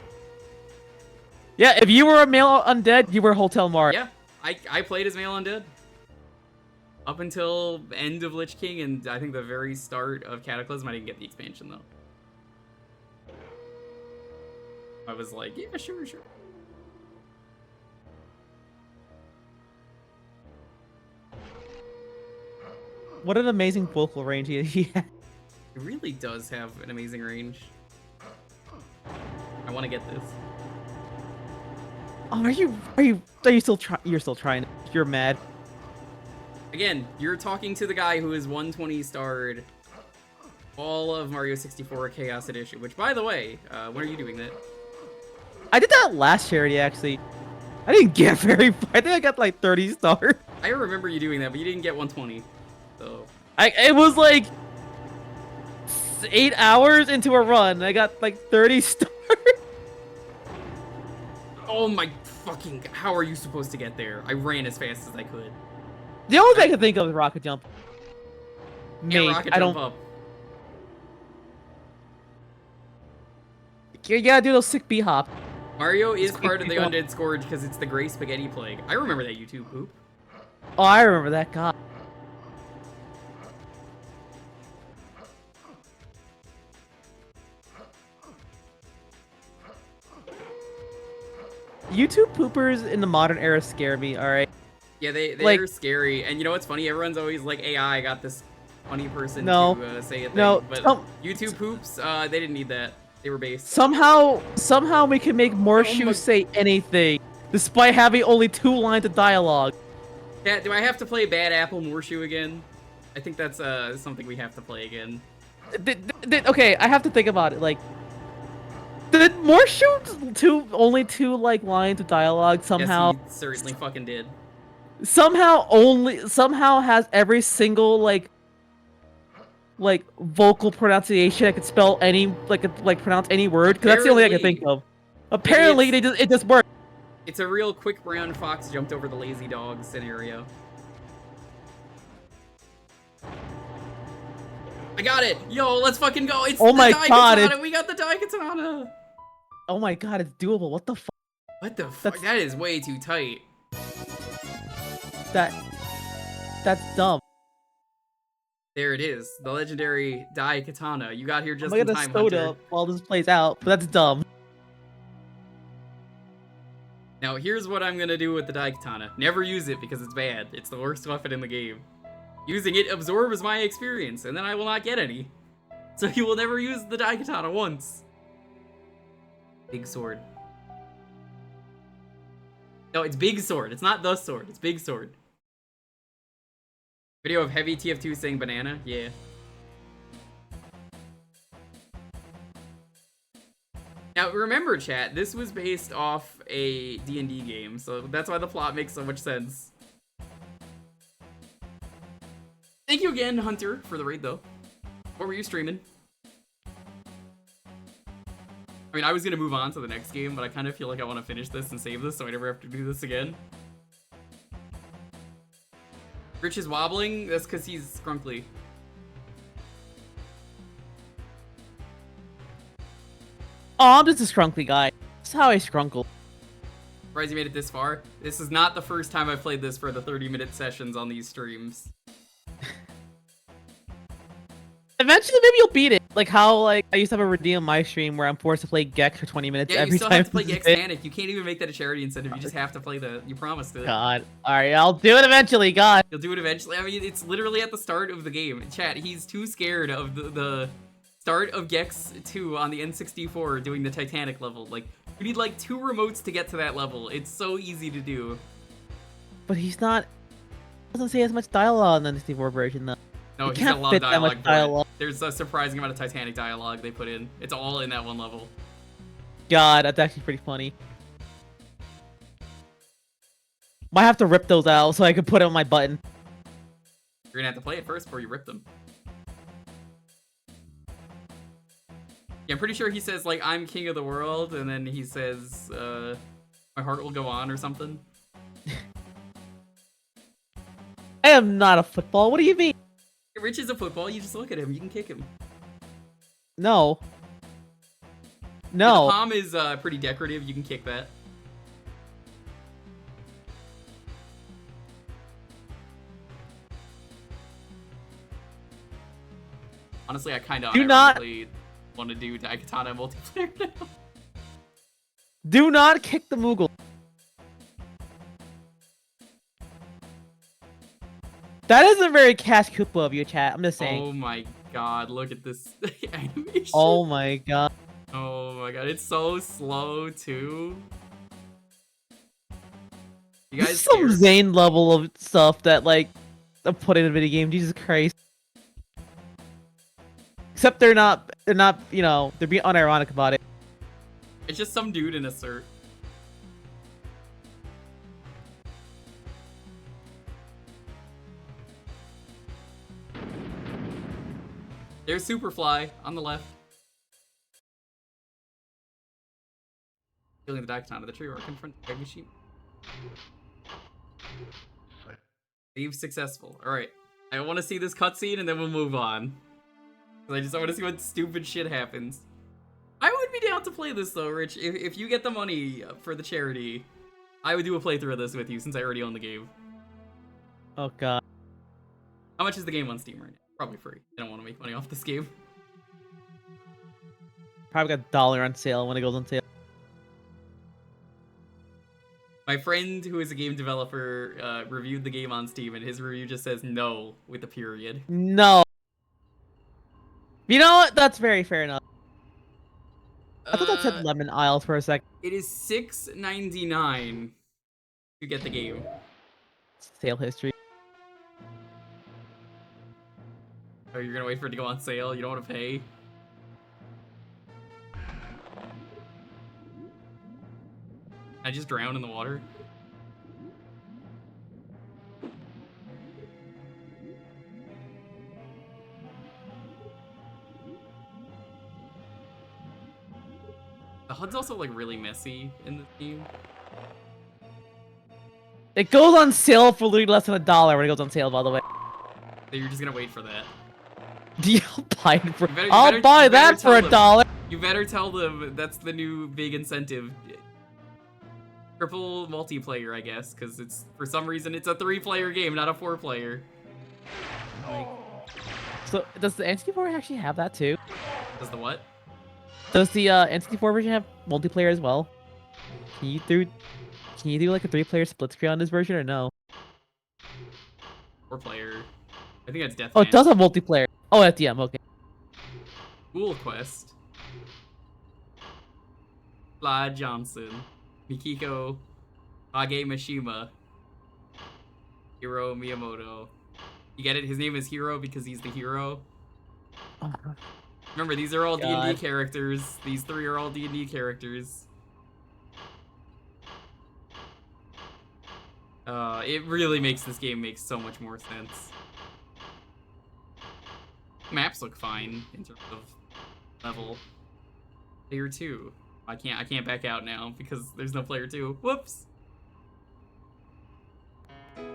Yeah, if you were a male undead, you were Hotel Mario. Yeah, I played as Male Undead. Up until end of Lich King and I think the very start of Cataclysm. I didn't get the expansion though. I was like, yeah, sure. What an amazing vocal range he had. It really does have an amazing range. I want to get this. Oh, are you still trying? You're still trying. You're mad. Again, you're talking to the guy who is 120 starred all of Mario 64 Chaos Edition, which, by the way, when are you doing that? I did that last charity actually. I didn't get very far. I think I got like 30 stars. I remember you doing that, but you didn't get 120. So It was like 8 hours into a run. I got like 30 stars. oh my fucking! How are you supposed to get there? I ran as fast as I could. The only thing I can think of is rocket jump. Can't rocket I jump don't. up. You gotta do those sick bee hop. Mario is Quick part of the people. Undead Scourge because it's the Gray Spaghetti Plague. I remember that YouTube poop. Oh, I remember that. God. YouTube poopers in the modern era scare me. All right. Yeah, they're Like- scary. And you know what's funny? Everyone's always like, AI got this funny person No. to say a thing. No, But some- YouTube poops, they didn't need that. They were based. Somehow we can make Morshu my- say anything, despite having only 2 lines of dialogue. Yeah, do I have to play Bad Apple Morshu again? I think that's something we have to play again. Okay, I have to think about it. Like, did Morshu only 2 like lines of dialogue somehow? Yes, he certainly fucking did. Somehow has every single like vocal pronunciation. I could spell any like pronounce any word because that's the only thing I can think of. Apparently, it just works. It's a real quick brown fox jumped over the lazy dog scenario. I got it! Yo, let's fucking go! It's Oh the my God, Daikatana! We got the Daikatana! Oh my god, it's doable. What the fuck? What the fuck? That is way too tight. That's dumb. There it is. The legendary Daikatana. You got here just I'm in gonna time, soda Hunter. while this plays out, but that's dumb. Now, here's what I'm gonna do with the Daikatana. Never use it because it's bad. It's the worst weapon in the game. Using it absorbs my experience, and then I will not get any. So you will never use the Daikatana once. Big sword. No, it's big sword. It's not the sword. It's big sword. Video of Heavy TF2 saying banana? Yeah. Now, remember, chat, this was based off a D&D game, so that's why the plot makes so much sense. Thank you again, Hunter, for the raid, though. What were you streaming? I mean, I was gonna move on to the next game, but I kind of feel like I want to finish this and save this so I never have to do this again. Rich is wobbling? That's because he's scrunkly. Oh, I'm just a scrunkly guy. That's how I scrunkle. Surprised you made it this far. This is not the first time I've played this for the 30-minute sessions on these streams. Eventually, maybe you'll beat it. Like how I used to have a redeem on my stream where I'm forced to play Gex for 20 minutes Yeah, every you still time. have to play this is Gex it. Panic. You can't even make that a charity incentive. You just have to play the... You promised it. God. Alright, I'll do it eventually, God. You'll do it eventually. I mean, it's literally at the start of the game. Chat, he's too scared of the start of Gex 2 on the N64 doing the Titanic level. Like, you need like 2 remotes to get to that level. It's so easy to do. But he's not. Doesn't say as much dialogue in the N64 version though. No, You he's can't got a lot fit of that much dialogue. dialogue. There's a surprising amount of Titanic dialogue they put in. It's all in that one level. God, that's actually pretty funny. Might have to rip those out so I can put it on my button. You're gonna have to play it first before you rip them. Yeah, I'm pretty sure he says, like, I'm king of the world, and then he says, my heart will go on or something. I am not a football. What do you mean? Rich is a football, you just look at him, you can kick him. No. The No. palm is pretty decorative, you can kick that. Honestly, I kind of unironically want to do Daikatana multiplayer now. Do not kick the Moogle. That isn't very Cash Koopa of you, chat. I'm just saying. Oh my god, look at this animation. Oh my god. Oh my god, it's so slow too. You This guys is some care? Zane level of stuff that, like, I put in a video game. Jesus Christ. Except they're not, you know, they're being unironic about it. It's just some dude in a shirt. There's Superfly on the left. Killing the Daikatana, the tree or confront the Egg Sheep. Save successful. Alright. I want to see this cutscene and then we'll move on. I just want to see what stupid shit happens. I would be down to play this though, Rich. If you get the money for the charity, I would do a playthrough of this with you since I already own the game. Oh god. How much is the game on Steam right now? Probably free. I don't want to make money off this game. Probably got $1 on sale when it goes on sale. My friend who is a game developer reviewed the game on Steam and his review just says no with a period. No. You know what? That's very fair enough. I thought that said Lemon Isle for a second. It is $6.99 to get the game. Sale history. Oh, you're gonna wait for it to go on sale? You don't want to pay? I just drown in the water? The HUD's also like really messy in this game. It goes on sale for literally less than $1 when it goes on sale, by the way. So you're just gonna wait for that. I'll buy it for. You I'll buy that for $1. You better tell them that's the new big incentive. Triple multiplayer, I guess, because it's for some reason it's a 3-player game, not a 4-player. So does the N64 actually have that too? Does the what? Does the N64 version have multiplayer as well? Can you do like a 3-player split screen on this version or no? 4-player. I think that's Death. Oh, it does have multiplayer. Oh, at the end, okay. Cool Quest. Fly Johnson. Mikiko. Age Mishima. Hiro Miyamoto. You get it? His name is Hiro because he's the hero. Oh, Remember, these are all God. D&D characters. These 3 are all D&D characters. It really makes this game make so much more sense. Maps look fine in terms of level. Player 2. I can't back out now because there's no player 2. Whoops.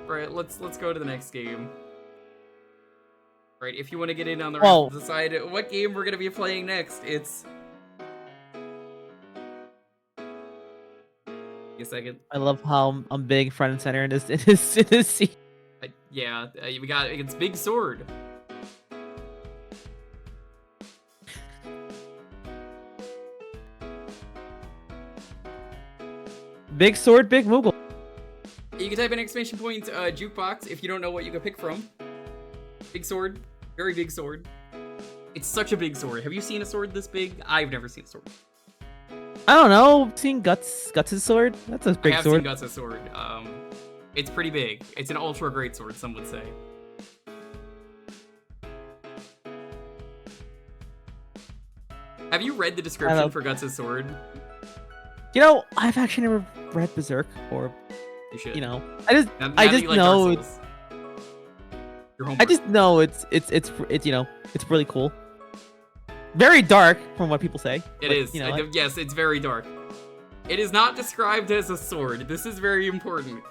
Right, let's go to the next game. Right, if you want to get in on the Whoa. decide what game we're gonna be playing next, it's. A second. I love how I'm big front and center in this scene. Yeah, we got it's Big Sword. Big sword, big Moogle. You can type in exclamation point Jewkbox if you don't know what you can pick from. Big sword, very big sword. It's such a big sword. Have you seen a sword this big? I've never seen a sword. I don't know. Seen Guts' sword. That's a I big have sword. seen Guts' sword. It's pretty big. It's an ultra great sword, some would say. Have you read the description for Guts' sword? You know, I've actually never read Berserk, or You should. you know, I just Now that you like Dark know Souls, your I homework. just know it's you know, it's really cool. Very dark from what people say. It but, is. You know, Yes, it's very dark. It is not described as a sword. This is very important.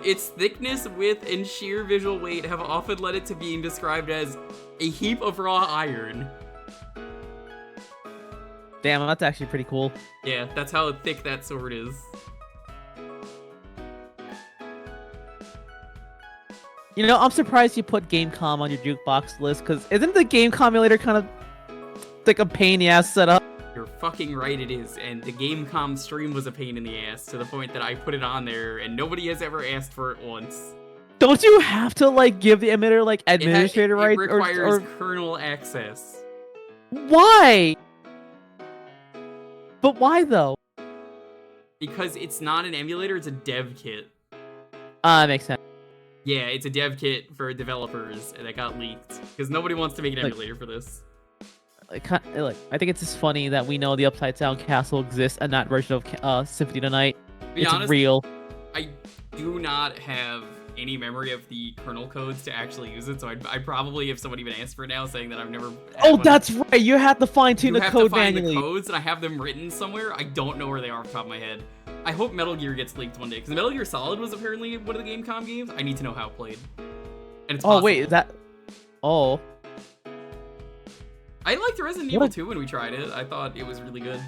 Its thickness, width, and sheer visual weight have often led it to being described as a heap of raw iron. damn, that's actually pretty cool. Yeah, that's how thick that sword is. You know, I'm surprised you put Gamecom on your Jewkbox list, because isn't the Gamecom emulator kind of like a pain in the ass setup? You're fucking right, it is. And the Gamecom stream was a pain in the ass to the point that I put it on there and nobody has ever asked for it once. Don't you have to like give the emulator like administrator It rights requires or kernel access. why? But why though? Because it's not an emulator, it's a dev kit. Makes sense. Yeah, it's a dev kit for developers that got leaked. Because nobody wants to make an Like- emulator for this. Like, I think it's just funny that we know the Upside Down Castle exists and that version of Symphony of the Night. To be It's honest, real. I do not have any memory of the kernel codes to actually use it, so I probably, if someone even asked for it now, saying that I've never had Oh, one, that's right. You have to fine tune you the have code to find manually. the codes, and I have them written somewhere. I don't know where they are off the top of my head. I hope Metal Gear gets leaked one day, because Metal Gear Solid was apparently one of the Gamecom games. I need to know how it played. And it's Oh wait, possible. is that? Oh, I liked Resident What Evil a- 2 when we tried it. I thought it was really good.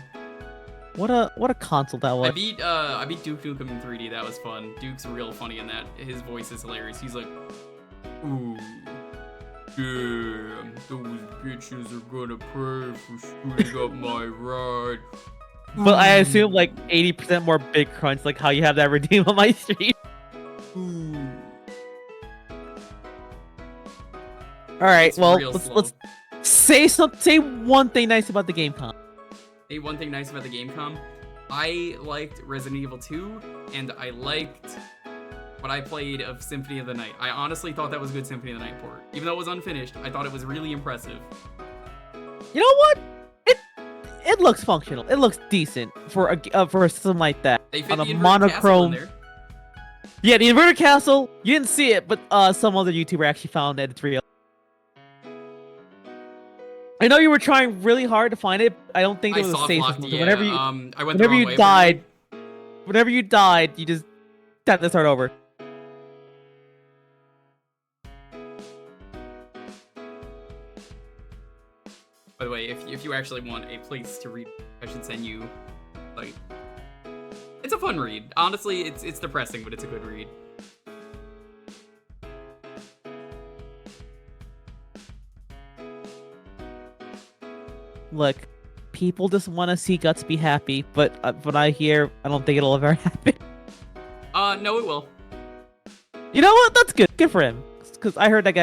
what a console that was. I beat Duke Nukem in 3D. That was fun. Duke's real funny in that. His voice is hilarious. He's like, ooh, damn, those bitches are gonna pray for screwing up my ride. But I assume like 80% more big crunch, like how you have that redeem on my stream. Ooh. All right, It's well real slow. let's say one thing nice about the Gamecom. Hey, one thing nice about the Gamecom, I liked Resident Evil 2, and I liked what I played of Symphony of the Night. I honestly thought that was a good Symphony of the Night port. Even though it was unfinished, I thought it was really impressive. You know what? It looks functional. It looks decent for a system like that. They fit On a the inverted castle in monochrome. there. Yeah, the inverted castle. You didn't see it, but some other YouTuber actually found that it's real. I know you were trying really hard to find it. I don't think I it was a soft safe locked, system. yeah. So whenever you I went the whenever wrong you way, died, apparently. whenever you died, you just had to start over. By the way, if you actually want a place to read, I should send you, like, it's a fun read. Honestly, it's depressing, but it's a good read. Look, people just want to see Guts be happy, but what I hear, I don't think it'll ever happen. No, it will. You know what? That's good. Good for him. Because I heard that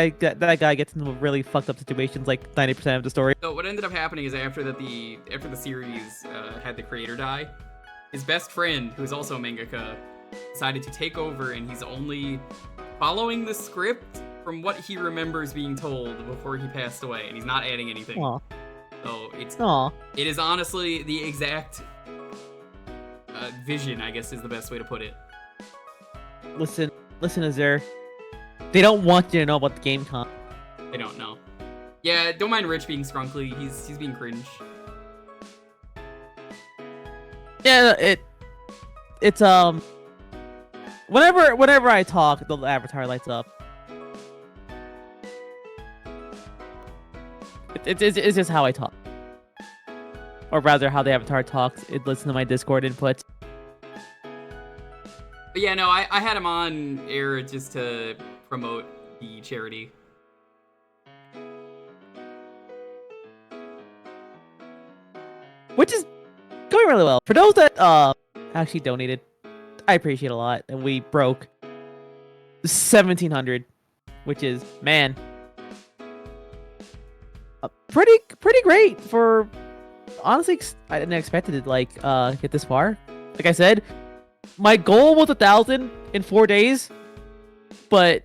guy gets into really fucked up situations like 90% of the story. So what ended up happening is after the series had the creator die, his best friend, who is also a mangaka, decided to take over, and he's only following the script from what he remembers being told before he passed away, and he's not adding anything. Aw. So Aw. it is honestly the exact vision, I guess is the best way to put it. Listen, Azir. They don't want you to know about the Gamecom. I don't know. Yeah, don't mind Rich being scrunkly. He's being cringe. Yeah, it's whenever I talk, the avatar lights up. It's just how I talk, or rather, how the avatar talks. It listens to my Discord inputs. But yeah, no, I had him on air just to promote the charity. Which is going really well. For those that actually donated, I appreciate a lot. And we broke 1,700, which is, man. pretty great for honestly. I didn't expect it to like get this far. Like I said, my goal was 1,000 in 4 days, but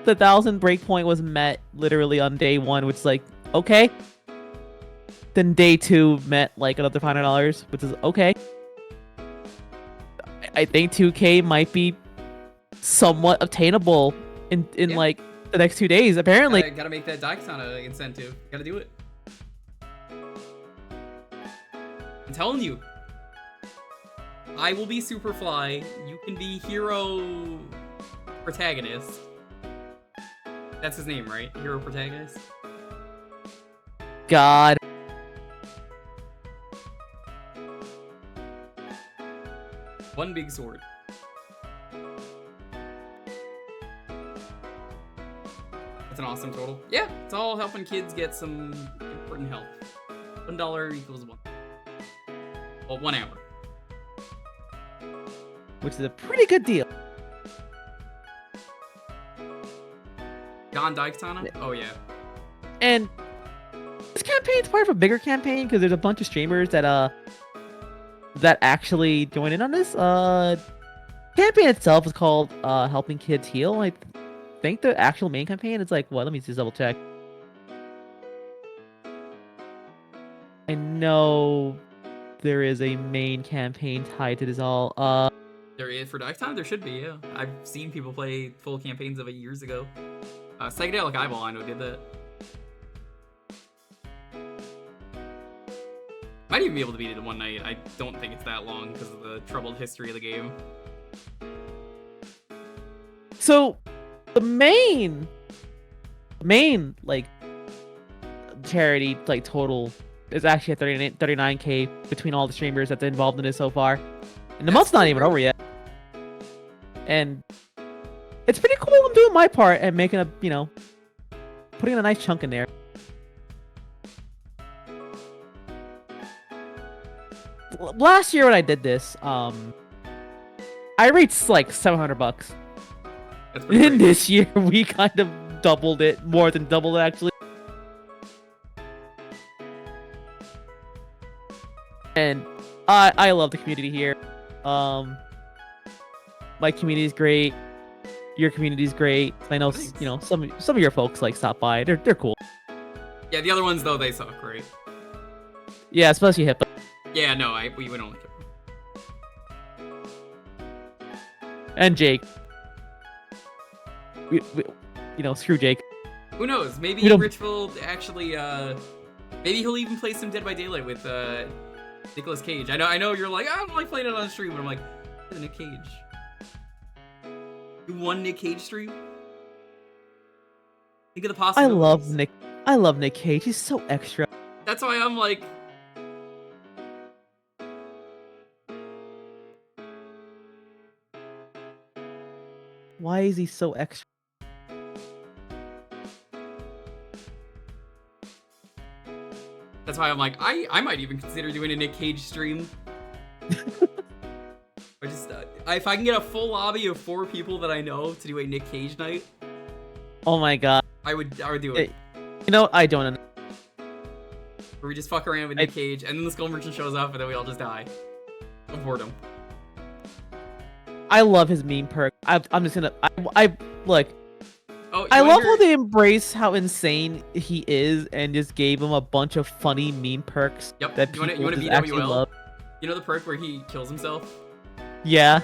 the 1,000 breakpoint was met literally on day 1, which is like okay. Then day 2 met like another $500, which is okay. I think 2K might be somewhat obtainable in like the next 2 days. Apparently, Gotta make that Daikatana incentive. Gotta do it. I'm telling you. I will be Superfly. You can be hero protagonist. That's his name, right? Hero protagonist? God. One big sword. That's an awesome total. Yeah, it's all helping kids get some important help. $1 equals 1. Well, 1 hour. Which is a pretty good deal. Gone Daikatana? Oh, yeah. And this campaign's part of a bigger campaign because there's a bunch of streamers that actually join in on this. Campaign itself is called Helping Kids Heal. I think the actual main campaign is like what? Let me just double check. I know there is a main campaign tied to this all. There is for Daikatana? There should be, yeah. I've seen people play full campaigns of it years ago. Psychedelic Eyeball, I know, did that. Might even be able to beat it in one night. I don't think it's that long because of the troubled history of the game. So, the main like charity like total is actually at 39K between all the streamers that's involved in this so far, and the month's not even over yet. And it's pretty cool. I'm doing my part and making putting a nice chunk in there. Last year when I did this, I reached like $700. That's pretty And great. this year we kind of doubled it, more than doubled it actually. And I love the community here. My community is great. Your community is great. I know Thanks. some of your folks like stop by. They're cool. Yeah, the other ones, though, they suck, right? Yeah, especially Hippo. Yeah, no, we don't like it. And Jake. We screw Jake. Who knows? Maybe We don't- Rich will actually, maybe he'll even play some Dead by Daylight with, Nicolas Cage. I know you're like, I don't like playing it on stream, but I'm like, Nick Cage. You won Nick Cage stream? Think of the I possibilities. love Nick Cage. He's so extra. That's why I'm like, Why is he so extra? that's why I'm like, I might even consider doing a Nick Cage stream. Or just, if I can get a full lobby of 4 people that I know to do a Nick Cage night, Oh my god. I would do it. I don't know. Where we just fuck around with Nick Cage, and then the Skull Merchant shows up, and then we all just die. Of boredom. I love his meme perk. I'm just gonna. I look. Oh, I you wanna love hear- how they embrace how insane he is and just gave him a bunch of funny meme perks Yep. that You wanna people just BWL? actually love. You know the perk where he kills himself? Yeah.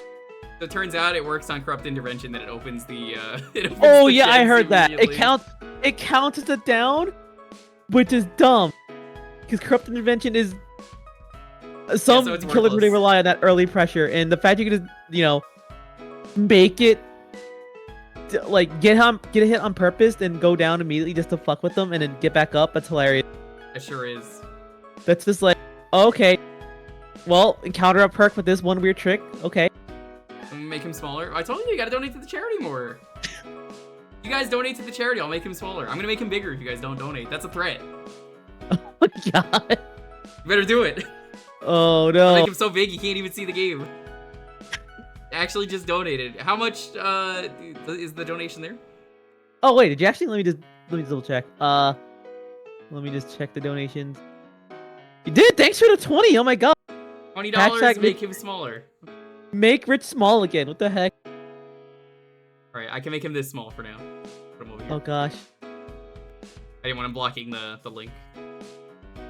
So it turns out it works on Corrupt Intervention, that it opens the, it opens Oh the yeah, I chest heard that. immediately. It counts as a down, which is dumb. Because corrupt intervention is some so it's killers really worthless. rely on that early pressure, and the fact you can just make it like get a hit on purpose and go down immediately just to fuck with them and then get back up. That's hilarious. It sure is. That's just like okay, well, encounter a perk with this one weird trick. Okay. I'm gonna make him smaller. I told you gotta donate to the charity more. You guys donate to the charity, I'll make him smaller. I'm gonna make him bigger if you guys don't donate. That's a threat. Oh my god. You better do it. Oh I'll no. make him so big you can't even see the game. Actually just donated. How much is the donation there? Oh wait, did you actually let me just double check. Let me just check the donations. You did. Thanks for the 20. Oh my god. $20 Hashtag make him smaller. Make Rich small again. What the heck? Alright, I can make him this small for now. Put him over here. Oh gosh. I didn't want him blocking the link.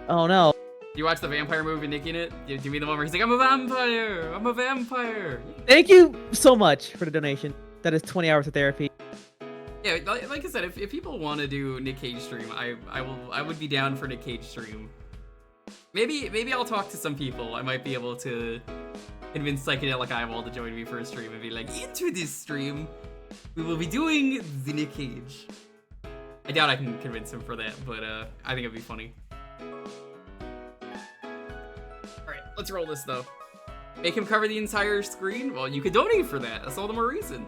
Oh no. You watch the vampire movie, Nick in it? Do me the one where he's like, I'm a vampire! I'm a vampire! Thank you so much for the donation. That is 20 hours of therapy. Yeah, like I said, if people want to do Nick Cage stream, I would be down for Nick Cage stream. Maybe I'll talk to some people. I might be able to convince Psychedelic Eyeball to join me for a stream and be like, into this stream, we will be doing the Nick Cage. I doubt I can convince him for that, but I think it'd be funny. Alright, let's roll this though. Make him cover the entire screen? Well, you could donate for that. That's all the more reason.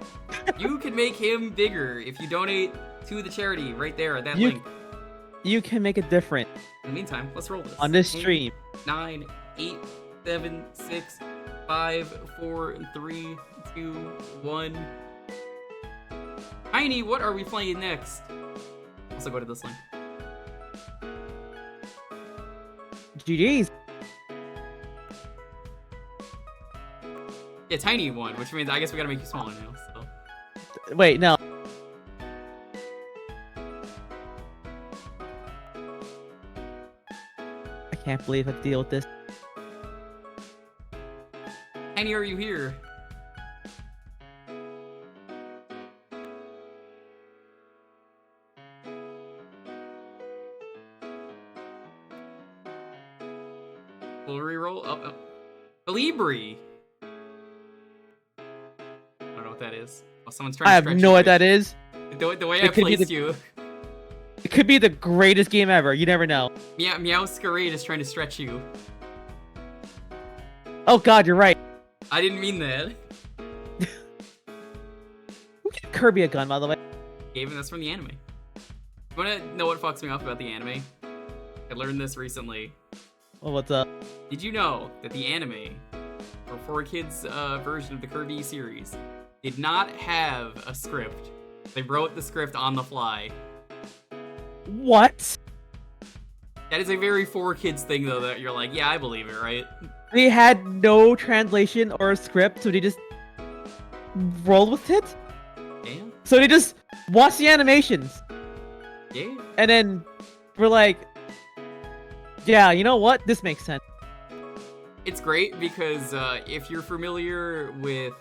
You can make him bigger if you donate to the charity right there at that link. You can make it different. In the meantime, let's roll this. On this stream. 9, 8, 7, 6, 5, 4, 3, 2, 1. Tiny, what are we playing next? Also go to this link. GG's. Yeah, Tiny won, which means I guess we gotta make you smaller now. So. Wait, no. I can't believe I have to deal with this. Tiny, are you here? We'll reroll. Oh. Kolibri. I don't know what that is. Oh, someone's trying I to have stretch no you. what that is. The way I It could be placed the- you. It could be the greatest game ever. You never know. Meowscarade is trying to stretch you. Oh god, you're right. I didn't mean that. Who gave Kirby a gun, by the way? Gave him this from the anime. You wanna know what fucks me off about the anime? I learned this recently. Oh, what's up? Did you know that the anime, or 4Kids version of the Kirby series, did not have a script? They wrote the script on the fly. What? That is a very 4Kids thing, though, that you're like, yeah, I believe it, right? They had no translation or a script, so they just rolled with it? Yeah, So they just watched the animations, yeah. and then we're like, yeah, you know what? This makes sense. It's great because if you're familiar with,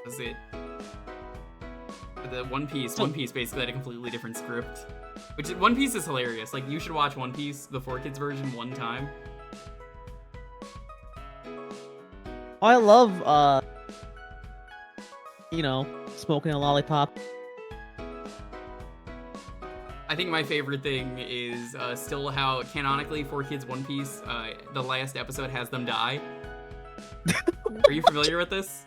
was it the One Piece? One Piece basically had a completely different script, which One Piece is hilarious. Like you should watch One Piece, the 4Kids version, one time. I love, you know, smoking a lollipop. I think my favorite thing is still how canonically 4Kids One Piece, the last episode has them die. Are you familiar with this?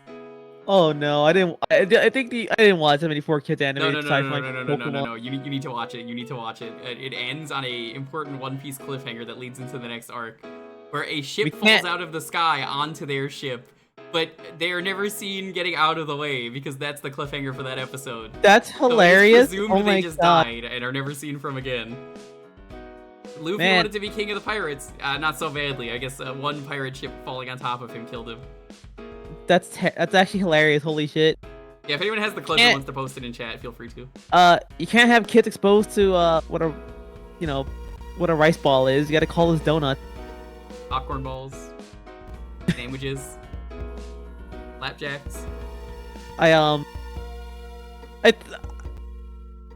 Oh no, I didn't. I didn't watch that many 4Kids No, animated. no. You need to watch it. You need to watch it. It ends on a important One Piece cliffhanger that leads into the next arc, where a ship falls out of the sky onto their ship, but they are never seen getting out of the way because that's the cliffhanger for that episode. That's hilarious. So it's presumed Oh my they just god. died and are never seen from again. Luffy Man. wanted to be king of the pirates, not so badly. I guess one pirate ship falling on top of him killed him. That's actually hilarious. Holy shit. Yeah, if anyone has the clip and wants to post it in chat, feel free to. You can't have kids exposed to what a, you know, what a rice ball is. You gotta call this donut. Popcorn balls, sandwiches, flapjacks.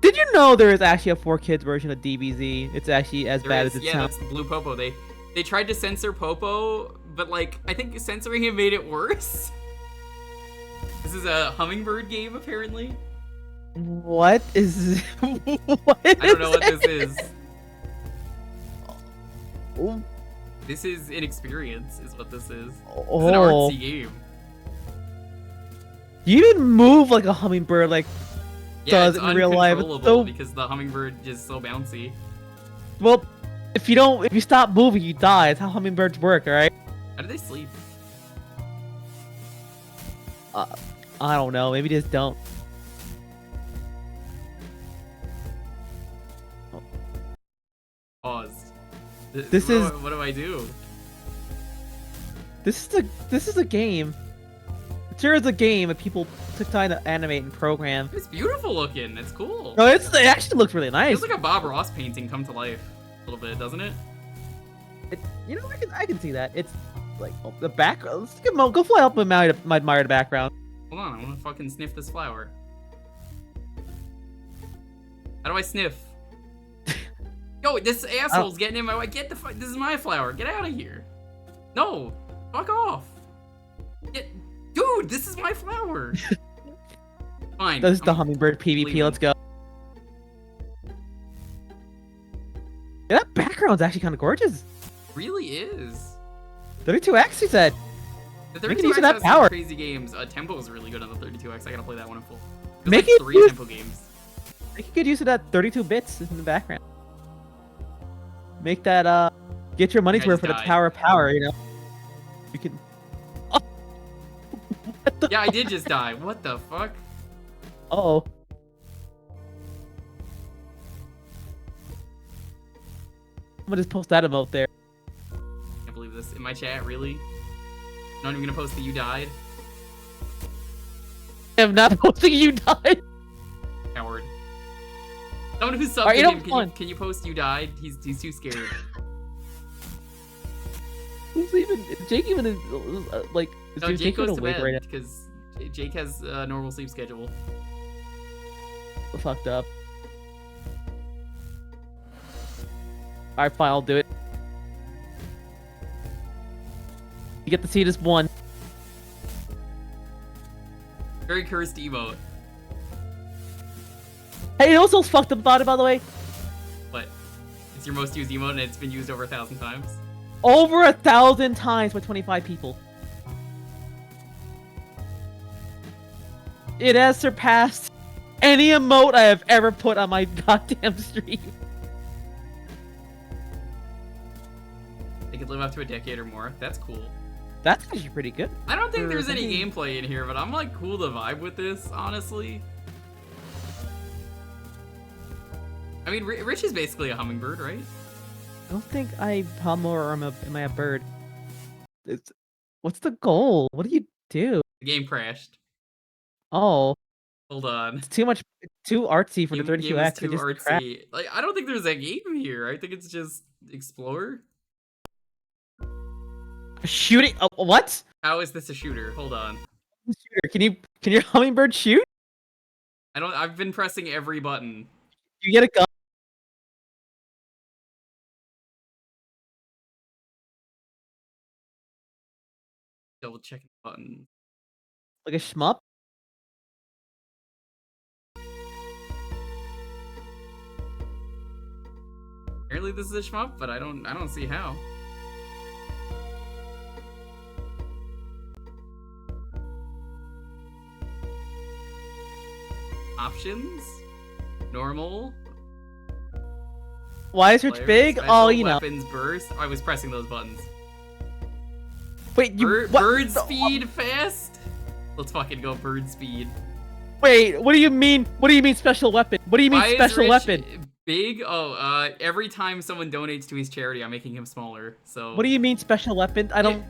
Did you know there is actually a 4Kids version of DBZ? It's actually as bad as it yeah, sounds. that's Blue Popo. They tried to censor Popo, but like I think censoring him made it worse. This is a hummingbird game, apparently. What is? What I don't know what this is. Oh. This is an experience, is what this is. Oh. It's an artsy game. You didn't move like a hummingbird, like Yeah, does it's in real life. It's uncontrollable so because the hummingbird is so bouncy. well. If you stop moving, you die. That's how hummingbirds work. All right. How do they sleep? I don't know. Maybe just don't. This is What do I do? this is a game. It sure is a game that people took time to animate and program. It's beautiful looking. It's cool. No, it actually looks really nice. It's like a Bob Ross painting come to life a little bit, doesn't it? You know, I can see that. It's like the background. Let's go fly up and admire the background. Hold on, I want to fucking sniff this flower. How do I sniff? Yo, this asshole's getting in my way. Get the fuck. This is my flower. Get out of here. No, fuck off. Dude, this is my flower. Fine. This is the hummingbird PvP. leaving. Let's go. Yeah, that background's actually kind of gorgeous. Really is. 32x, he said. The Make 32X it use of that has some power. crazy games. Tempo is really good on the 32X. I gotta play that one in full. There's Make like it 3 use- Tempo games. Make a good use of that 32 bits in the background. Make that get your money's I worth just for the died. Tower of Power. You know. You can. Oh. What the Yeah, I did just die. What the fuck? Oh. I'm gonna just post that emote there. Can't believe this. In my chat, really? Not even gonna post that you died? I'm not posting you died. Coward. Someone who's subbed Alright, to you him, know what? can you post you died? He's too scared. Who's even Jake? Even is like is No, Jake Jake even goes to awake bed right now? because Jake has a normal sleep schedule. Fucked up. Alright, fine, I'll do it. You get to see this one. Very cursed emote. Hey, you know what's fucked up about it, by the way? But it's your most used emote and it's been used over 1,000 times. Over 1,000 times by 25 people. It has surpassed any emote I have ever put on my goddamn stream. They could live up to a decade or more. That's cool. That's actually pretty good. I don't think For there's any something- gameplay in here, but I'm like cool to vibe with this, honestly. I mean, Rich is basically a hummingbird, right? I don't think I hum or am I a bird? What's the goal? What do you do? The game crashed. Oh, Hold on. it's too artsy for the Game is 32x. too It just crashed. artsy. Like, I don't think there's a game here. I think it's just explore. Shooting? What? How is this a shooter? Hold on. Shooter. Can your hummingbird shoot? I've been pressing every button. You get a gun? Double checking the button. Like a shmup? Apparently this is a shmup, but I don't see how. Options? Normal? Why is Rich Players, big? special, Oh, you know. Weapons, burst. I was pressing those buttons. Wait, you what? Bird speed fast? Let's fucking go bird speed. Wait, what do you mean? What do you mean special weapon? What do you mean Why is special Rich weapon? big? Oh, every time someone donates to his charity, I'm making him smaller. So. What do you mean special weapon? I don't.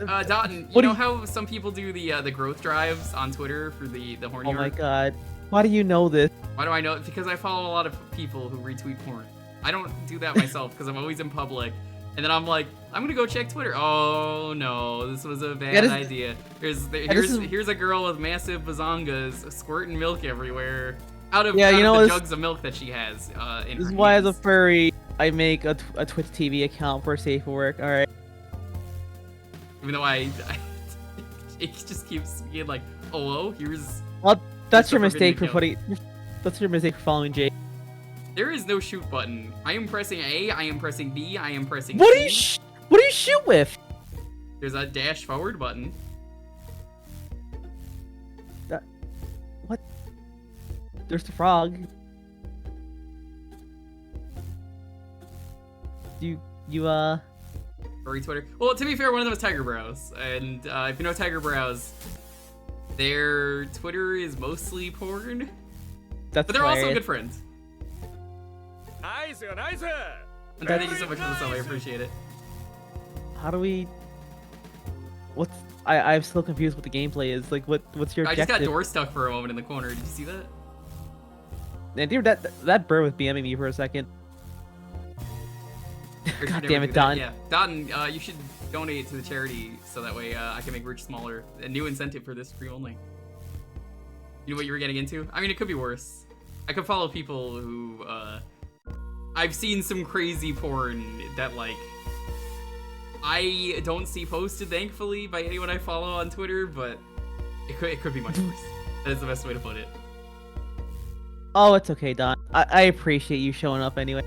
Dotton, you What do know you- how some people do the growth drives on Twitter for the horny Oh my art? god. Why do you know this? Why do I know? Because I follow a lot of people who retweet porn. I don't do that myself because I'm always in public. And then I'm like, I'm gonna go check Twitter. Oh no, this was a bad this- idea. this is- Here's a girl with massive bazongas squirting milk everywhere out of, Yeah, out you of know the what, jugs of milk that she has in This her is why, as a hands. furry, I make a Twitch TV account for safe work. All right. Even though it just keeps being like, oh, here's. That's your Christopher mistake for Goodman putting. That's your mistake for following Jake. There is no shoot button. I am pressing A. I am pressing B. I am pressing What do C. What do you shoot with? There's a dash forward button. What? There's the frog. Furry Twitter. Well, to be fair, one of them is Tiger Brows, and if you know Tiger Brows, their Twitter is mostly porn, That's but they're also hilarious. good friends. Nice, nice. Thank you so much for the sub. I appreciate it. How do we? What's? I'm still confused what the gameplay is. Like, what's your I objective? just got door stuck for a moment in the corner. Did you see that? And dude, that bird was BMing me for a second. God damn it, Don. Yeah, Don, you should donate to the charity so that way I can make Rich smaller. A new incentive for this stream only. You know what you were getting into? I mean, it could be worse. I could follow people who, I've seen some crazy porn that, like, I don't see posted, thankfully, by anyone I follow on Twitter, but it could be much worse. That is the best way to put it. Oh, it's okay, Don. I appreciate you showing up anyway.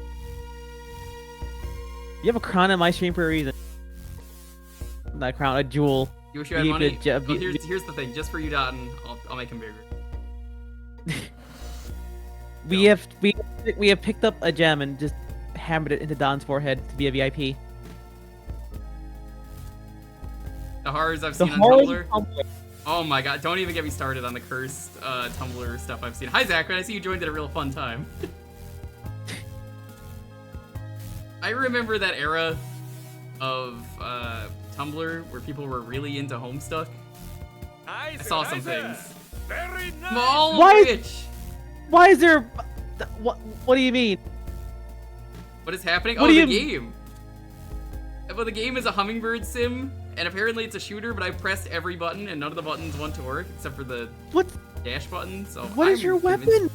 You have a crown on my stream for a reason. Not a crown, a jewel. You wish you had money? Here's the thing. Just for you, Don, I'll make him bigger. We have picked up a gem and just hammered it into Don's forehead to be a VIP. The horrors I've seen on Tumblr. Oh my god, don't even get me started on the cursed Tumblr stuff I've seen. Hi Zach, I see you joined at a real fun time. I remember that era of Tumblr where people were really into Homestuck. I saw some things. Very nice. Small Why- rich. Why is there? What do you mean? What is happening? What Oh, do the you- game. Well, the game is a hummingbird sim, and apparently it's a shooter, but I pressed every button, and none of the buttons want to work, except for the What? dash button, so What is I'm your convinced- weapon?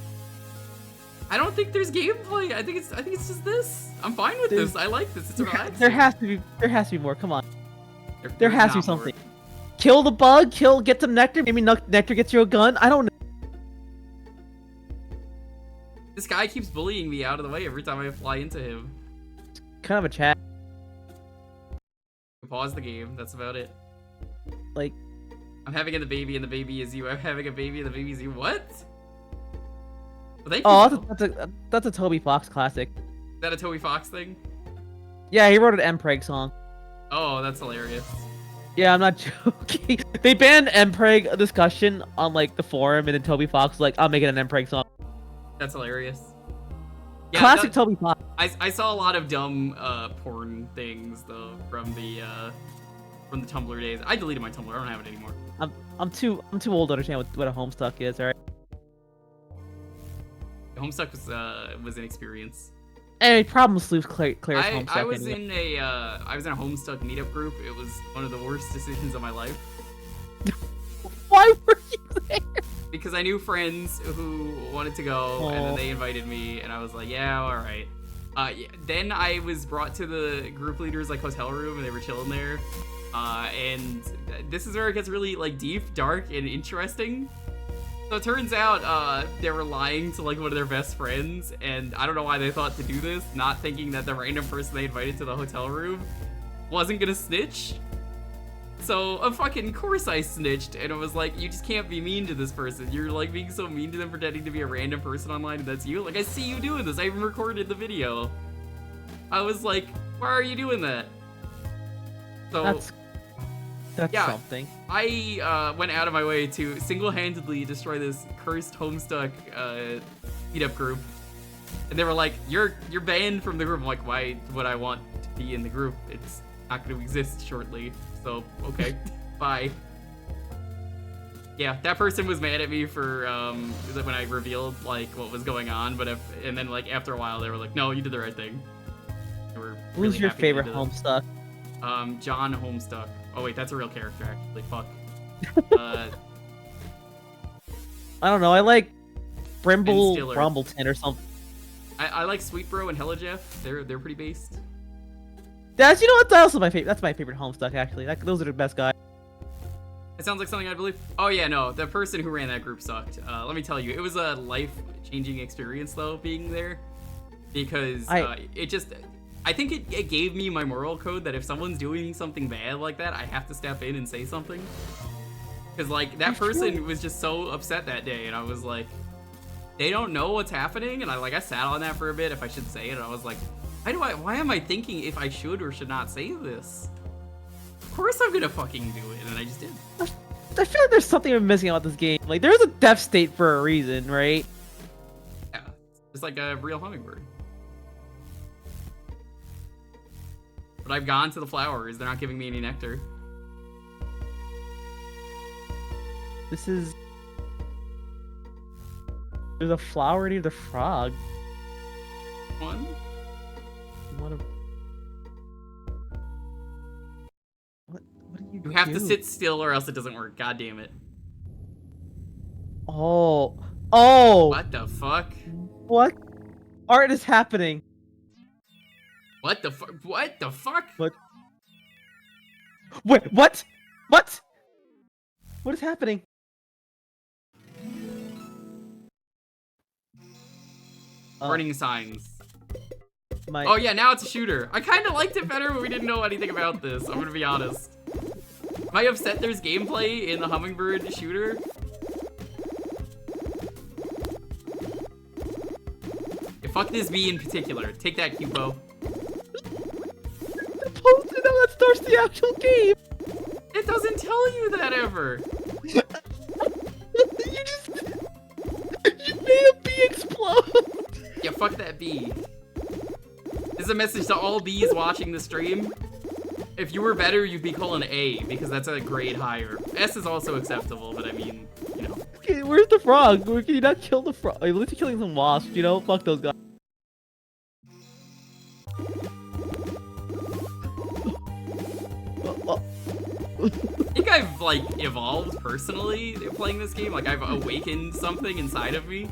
I don't think there's gameplay. I think it's just this. I'm fine with There's- this. I like this. It's relaxing. There has to be more. Come on. There There's has to be not more. something. Kill the bug. Get some nectar. Maybe nectar gets you a gun. I don't know. This guy keeps bullying me out of the way every time I fly into him. Kind of a chat. Pause the game. That's about it. Like, I'm having a baby and the baby is you. I'm having a baby and the baby is you. What? Well, thank oh, you. that's a Toby Fox classic. Is that a Toby Fox thing? Yeah, he wrote an Mpreg song. Oh, that's hilarious. Yeah, I'm not joking. They banned Mpreg discussion on like the forum, and then Toby Fox was like, "I'll make it an Mpreg song." That's hilarious. Yeah, Classic Toby Fox. I saw a lot of dumb porn things though from the Tumblr days. I deleted my Tumblr. I don't have it anymore. I'm too old to understand what a Homestuck is. All right. Homestuck was an experience. Anyway, problem sleuth Claire's Homestuck. I was anyway. in a Homestuck meetup group. It was one of the worst decisions of my life. Why were you there? Because I knew friends who wanted to go, and then Aw. they invited me, and I was like, yeah, all right. Yeah, then I was brought to the group leaders like hotel room, and they were chilling there. And this is where it gets really like deep, dark, and interesting. So it turns out they were lying to like one of their best friends, and I don't know why they thought to do this, not thinking that the random person they invited to the hotel room wasn't gonna snitch. So of fucking course I snitched, and it was like, you just can't be mean to this person. You're like being so mean to them, pretending to be a random person online, and that's you. Like, I see you doing this. I even recorded the video. I was like, why are you doing that? So That's yeah. something. I went out of my way to single-handedly destroy this cursed Homestuck meetup group, and they were like, "You're banned from the group." I'm like, "Why would I want to be in the group? It's not going to exist shortly." So okay, bye. Yeah, that person was mad at me for when I revealed like what was going on, but and then like after a while they were like, "No, you did the right thing." They were Who's really your happy I favorite did it. Homestuck? John Homestuck. Oh wait, that's a real character actually. Fuck. I don't know. I like Brimble Stiller. Brumbleton or something. I like Sweet Bro and Hella Jeff. They're pretty based. That's that's also my favorite. That's my favorite Homestuck actually. Those are the best guys. It sounds like something I believe. Oh yeah, no, the person who ran that group sucked. Let me tell you, it was a life-changing experience though being there, because I think it gave me my moral code that if someone's doing something bad like that, I have to step in and say something. Because like that person was just so upset that day, and I was like, they don't know what's happening, and I sat on that for a bit if I should say it, and I was like, why am I thinking if I should or should not say this? Of course I'm gonna fucking do it, and I just did. I feel like there's something I'm missing about this game. Like there's a death state for a reason, right? Yeah, it's like a real hummingbird. but I've gone to the flowers. They're not giving me any nectar. This is... There's a flower near the frog. One? What do you You have to do? sit still or else it doesn't work. God damn it. Oh. Oh! What the fuck? What? Art is happening. What the fuck? What the fuck? What? Wait, what? What? What is happening? Warning signs. My... Oh yeah, now it's a shooter. I kind of liked it better, but we didn't know anything about this. I'm gonna be honest. Am I upset there's gameplay in the Hummingbird shooter? Yeah, fuck this bee in particular. Take that, Cupo. Posted how that starts the actual game. It doesn't tell you that ever. You made a bee explode. Yeah, fuck that bee. This is a message to all bees watching the stream. If you were better, you'd be calling A, because that's a grade higher. S is also acceptable, but I mean, you know. Okay, where's the frog? Can you not kill the frog? At least you're killing some wasps, you know? Fuck those guys. I think I've, like, evolved personally playing this game. Like, I've awakened something inside of me.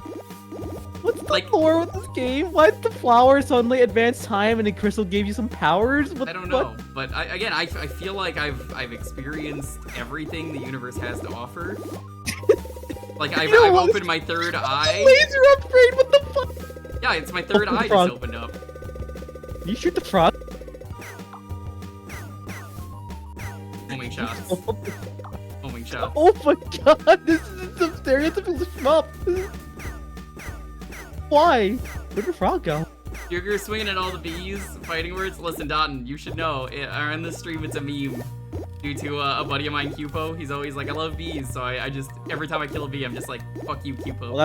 What's the Like- lore with this game? Why did the flower suddenly advance time and the crystal gave you some powers? What, I don't know, but I feel like I've experienced everything the universe has to offer. Like, I've know what? opened my third eye. Laser upgrade, what the fuck? Yeah, it's my third Oh, the eye frog. just opened up. You shoot the frog? Homing shots. Homing shots. Oh my god, this is some stereotypical shmup. Why? Where'd the frog go? Jewker swinging at all the bees, fighting words. Listen, Dotton, you should know, on this stream it's a meme. Due to a buddy of mine, Cupo. He's always like, I love bees, so I just, every time I kill a bee, I'm just like, fuck you, Cupo.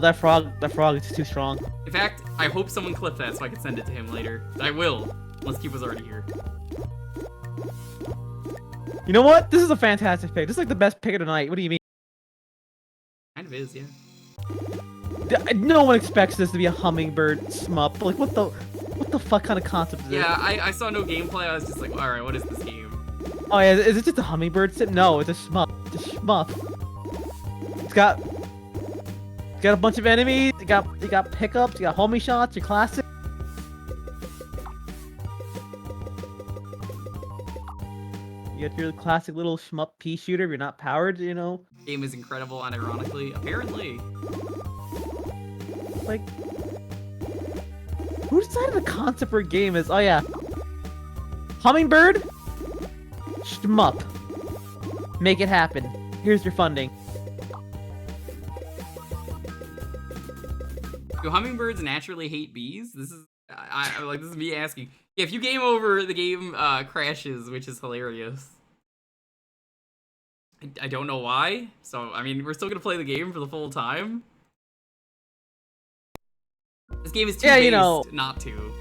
That frog is too strong. In fact, I hope someone clipped that so I can send it to him later. I will, once Cupo's already here. You know what? This is a fantastic pick. This is like the best pick of the night. What do you mean? Kind of is, yeah. No one expects this to be a hummingbird shmup. Like, what the fuck kind of concept is this? Yeah, I saw no gameplay, I was just like, alright, what is this game? Oh yeah, is it just a hummingbird sit? No, it's a shmup. It's a shmup. It's got a bunch of enemies. You got pickups. You got homie shots. Your classic. You got your classic little shmup pea shooter. If you're not powered, you know. Game is incredible, unironically. Apparently. Like, who decided the concept for a game is? Oh yeah, hummingbird, shmup. Make it happen. Here's your funding. Do hummingbirds naturally hate bees? This is, like, this is me asking. Yeah, if you game over, the game crashes, which is hilarious. I don't know why. So, I mean, we're still gonna play the game for the full time. This game is too Yeah, based you know. not to.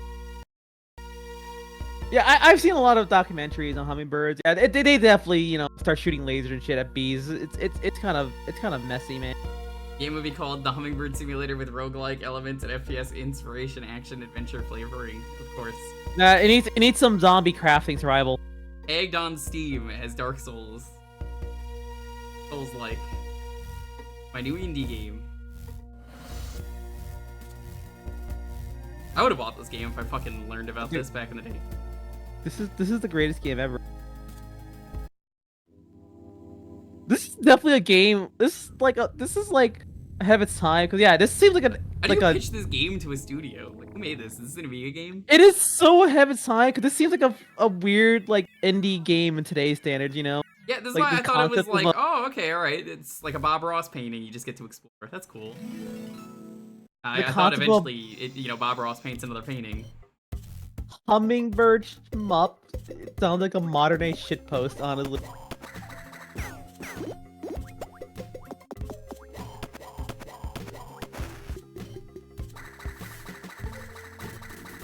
Yeah, I've seen a lot of documentaries on hummingbirds. Yeah, they definitely, you know, start shooting lasers and shit at bees. It's kind of messy, man. Game would be called The Hummingbird Simulator with roguelike elements and FPS inspiration, action, adventure flavoring, of course. It needs some zombie crafting survival. Egged on Steam as Dark Souls. Souls-like. My new indie game. I would have bought this game if I fucking learned about this back in the day. This is the greatest game ever. This is definitely a game. This is like ahead of its time. Cause yeah, this seems like How do you pitch this game to a studio? Like, who made this? Is this gonna be a game? It is so ahead of its time. Cause this seems like a weird like indie game in today's standards. You know. Yeah, this is Like, why I the thought it was concept like, of oh, okay, alright. It's like a Bob Ross painting. You just get to explore. That's cool. I thought concept of- eventually, Bob Ross paints another painting. Hummingbird shmup. It sounds like a modern day shitpost, honestly.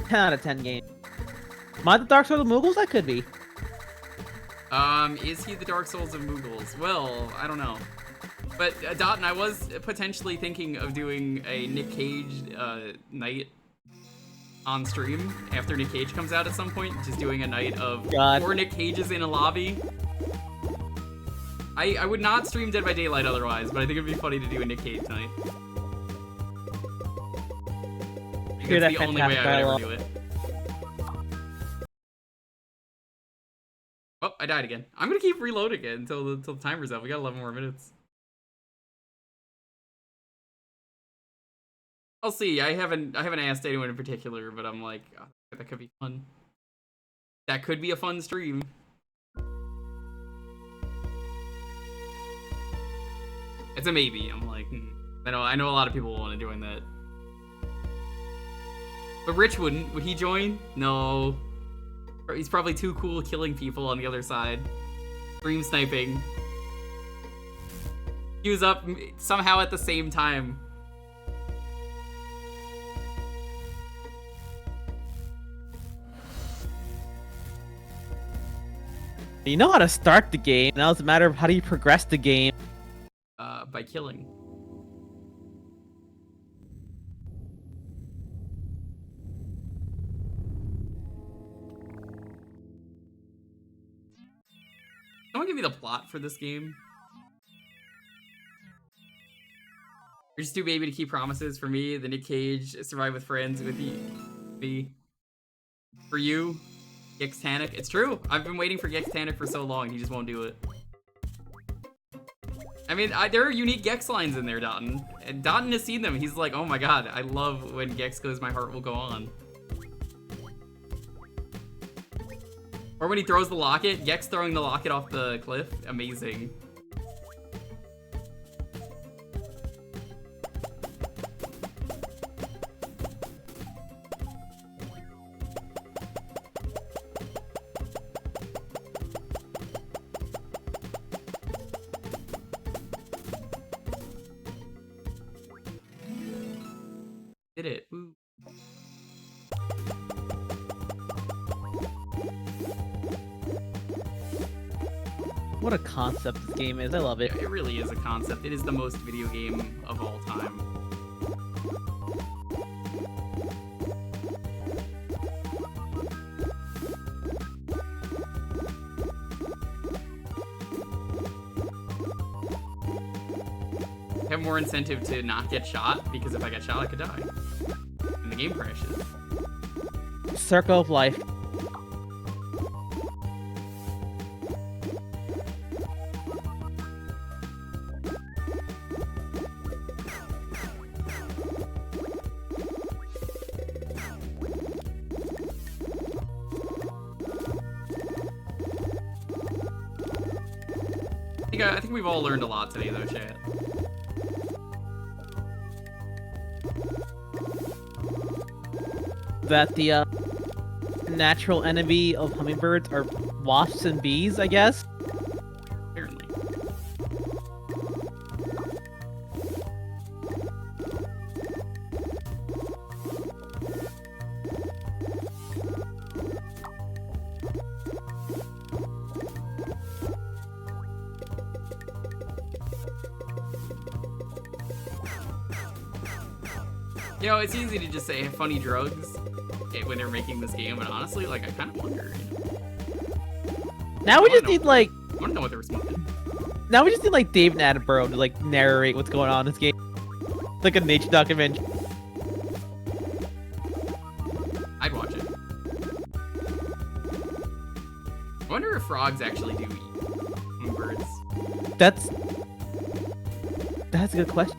Ten out of 10 game. Am I the Dark Souls of Muggles? That could be. Is he the Dark Souls of Muggles? Well, I don't know. But Dotton, I was potentially thinking of doing a Nick Cage night on stream after Nick Cage comes out at some point. Just doing a night of 4 Nick Cages in a lobby. I would not stream Dead by Daylight otherwise, but I think it'd be funny to do a Nick Cage night. Hear that the only way I would ever do it. Oh, I died again. I'm gonna keep reloading it until the timer's up. We got 11 more minutes. I'll see. I haven't asked anyone in particular, but I'm like, oh, that could be fun. That could be a fun stream. It's a maybe. I'm like, I know a lot of people want to join that. But Rich wouldn't. Would he join? No. He's probably too cool killing people on the other side. Stream sniping. He was up somehow at the same time. You know how to start the game. Now it's a matter of how do you progress the game. By killing. Someone give me the plot for this game. You're just too baby to keep promises. For me, the Nick Cage, survive with friends with me. For you, Gextanic. It's true. I've been waiting for Gextanic for so long. He just won't do it. I mean, there are unique Gex lines in there, Dotton. And Dotton has seen them. He's like, oh my god, I love when Gex goes, my heart will go on. Or when he throws the locket, Gex throwing the locket off the cliff. Amazing. Did it. Woo. What a concept this game is. I love it. Yeah, it really is a concept. It is the most video game of all time. I have more incentive to not get shot, because if I get shot, I could die. And the game crashes. Circle of life. I think we've all learned a lot today, though, chat. That the natural enemy of hummingbirds are wasps and bees, I guess. Apparently. You know, it's easy to just say funny drugs when they're making this game, but honestly, like, I kind of wonder. Now we just need, like... I want to know what they were smoking. Now we just need, like, David Attenborough to, like, narrate what's going on in this game. Like a nature documentary. I'd watch it. I wonder if frogs actually do eat birds. That's a good question.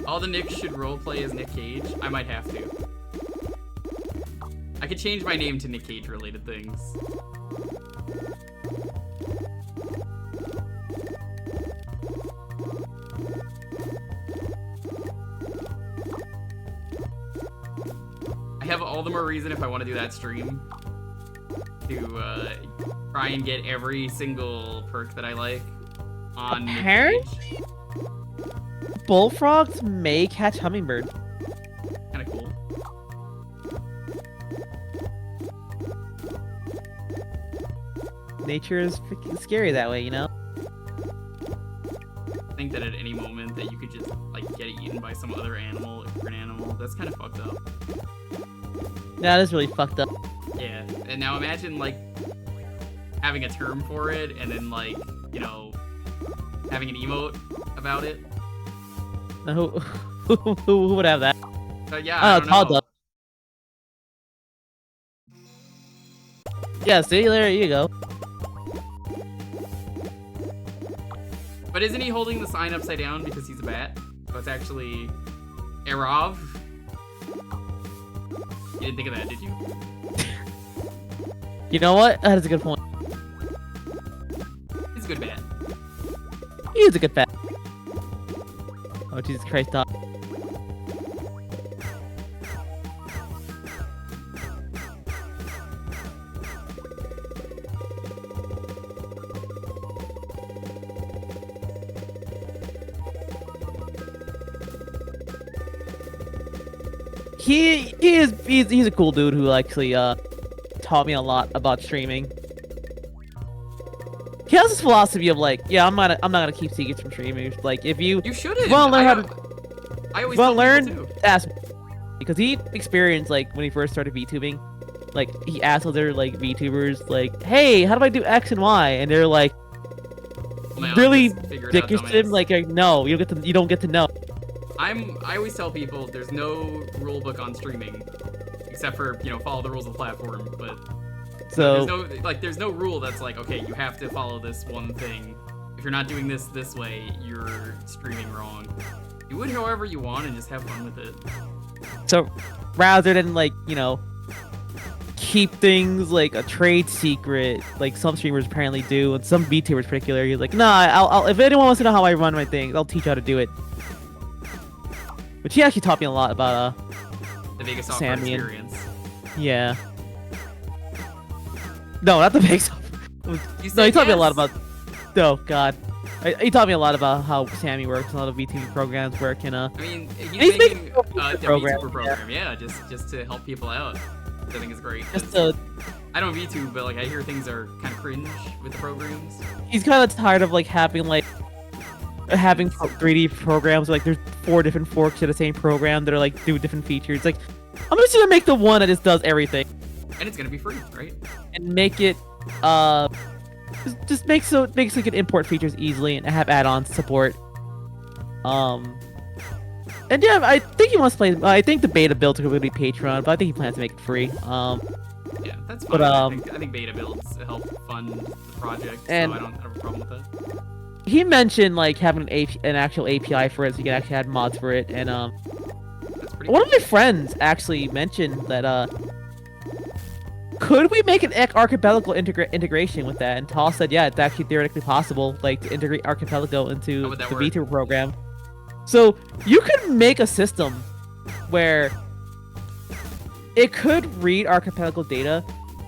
All the Nicks should roleplay as Nick Cage. I might have to. I could change my name to Nick Cage related things. I have all the more reason if I want to do that stream to try and get every single perk that I like on the Apparently? page. Bullfrogs may catch hummingbird. Kind of cool. Nature is freaking scary that way, you know? I think that at any moment that you could just like get eaten by some other animal, a different animal, that's kind of fucked up. That is really fucked up. Yeah, and now imagine like having a term for it and then like, you know, having an emote about it. Who would have that? Yeah, Oh, I it's don't all know. done. Yeah, see, there you go. But isn't he holding the sign upside down because he's a bat? So it's actually Erov. You didn't think of that, did you? You know what? That is a good point. He's a good bat. He is a good bat. Oh, Jesus Christ, Doc. He's a cool dude who actually taught me a lot about streaming. He has this philosophy of like, yeah, I'm not gonna keep secrets from streamers. Like, if you shouldn't. wanna learn how to, I always wanna tell people learn, too. ask me. Because he experienced like when he first started VTubing, like he asked other like VTubers like, hey, how do I do X and Y? And they're like, Oh my God, really just figure it out, dickish him. dumbass. Like, no, you don't get to know. I always tell people there's no rule book on streaming, except for, you know, follow the rules of the platform. But So there's no rule that's like, okay, you have to follow this one thing. If you're not doing this way, you're streaming wrong. Do it however you want and just have fun with it. So rather than like, you know, keep things like a trade secret, like some streamers apparently do, and some VTubers in particular, he's like, nah, I'll if anyone wants to know how I run my things, I'll teach you how to do it. Which he actually taught me a lot about The Vegas software Sammy and- experience. yeah. No, not the big stuff. You No, he said taught me a lot yes. about. Oh God, he taught me a lot about how Sammy works, and a lot of VTuber programs work, and I mean, He's he's making making a a program, VTuber program, yeah, just to help people out. Which I think is great. just 'cause to, I don't VTube, but like I hear things are kind of cringe with the programs. he's kind of tired of like having 3D programs. Like there's 4 different forks of the same program that are like do different features. Like I'm just gonna make the one that just does everything And it's gonna be free, right? and make it just makes so you can import features easily and have add-ons support. And yeah, I think he wants to play. I think the beta build will be Patreon, but I think he plans to make it free. Yeah, that's But, fine. I think beta builds help fund the project, And- so I don't have a problem with that. He mentioned like having an actual API for it, so you can actually add mods for it. And That's pretty one cool. of my friends actually mentioned that could we make an archipelago integration with that? And Tal said, yeah, it's actually theoretically possible, like to integrate archipelago into How the would that work? VTuber program. So you could make a system where it could read archipelago data,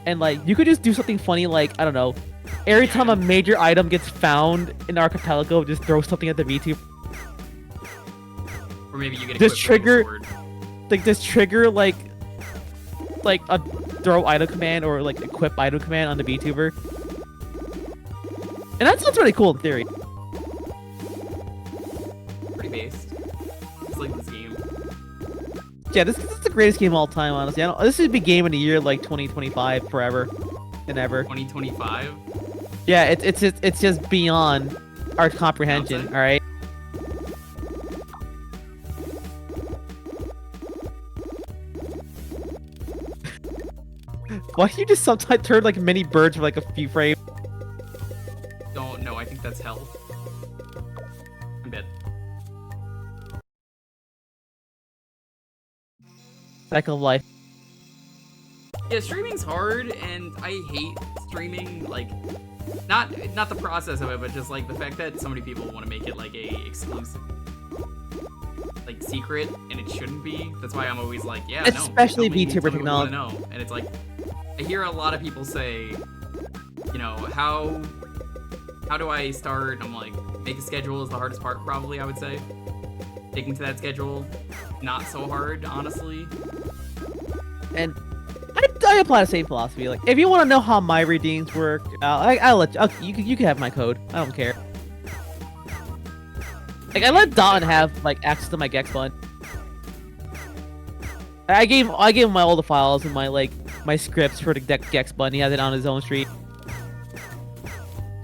and like you could just do something funny, like I don't know, every time a major item gets found in archipelago, just throw something at the VTuber. Or maybe you get This equipped with a trigger- sword. Like this trigger like a throw item command or like equip item command on the VTuber. And that sounds really cool in theory. Pretty based. It's like this game. Yeah, this is the greatest game of all time, honestly. This should be game of the year like 2025 forever and ever. 2025. Yeah, it's just beyond our comprehension, Outside? all right? Why do you just sometimes turn like mini birds for like a few frames? Don't know. I think that's hell. I'm dead. Cycle of life. Yeah, streaming's hard, and I hate streaming. Like, not the process of it, but just like the fact that so many people want to make it like a exclusive, like secret, and it shouldn't be. That's why I'm always like, yeah, Especially no. VTuber Tell me what you wanna technology. know. And it's like, I hear a lot of people say, you know, how do I start? I'm like, make a schedule is the hardest part, probably, I would say. Sticking to that schedule, not so hard, honestly. And I apply the same philosophy. Like, if you want to know how my redeems work, I'll let you. You can have my code. I don't care. Like, I let Don have like access to my Gex button. I gave him all the files and my scripts for the Gex button. He has it on his own stream.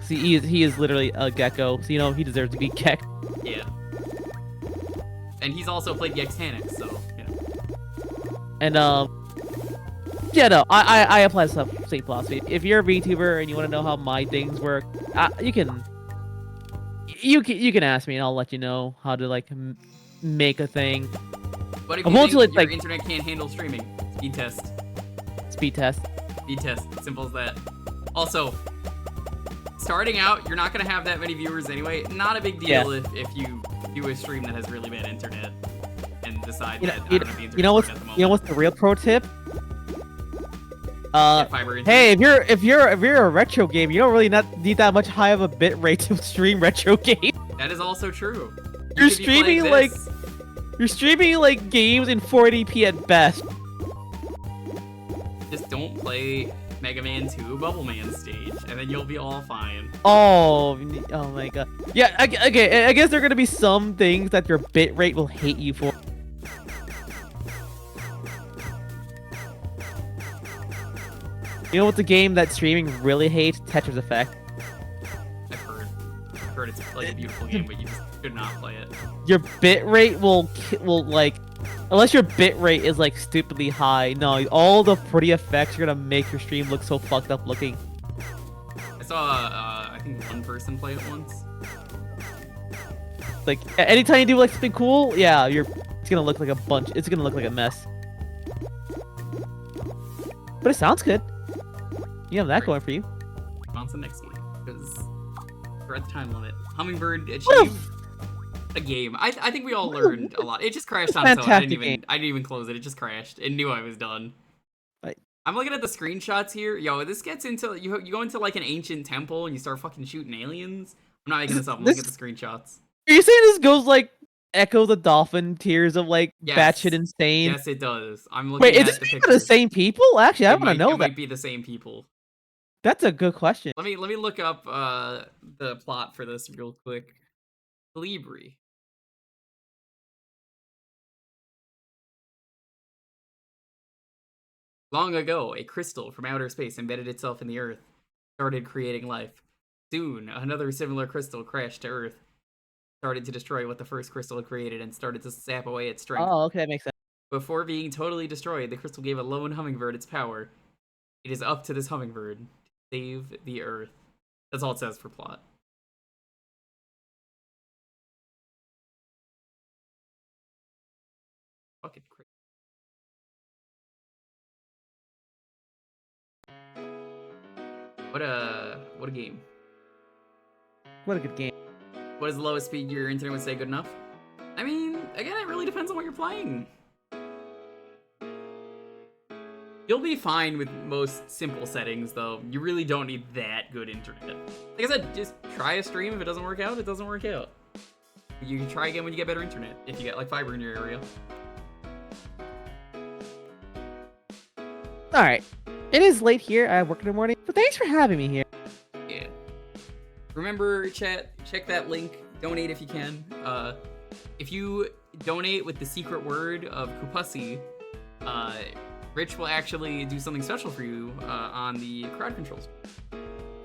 See, he is literally a gecko, so you know he deserves to be Gex. Yeah. And he's also played Gex Tanix, so you know. And yeah, no, I apply the same philosophy. If you're a VTuber and you want to know how my things work, you can ask me and I'll let you know how to like make a thing. But if you think your internet can't handle streaming, speed test. Speed test. Speed test. Simple as that. Also, starting out, you're not gonna have that many viewers anyway. Not a big deal if you do a stream that has really bad internet and decide that I don't have the internet. You know what's the real pro tip? Fiber internet. Hey, if you're a retro game, you don't really need that much high of a bit rate to stream retro games. That is also true. You're streaming like games in 480p at best. Just don't play Mega Man 2 Bubble Man stage, and then you'll be all fine. Oh my god. Yeah, okay, I guess there are gonna be some things that your bit rate will hate you for. You know what's a game that streaming really hates? Tetris Effect. I've heard it's like a beautiful game, but you just should not play it. Your bit rate will like, unless your bit rate is like stupidly high. No, all the pretty effects are gonna make your stream look so fucked up looking. I saw I think one person play it once. Like anytime you do like something cool, yeah, it's gonna look like a bunch. It's gonna look like a mess. But it sounds good. You have that going for you. On to the next game, because we're at the time limit. Hummingbird achieved a game. I think we all learned a lot. It just crashed on its own. I didn't even close it. It just crashed. It knew I was done. I'm looking at the screenshots here. Yo, this gets into you go into like an ancient temple and you start fucking shooting aliens. I'm not making this up. I'm looking at the screenshots. Are you saying this goes like Echo the Dolphin, Tears of like batshit insane? Yes, it does. I'm looking. Wait, at is this the same people? Actually, I want to know that. It might be the same people. That's a good question. Let me look up the plot for this real quick. Kolibri. Long ago, a crystal from outer space embedded itself in the earth, started creating life. Soon, another similar crystal crashed to earth, started to destroy what the first crystal had created, and started to sap away its strength. Oh, okay, that makes sense. Before being totally destroyed, the crystal gave a lone hummingbird its power. It is up to this hummingbird to save the earth. That's all it says for plot. Fucking crazy. What a game. What a good game. What is the lowest speed your internet would say good enough? I mean, again, it really depends on what you're playing. You'll be fine with most simple settings, though. You really don't need that good internet. Like I said, just try a stream. If it doesn't work out, it doesn't work out. You can try again when you get better internet, if you get like fiber in your area. Alright. It is late here. I work in the morning, but thanks for having me here. Yeah. Remember, chat, check that link. Donate if you can. If you donate with the secret word of Kupasi, Rich will actually do something special for you on the crowd controls.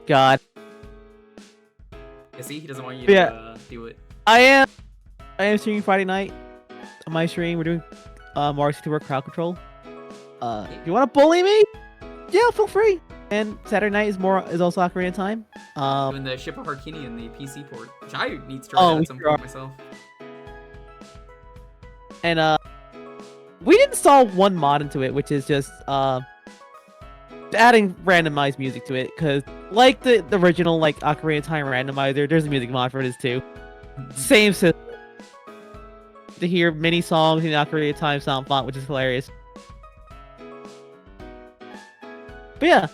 God. Yeah, see, he doesn't want you to do it. I am streaming Friday night on my stream. We're doing Mario 64 crowd control. If you want to bully me, yeah, feel free. And Saturday night is also Ocarina of Time. Doing the Ship of Harkini and the PC port, which I need to try at some point myself. And we install one mod into it, which is just adding randomized music to it, because like the original like Ocarina of Time randomizer, there's a music mod for this too. Same system. To hear mini songs in the Ocarina of Time sound font, which is hilarious. But yeah,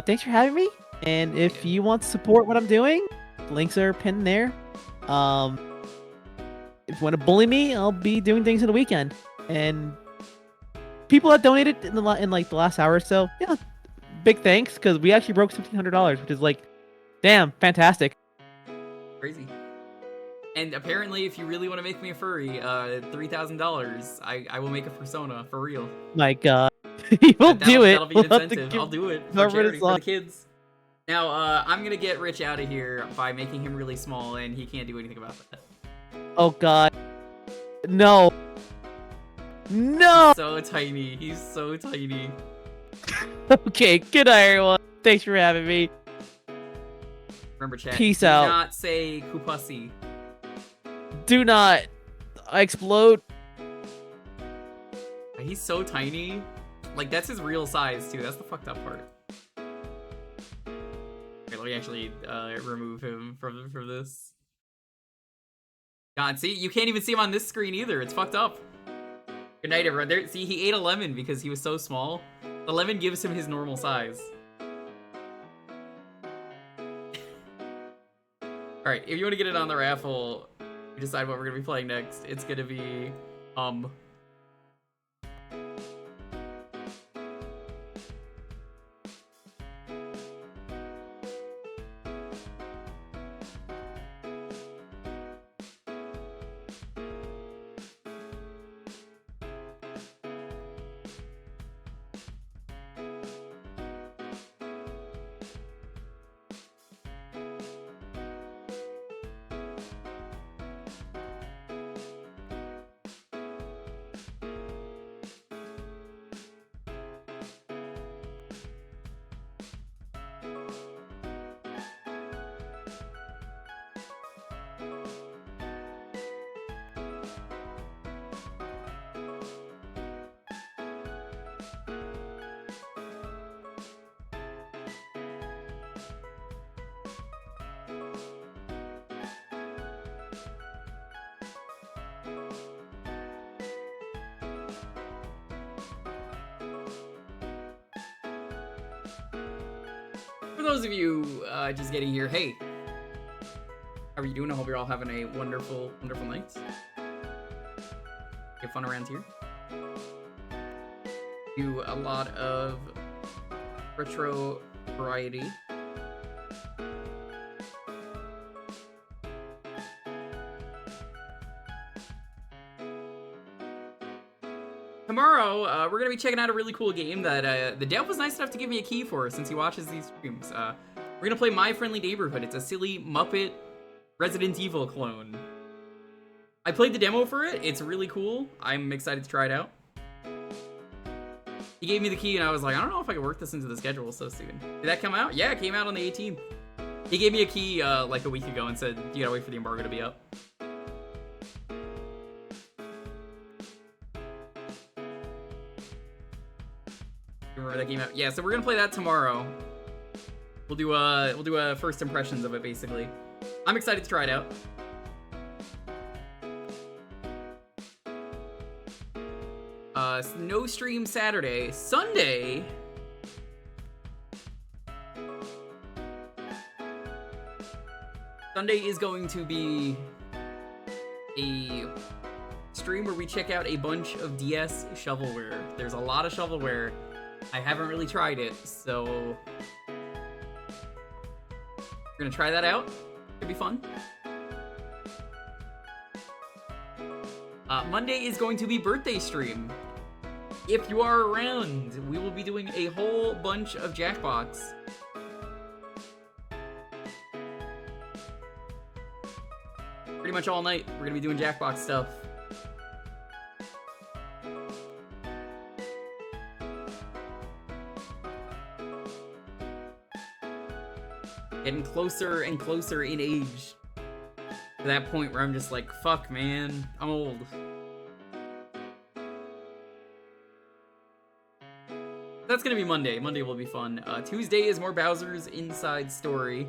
thanks for having me. And if Yeah. you want to support what I'm doing, links are pinned there. If you want to bully me, I'll be doing things in the weekend. And people that donated in like the last hour or so, yeah, big thanks because we actually broke $1,500, which is like, damn, fantastic. Crazy. And apparently, if you really want to make me a furry, $3,000, I will make a persona for real. My God, you will do it. That'll be an We'll have to incentive. give I'll do it for whoever charity this for on. the kids. Now, I'm gonna get Rich out of here by making him really small, and he can't do anything about that. Oh God, no, no. So tiny. He's so tiny. Okay, good night, everyone. Thanks for having me. Remember, chat. Peace do out. not say Kupasi. Do not explode. He's so tiny. Like, that's his real size, too. That's the fucked up part. Okay, let me actually remove him from this. God, see? You can't even see him on this screen either. It's fucked up. Good night, everyone. There, see, he ate a lemon because he was so small. The lemon gives him his normal size. Alright, if you want to get it on the raffle, we decide what we're going to be playing next. It's going to be, for those of you just getting here, hey, how are you doing? I hope you're all having a wonderful, wonderful night. Have fun around here. Do a lot of retro variety. Tomorrow, we're gonna be checking out a really cool game that the dev was nice enough to give me a key for since he watches these streams. We're gonna play My Friendly Neighborhood. It's a silly Muppet Resident Evil clone. I played the demo for it. It's really cool. I'm excited to try it out. He gave me the key and I was like, I don't know if I can work this into the schedule so soon. Did that come out? Yeah, it came out on the 18th. He gave me a key like a week ago and said, you gotta wait for the embargo to be up. Remember that game out? Yeah, so we're gonna play that tomorrow. We'll do a first impressions of it basically. I'm excited to try it out. No stream Saturday. Sunday. Sunday is going to be a stream where we check out a bunch of DS shovelware. There's a lot of shovelware. I haven't really tried it, so we're gonna try that out. Could be fun. Monday is going to be birthday stream. If you are around, we will be doing a whole bunch of Jewkbox. Pretty much all night, we're gonna be doing Jewkbox stuff. Getting closer and closer in age to that point where I'm just like, fuck, man, I'm old. That's gonna be Monday. Monday will be fun. Tuesday is more Bowser's Inside Story.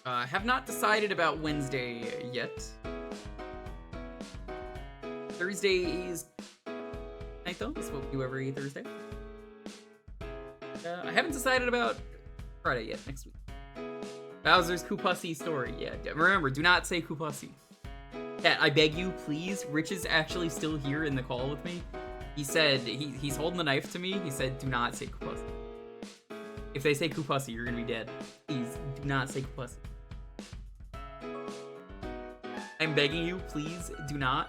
Have not decided about Wednesday yet. Thursday is night though. That's what we do every Thursday. I haven't decided about Friday yet. Next week. Bowser's Koopussi story. Yeah, remember, do not say Koopussi. Yeah, I beg you, please. Rich is actually still here in the call with me. He said he's holding the knife to me. He said, do not say Koopussi. If they say Koopussi, you're gonna be dead. Please do not say Koopussi. I'm begging you, please do not.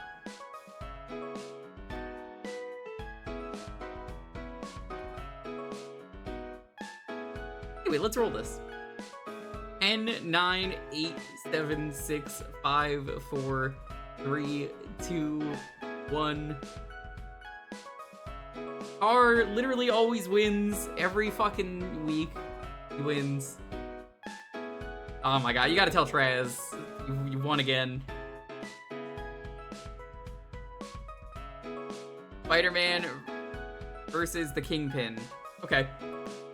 Anyway, let's roll this. 10, 9, 8, 7, 6, 5, 4, 3, 2, 1. R literally always wins every fucking week. He wins. Oh my god, you gotta tell Traz. You won again. Spider-Man versus the Kingpin. Okay.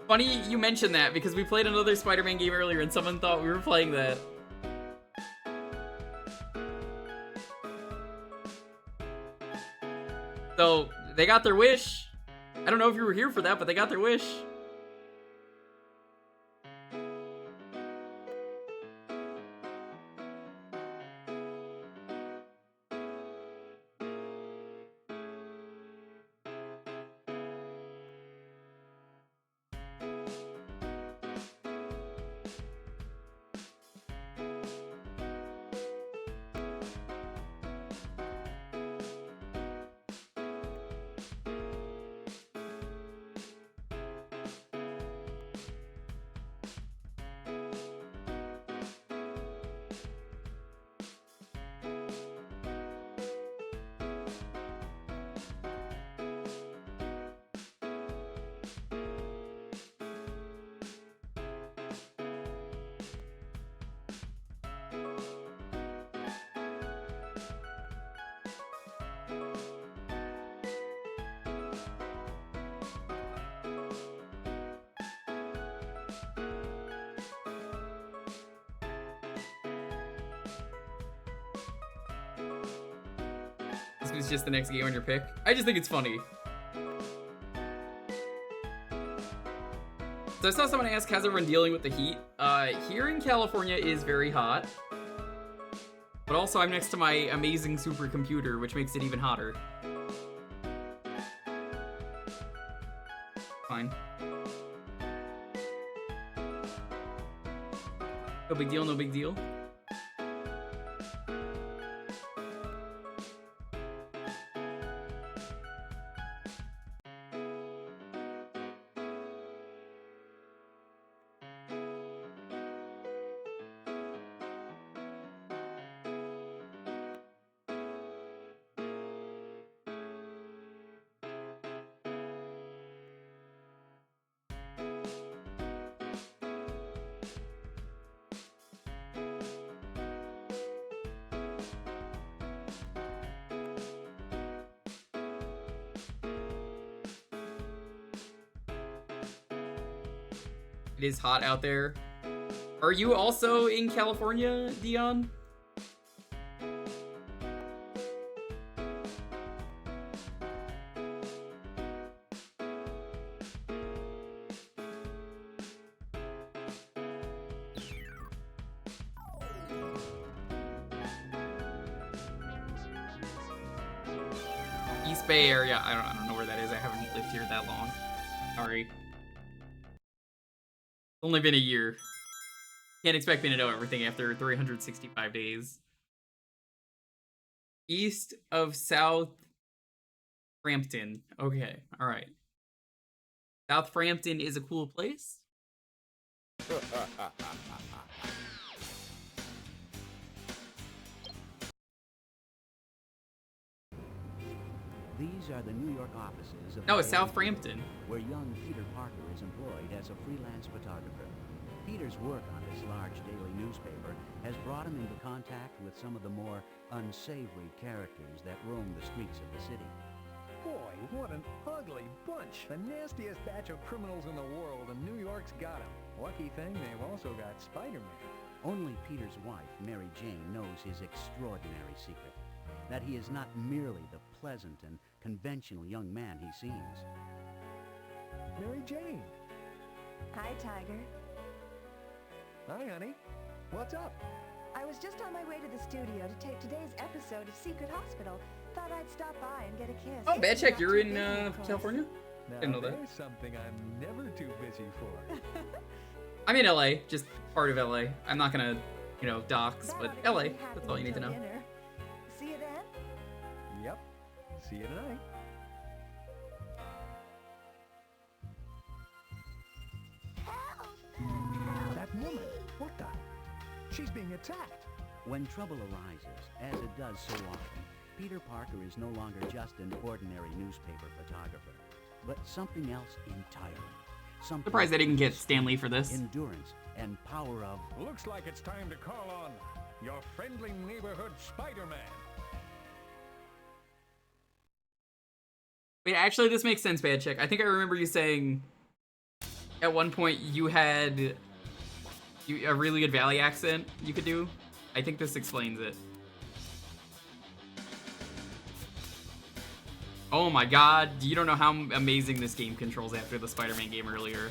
Funny you mentioned that because we played another Spider-Man game earlier and someone thought we were playing that. So, they got their wish. I don't know if you were here for that, but they got their wish. This was just the next game on your pick. I just think it's funny. So I saw someone ask, how's everyone dealing with the heat? Here in California is very hot. But also I'm next to my amazing supercomputer, which makes it even hotter. Fine. No big deal, no big deal. It is hot out there. Are you also in California, Dion? East Bay area. I don't know where that is. I haven't lived here that long. Sorry. Only been a year. Can't expect me to know everything after 365 days. East of South Frampton. Okay, alright. South Frampton is a cool place. These are the New York offices of No, it's South Frampton. where young Peter Parker is employed as a freelance photographer. Peter's work on his large daily newspaper has brought him into contact with some of the more unsavory characters that roam the streets of the city. Boy, what an ugly bunch. The nastiest batch of criminals in the world, and New York's got 'em. Lucky thing they've also got Spider-Man. Only Peter's wife, Mary Jane, knows his extraordinary secret. That he is not merely the pleasant and conventional young man he seems. Mary Jane. Hi, Tiger. Hi, honey. What's up? I was just on my way to the studio to tape today's episode of Secret Hospital. Thought I'd stop by and get a kiss. Oh, bad check. Not You're too in busy, of course. California? Now, Didn't know that. there's something I'm never too busy for. I'm in LA, just part of LA. I'm not gonna, you know, dox, That but ought to LA. keep me happy That's all you need to know. until dinner. See you then. Yep. See you tonight. That woman. What the? She's being attacked. When trouble arises, as it does so often, Peter Parker is no longer just an ordinary newspaper photographer, but something else entirely. Something Surprised they didn't get with Stanley for this. endurance and power of Looks like it's time to call on your friendly neighborhood Spider-Man. Wait, actually, this makes sense, bad check. I think I remember you saying at one point you had a really good Valley accent you could do. I think this explains it. Oh my god, you don't know how amazing this game controls after the Spider-Man game earlier.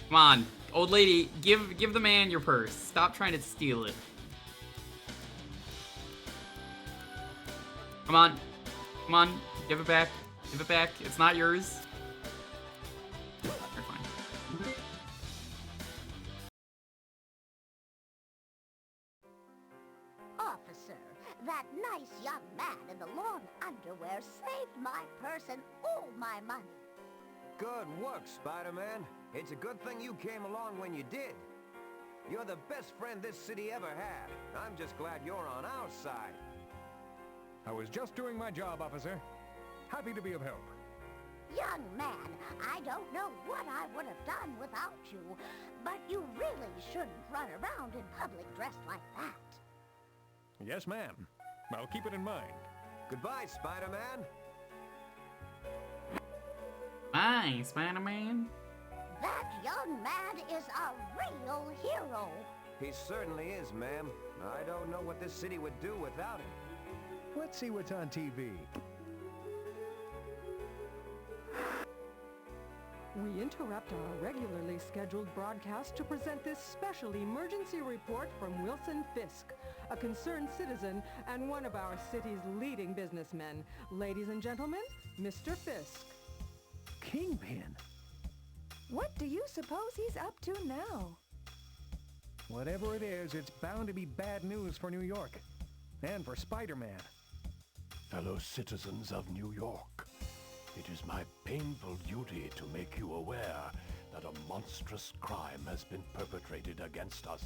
Come on, old lady, give the man your purse. Stop trying to steal it. Come on. Come on, give it back. Give it back. It's not yours. You're fine. Officer, that nice young man in the long underwear saved my purse and all my money. Good work, Spider-Man. It's a good thing you came along when you did. You're the best friend this city ever had. I'm just glad you're on our side. I was just doing my job, officer. Happy to be of help. Young man, I don't know what I would have done without you, but you really shouldn't run around in public dressed like that. Yes, ma'am. I'll keep it in mind. Goodbye, Spider-Man. Bye, Spider-Man. That young man is a real hero. He certainly is, ma'am. I don't know what this city would do without him. Let's see what's on TV. We interrupt our regularly scheduled broadcast to present this special emergency report from Wilson Fisk, a concerned citizen and one of our city's leading businessmen. Ladies and gentlemen, Mr. Fisk. Kingpin. What do you suppose he's up to now? Whatever it is, it's bound to be bad news for New York. And for Spider-Man. Fellow citizens of New York, it is my painful duty to make you aware that a monstrous crime has been perpetrated against us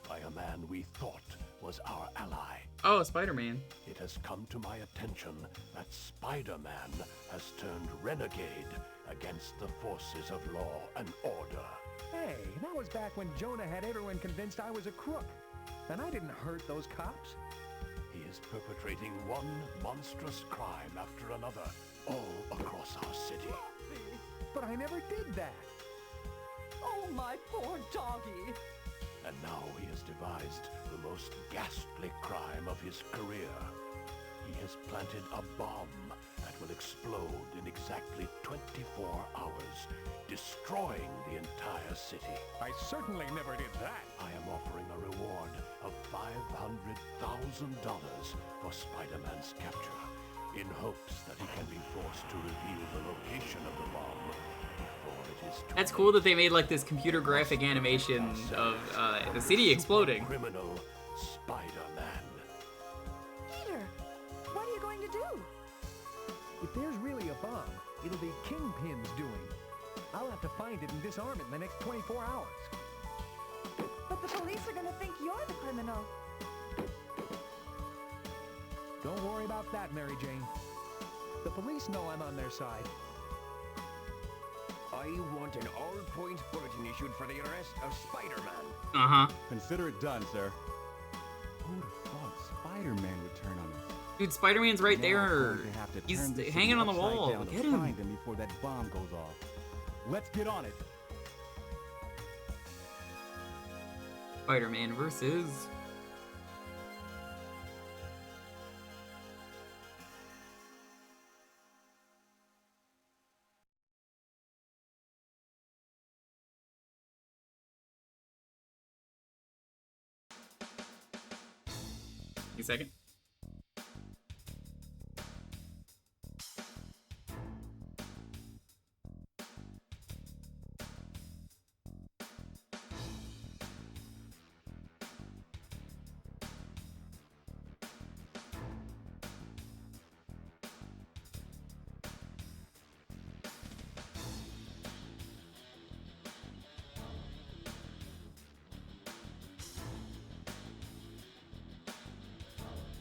by a man we thought was our ally. Oh, Spider-Man. It has come to my attention that Spider-Man has turned renegade against the forces of law and order. Hey, that was back when Jonah had everyone convinced I was a crook. And I didn't hurt those cops. He is perpetrating one monstrous crime after another, all across our city. But I never did that. Oh, my poor doggy. And now he has devised the most ghastly crime of his career. He has planted a bomb that will explode in exactly 24 hours, destroying the entire city. I certainly never did that. I am offering a reward of $500,000 for Spider-Man's capture, in hopes that he can be forced to reveal the location of the bomb before it is too That's cool that they made like this computer graphic animation of the city exploding. Criminal Spider-Man. Peter, what are you going to do? If there's really a bomb, it'll be Kingpin's doing. I'll have to find it and disarm it in the next 24 hours. But the police are going to think you're the criminal. Don't worry about that, Mary Jane. The police know I'm on their side. I want an all-points bulletin issued for the arrest of Spider-Man. Uh-huh. Consider it done, sir. Who'd have thought Spider-Man would turn on us? Dude, Spider-Man's right Now there. we're going to have to He's turn this hanging city on the upside wall. down to Get him. find him before that bomb goes off. Let's get on it. Spider-Man versus... A second.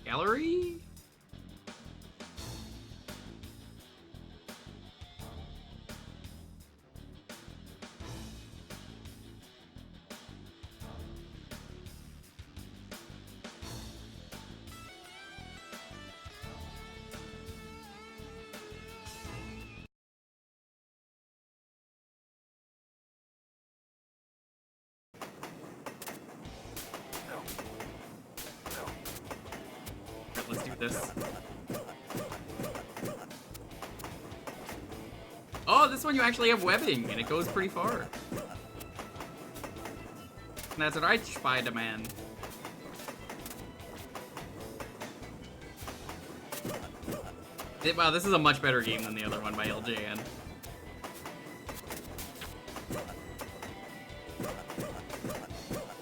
Gallery? Let's do this. Oh, this one you actually have webbing, and it goes pretty far. That's right, Spider-Man. Wow, this is a much better game than the other one by LJN.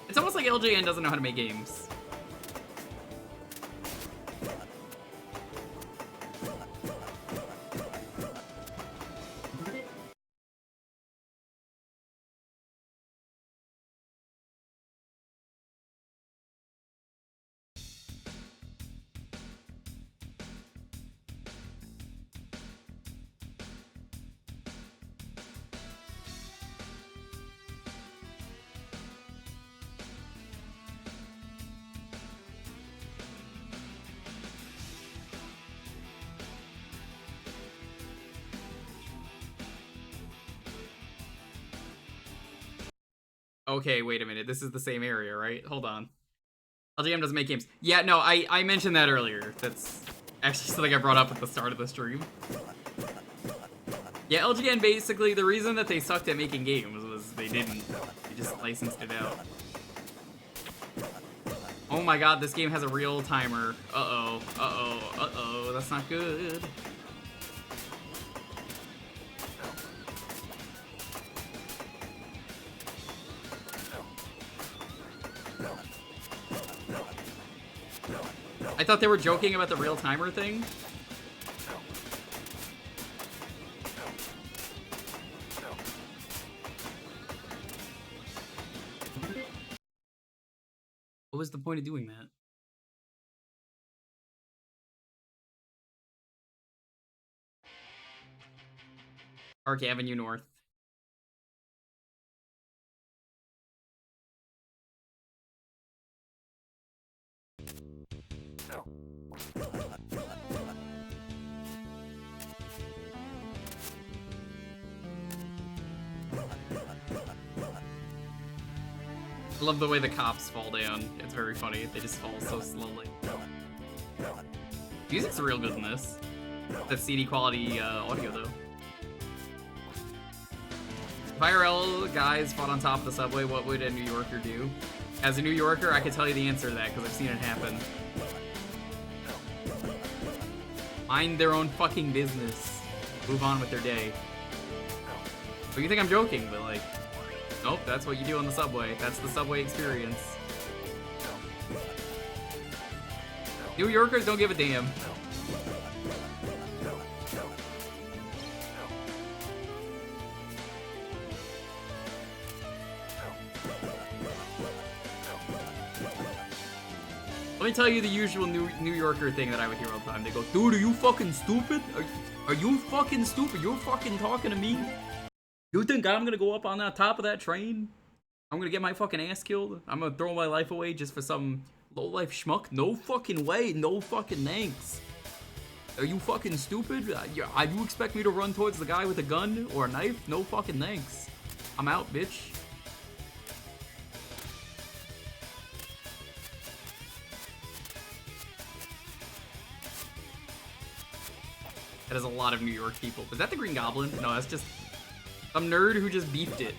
It's almost like LJN doesn't know how to make games. Okay, wait a minute. This is the same area, right? Hold on. LGM doesn't make games. Yeah, no, I mentioned that earlier. That's actually something I brought up at the start of the stream. Yeah, LGN basically, the reason that they sucked at making games was they didn't. They just licensed it out. Oh my god, this game has a real timer. Uh-oh, uh-oh, uh-oh. That's not good. I thought they were joking about the real timer thing. What was the point of doing that? Park Avenue North. I love the way the cops fall down. It's very funny. They just fall so slowly. Music's real good in this. That CD quality audio, though. If IRL guys fought on top of the subway, what would a New Yorker do? As a New Yorker, I can tell you the answer to that because I've seen it happen. Mind their own fucking business. Move on with their day. But you think I'm joking, but like... Nope, that's what you do on the subway. That's the subway experience. New Yorkers don't give a damn. Let me tell you the usual New Yorker thing that I would hear all the time. They go, dude, are you fucking stupid? Are you fucking stupid? You're fucking talking to me? You think I'm gonna go up on that top of that train? I'm gonna get my fucking ass killed? I'm gonna throw my life away just for some Low life schmuck? No fucking way. No fucking thanks. Are you fucking stupid? You expect me to run towards the guy with a gun or a knife? No fucking thanks. I'm out, bitch. That is a lot of New York people. Is that the Green Goblin? No, that's just some nerd who just beefed it.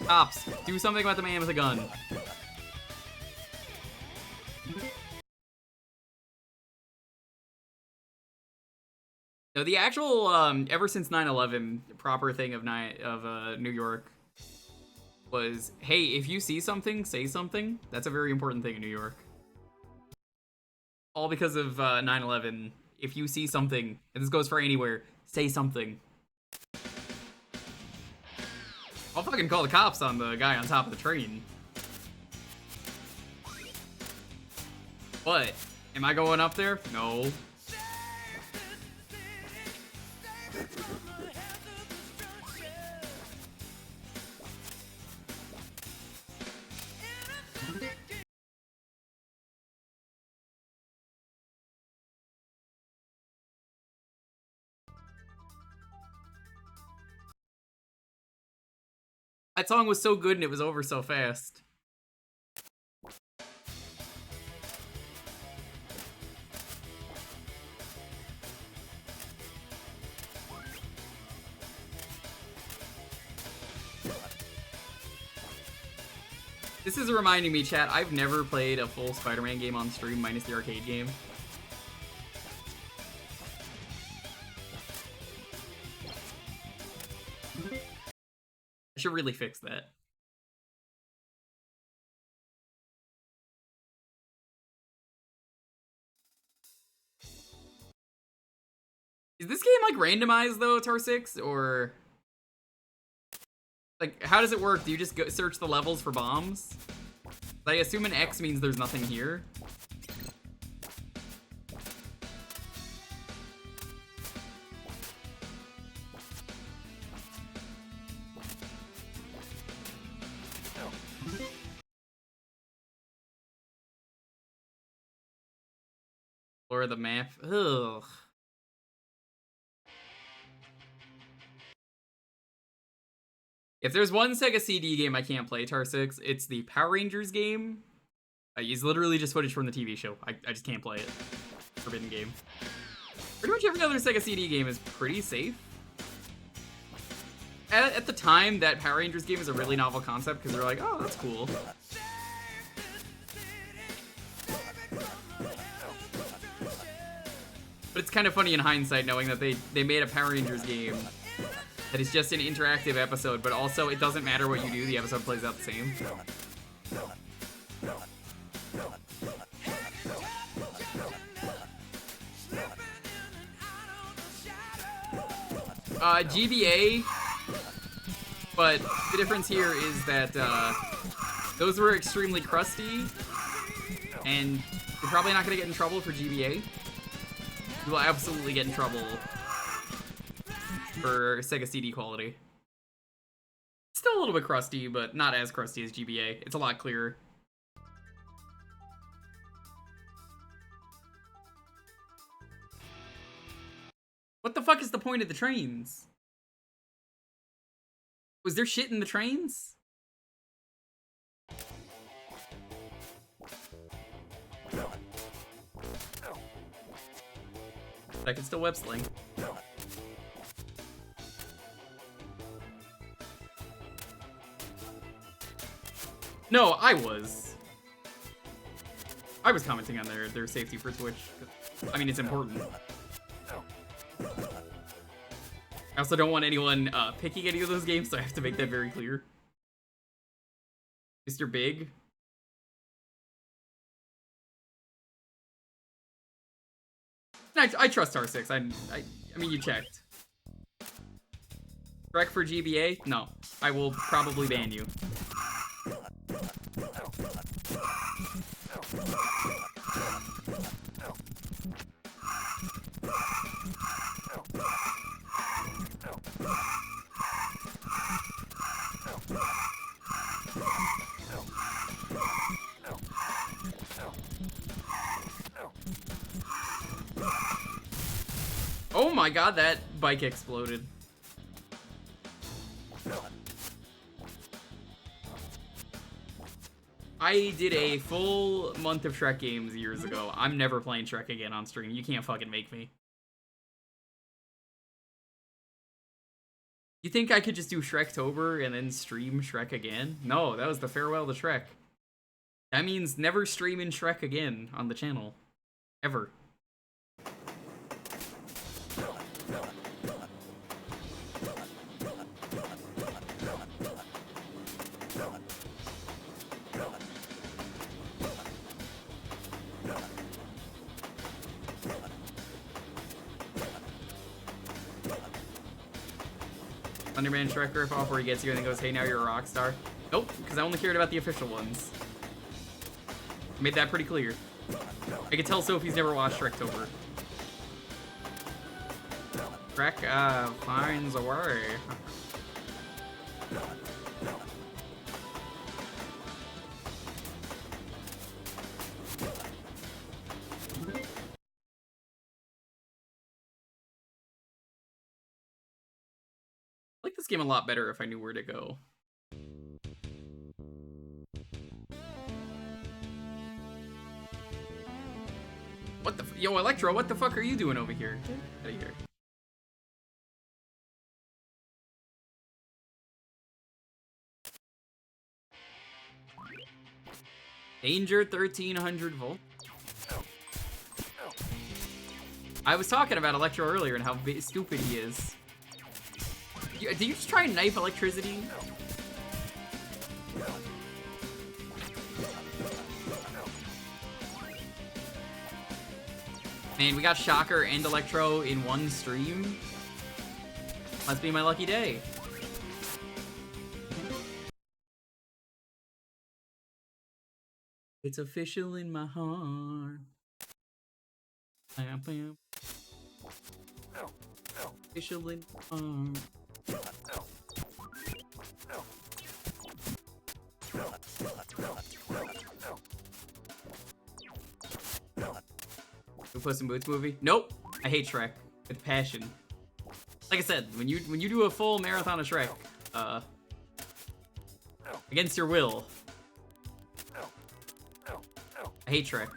Cops, do something about the man with a gun. No, the actual ever since 9/11 proper thing of New York was, hey, if you see something, say something. That's a very important thing in New York. All because of 9/11. If you see something, and this goes for anywhere, say something. I'll fucking call the cops on the guy on top of the train. But, am I going up there? No. That song was so good and it was over so fast. This is reminding me, chat, I've never played a full Spider-Man game on stream minus the arcade game. I should really fix that. Is this game like randomized though, Tar6? Or like, how does it work? Do you just go search the levels for bombs? I assume an X means there's nothing here. Or the map. Ugh. If there's one Sega CD game I can't play, Tar6, it's the Power Rangers game. It's literally just footage from the TV show. I just can't play it. Forbidden game. Pretty much every other Sega CD game is pretty safe. At the time, that Power Rangers game is a really novel concept because they're like, oh, that's cool. But it's kind of funny in hindsight knowing that they made a Power Rangers game that is just an interactive episode, but also it doesn't matter what you do, the episode plays out the same. GBA, but the difference here is that those were extremely crusty, and you're probably not going to get in trouble for GBA. You will absolutely get in trouble for Sega CD quality. It's still a little bit crusty, but not as crusty as GBA. It's a lot clearer. What the fuck is the point of the trains? Was there shit in the trains? I can still web sling. No, I was commenting on their safety for Twitch. I mean, it's important. I also don't want anyone picking any of those games, so I have to make that very clear. Mr. Big. I trust R6. I mean, you checked. Rec for GBA? No. I will probably ban you. my god, that bike exploded. I did a full month of Shrek games years ago. I'm never playing Shrek again on stream. You can't fucking make me. You think I could just do Shrektober and then stream Shrek again? No, that was the farewell to Shrek. That means never streaming Shrek again on the channel. Ever. Thunderman Shrek ripoff where he gets here and then goes, hey, now you're a rock star. Nope, because I only cared about the official ones. I made that pretty clear. I could tell Sophie's never watched Shrektober. Shrek, finds a way. I like this game a lot better if I knew where to go. What the yo, Electro, what the fuck are you doing over here? Get out of here. Danger 1300 volt. I was talking about Electro earlier and how stupid he is. Did you just try and knife electricity? Man, we got Shocker and Electro in one stream. Must be my lucky day. It's official in my heart. Official in my heart. Puss in Boots movie? Nope. I hate Shrek with passion. Like I said, when you do a full marathon of Shrek, against your will, I hate Shrek.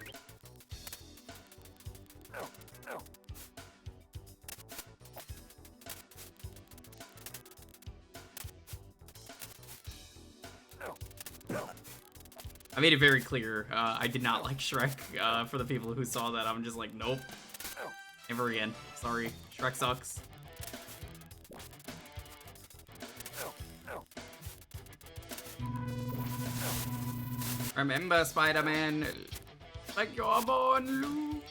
I made it very clear, I did not like Shrek. For the people who saw that, I'm just like, nope. Never again. Sorry. Shrek sucks. Remember, Spider-Man, like you're born loser.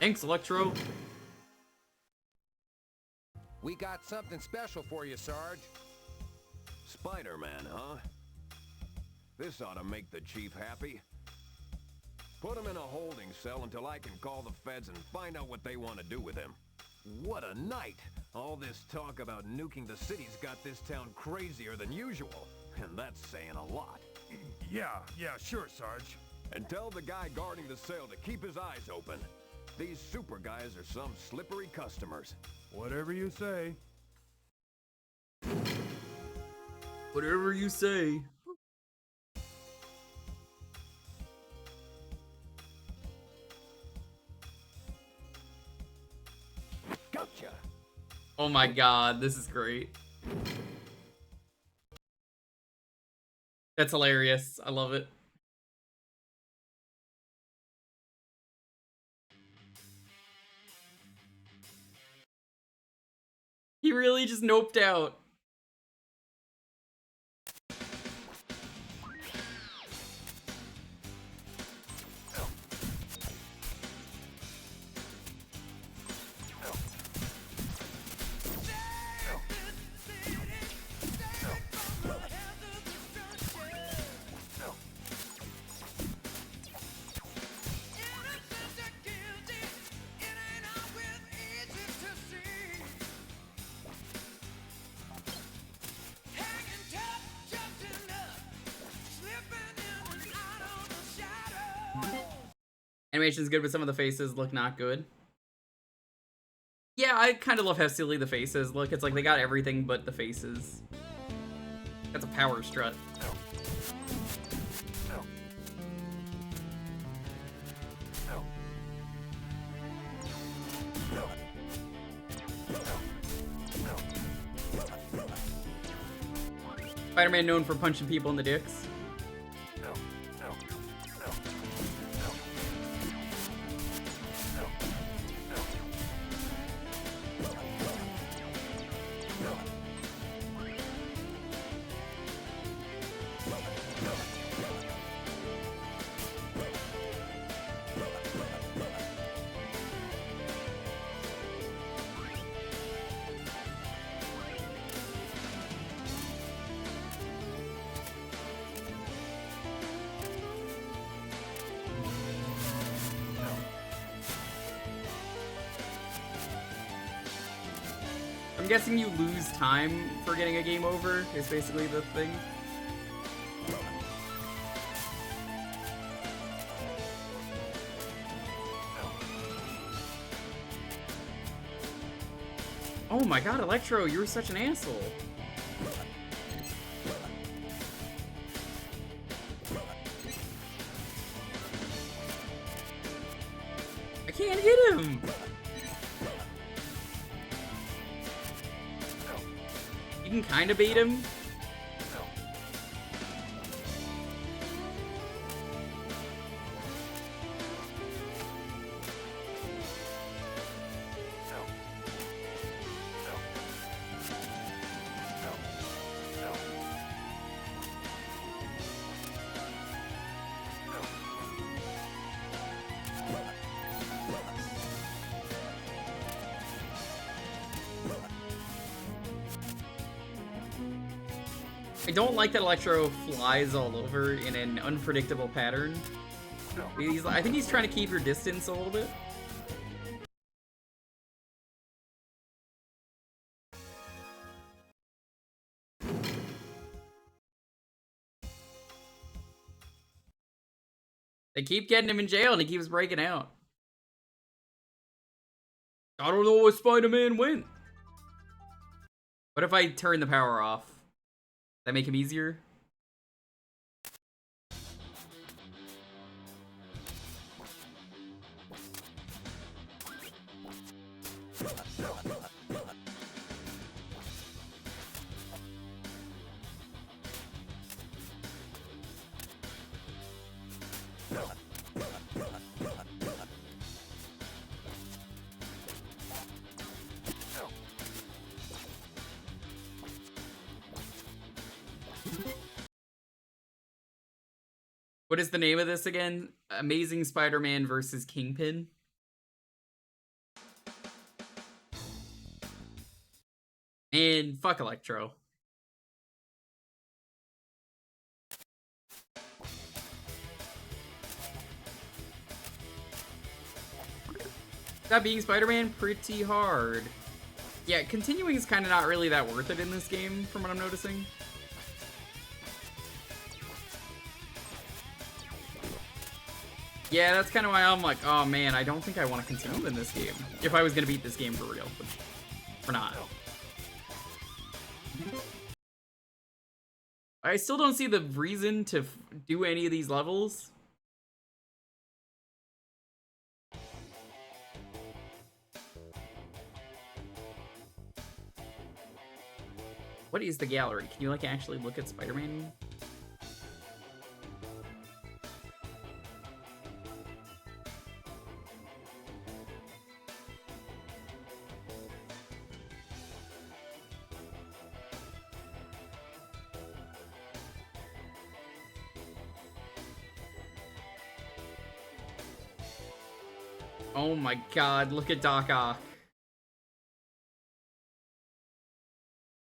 Thanks, Electro. We got something special for you, Sarge. Spider-Man, huh? This ought to make the chief happy. Put him in a holding cell until I can call the feds and find out what they want to do with him. What a night! All this talk about nuking the city's got this town crazier than usual. And that's saying a lot. Yeah, sure, Sarge. And tell the guy guarding the cell to keep his eyes open. These super guys are some slippery customers. Whatever you say. Whatever you say. Gotcha. Oh my god, this is great. That's hilarious. I love it. He really just noped out. Animation's good, but some of the faces look not good. Yeah, I kind of love how silly the faces look. It's like they got everything but the faces. That's a power strut. Spider-Man known for punching people in the dicks. I'm guessing you lose time for getting a game over, is basically the thing. Oh my god, Electro, you're such an asshole. I can't hit him! You can kind of bait him. I don't like that Electro flies all over in an unpredictable pattern. I think he's trying to keep your distance a little bit. They keep getting him in jail and he keeps breaking out. I don't know where Spider-Man went. What if I turn the power off? That make him easier? What is the name of this again? Amazing Spider-Man versus Kingpin? And fuck Electro. That being Spider-Man pretty hard. Yeah, continuing is kind of not really that worth it in this game, from what I'm noticing. Yeah, that's kind of why I'm like, oh man, I don't think I want to continue in this game. If I was going to beat this game for real, which we're not. I still don't see the reason to do any of these levels. What is the gallery? Can you like actually look at Spider-Man? Oh my god, look at Doc Ock.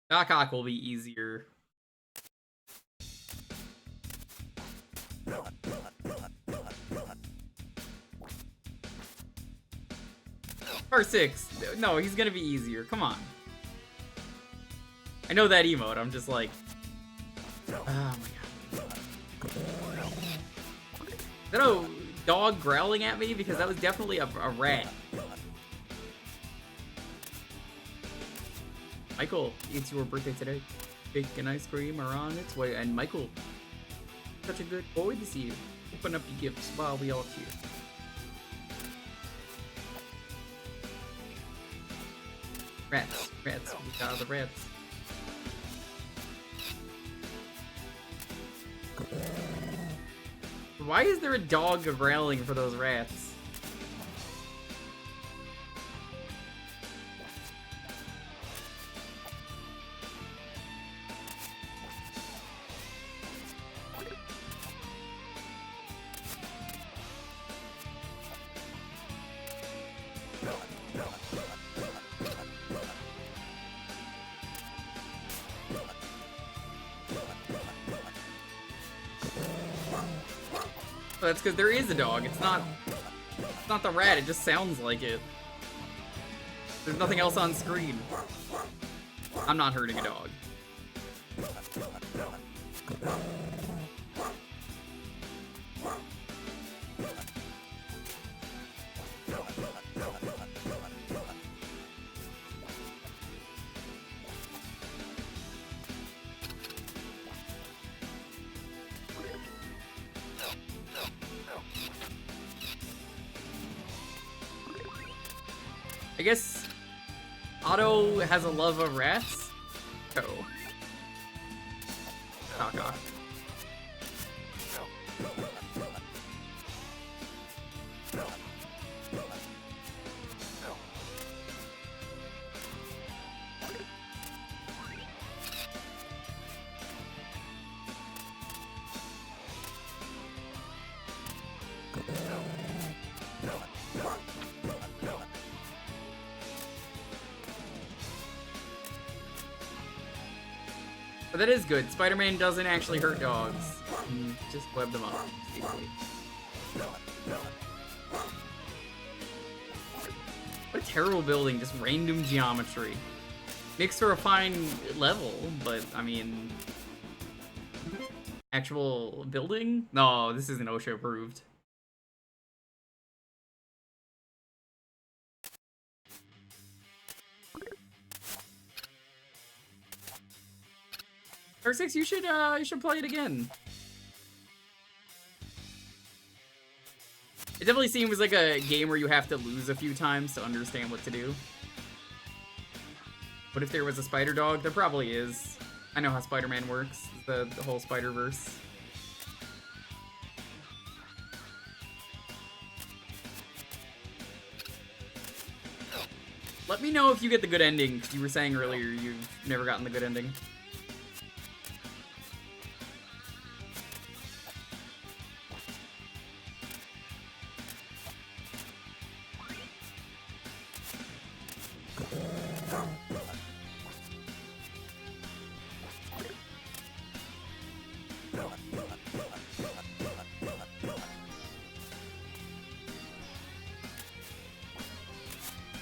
Doc Ock will be easier. Part 6. No, he's gonna be easier. Come on. I know that emote. I'm just like... Oh my god. No, dog growling at me? Because that was definitely a rat. Michael, it's your birthday today. Cake and ice cream are on its way. And Michael, such a good boy to see you. Open up your gifts while we all cheer. Rats, rats, we got the rats. Why is there a dog growling for those rats? That's because there is a dog. It's not the rat. It just sounds like it. There's nothing else on screen. I'm not hurting a dog. I guess Otto has a love of rats? Oh. Caca. But that is good. Spider-Man doesn't actually hurt dogs. He just web them up, basically. What a terrible building, just random geometry. Makes for a fine level, but I mean... Actual building? No, this isn't OSHA approved. Dark 6, you should play it again. It definitely seems like a game where you have to lose a few times to understand what to do. What if there was a spider dog? There probably is. I know how Spider-Man works, the whole Spider-Verse. Let me know if you get the good ending, because you were saying earlier you've never gotten the good ending.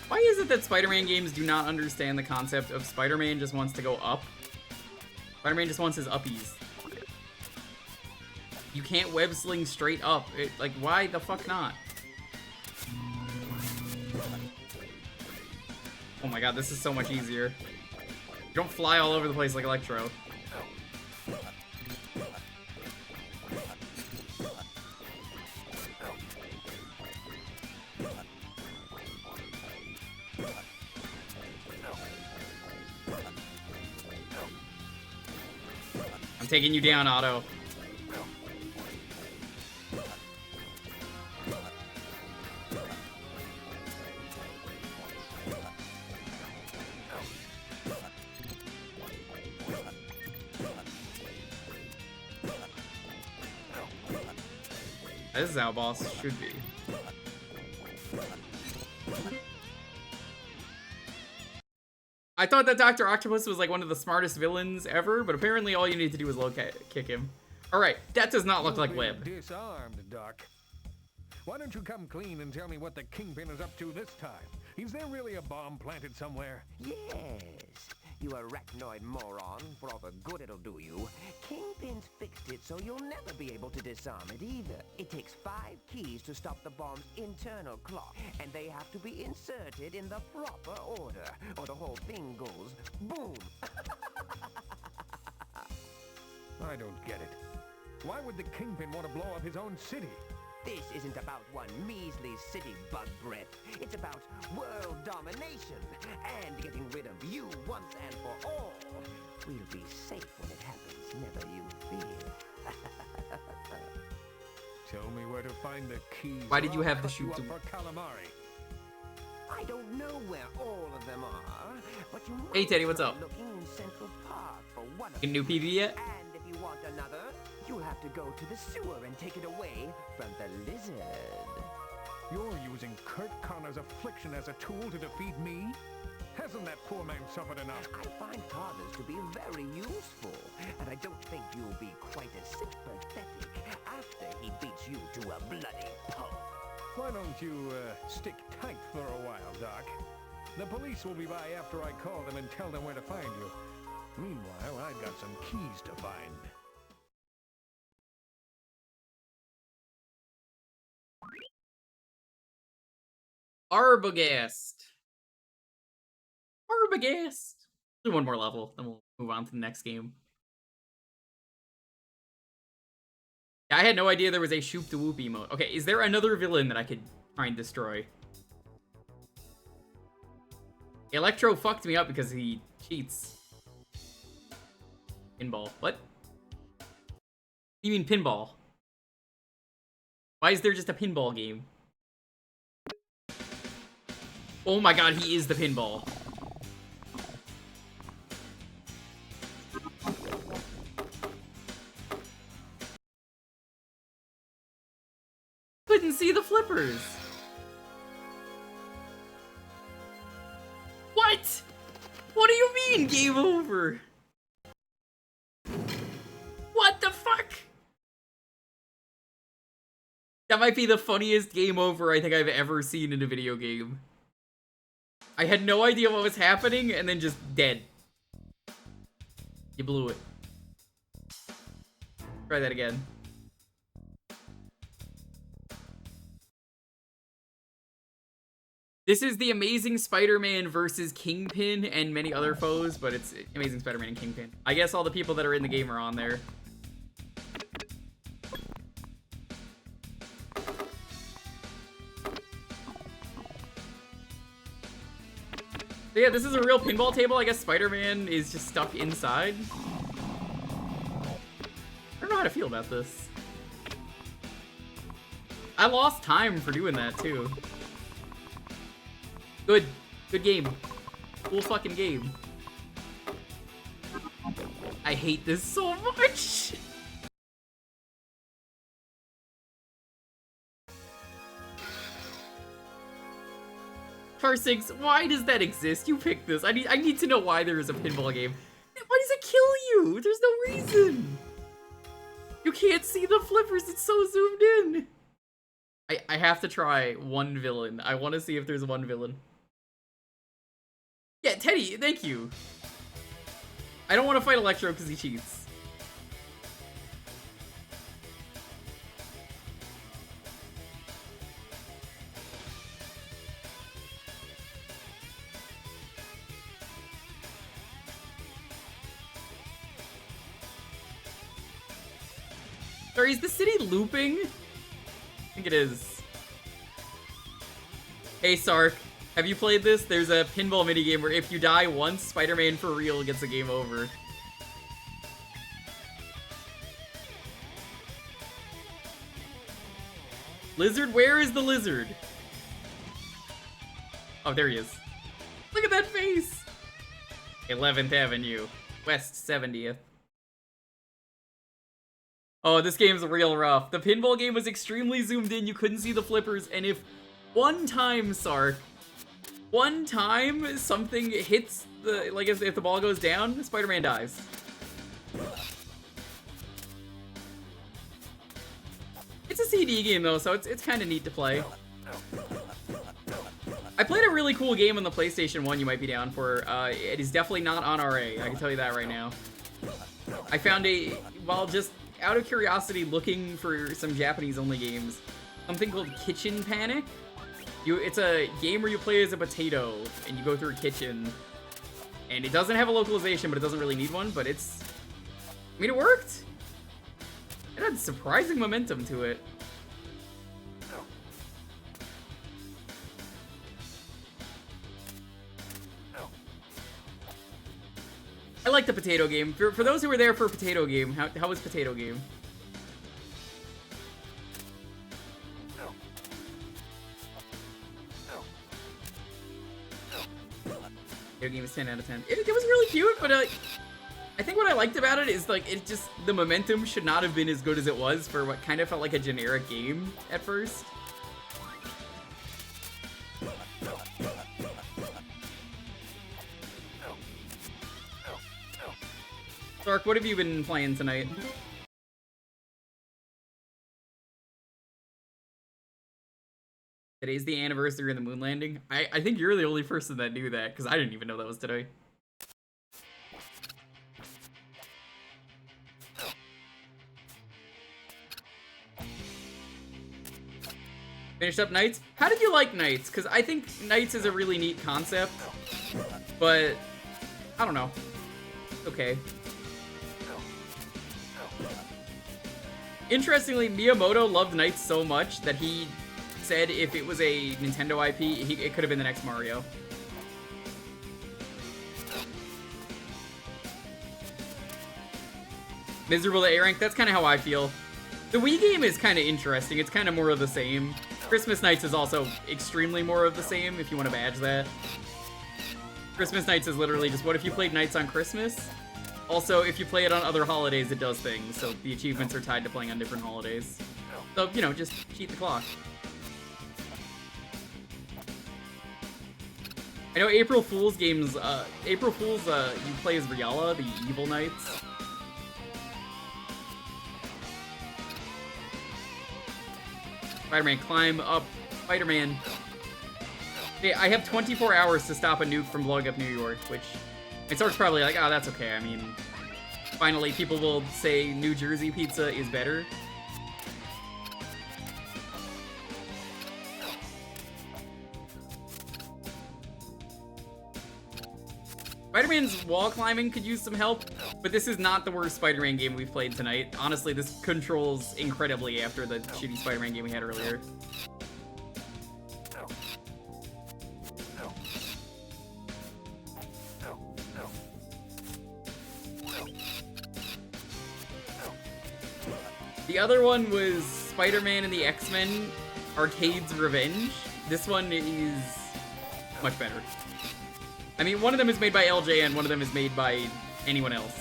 Why is it that Spider-Man games do not understand the concept of Spider-Man just wants to go up? Spider-Man just wants his uppies. You can't web sling straight up. Like, why the fuck not? Oh my god, this is so much easier. You don't fly all over the place like Electro. I'm taking you down, Otto. This is how boss should be. I thought that Dr. Octopus was like one of the smartest villains ever, but apparently all you need to do is low kick him. Alright, that does not look like Web. Disarmed, Doc. Why don't you come clean and tell me what the Kingpin is up to this time? Is there really a bomb planted somewhere? Yes. you arachnoid moron, for all the good it'll do you. Kingpin's fixed it so you'll never be able to disarm it either. It takes 5 keys to stop the bomb's internal clock, and they have to be inserted in the proper order, or the whole thing goes boom. I don't get it. Why would the Kingpin want to blow up his own city? This isn't about one measly city bug breath. It's about world domination and getting rid of you once and for all. We'll be safe when it happens, never you fear. Tell me where to find the keys. Why did you have I'll the cut you shoot up to... for calamari? I don't know where all of them are, but you Hey, might Teddy, what's try up? looking in Central Park for one of Get a new them. PV yet? And if you want another, you'll have to go to the sewer and take it away from the lizard. You're using Kurt Connor's affliction as a tool to defeat me? Hasn't that poor man suffered enough? I find fathers to be very useful, and I don't think you'll be quite as sympathetic after he beats you to a bloody pulp. Why don't you, stick tight for a while, Doc? The police will be by after I call them and tell them where to find you. Meanwhile, I've got some keys to find. Arbogast. Arbogast. Do one more level, then we'll move on to the next game. Yeah, I had no idea there was a Shoop to Whoop emote. Okay, is there another villain that I could try and destroy? Electro fucked me up because he cheats. Pinball. What? You mean pinball? Why is there just a pinball game? Oh my god, he is the pinball. Couldn't see the flippers. What? What do you mean, game over? What the fuck? That might be the funniest game over I think I've ever seen in a video game. I had no idea what was happening, and then just dead. You blew it. Try that again. This is the Amazing Spider-Man versus Kingpin and many other foes, but it's Amazing Spider-Man and Kingpin. I guess all the people that are in the game are on there. So yeah, this is a real pinball table. I guess Spider-Man is just stuck inside. I don't know how to feel about this. I lost time for doing that, too. Good. Good game. Cool fucking game. I hate this so much! Carsix, why does that exist? You picked this. I need to know why there is a pinball game. Why does it kill you? There's no reason. You can't see the flippers. It's so zoomed in. I have to try one villain. I want to see if there's one villain. Yeah, Teddy, thank you. I don't want to fight Electro because he cheats. Sorry, is the city looping? I think it is. Hey Sark, have you played this? There's a pinball minigame where if you die once, Spider-Man for real gets a game over. Lizard? Where is the lizard? Oh, there he is. Look at that face! 11th Avenue, West 70th. Oh, this game's real rough. The pinball game was extremely zoomed in, you couldn't see the flippers, and if one time, Sark, one time something hits the, like if the ball goes down, Spider-Man dies. It's a CD game though, so it's kind of neat to play. I played a really cool game on the PlayStation 1 you might be down for. It is definitely not on RA, I can tell you that right now. I found while just out of curiosity looking for some Japanese-only games, something called Kitchen Panic. It's a game where you play as a potato, and you go through a kitchen. And it doesn't have a localization, but it doesn't really need one, but it's... I mean, it worked! It had surprising momentum to it. I like the potato game. For those who were there for potato game, how was potato game? Potato game is 10 out of 10. It was really cute, but I think what I liked about it is like the momentum should not have been as good as it was for what kind of felt like a generic game at first. Stark, what have you been playing tonight? Today's the anniversary of the moon landing. I think you're the only person that knew that, because I didn't even know that was today. Finished up Knights? How did you like Knights? Because I think Knights is a really neat concept, but I don't know. Okay. Interestingly, Miyamoto loved Knights so much that he said if it was a Nintendo IP, it could have been the next Mario. Miserable to A rank, that's kind of how I feel. The Wii game is kind of interesting. It's kind of more of the same. Christmas Nights is also extremely more of the same, if you want to badge that. Christmas Nights is literally just, what if you played Nights on Christmas? Also, if you play it on other holidays, it does things, so the achievements are tied to playing on different holidays. So, you know, just cheat the clock. I know April Fool's games, you play as Riala, the evil knights. Spider-Man, climb up. Spider-Man. Okay, I have 24 hours to stop a nuke from blowing up New York, which... And Stark's probably like, oh, that's okay. I mean, finally people will say New Jersey pizza is better. Spider-Man's wall climbing could use some help, but this is not the worst Spider-Man game we've played tonight. Honestly, this controls incredibly after the shitty Spider-Man game we had earlier. The other one was Spider-Man and the X-Men Arcade's Revenge. This one is much better. I mean, one of them is made by LJ and one of them is made by anyone else.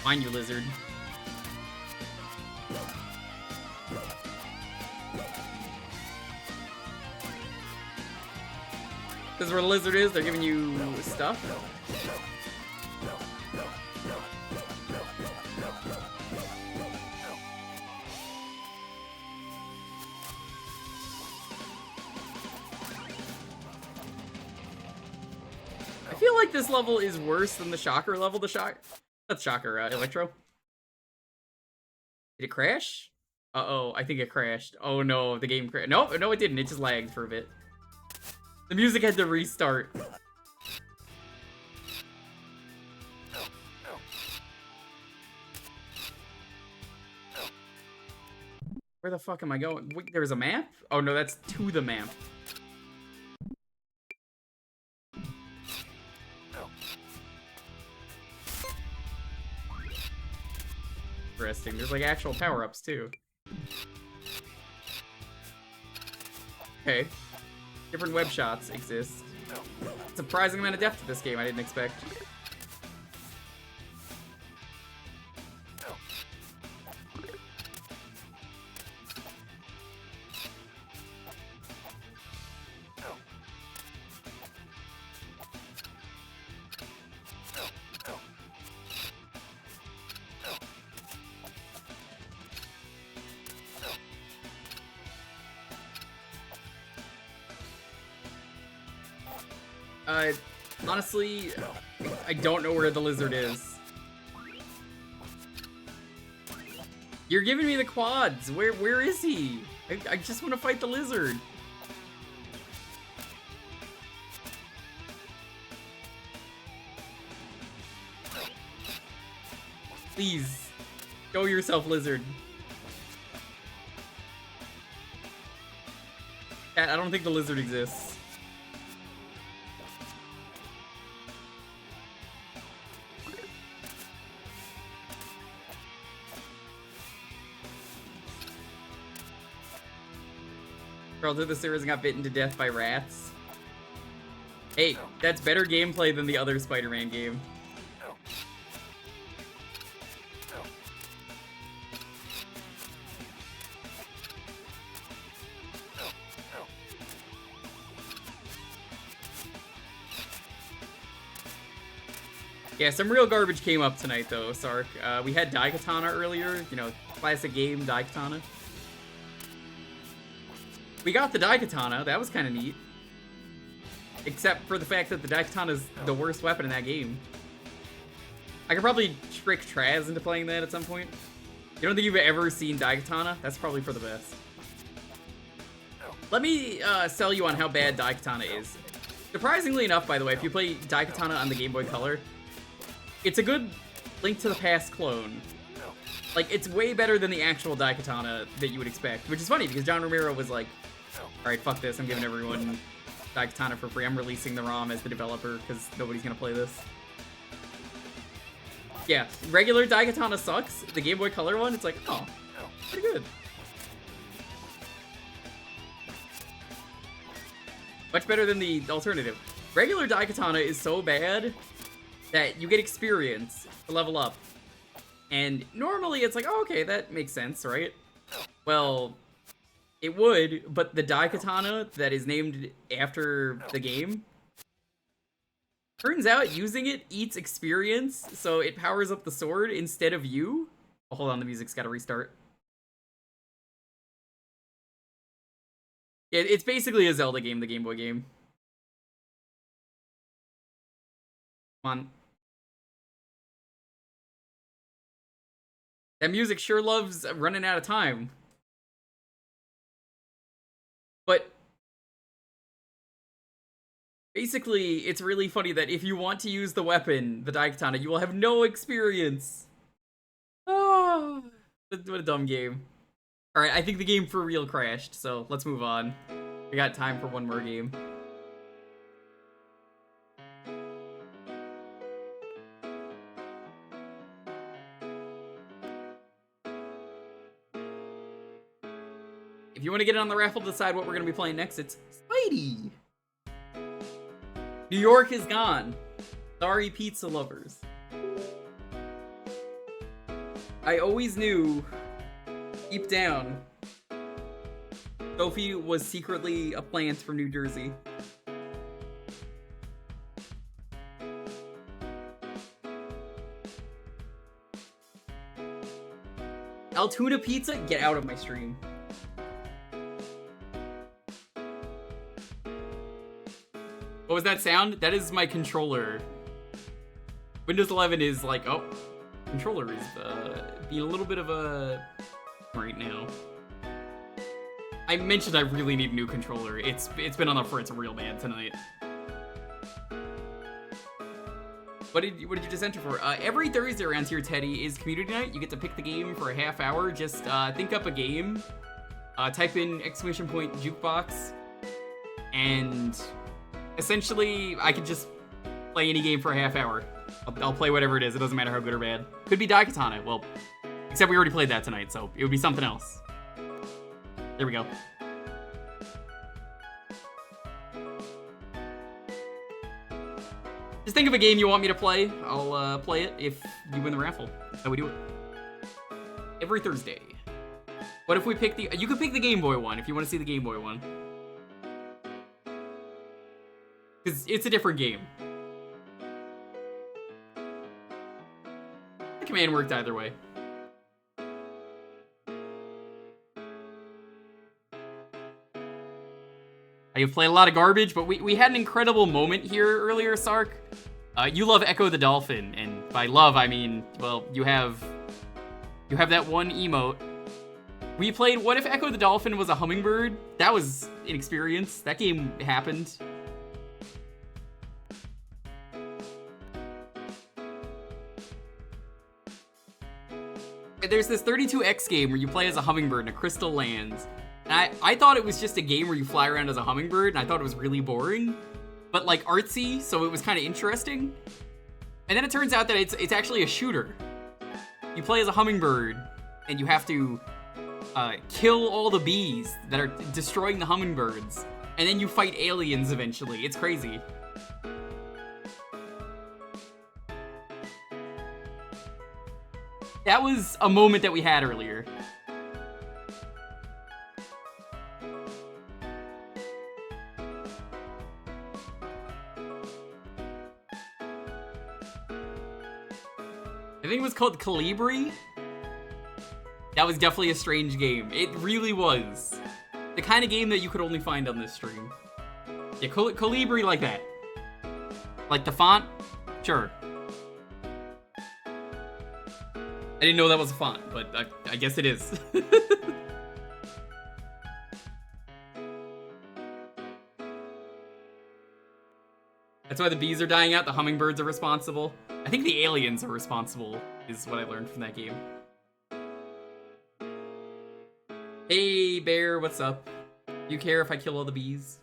Fine, you lizard. This is where the lizard is, they're giving you stuff. I feel like this level is worse than the Shocker level. That's Shocker, Electro. Did it crash? Uh-oh, I think it crashed. Oh no, the game crashed. No, it didn't, it just lagged for a bit. The music had to restart. Where the fuck am I going? Wait, there's a map? Oh no, that's to the map. Interesting. There's like actual power-ups too. Okay. Different web shots exist. Surprising amount of depth to this game I didn't expect. Honestly, I don't know where the lizard is. You're giving me the quads. Where is he? I just want to fight the lizard. Please, show yourself, lizard. I don't think the lizard exists. Girl did the series and got bitten to death by rats. Hey, that's better gameplay than the other Spider-Man game. Yeah, some real garbage came up tonight, though, Sark. We had Daikatana earlier, you know, classic game, Daikatana. We got the Daikatana, that was kind of neat. Except for the fact that the Daikatana is the worst weapon in that game. I could probably trick Traz into playing that at some point. You don't think you've ever seen Daikatana? That's probably for the best. Let me sell you on how bad Daikatana is. Surprisingly enough, by the way, if you play Daikatana on the Game Boy Color, it's a good Link to the Past clone. Like, it's way better than the actual Daikatana that you would expect, which is funny because John Romero was like, alright, fuck this, I'm giving everyone Daikatana for free. I'm releasing the ROM as the developer because nobody's gonna play this. Yeah, regular Daikatana sucks. The Game Boy Color one, it's like, oh, pretty good. Much better than the alternative. Regular Daikatana is so bad that you get experience to level up. And normally it's like, oh, okay, that makes sense, right? Well, it would, but the Daikatana that is named after the game, turns out using it eats experience, so it powers up the sword instead of you. Oh, hold on, the music's gotta restart. Yeah, it's basically a Zelda game, the Game Boy game. Come on. That music sure loves running out of time. But basically, it's really funny that if you want to use the weapon, the Daikatana, you will have no experience. Oh, what a dumb game. Alright, I think the game for real crashed, so let's move on. We got time for one more game. If you want to get it on the raffle to decide what we're going to be playing next, it's Spidey! New York is gone. Sorry, pizza lovers. I always knew, deep down, Sophie was secretly a plant from New Jersey. Altoona Pizza, get out of my stream. What was that sound? That is my controller. Windows 11 is like, oh, controller is being a little bit of a right now. I mentioned I really need a new controller. It's been on the fritz real bad tonight. What did you just enter for? Every Thursday around here, Teddy, is community night. You get to pick the game for a half hour. Just think up a game, type in !Jewkbox, and essentially I could just play any game for a half hour. I'll play whatever it is. It doesn't matter how good or bad. Could be Daikatana. Well, except we already played that tonight, so it would be something else. There we go. Just think of a game you want me to play. I'll play it if you win the raffle. That's how we do it. Every Thursday. What if we pick the... You could pick the Game Boy one if you want to see the Game Boy one. Because it's a different game. The command worked either way. I have played a lot of garbage, but we had an incredible moment here earlier, Sark. You love Echo the Dolphin, and by love, I mean, well, you have that one emote. We played What If Echo the Dolphin was a hummingbird? That was an experience. That game happened. There's this 32X game where you play as a hummingbird in a crystal lands. And I thought it was just a game where you fly around as a hummingbird, and I thought it was really boring. But like artsy, so it was kind of interesting. And then it turns out that it's actually a shooter. You play as a hummingbird, and you have to kill all the bees that are destroying the hummingbirds. And then you fight aliens eventually. It's crazy. That was a moment that we had earlier. I think it was called Kolibri. That was definitely a strange game. It really was. The kind of game that you could only find on this stream. Yeah, Kolibri like that. Like the font? Sure. I didn't know that was a font, but I guess it is. That's why the bees are dying out, the hummingbirds are responsible. I think the aliens are responsible, is what I learned from that game. Hey, Bear, what's up? You care if I kill all the bees?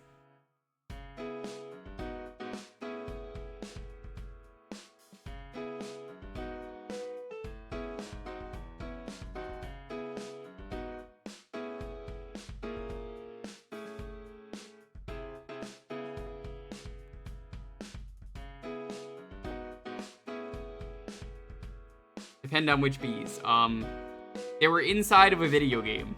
Depend on which bees. They were inside of a video game.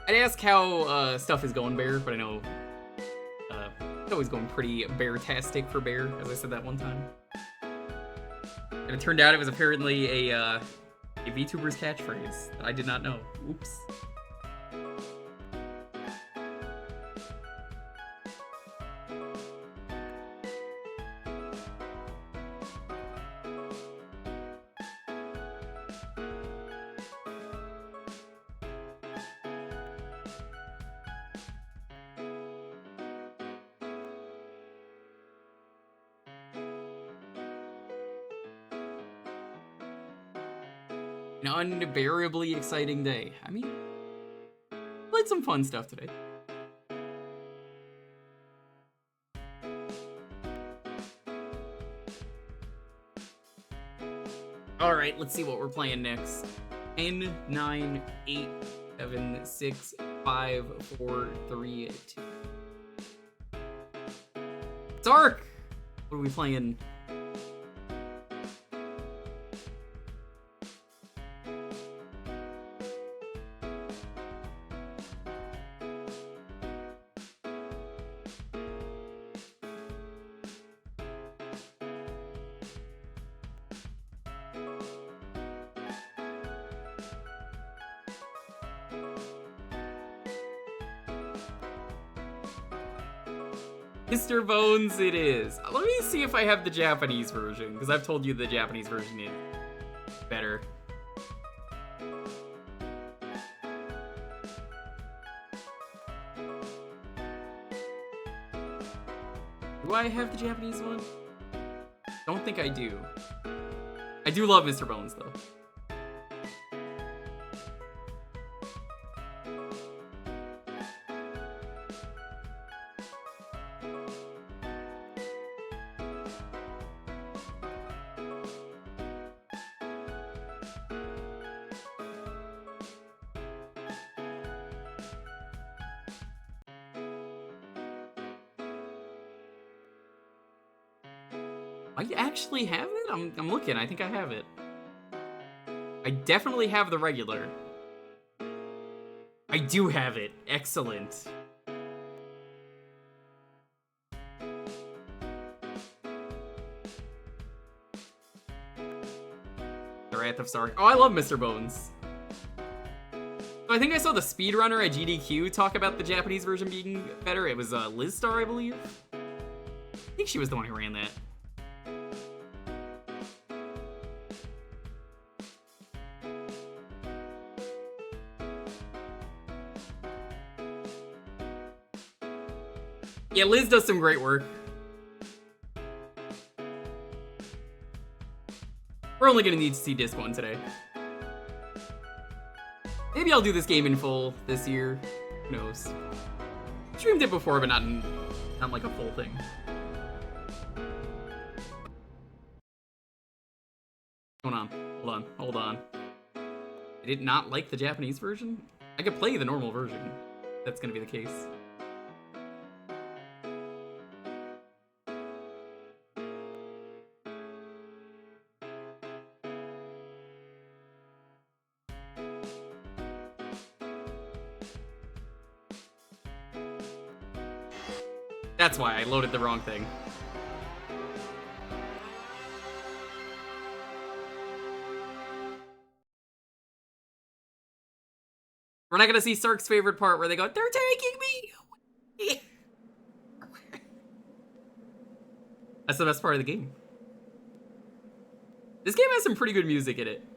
I'd ask how stuff is going, Bear, but I know it's always going pretty bear-tastic for Bear, as I said that one time. And it turned out it was apparently a VTuber's catchphrase that I did not know. Oops. An unbearably exciting day. I mean, played some fun stuff today. Alright, let's see what we're playing next. 10, 9, 8, 7, 6, 5, 4, 3, 2. Dark! What are we playing? Mr. Bones it is. Let me see if I have the Japanese version, because I've told you the Japanese version is better. Do I have the Japanese one? Don't think I do. I do love Mr. Bones, though. I actually have it? I'm looking. I think I have it. I definitely have the regular. I do have it. Excellent. The Wrath of Sark. Oh, I love Mr. Bones. So I think I saw the speedrunner at GDQ talk about the Japanese version being better. It was Liz Star, I believe. I think she was the one who ran that. Yeah, Liz does some great work. We're only gonna need to see disc 1 today. Maybe I'll do this game in full this year. Who knows? Streamed it before, but not like a full thing. Hold on. I did not like the Japanese version? I could play the normal version. That's gonna be the case. That's why I loaded the wrong thing. We're not gonna see Sark's favorite part where they go, "They're taking me!" That's the best part of the game. This game has some pretty good music in it.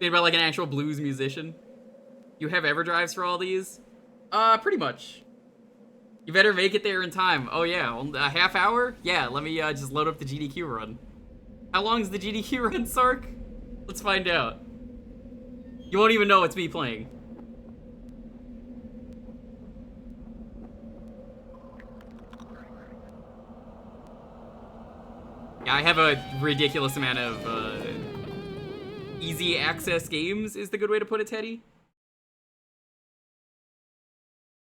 Made by like an actual blues musician. You have EverDrives for all these? Pretty much. You better make it there in time. Oh yeah, a half hour? Yeah, let me just load up the GDQ run. How long is the GDQ run, Sark? Let's find out. You won't even know it's me playing. Yeah, I have a ridiculous amount of easy access games is the good way to put it, Teddy.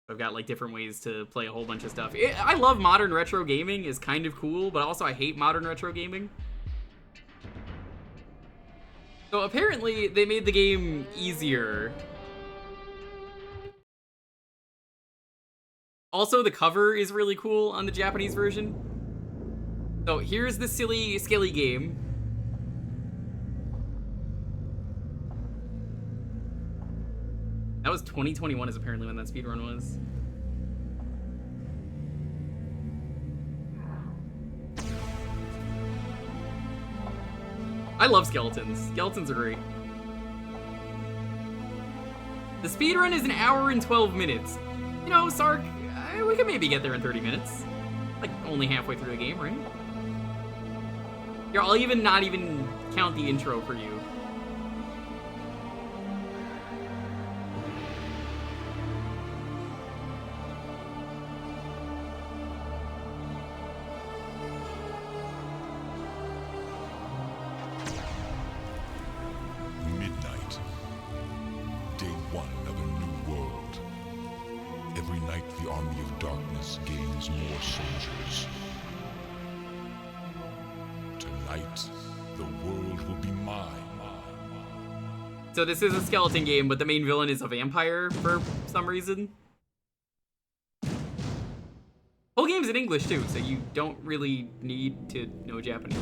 I've got like different ways to play a whole bunch of stuff. I love modern retro gaming, is kind of cool, but also I hate modern retro gaming. So apparently they made the game easier. Also, the cover is really cool on the Japanese version. So here's the silly, scaly game. That was 2021 is apparently when that speedrun was. I love skeletons. Skeletons are great. The speedrun is 1 hour and 12 minutes. You know, Sark, we could maybe get there in 30 minutes. Like, only halfway through the game, right? Here, I'll not even count the intro for you. So this is a skeleton game, but the main villain is a vampire for some reason. Whole game's in English too, so you don't really need to know Japanese.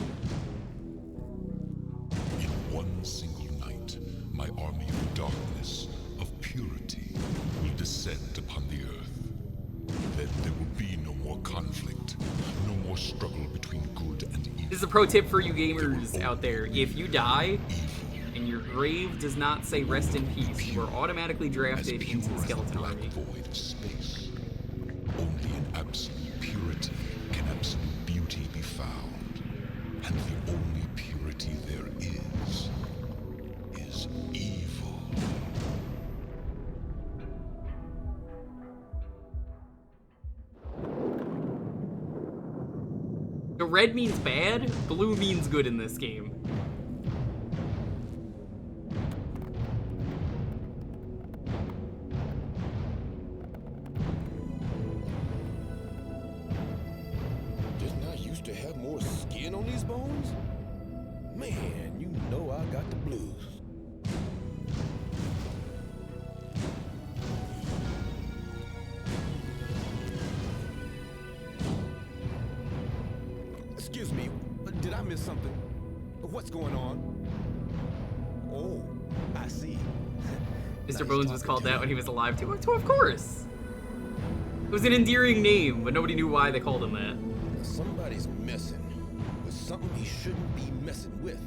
In one single night, my army of darkness, of purity, will descend upon the earth. Then there will be no more conflict, no more struggle between good and evil. This is a pro tip for you gamers out there. If you die, and your grave does not say rest in peace, you are automatically drafted into the skeleton army. Void of space. Only in absolute purity can absolute beauty be found. And the only purity there is evil. So red means bad, blue means good in this game. to have more skin on these bones? Man, you know I got the blues. Excuse me, did I miss something? What's going on? Oh, I see. Mr. Bones was called that when he was alive too. Of course. It was an endearing name, but nobody knew why they called him that. Somebody's messing with something he shouldn't be messing with.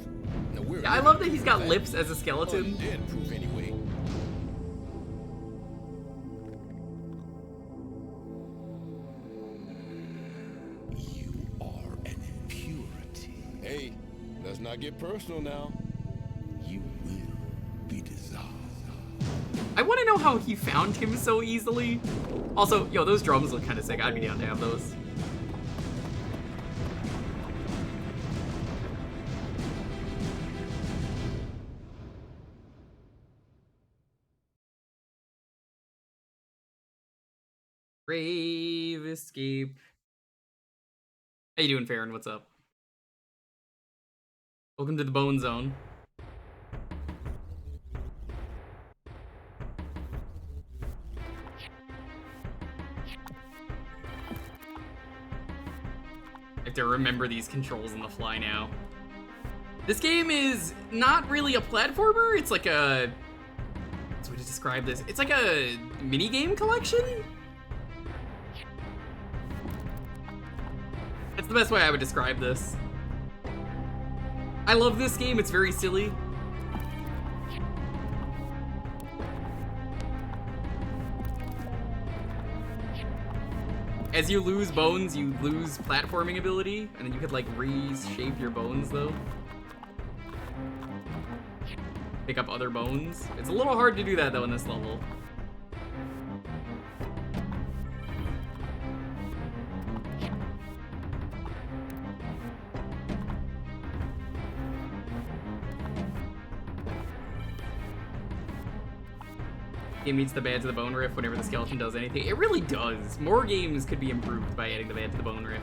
Now, Yeah, I love that he's got lips as a skeleton. Dead proof anyway. You are an impurity. Hey, let's not get personal now. You will be dissolved. I want to know how he found him so easily. Also, yo, those drums look kind of sick. I'd be down to have those. Brave escape. How you doing, Farron? What's up? Welcome to the Bone Zone. I have to remember these controls on the fly now. This game is not really a platformer. It's like a... What's the way to describe this? It's like a mini-game collection? That's the best way I would describe this. I love this game. It's very silly. As you lose bones, you lose platforming ability, and then you could like reshape your bones though. Pick up other bones. It's a little hard to do that though in this level. Game meets the Bad to the Bone riff whenever the skeleton does anything. It really does. More games could be improved by adding the Bad to the Bone riff.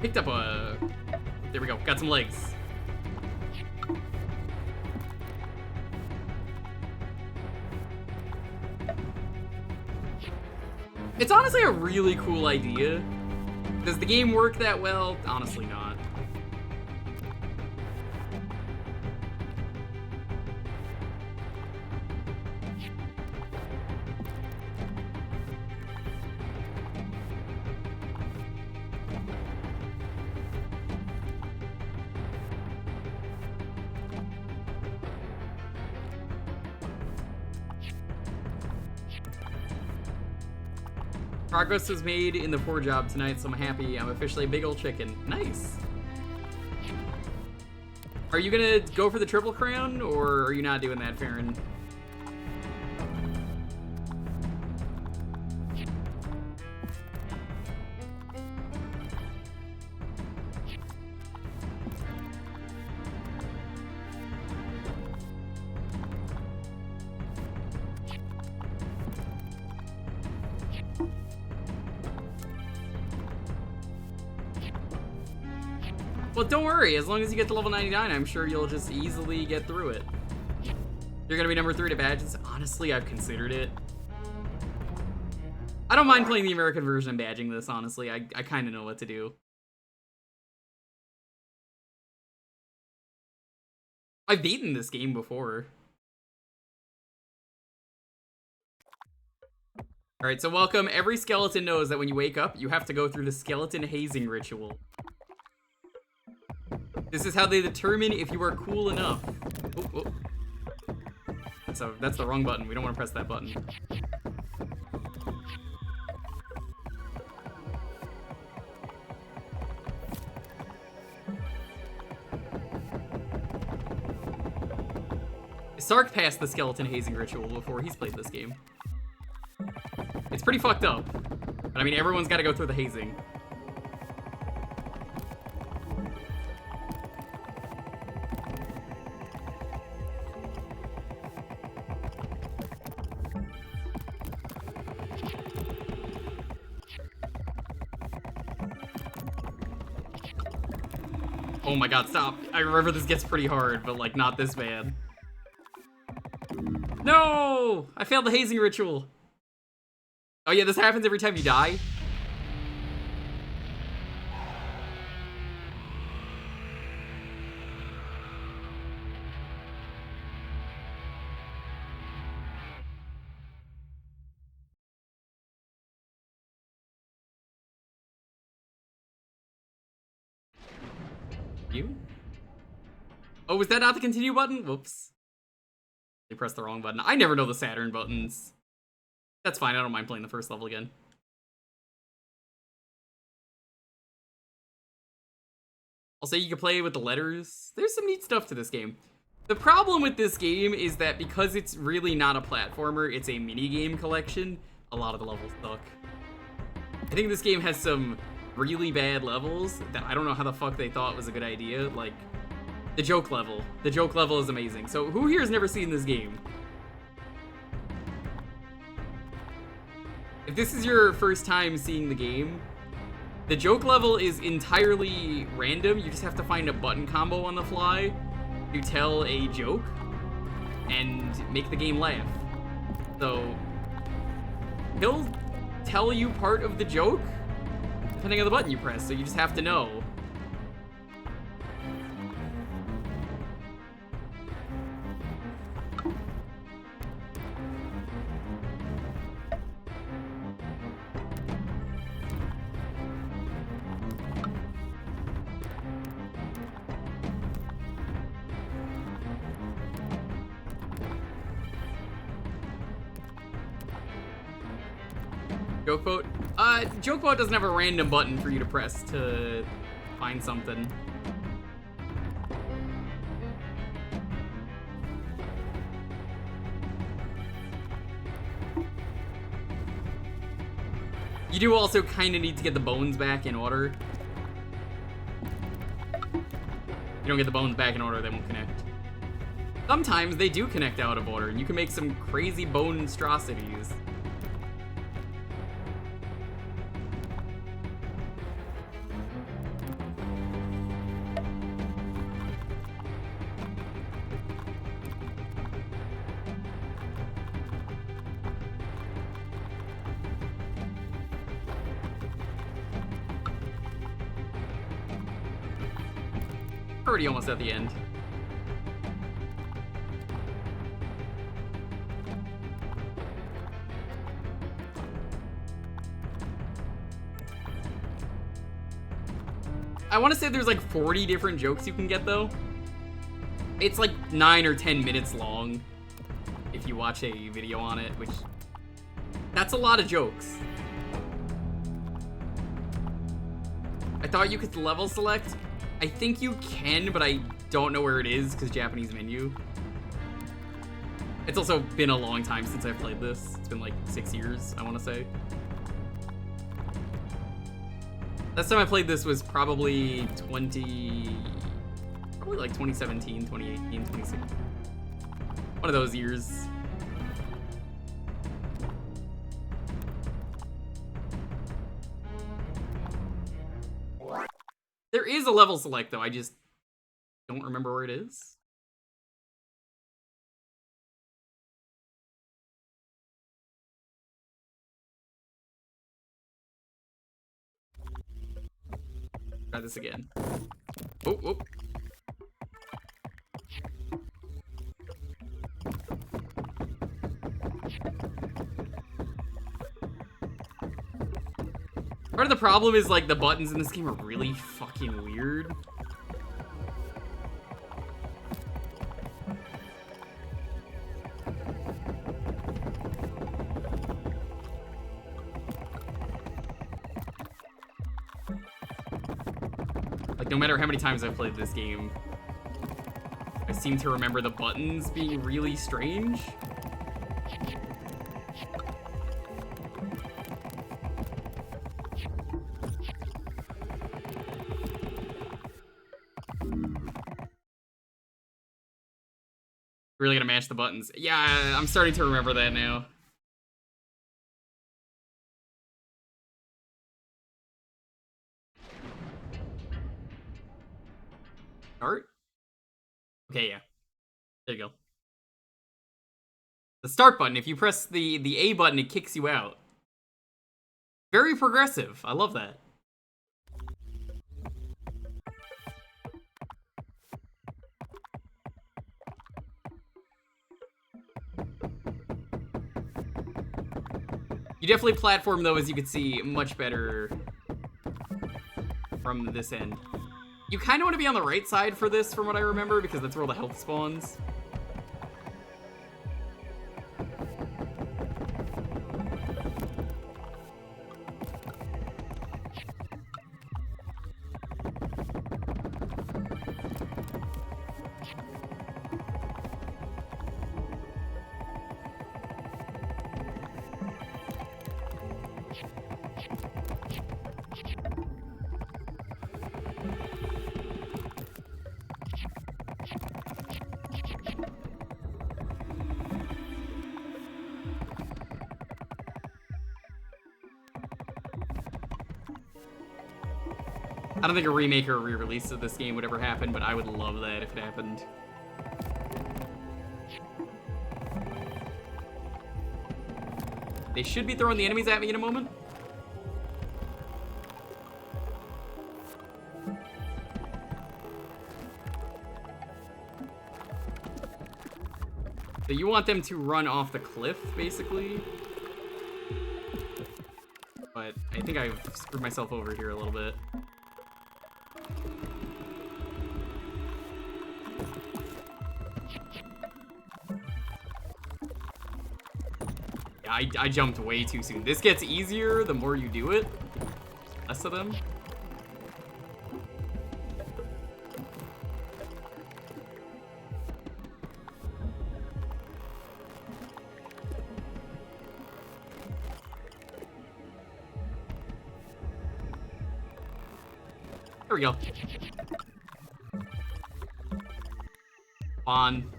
Picked up a... There we go. Got some legs. It's honestly a really cool idea. Does the game work that well? Honestly not. Progress was made in the 4 job tonight, so I'm happy. I'm officially a big old chicken. Nice. Are you gonna go for the triple crown, or are you not doing that, Farron? Well, don't worry. As long as you get to level 99, I'm sure you'll just easily get through it. You're gonna be number 3 to badges? Honestly, I've considered it. I don't mind playing the American version and badging this, honestly. I kind of know what to do. I've beaten this game before. Alright, so welcome. Every skeleton knows that when you wake up, you have to go through the skeleton hazing ritual. This is how they determine if you are cool enough. Oh, oh. That's the wrong button. We don't want to press that button. Sark passed the skeleton hazing ritual before he's played this game. It's pretty fucked up. But I mean, everyone's got to go through the hazing. Oh my god, stop. I remember this gets pretty hard, but like not this bad. No! I failed the hazing ritual. Oh yeah, this happens every time you die. You? Oh, was that not the continue button? Whoops. They pressed the wrong button. I never know the Saturn buttons. That's fine, I don't mind playing the first level again. I'll say you can play with the letters. There's some neat stuff to this game. The problem with this game is that because it's really not a platformer, it's a mini-game collection, a lot of the levels suck. I think this game has some really bad levels that I don't know how the fuck they thought was a good idea. Like, the joke level. The joke level is amazing. So, who here has never seen this game? If this is your first time seeing the game, the joke level is entirely random. You just have to find a button combo on the fly to tell a joke and make the game laugh. So, he'll tell you part of the joke depending on the button you press, so you just have to know. Jewkbox? Jewkbox doesn't have a random button for you to press to find something. You do also kind of need to get the bones back in order. You don't get the bones back in order, they won't connect. Sometimes they do connect out of order, and you can make some crazy bone monstrosities. Already almost at the end. I want to say there's like 40 different jokes you can get though. It's like 9 or 10 minutes long if you watch a video on it, which that's a lot of jokes. I thought you could level select. I think you can, but I don't know where it is because Japanese menu. It's also been a long time since I've played this. It's been like 6 years, I want to say. Last time I played this was probably like 2017, 2018, 2016. One of those years. There is a level select though, I just don't remember where it is. Try this again. Oh, oh. Part of the problem is like the buttons in this game are really fucking weird. Like no matter how many times I've played this game, I seem to remember the buttons being really strange. Really gotta mash the buttons. Yeah, I'm starting to remember that now. Start? Okay, yeah. There you go. The start button, if you press the A button, it kicks you out. Very progressive. I love that. You definitely platform, though, as you can see, much better from this end. You kind of want to be on the right side for this, from what I remember, because that's where all the health spawns. I don't think a remake or a re-release of this game would ever happen, but I would love that if it happened. They should be throwing the enemies at me in a moment. So you want them to run off the cliff, basically. But I think I've screwed myself over here a little bit. I jumped way too soon. This gets easier the more you do it. Less of them. There we go. On.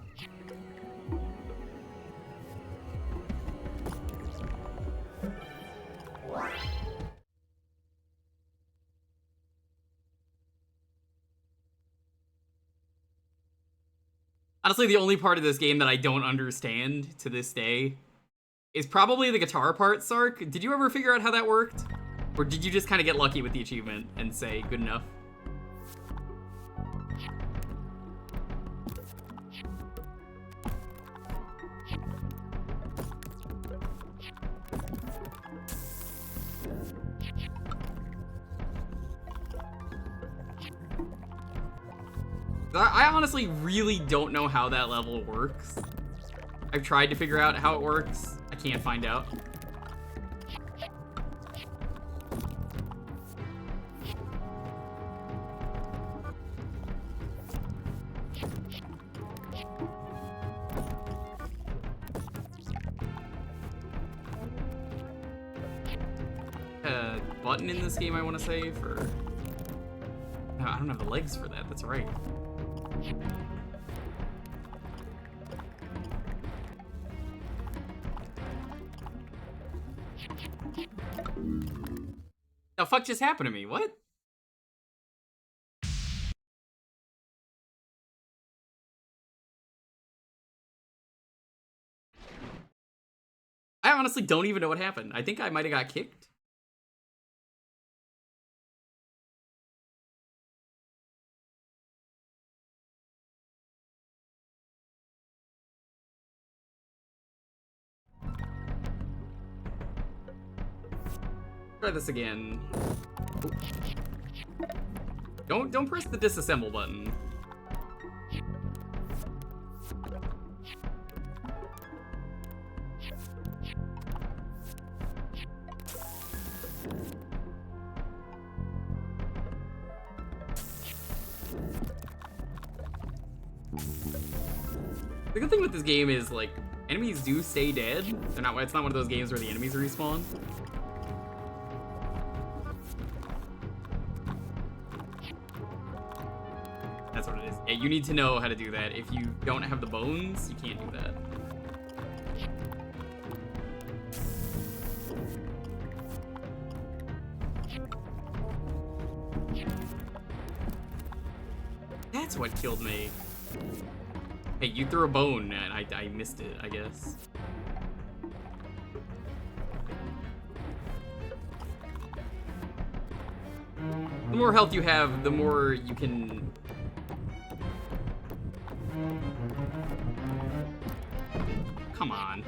Honestly, the only part of this game that I don't understand to this day is probably the guitar part, Sark. Did you ever figure out how that worked? Or did you just kind of get lucky with the achievement and say, good enough? I honestly really don't know how that level works. I've tried to figure out how it works. I can't find out. Button in this game I want to save, or no, I don't have the legs for that. That's right. The fuck just happened to me? What? I honestly don't even know what happened. I think I might have got kicked. Try this again. Don't press the disassemble button. The good thing with this game is, like, enemies do stay dead. They're not. It's not one of those games where the enemies respawn. That's what it is. Yeah, you need to know how to do that. If you don't have the bones, you can't do that. That's what killed me. Hey, you threw a bone and I missed it, I guess. The more health you have, the more you can... Come on.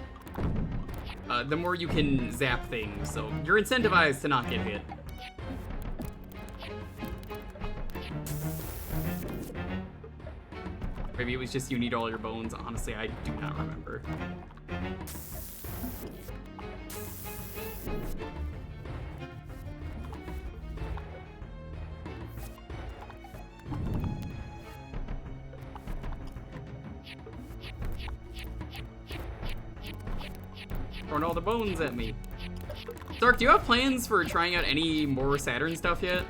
The more you can zap things, so you're incentivized to not get hit. Maybe it was just you need all your bones. Honestly, I do not remember. Throwing all the bones at me. Stark, do you have plans for trying out any more Saturn stuff yet?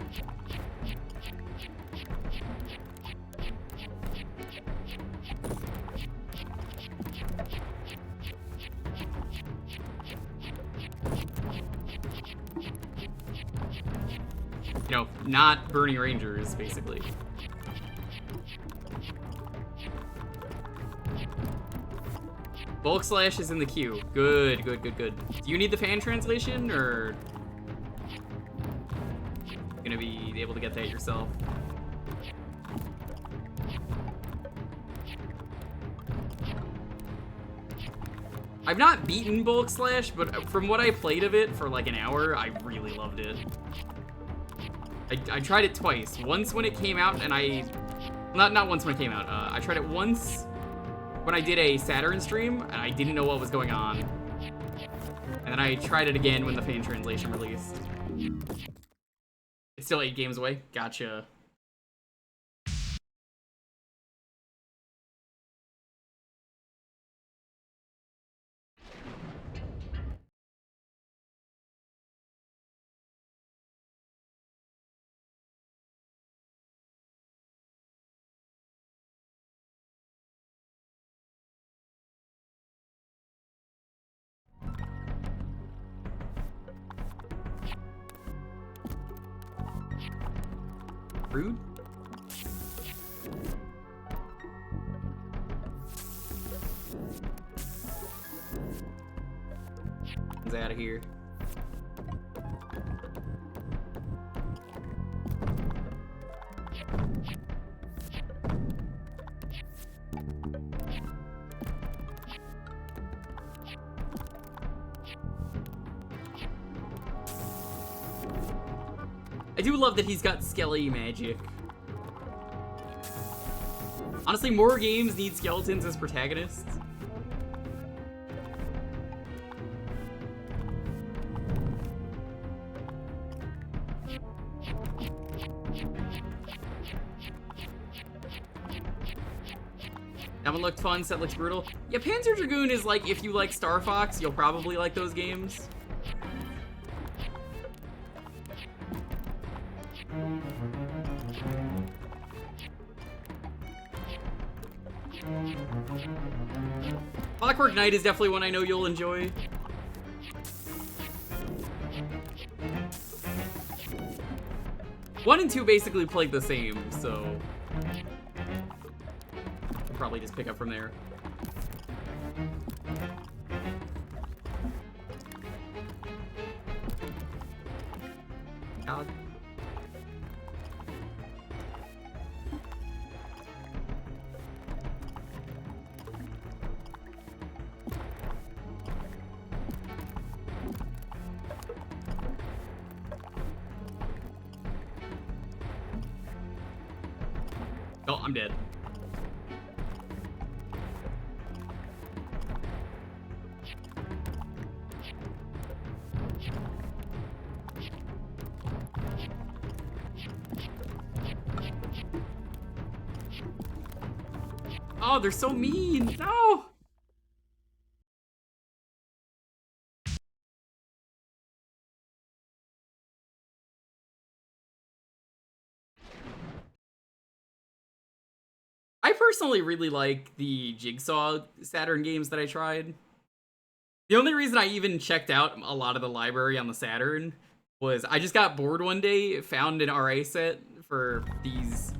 You know, not Burning Rangers, basically. Bulk Slash is in the queue. Good, good, good, good. Do you need the fan translation, or you gonna be able to get that yourself? I've not beaten Bulk Slash, but from what I played of it for like an hour, I really loved it. I tried it twice. Once when it came out, and not once when it came out. I tried it once when I did a Saturn stream, and I didn't know what was going on. And then I tried it again when the fan translation released. It's still 8 games away. Gotcha. Rude? He's out of here. I do love that he's got skelly magic. Honestly, more games need skeletons as protagonists. That one looked fun, set looks brutal. Yeah, Panzer Dragoon is like, if you like Star Fox, you'll probably like those games. Clockwork Knight is definitely one I know you'll enjoy. One and two basically played the same, so I'll probably just pick up from there. God. Oh, I'm dead. Oh, they're so mean. No. I personally really like the Jigsaw Saturn games that I tried. The only reason I even checked out a lot of the library on the Saturn was I just got bored one day, found an RA set for these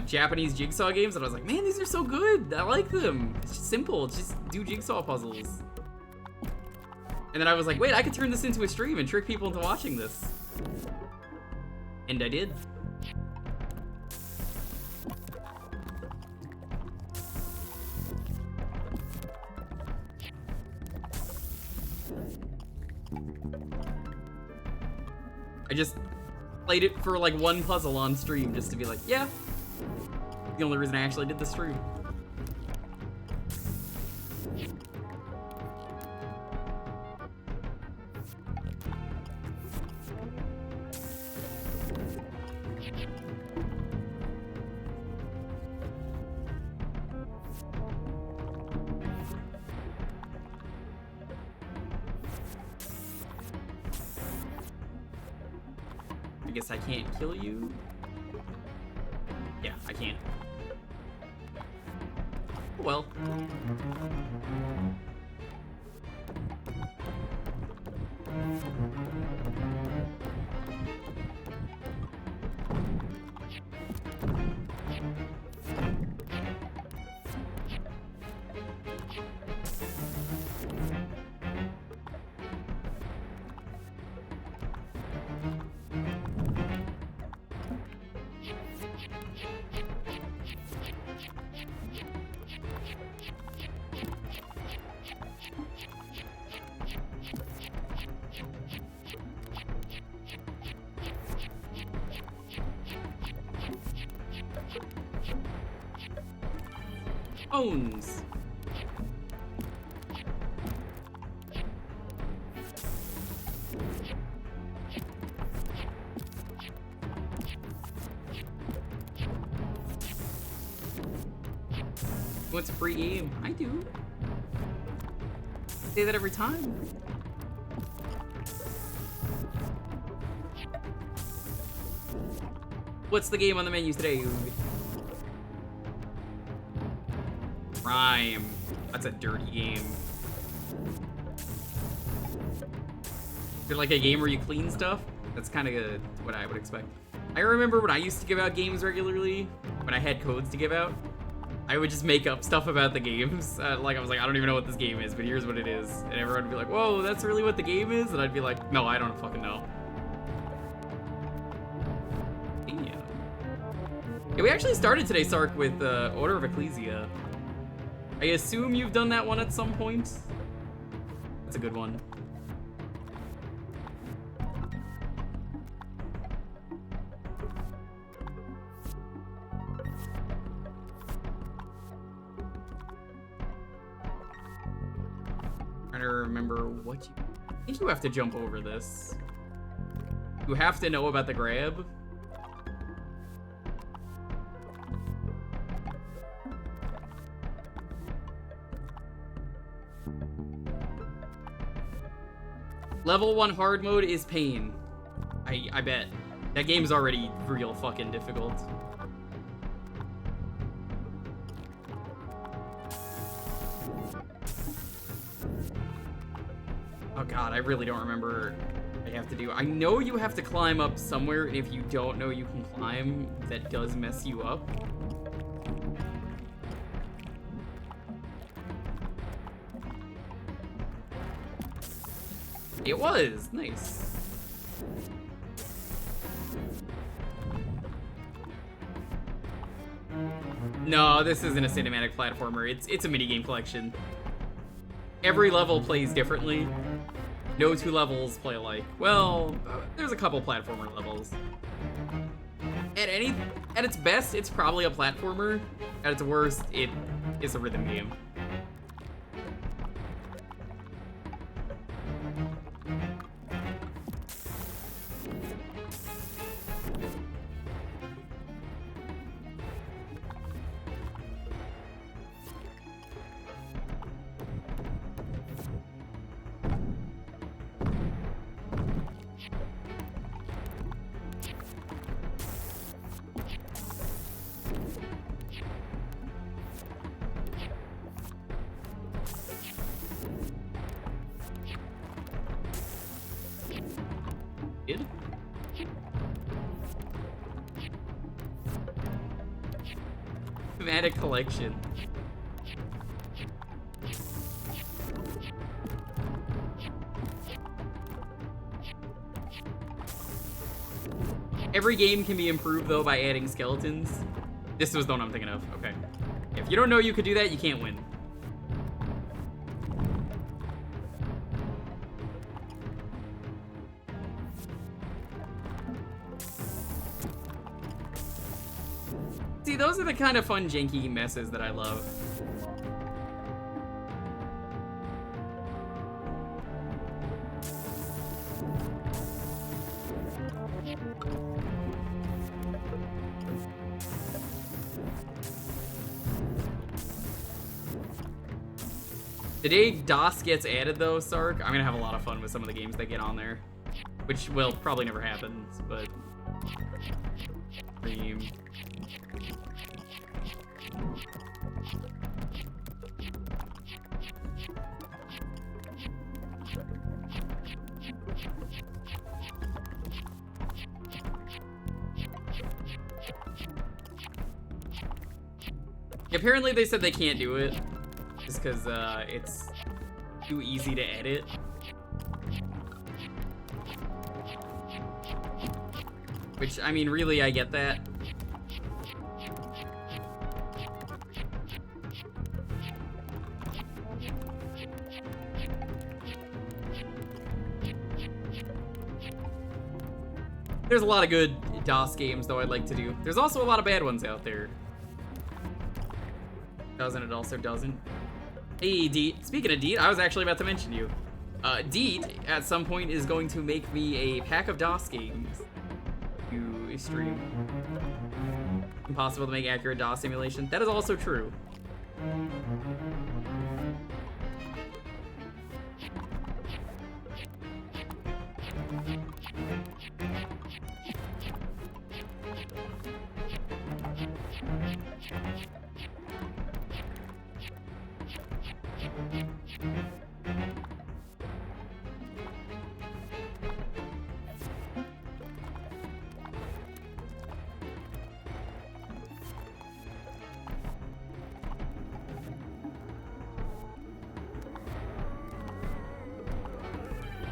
Japanese Jigsaw games, and I was like, man, these are so good. I like them. It's just simple. Just do Jigsaw puzzles. And then I was like, wait, I could turn this into a stream and trick people into watching this. And I did. I just played it for like one puzzle on stream just to be like, yeah. The only reason I actually did the stream. I guess I can't kill you. Yeah, I can't. Well. Owns. What's a free game? I do. I say that every time. What's the game on the menu today? Rhyme. That's a dirty game. Is it like a game where you clean stuff? That's kind of what I would expect. I remember when I used to give out games regularly, when I had codes to give out, I would just make up stuff about the games. Like I was like, I don't even know what this game is, but here's what it is. And everyone would be like, whoa, that's really what the game is? And I'd be like, no, I don't fucking know. Yeah, we actually started today, Sark, with Order of Ecclesia. I assume you've done that one at some point. That's a good one. Trying to remember what you... I think you have to jump over this. You have to know about the grab. Level 1 hard mode is pain. I bet. That game's already real fucking difficult. Oh god, I really don't remember what I have to do. I know you have to climb up somewhere, and if you don't know you can climb, that does mess you up. It was nice. No, this isn't a cinematic platformer. It's a minigame collection. Every level plays differently. No two levels play alike. Well, there's a couple platformer levels. At its best, it's probably a platformer. At its worst, it is a rhythm game. Thematic collection. Every game can be improved, though, by adding skeletons. This was the one I'm thinking of. Okay. If you don't know you could do that, you can't win. See, those are the kind of fun, janky messes that I love. The day DOS gets added, though, Sark, I'm gonna have a lot of fun with some of the games that get on there. Which will probably never happen, but... Dream. Apparently they said they can't do it. Just because it's too easy to edit. Which, I mean, really, I get that. There's a lot of good DOS games, though, I'd like to do. There's also a lot of bad ones out there. Doesn't it also doesn't? Hey, Deet. Speaking of Deet, I was actually about to mention you. Deet, at some point, is going to make me a pack of DOS games to stream. Impossible to make accurate DOS simulation. That is also true.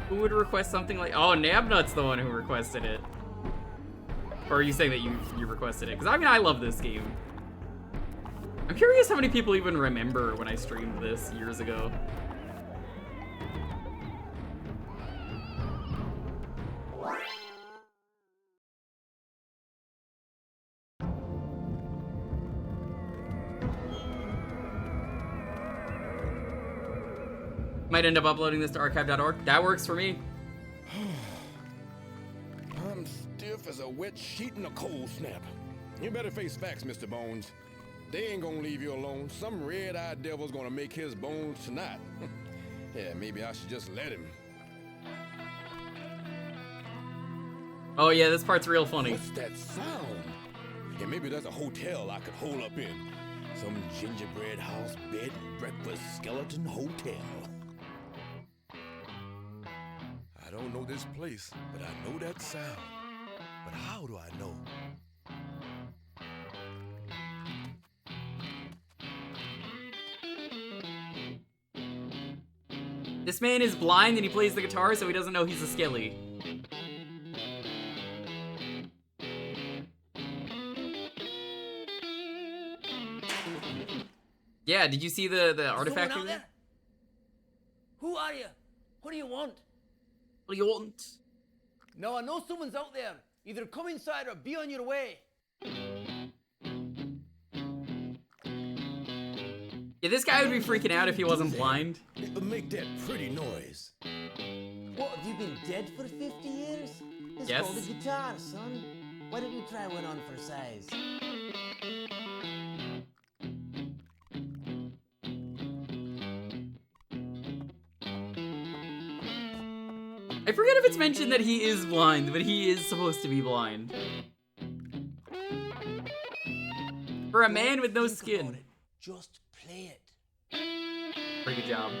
Who would request something like... Oh, Nabnut's the one who requested it. Or are you saying that you requested it? Because, I mean, I love this game. I'm curious how many people even remember when I streamed this years ago. Might end up uploading this to archive.org. That works for me. I'm stiff as a wet sheet in a cold snap. You better face facts, Mr. Bones. They ain't gonna leave you alone. Some red-eyed devil's gonna make his bones tonight. Yeah, maybe I should just let him. Oh yeah, this part's real funny. What's that sound? Yeah, maybe there's a hotel I could hole up in. Some gingerbread house, bed, and breakfast skeleton hotel. I don't know this place, but I know that sound. But how do I know? This man is blind and he plays the guitar, so he doesn't know he's a skelly. Yeah, did you see the artifact? Someone out there? Who are you? What do you want? What do you want? No, I know someone's out there. Either come inside or be on your way. Yeah, this guy would be freaking out if he wasn't blind. It'll make that pretty noise. What, have you been dead for 50 years? It's Yes. called a guitar, son. Why don't you try one on for size? I forget if it's mentioned that he is blind, but he is supposed to be blind. For a man with no skin. Just play it. Pretty good job.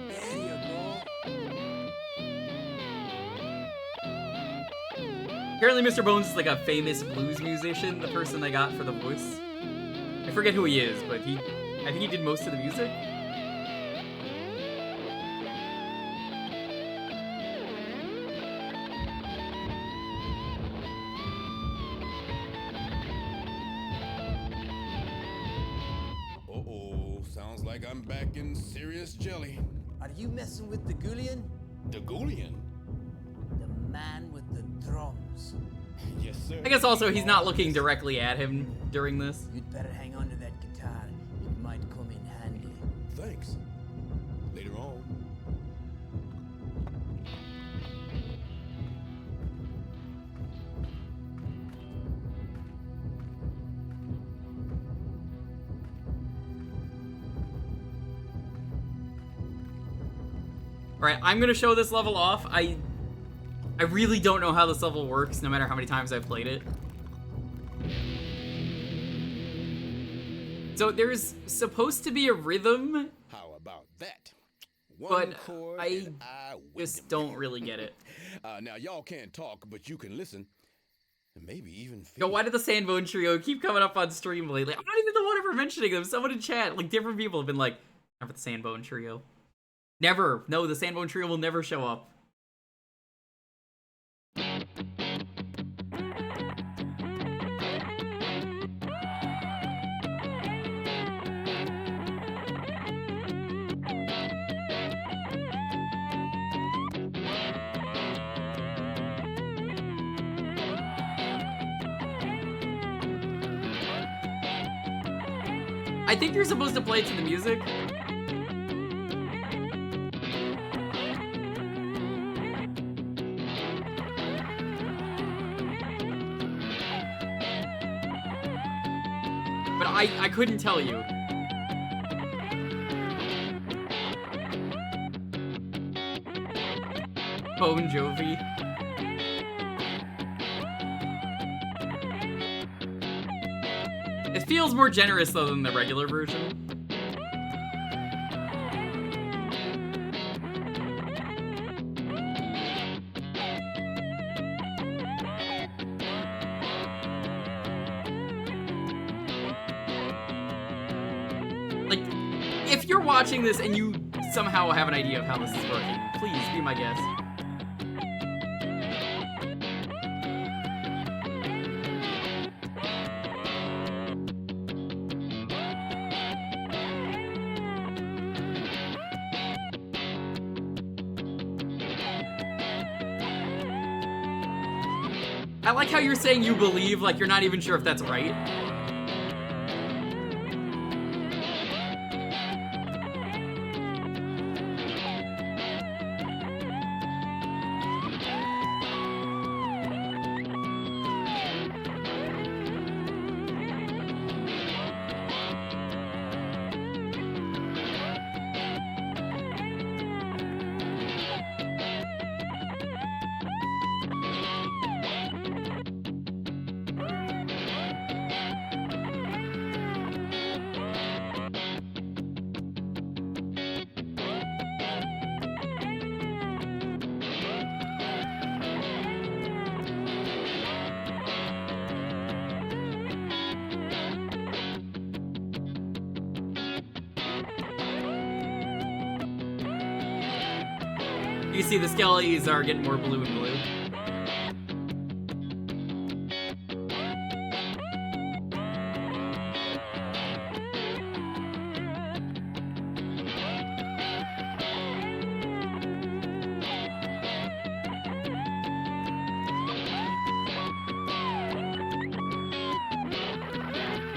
There you go. Apparently Mr. Bones is like a famous blues musician, the person they got for the voice. I forget who he is, but I think he did most of the music. Uh-oh, sounds like I'm back in serious jelly. Are you messing with the Ghoulian? The Ghoulian? The man with the drums. Yes, sir. I guess also he's not looking directly at him during this. You'd better hang on to that guitar. It might come in handy. Thanks. Later on. Alright, I'm gonna show this level off. I really don't know how this level works, no matter how many times I've played it. So there's supposed to be a rhythm. How about that? But I just don't really get it. Now, y'all can't talk, but you can listen. And maybe even feel. Yo, why did the Sandbone Trio keep coming up on stream lately? I'm not even the one ever mentioning them. Someone in chat, like different people have been like, never the Sandbone Trio. Never. No, the Sandbone Trio will never show up. I think you're supposed to play to the music. But I couldn't tell you. Bon Jovi. It feels more generous though than the regular version. Like, if you're watching this and you somehow have an idea of how this is working, please be my guest. I like how you're saying you believe, like you're not even sure if that's right. You see the skellies are getting more blue and blue.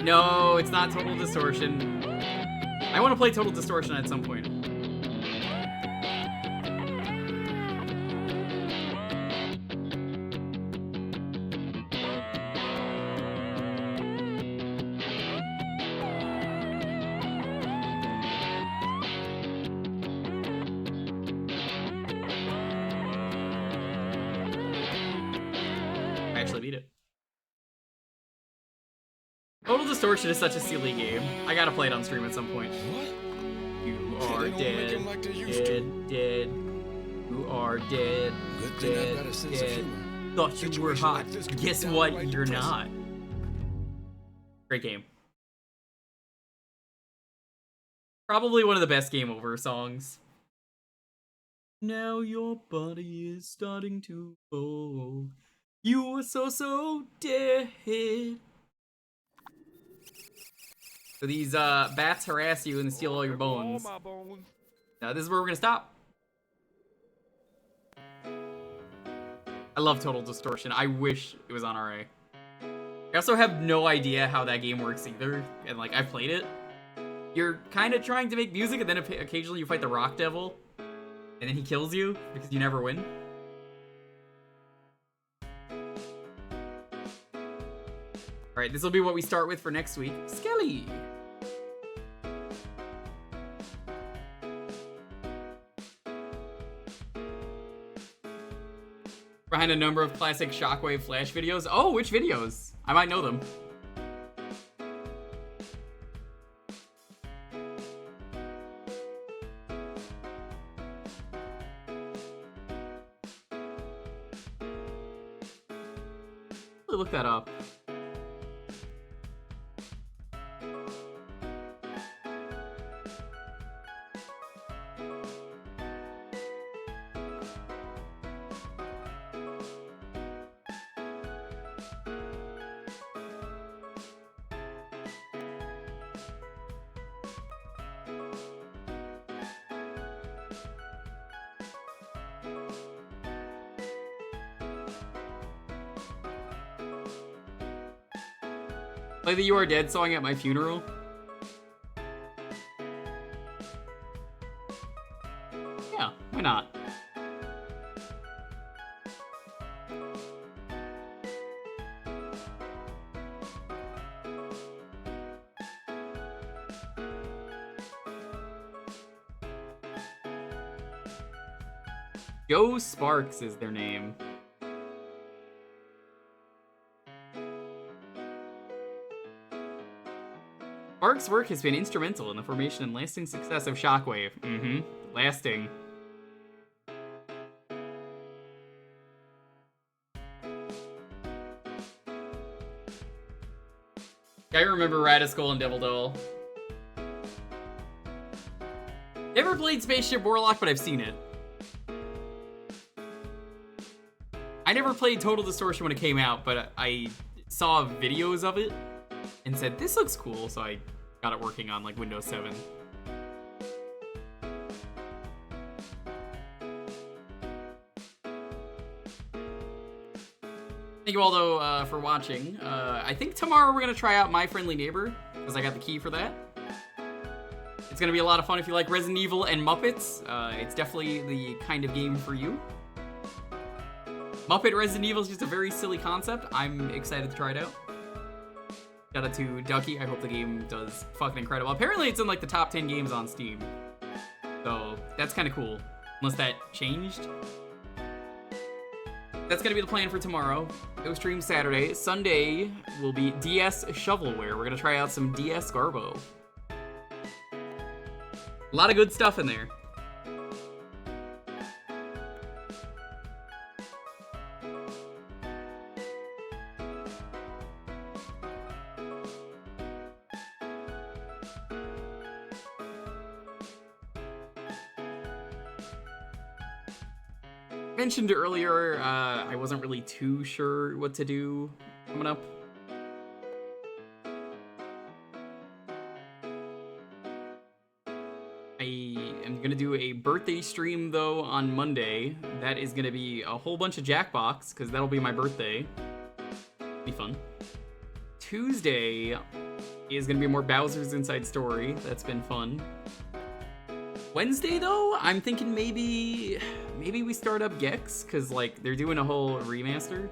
No, it's not Total Distortion. I want to play Total Distortion at some point. I actually beat it. Total Distortion is such a silly game. I gotta play it on stream at some point. What? You are dead, like dead, dead. You are dead, Good thing I've dead, got a sense of dead. humor. thought you were Situation hot. like this can be Guess what? downright You're depressing. not. Great game. Probably one of the best game over songs. Now your body is starting to fall. You are so dead. So these bats harass you and steal all your bones. Now this is where we're gonna stop. I love Total Distortion. I wish it was on RA. I also have no idea how that game works either, and like, I played it. You're kind of trying to make music, and then occasionally you fight the Rock Devil, and then he kills you, because you never win. Alright, this will be what we start with for next week. Skelly! Behind a number of classic Shockwave Flash videos. Oh, which videos? I might know them. Look that up. Play the You Are Dead song at my funeral. Yeah, why not? Joe Sparks is their name. Sparks' work has been instrumental in the formation and lasting success of Shockwave. Lasting. I remember Radiskull and Devil Doll. Never played Spaceship Warlock, but I've seen it. I never played Total Distortion when it came out, but I saw videos of it and said, this looks cool, so I got it working on, like, Windows 7. Thank you all, though, for watching. I think tomorrow we're going to try out My Friendly Neighbor, because I got the key for that. It's going to be a lot of fun if you like Resident Evil and Muppets. It's definitely the kind of game for you. Muppet Resident Evil is just a very silly concept. I'm excited to try it out. Shout out to Ducky. I hope the game does fucking incredible. Apparently it's in like the top 10 games on Steam. So that's kind of cool. Unless that changed. That's going to be the plan for tomorrow. Go stream Saturday. Sunday will be DS Shovelware. We're going to try out some DS Garbo. A lot of good stuff in there. Mentioned earlier, I wasn't really too sure what to do coming up. I am gonna do a birthday stream though on Monday. That is gonna be a whole bunch of Jewkbox, because that'll be my birthday. Be fun. Tuesday is gonna be more Bowser's Inside Story. That's been fun. Wednesday though, I'm thinking maybe we start up Gex, because like they're doing a whole remaster.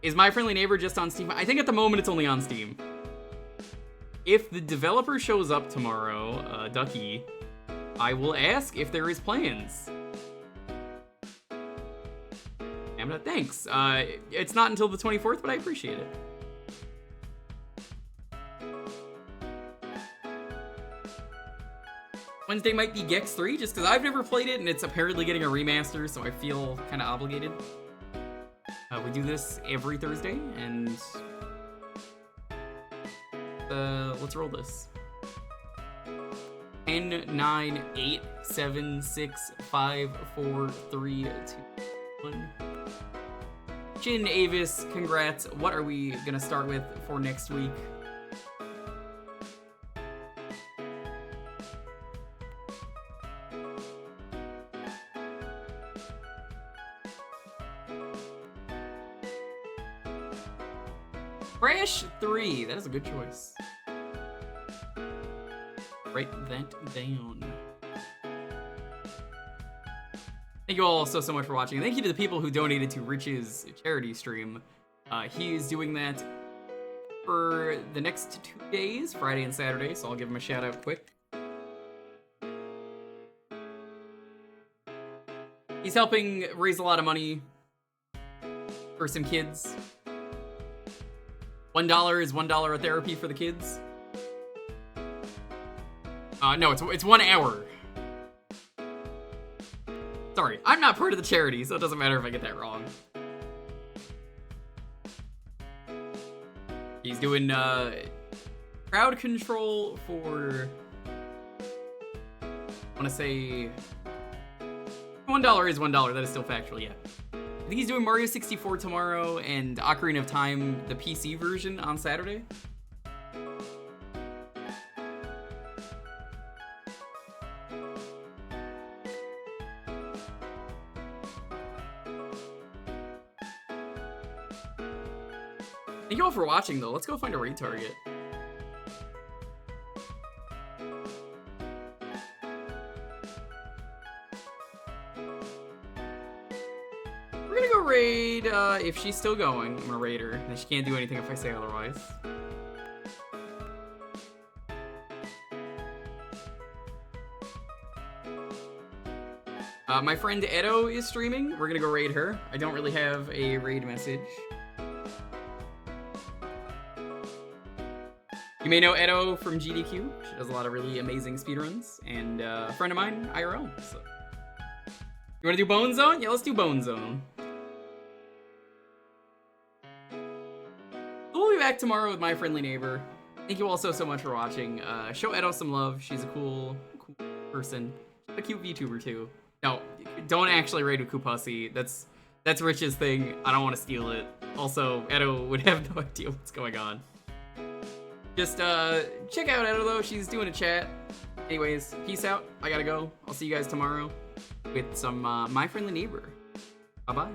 Is My Friendly Neighbor just on Steam? I think at the moment it's only on Steam. If the developer shows up tomorrow, Ducky, I will ask if there is plans. And thanks. It's not until the 24th, but I appreciate it. Wednesday might be Gex 3, just because I've never played it, and it's apparently getting a remaster, so I feel kind of obligated. We do this every Thursday, and let's roll this. 10, 9, 8, 7, 6, 5, 4, 3, 2, 1. Jin, Avis, congrats. What are we gonna start with for next week? Crash 3, that is a good choice. Write that down. Thank you all so much for watching. Thank you to the people who donated to Rich's charity stream. He's doing that for the next 2 days, Friday and Saturday, so I'll give him a shout out quick. He's helping raise a lot of money for some kids. $1 is $1 a therapy for the kids. No, it's 1 hour. Sorry, I'm not part of the charity, so it doesn't matter if I get that wrong. He's doing crowd control for, I want to say, $1 is $1. That is still factual, yeah. I think he's doing Mario 64 tomorrow and Ocarina of Time, the PC version, on Saturday. Thank you all for watching, though. Let's go find a raid target. We're gonna go raid, if she's still going, I'm gonna raid her. And she can't do anything if I say otherwise. My friend Edo is streaming. We're gonna go raid her. I don't really have a raid message. You may know Edo from GDQ. She does a lot of really amazing speedruns, and a friend of mine, IRL. So. You wanna do Bone Zone? Yeah, let's do Bone Zone. We'll be back tomorrow with My Friendly Neighbor. Thank you all so much for watching. Show Edo some love. She's a cool person. She's a cute VTuber too. No, don't actually raid with Kupasi. That's Rich's thing. I don't want to steal it. Also, Edo would have no idea what's going on. Just check out Edo though. She's doing a chat. Anyways, peace out. I gotta go. I'll see you guys tomorrow with some My Friendly Neighbor. Bye bye.